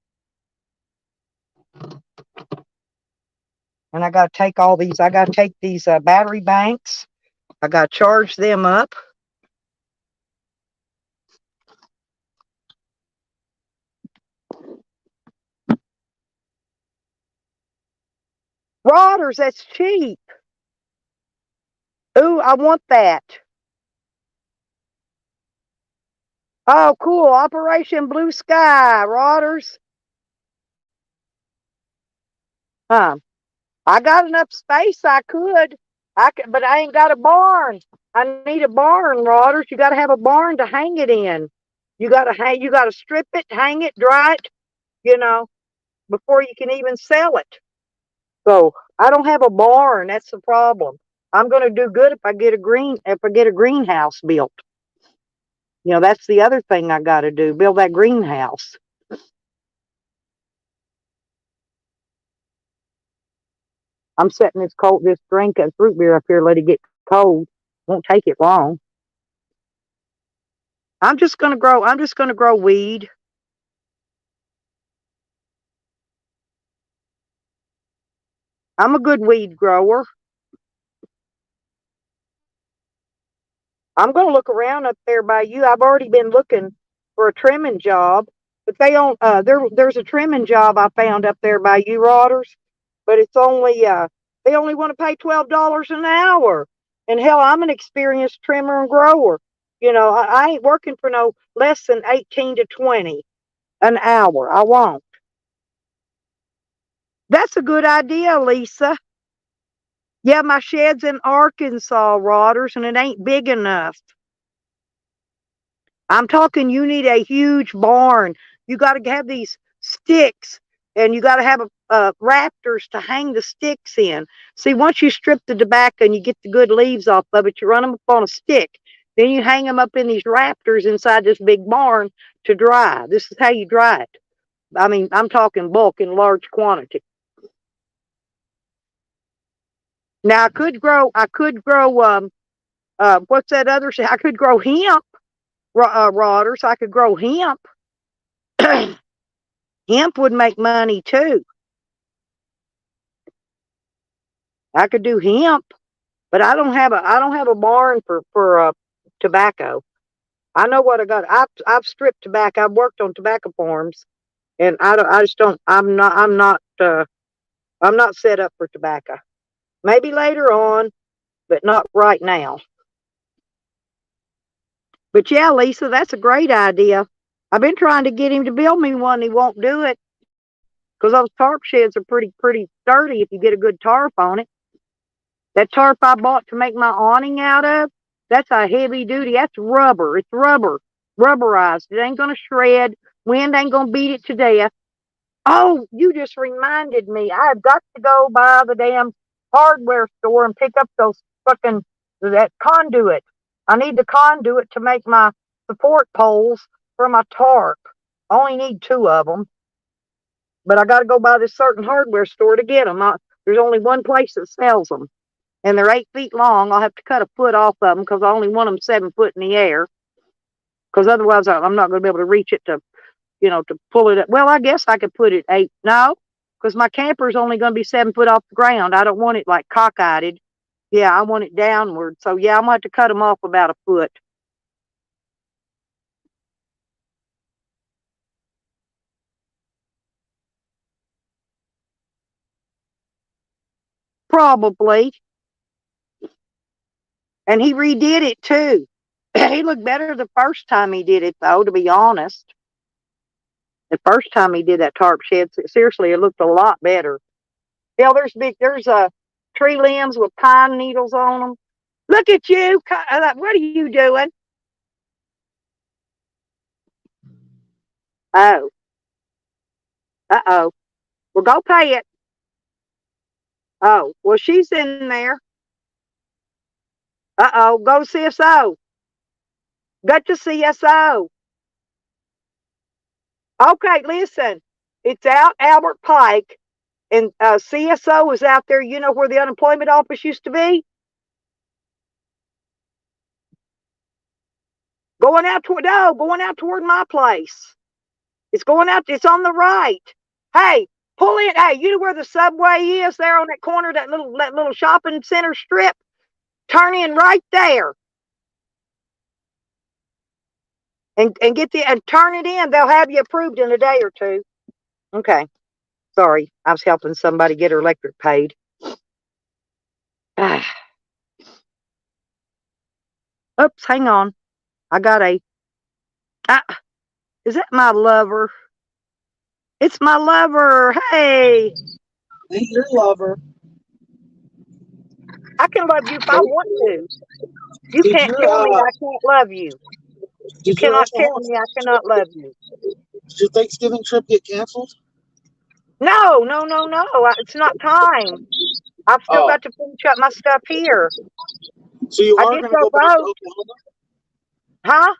C: And I got to take these battery banks. I got to charge them up. Rotters, that's cheap. Ooh, I want that. Oh, cool. Operation Blue Sky, Rotters. I got enough space I could. But I ain't got a barn. I need a barn, Rotters. You got to have a barn to hang it in. You got to strip it, hang it, dry it, before you can even sell it. So I don't have a barn. That's the problem. I'm going to do good if I get a greenhouse built. That's the other thing I got to do, build that greenhouse. I'm setting this drink of fruit beer up here, let it get cold. Won't take it long. I'm just going to grow weed. I'm a good weed grower. I'm going to look around up there by you. I've already been looking for a trimming job, but they don't. There's a trimming job I found up there by you, Rodders, but it's only they only want to pay $12 an hour. And hell, I'm an experienced trimmer and grower. You know, I ain't working for no less than 18 to 20 an hour. I won't. That's a good idea, Lisa. Yeah, my shed's in Arkansas, Rodders, and it ain't big enough. I'm talking you need a huge barn. You got to have these sticks, and you got to have rafters to hang the sticks in. See, once you strip the tobacco and you get the good leaves off of it, you run them up on a stick. Then you hang them up in these rafters inside this big barn to dry. This is how you dry it. I mean, I'm talking bulk in large quantity. Now I could grow what's that other shit? I could grow hemp, Rodders. I could grow hemp. Hemp would make money too. I could do hemp, but I don't have a barn for tobacco. I know what I got. I've stripped tobacco. I've worked on tobacco farms, and I just don't. I'm not set up for tobacco. Maybe later on, but not right now. But yeah, Lisa, that's a great idea. I've been trying to get him to build me one. He won't do it because those tarp sheds are pretty sturdy if you get a good tarp on it. That tarp I bought to make my awning out of, that's a heavy duty. That's rubber. It's rubberized. It ain't gonna shred. Wind ain't gonna beat it to death. Oh, you just reminded me. I've got to go by the damn hardware store and pick up that conduit. I need the conduit to make my support poles for my tarp. I only need 2 of them. But I got to go by this certain hardware store to get them. There's only one place that sells them. And they're 8 feet long. I'll have to cut a foot off of them because I only want them 7 foot in the air. Because otherwise I'm not going to be able to reach it to pull it up. Well, I guess I could put it 8. No, because my camper's only going to be 7 foot off the ground. I don't want it like cockeyed. Yeah, I want it downward. So yeah, I'm going to have to cut them off about a foot. Probably. And he redid it too. He looked better the first time he did it, though, to be honest. The first time he did that tarp shed, seriously, it looked a lot better. Hell, there's tree limbs with pine needles on them. Look at you. What are you doing? Oh. Uh-oh. Well, go pay it. Oh, well, she's in there. Uh-oh. Go to CSO. Got to CSO. Okay, listen. It's out Albert Pike, and CSO is out there. You know where the unemployment office used to be? Going out toward my place. It's going out. It's on the right. Hey, pull in. Hey, you know where the subway is there on that corner, that little shopping center strip? Turn in right there. And turn it in. They'll have you approved in a day or 2. Okay. Sorry. I was helping somebody get her electric paid. Oops, hang on. I got is that my lover? It's my lover. Hey.
G: Ain't your lover.
C: I can love you if I want to. You can't tell me I can't love you. You cannot tell me I cannot love you.
G: Did your Thanksgiving trip get canceled?
C: No. It's not time. I've still got to finish up my stuff here.
G: So you
C: I
G: are
C: did
G: going to
C: go
G: go back to
C: both.
G: Oklahoma?
C: Huh?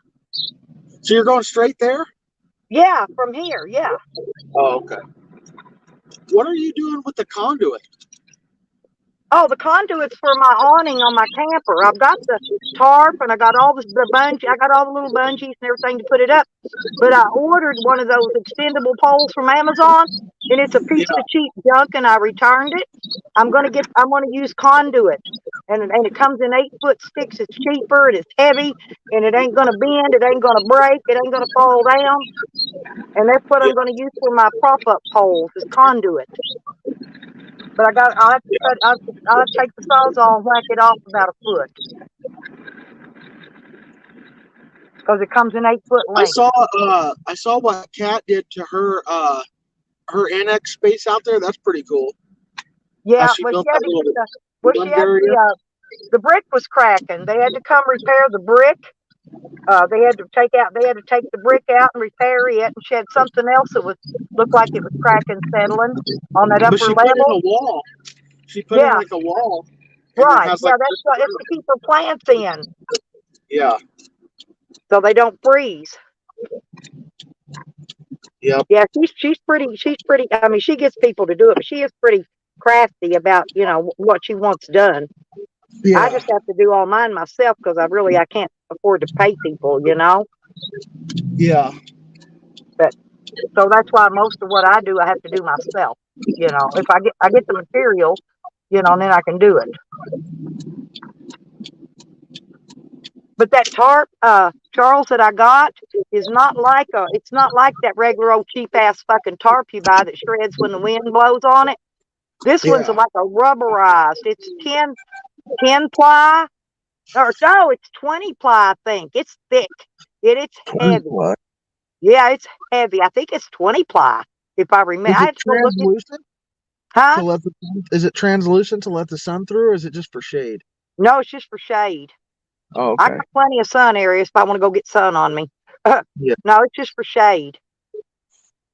G: So you're going straight there?
C: Yeah, from here. Yeah.
G: Oh, okay. What are you doing with the conduit?
C: Oh, the conduit's for my awning on my camper. I've got the tarp and I got all the bungee. I got all the little bungees and everything to put it up. But I ordered one of those extendable poles from Amazon, and it's a piece of cheap junk, and I returned it. I'm gonna use conduit, and it comes in 8-foot sticks. It's cheaper and it's heavy, and it ain't gonna bend. It ain't gonna break. It ain't gonna fall down. And that's what I'm gonna use for my prop up poles is conduit. But I'll have to I'll have to take the sawzall and whack it off about a foot. Because it comes in 8-foot length.
G: I saw what Kat did to her annex space out there. That's pretty cool.
C: Yeah,
G: She
C: but
G: built
C: she had
G: that
C: to
G: little
C: get she had
G: area.
C: the brick was cracking. They had to come repair the brick. They had to take the brick out and repair it, and she had something else that looked like it was cracking, settling on that
G: But
C: upper
G: she put in
C: level.
G: a wall. She put in
C: Yeah,
G: like a wall. And
C: right.
G: it has
C: Yeah,
G: like
C: it's to keep her plants in
G: yeah.
C: so they don't freeze.
G: Yep.
C: Yeah, she's pretty. I mean, she gets people to do it, but she is pretty crafty about what she wants done.
G: Yeah.
C: I just have to do all mine myself because I can't afford to pay people,
G: Yeah.
C: But so that's why most of what I do I have to do myself. If I get the material, then I can do it. But that tarp, Charles, that I got is not like it's not like that regular old cheap ass fucking tarp you buy that shreds when the wind blows on it. This one's
G: Yeah.
C: like a rubberized. It's 10 ply. Or no, it's 20 ply, I think. It's thick. It's heavy.
G: What?
C: Yeah, it's heavy. I think it's 20 ply. If I remember, I
G: Is
C: had
G: it
C: to go look at,
G: translucent
C: huh?
G: to let the is it translucent to let the sun through, or is it just for shade?
C: No, it's just for shade.
G: Oh,
C: I
G: okay.
C: got plenty of sun areas if I want to go get sun on me.
G: Yeah.
C: No, it's just for shade.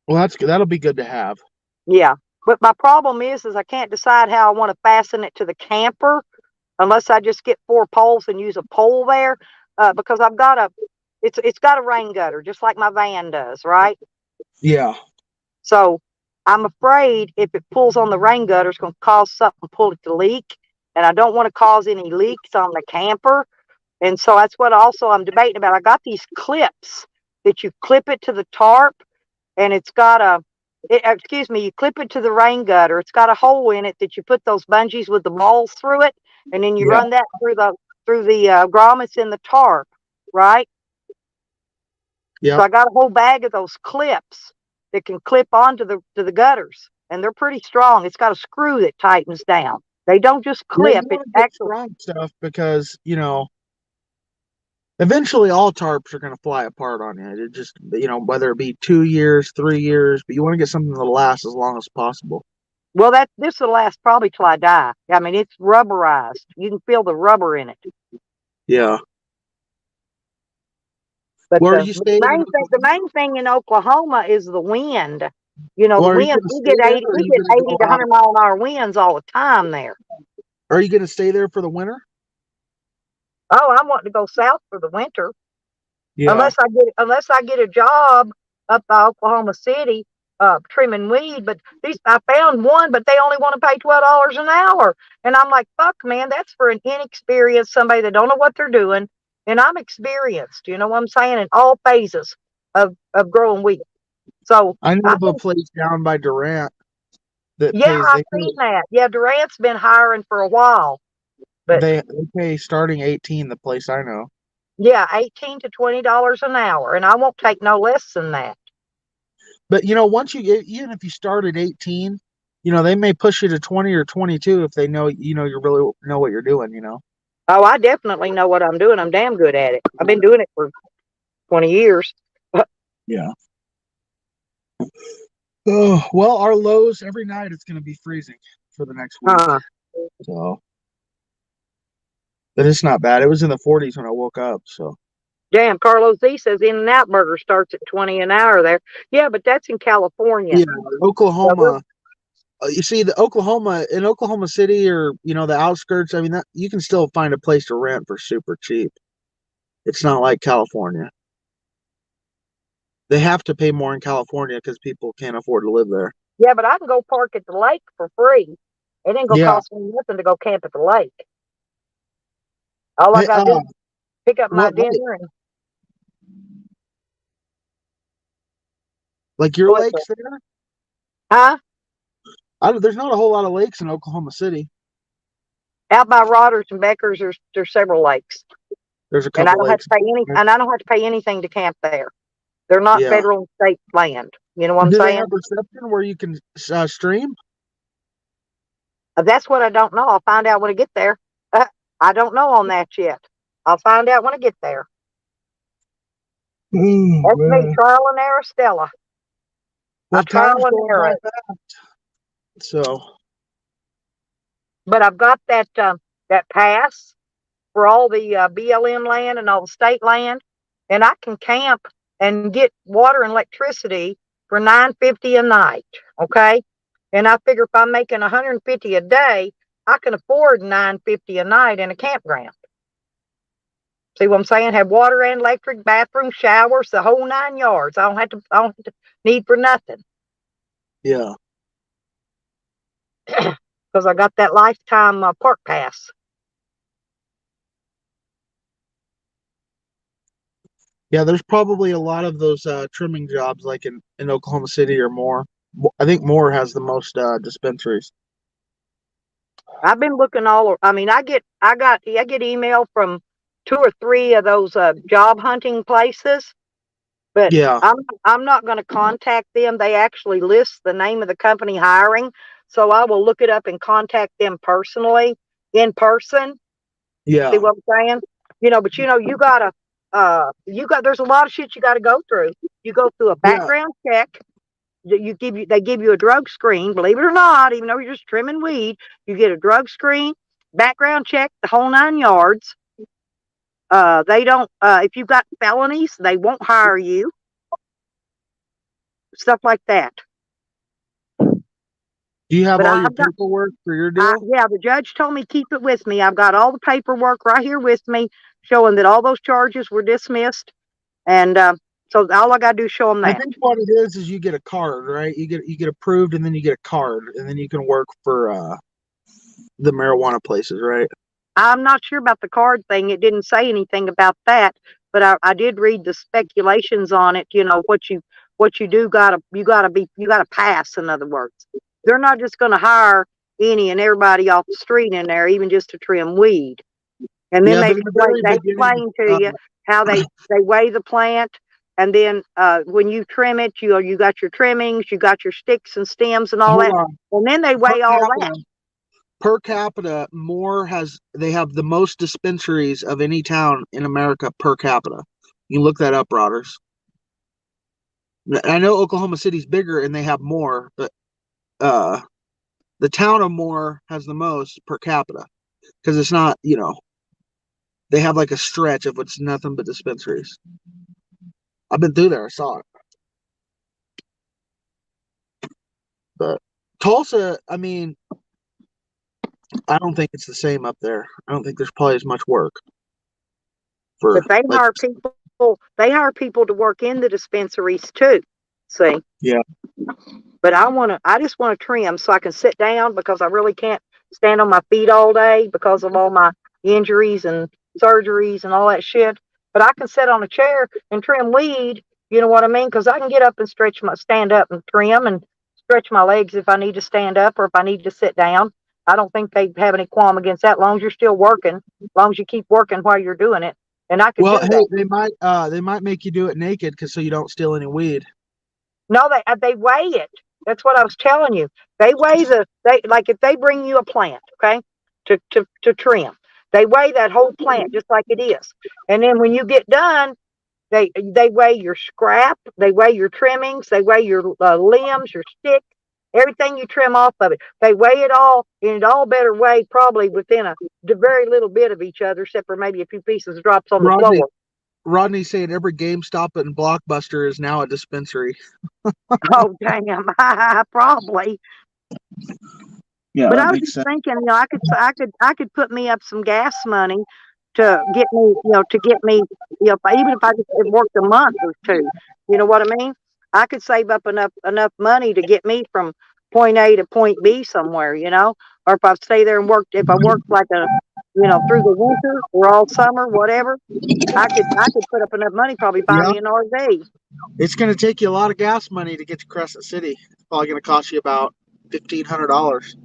G: Well, that's good. That'll be good to have.
C: Yeah. But my problem is I can't decide how I want to fasten it to the camper unless I just get 4 poles and use a pole there. Because it's got a rain gutter just like my van does, right?
G: Yeah.
C: So I'm afraid if it pulls on the rain gutter, it's going to cause something to pull it to leak. And I don't want to cause any leaks on the camper. And so that's what also I'm debating about. I got these clips that you clip it to the tarp, and it's got you clip it to the rain gutter. It's got a hole in it that you put those bungees with the balls through it, and then you
G: Yeah.
C: run that through the grommets in the tarp, right?
G: Yeah.
C: So I got a whole bag of those clips that can clip onto the gutters, and they're pretty strong. It's got a screw that tightens down. They don't just clip.
G: You
C: It's
G: want to get
C: actually
G: strong stuff because eventually all tarps are going to fly apart on you. It just whether it be 2 years, 3 years, but you want to get something that'll last as long as possible.
C: well, this will last probably till I die. I mean, it's rubberized. You can feel the rubber in it.
G: Yeah.
C: But
G: Where are
C: the
G: you staying?
C: the main thing in Oklahoma is the wind.
G: Well,
C: The
G: are you
C: wind,
G: gonna
C: we
G: stay
C: get
G: there,
C: 80,
G: or are
C: we
G: you
C: get
G: gonna
C: 80
G: go
C: to
G: out?
C: 100 mile an hour winds all the time there.
G: Are you going to stay there for the winter?
C: Oh, I'm wanting to go south for the winter.
G: Yeah.
C: Unless I get a job up by Oklahoma City, trimming weed. But I found one, but they only want to pay $12 an hour. And I'm like, fuck, man, that's for an inexperienced somebody that don't know what they're doing. And I'm experienced, you know what I'm saying, in all phases of growing wheat. So
G: I know
C: I
G: of a place down by Durant that
C: yeah,
G: pays.
C: I've seen that. Yeah, Durant's been hiring for a while. But
G: They pay starting 18. The place I know.
C: yeah, $18 to $20 an hour, and I won't take no less than that.
G: But once you get, even if you start at 18, they may push you to 20 or 22 if they know you really know what you're doing.
C: Oh, I definitely know what I'm doing. I'm damn good at it. I've been doing it for 20 years.
G: Yeah. Oh well, our lows every night it's going to be freezing for the next week. So, but it's not bad. It was in the 40s when I woke up. So.
C: Damn, Carlos Z says In-N-Out Burger starts at 20 an hour there. Yeah, but that's in California.
G: Yeah, Oklahoma. You see, in Oklahoma City, or the outskirts. I mean, that you can still find a place to rent for super cheap. It's not like California. They have to pay more in California because people can't afford to live there.
C: Yeah, but I can go park at the lake for free It ain't gonna
G: Yeah.
C: cost me nothing to go camp at the lake. All I
G: Hey,
C: gotta do is pick up my
G: what lake?
C: dinner and
G: Like your
C: go with
G: lakes
C: it.
G: there?
C: Huh?
G: There's not a whole lot of lakes in Oklahoma City.
C: Out by Rodders and Beckers, there's several lakes,
G: There's a
C: and I
G: couple
C: don't have
G: lakes.
C: to pay and I don't have to pay anything to camp there. They're not
G: Yeah.
C: federal and state land. You know what I'm
G: Do they
C: saying?
G: have reception where you can stream?
C: That's what I don't know. I'll find out when I get there. I don't know on that yet. I'll find out when I get there. That's me, trial and error, Stella.
G: Well,
C: I trial
G: time's
C: and
G: going
C: error
G: by
C: it.
G: fast. So,
C: But I've got that pass for all the BLM land and all the state land, and I can camp and get water and electricity for $9.50 a night. Okay, and I figure if I'm making $150 a day, I can afford $9.50 a night in a campground. See what I'm saying? Have water and electric, bathroom, showers, the whole 9 yards. I don't have to need for nothing
G: yeah.
C: because I got that lifetime park pass.
G: Yeah, there's probably a lot of those trimming jobs like in Oklahoma City or more. I think Moore has the most dispensaries.
C: I've been looking all over. I mean, I get email from 2 or 3 of those job hunting places, but
G: Yeah.
C: I'm not going to contact them. They actually list the name of the company hiring, so I will look it up and contact them personally in person.
G: Yeah.
C: See what I'm saying? But there's a lot of shit you got to go through. You go through a background check. They give you a drug screen, believe it or not, even though you're just trimming weed, you get a drug screen, background check, the whole 9 yards. They don't, if you've got felonies, they won't hire you. Stuff like that.
G: Do you have
C: But
G: all your
C: I've got,
G: paperwork for your deal?
C: yeah, the judge told me keep it with me. I've got all the paperwork right here with me showing that all those charges were dismissed. And so all I got to do is show them
G: I
C: that.
G: think what it is you get a card, right? You get approved, and then you get a card, and then you can work for the marijuana places, right?
C: I'm not sure about the card thing. It didn't say anything about that, but I did read the speculations on it. What you do you gotta pass. In other words, they're not just going to hire any and everybody off the street in there, even just to trim weed. And then
G: Yeah,
C: they
G: but in the very
C: explain
G: beginning,
C: to you how they weigh the plant. And then when you trim it, you got your trimmings, you got your sticks and stems and all
G: hold
C: that.
G: on.
C: And then they weigh all that.
G: Per capita, they have the most dispensaries of any town in America per capita. You can look that up, Rodders. I know Oklahoma City's bigger and they have more, but the town of Moore has the most per capita because it's not, they have like a stretch of what's nothing but dispensaries. I've been through there, I saw it. But Tulsa, I mean, I don't think it's the same up there. I don't think there's probably as much work.
C: But they hire people. They hire people to work in the dispensaries too. See.
G: Yeah.
C: But I just want to trim so I can sit down because I really can't stand on my feet all day because of all my injuries and surgeries and all that shit. But I can sit on a chair and trim weed. You know what I mean? Because I can get up and stand up and trim and stretch my legs if I need to stand up or if I need to sit down. I don't think they have any qualm against that, as long as you're still working, as long as you keep working while you're doing it. And I could do that.
G: They might make you do it naked so you don't steal any weed.
C: No, they weigh it. That's what I was telling you. They weigh like if they bring you a plant, okay, to trim, they weigh that whole plant just like it is. And then when you get done, they weigh your scrap, they weigh your trimmings, they weigh your limbs, your stick, everything you trim off of it. They weigh it all, and it all better weigh probably within a very little bit of each other, except for maybe a few pieces drops on the floor.
G: Rodney's saying every GameStop and Blockbuster is now a dispensary.
C: Oh, damn. Probably.
G: Yeah,
C: but I was just thinking, I could put me up some gas money to get me, even if I just worked a month or two, you know what I mean? I could save up enough money to get me from point A to point B somewhere, or if I stay there and work, if I work like through the winter or all summer, whatever, I could put up enough money, probably buy
G: Yeah.
C: me an RV.
G: It's going to take you a lot of gas money to get to Crescent City. It's probably going to cost you about $1,500.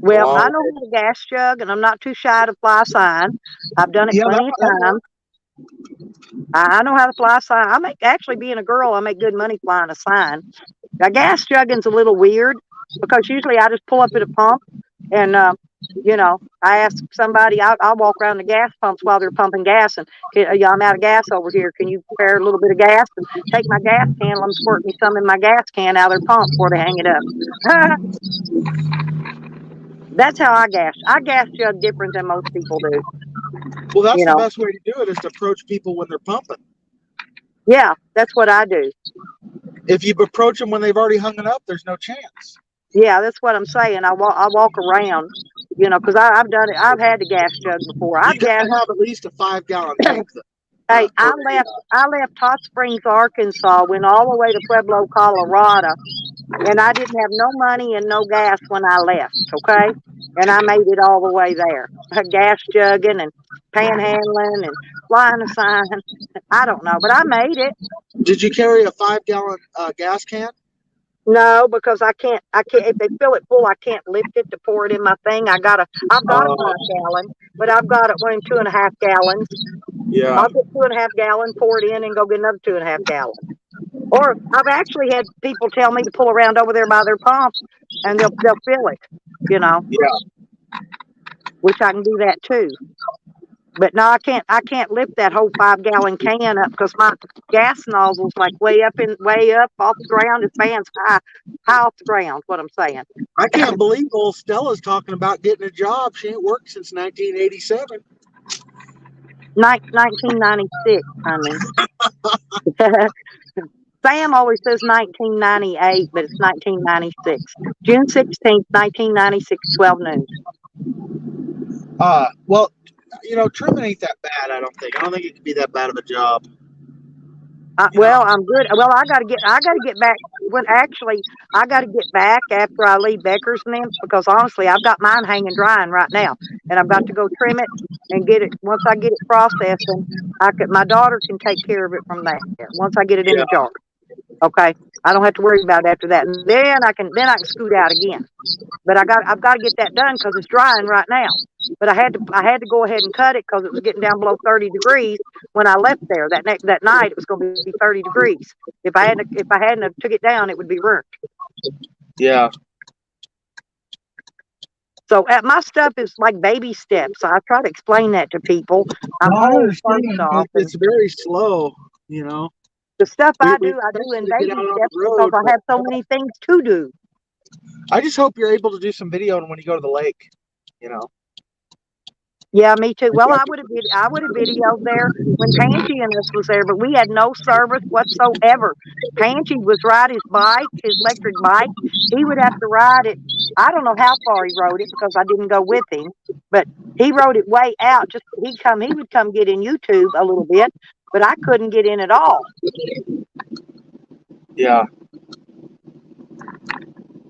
C: Well,
G: Wow.
C: I know how to gas jug, and I'm not too shy to fly a sign. I've done it
G: Yeah,
C: plenty of
G: that
C: times. I know how to fly a sign. Actually, being a girl, I make good money flying a sign. Now, gas jugging's a little weird because usually I just pull up at a pump and, I ask somebody, I'll walk around the gas pumps while they're pumping gas and, I'm out of gas over here. Can you spare a little bit of gas? And take my gas can, let them squirt me some in my gas can out of their pump before they hang it up. That's how I gas. I gas jug different than most people do.
G: Well, that's
C: You
G: the
C: know.
G: best way to do it is to approach people when they're pumping.
C: Yeah, that's what I do.
G: If you approach them when they've already hung it up, there's no chance.
C: Yeah, that's what I'm saying. I walk around, because I've done it. I've had the gas jug before.
G: You
C: I've
G: got
C: gassed.
G: to have at least a 5-gallon tank.
C: Hey, I left Hot Springs, Arkansas, went all the way to Pueblo, Colorado, and I didn't have no money and no gas when I left. Okay, and I made it all the way there. Gas jugging and panhandling and flying a sign. I don't know, but I made it.
G: Did you carry a 5-gallon gas can?
C: No, because I can't. If they fill it full, I can't lift it to pour it in my thing. I've got a 5-gallon, but I've got it one 2.5 gallons.
G: Yeah.
C: I'll get 2.5 gallon, pour it in, and go get another 2.5 gallon. Or I've actually had people tell me to pull around over there by their pump, and they'll fill it.
G: Yeah.
C: Which I can do that too. But no, I can't lift that whole 5-gallon can up because my gas nozzle's like way up off the ground. It fans high off the ground. What I'm saying.
G: I can't believe old Stella's talking about getting a job. She ain't worked since 1987.
C: 1996, honey. Sam always says 1998, but it's 1996. June 16th, 1996, 12 noon.
G: Well, trimming ain't that bad, I don't think. I don't think it could be that bad of a job.
C: Well, I'm good. Well, I gotta get back. I gotta get back after I leave Becker's and them because honestly, I've got mine hanging drying right now, and I've got to go trim it and get it. Once I get it processing, my daughter can take care of it from there. Once I get it in the jar, okay, I don't have to worry about it after that. And then I can scoot out again. But I've got to get that done because it's drying right now. But I had to go ahead and cut it because it was getting down below 30 degrees when I left there. That night it was going to be 30 degrees. If I hadn't took it down, it would be burnt.
G: Yeah.
C: So my stuff is like baby steps. I try to explain that to people. I'm old, first off,
G: it's very slow, The
C: stuff I do
G: we
C: in
G: get
C: baby
G: out on the
C: steps
G: road,
C: because I have so many things to do.
G: I just hope you're able to do some video when you go to the lake,
C: Yeah, me too. Well, I would have videoed there when Panchie and us was there, but we had no service whatsoever. Panchie was riding his electric bike. He would have to ride it. I don't know how far he rode it because I didn't go with him, but he rode it way out. He would come get in YouTube a little bit, but I couldn't get in at all.
G: Yeah.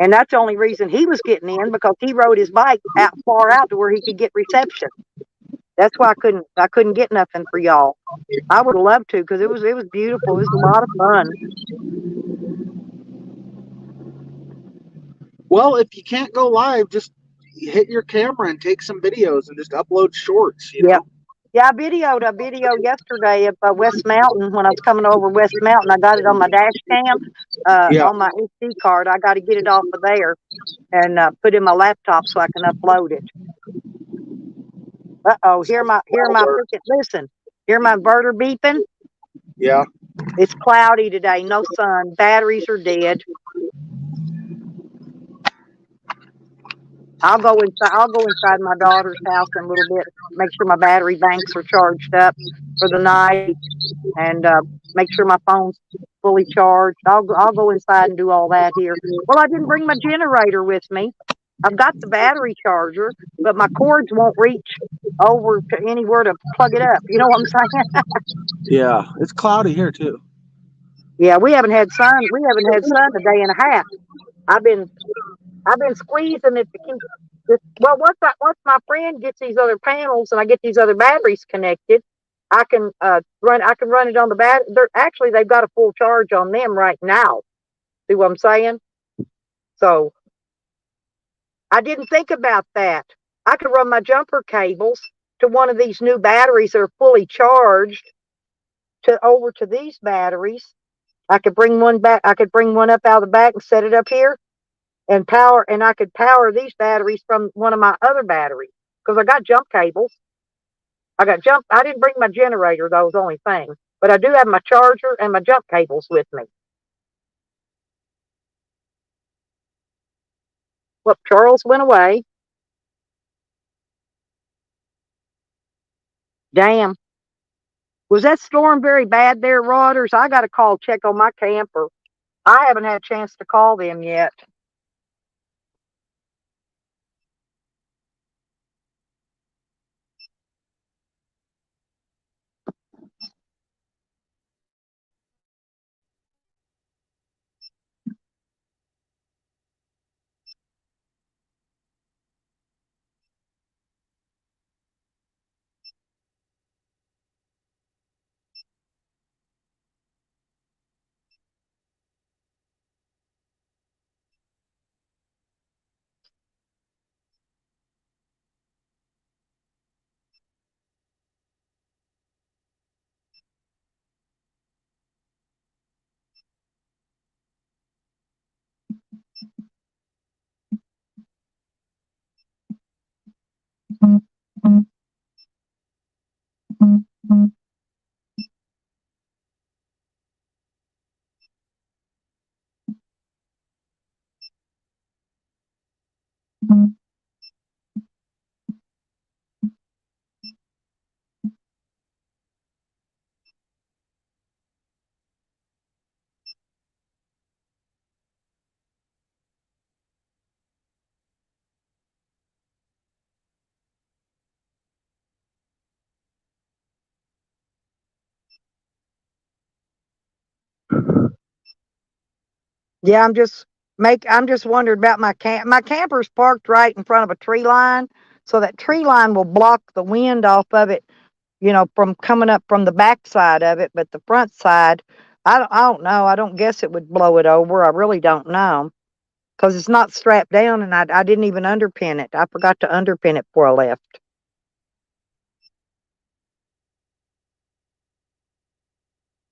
C: And that's the only reason he was getting in because he rode his bike far out to where he could get reception. That's why I couldn't get nothing for y'all. I would have loved to because it was beautiful. It was a lot of fun.
G: Well, if you can't go live, just hit your camera and take some videos and just upload shorts.
C: Yeah, I videoed a video yesterday of West Mountain when I was coming over West Mountain. I got it on my dash cam, on my SD card. I got to get it off of there and put in my laptop so I can upload it. Hear my freaking listen. Hear my inverter beeping?
G: Yeah.
C: It's cloudy today, no sun. Batteries are dead. I'll go inside my daughter's house in a little bit, make sure my battery banks are charged up for the night, and make sure my phone's fully charged. I'll go inside and do all that here. Well, I didn't bring my generator with me. I've got the battery charger, but my cords won't reach over to anywhere to plug it up. You know what I'm saying?
G: Yeah, it's cloudy here too.
C: Yeah, we haven't had sun. We haven't had sun a day and a half. I've been squeezing it to keep this. Well, once my friend gets these other panels and I get these other batteries connected, I can run it on the actually they've got a full charge on them right now. See what I'm saying? So I didn't think about that. I could run my jumper cables to one of these new batteries that are fully charged over to these batteries. I could bring one back. I could bring one up out of the back and set it up here and I could power these batteries from one of my other batteries because I got jump cables. I didn't bring my generator, though, was the only thing, but I do have my charger and my jump cables with me. Well, Charles went away. Damn. Was that storm very bad there, Rodders? I got to call check on my camper. I haven't had a chance to call them yet. Yeah, I'm just wondering about my camper's parked right in front of a tree line, so that tree line will block the wind off of it, from coming up from the back side of it, but the front side, I don't know. I don't guess it would blow it over. I really don't know because it's not strapped down, and I didn't even underpin it. I forgot to underpin it before I left.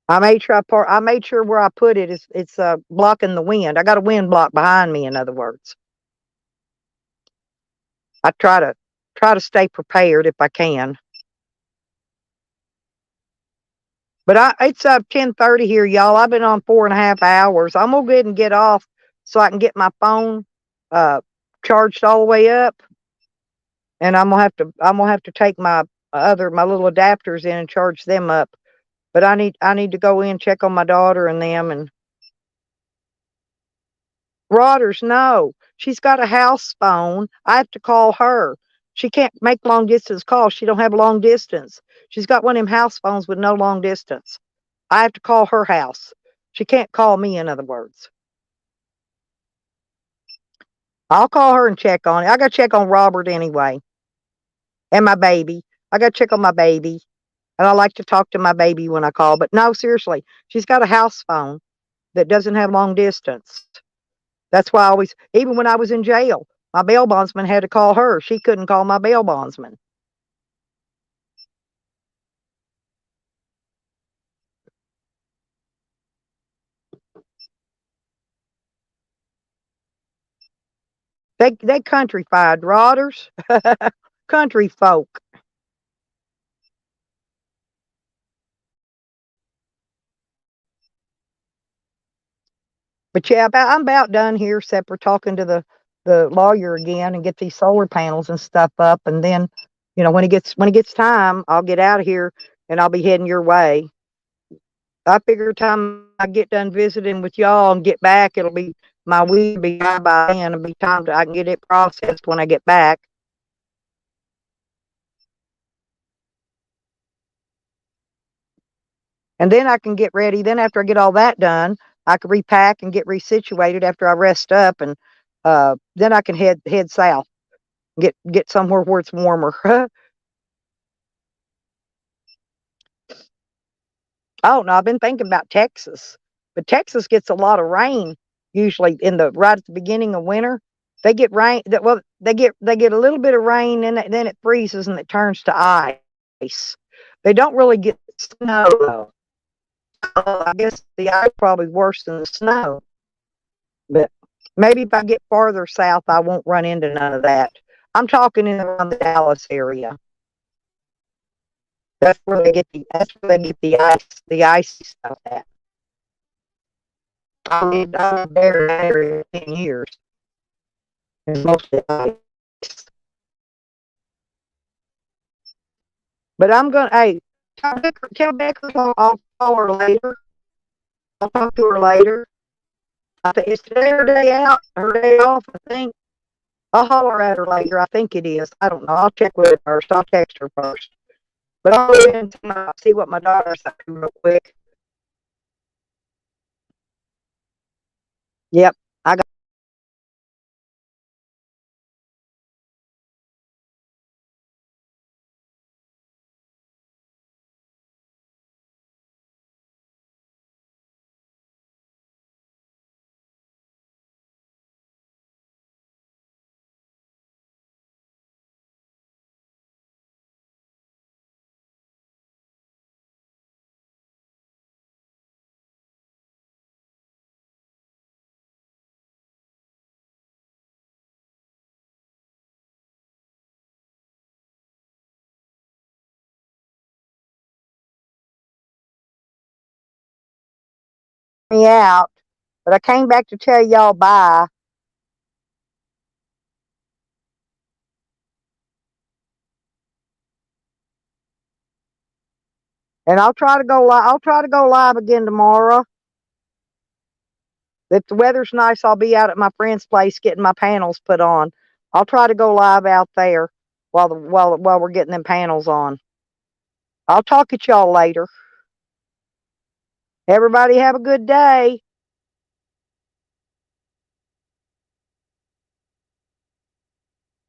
C: I made sure where I put it is it's blocking the wind. I got a wind block behind me, in other words. I try to stay prepared if I can. But it's 10:30 here, y'all. I've been on 4.5 hours. I'm gonna go ahead and get off so I can get my phone uh charged all the way up, and I'm gonna have to take my little adapters in and charge them up. But I need to go in, check on my daughter and them. And Rodders, no, she's got a house phone. I have to call her. She can't make long distance calls. She don't have long distance. She's got one of them house phones with no long distance. I have to call her house. She can't call me, in other words. I'll call her and check on it. I got to check on Robert anyway. And my baby. I got to check on my baby. And I like to talk to my baby when I call. But no, seriously, she's got a house phone that doesn't have long distance. That's why even when I was in jail, my bail bondsman had to call her. She couldn't call my bail bondsman. They countryfied, Rodders. Country folk. But yeah, I'm about done here, except for talking to the lawyer again and get these solar panels and stuff up. And then, when it gets time, I'll get out of here and I'll be heading your way. I figure time I get done visiting with y'all and get back, it'll be my weed will be by then. It'll be I can get it processed when I get back. And then I can get ready. Then after I get all that done, I can repack and get resituated after I rest up, and then I can head south, get somewhere where it's warmer. Oh no, I've been thinking about Texas, but Texas gets a lot of rain usually right at the beginning of winter. They get rain. Well, they get a little bit of rain, and then it freezes and it turns to ice. They don't really get snow though. I guess the ice probably worse than the snow. But maybe if I get farther south, I won't run into none of that. I'm talking in around the Dallas area. That's where they get the icy stuff at. I lived there in that area for 10 years. It's mostly ice. But I'm gonna tell Becker I'll call her later. I'll talk to her later. I think it's today her day out, her day off, I think. I'll holler at her later. I think it is. I don't know. I'll check with her first. I'll text her first. But I'll go in and see what my daughter's up to real quick. Yep. I got me out. But I came back to tell y'all bye. And I'll try to go live. I'll try to go live again tomorrow. If the weather's nice, I'll be out at my friend's place getting my panels put on. I'll try to go live out there while we're getting them panels on. I'll talk at y'all later. Everybody have a good day.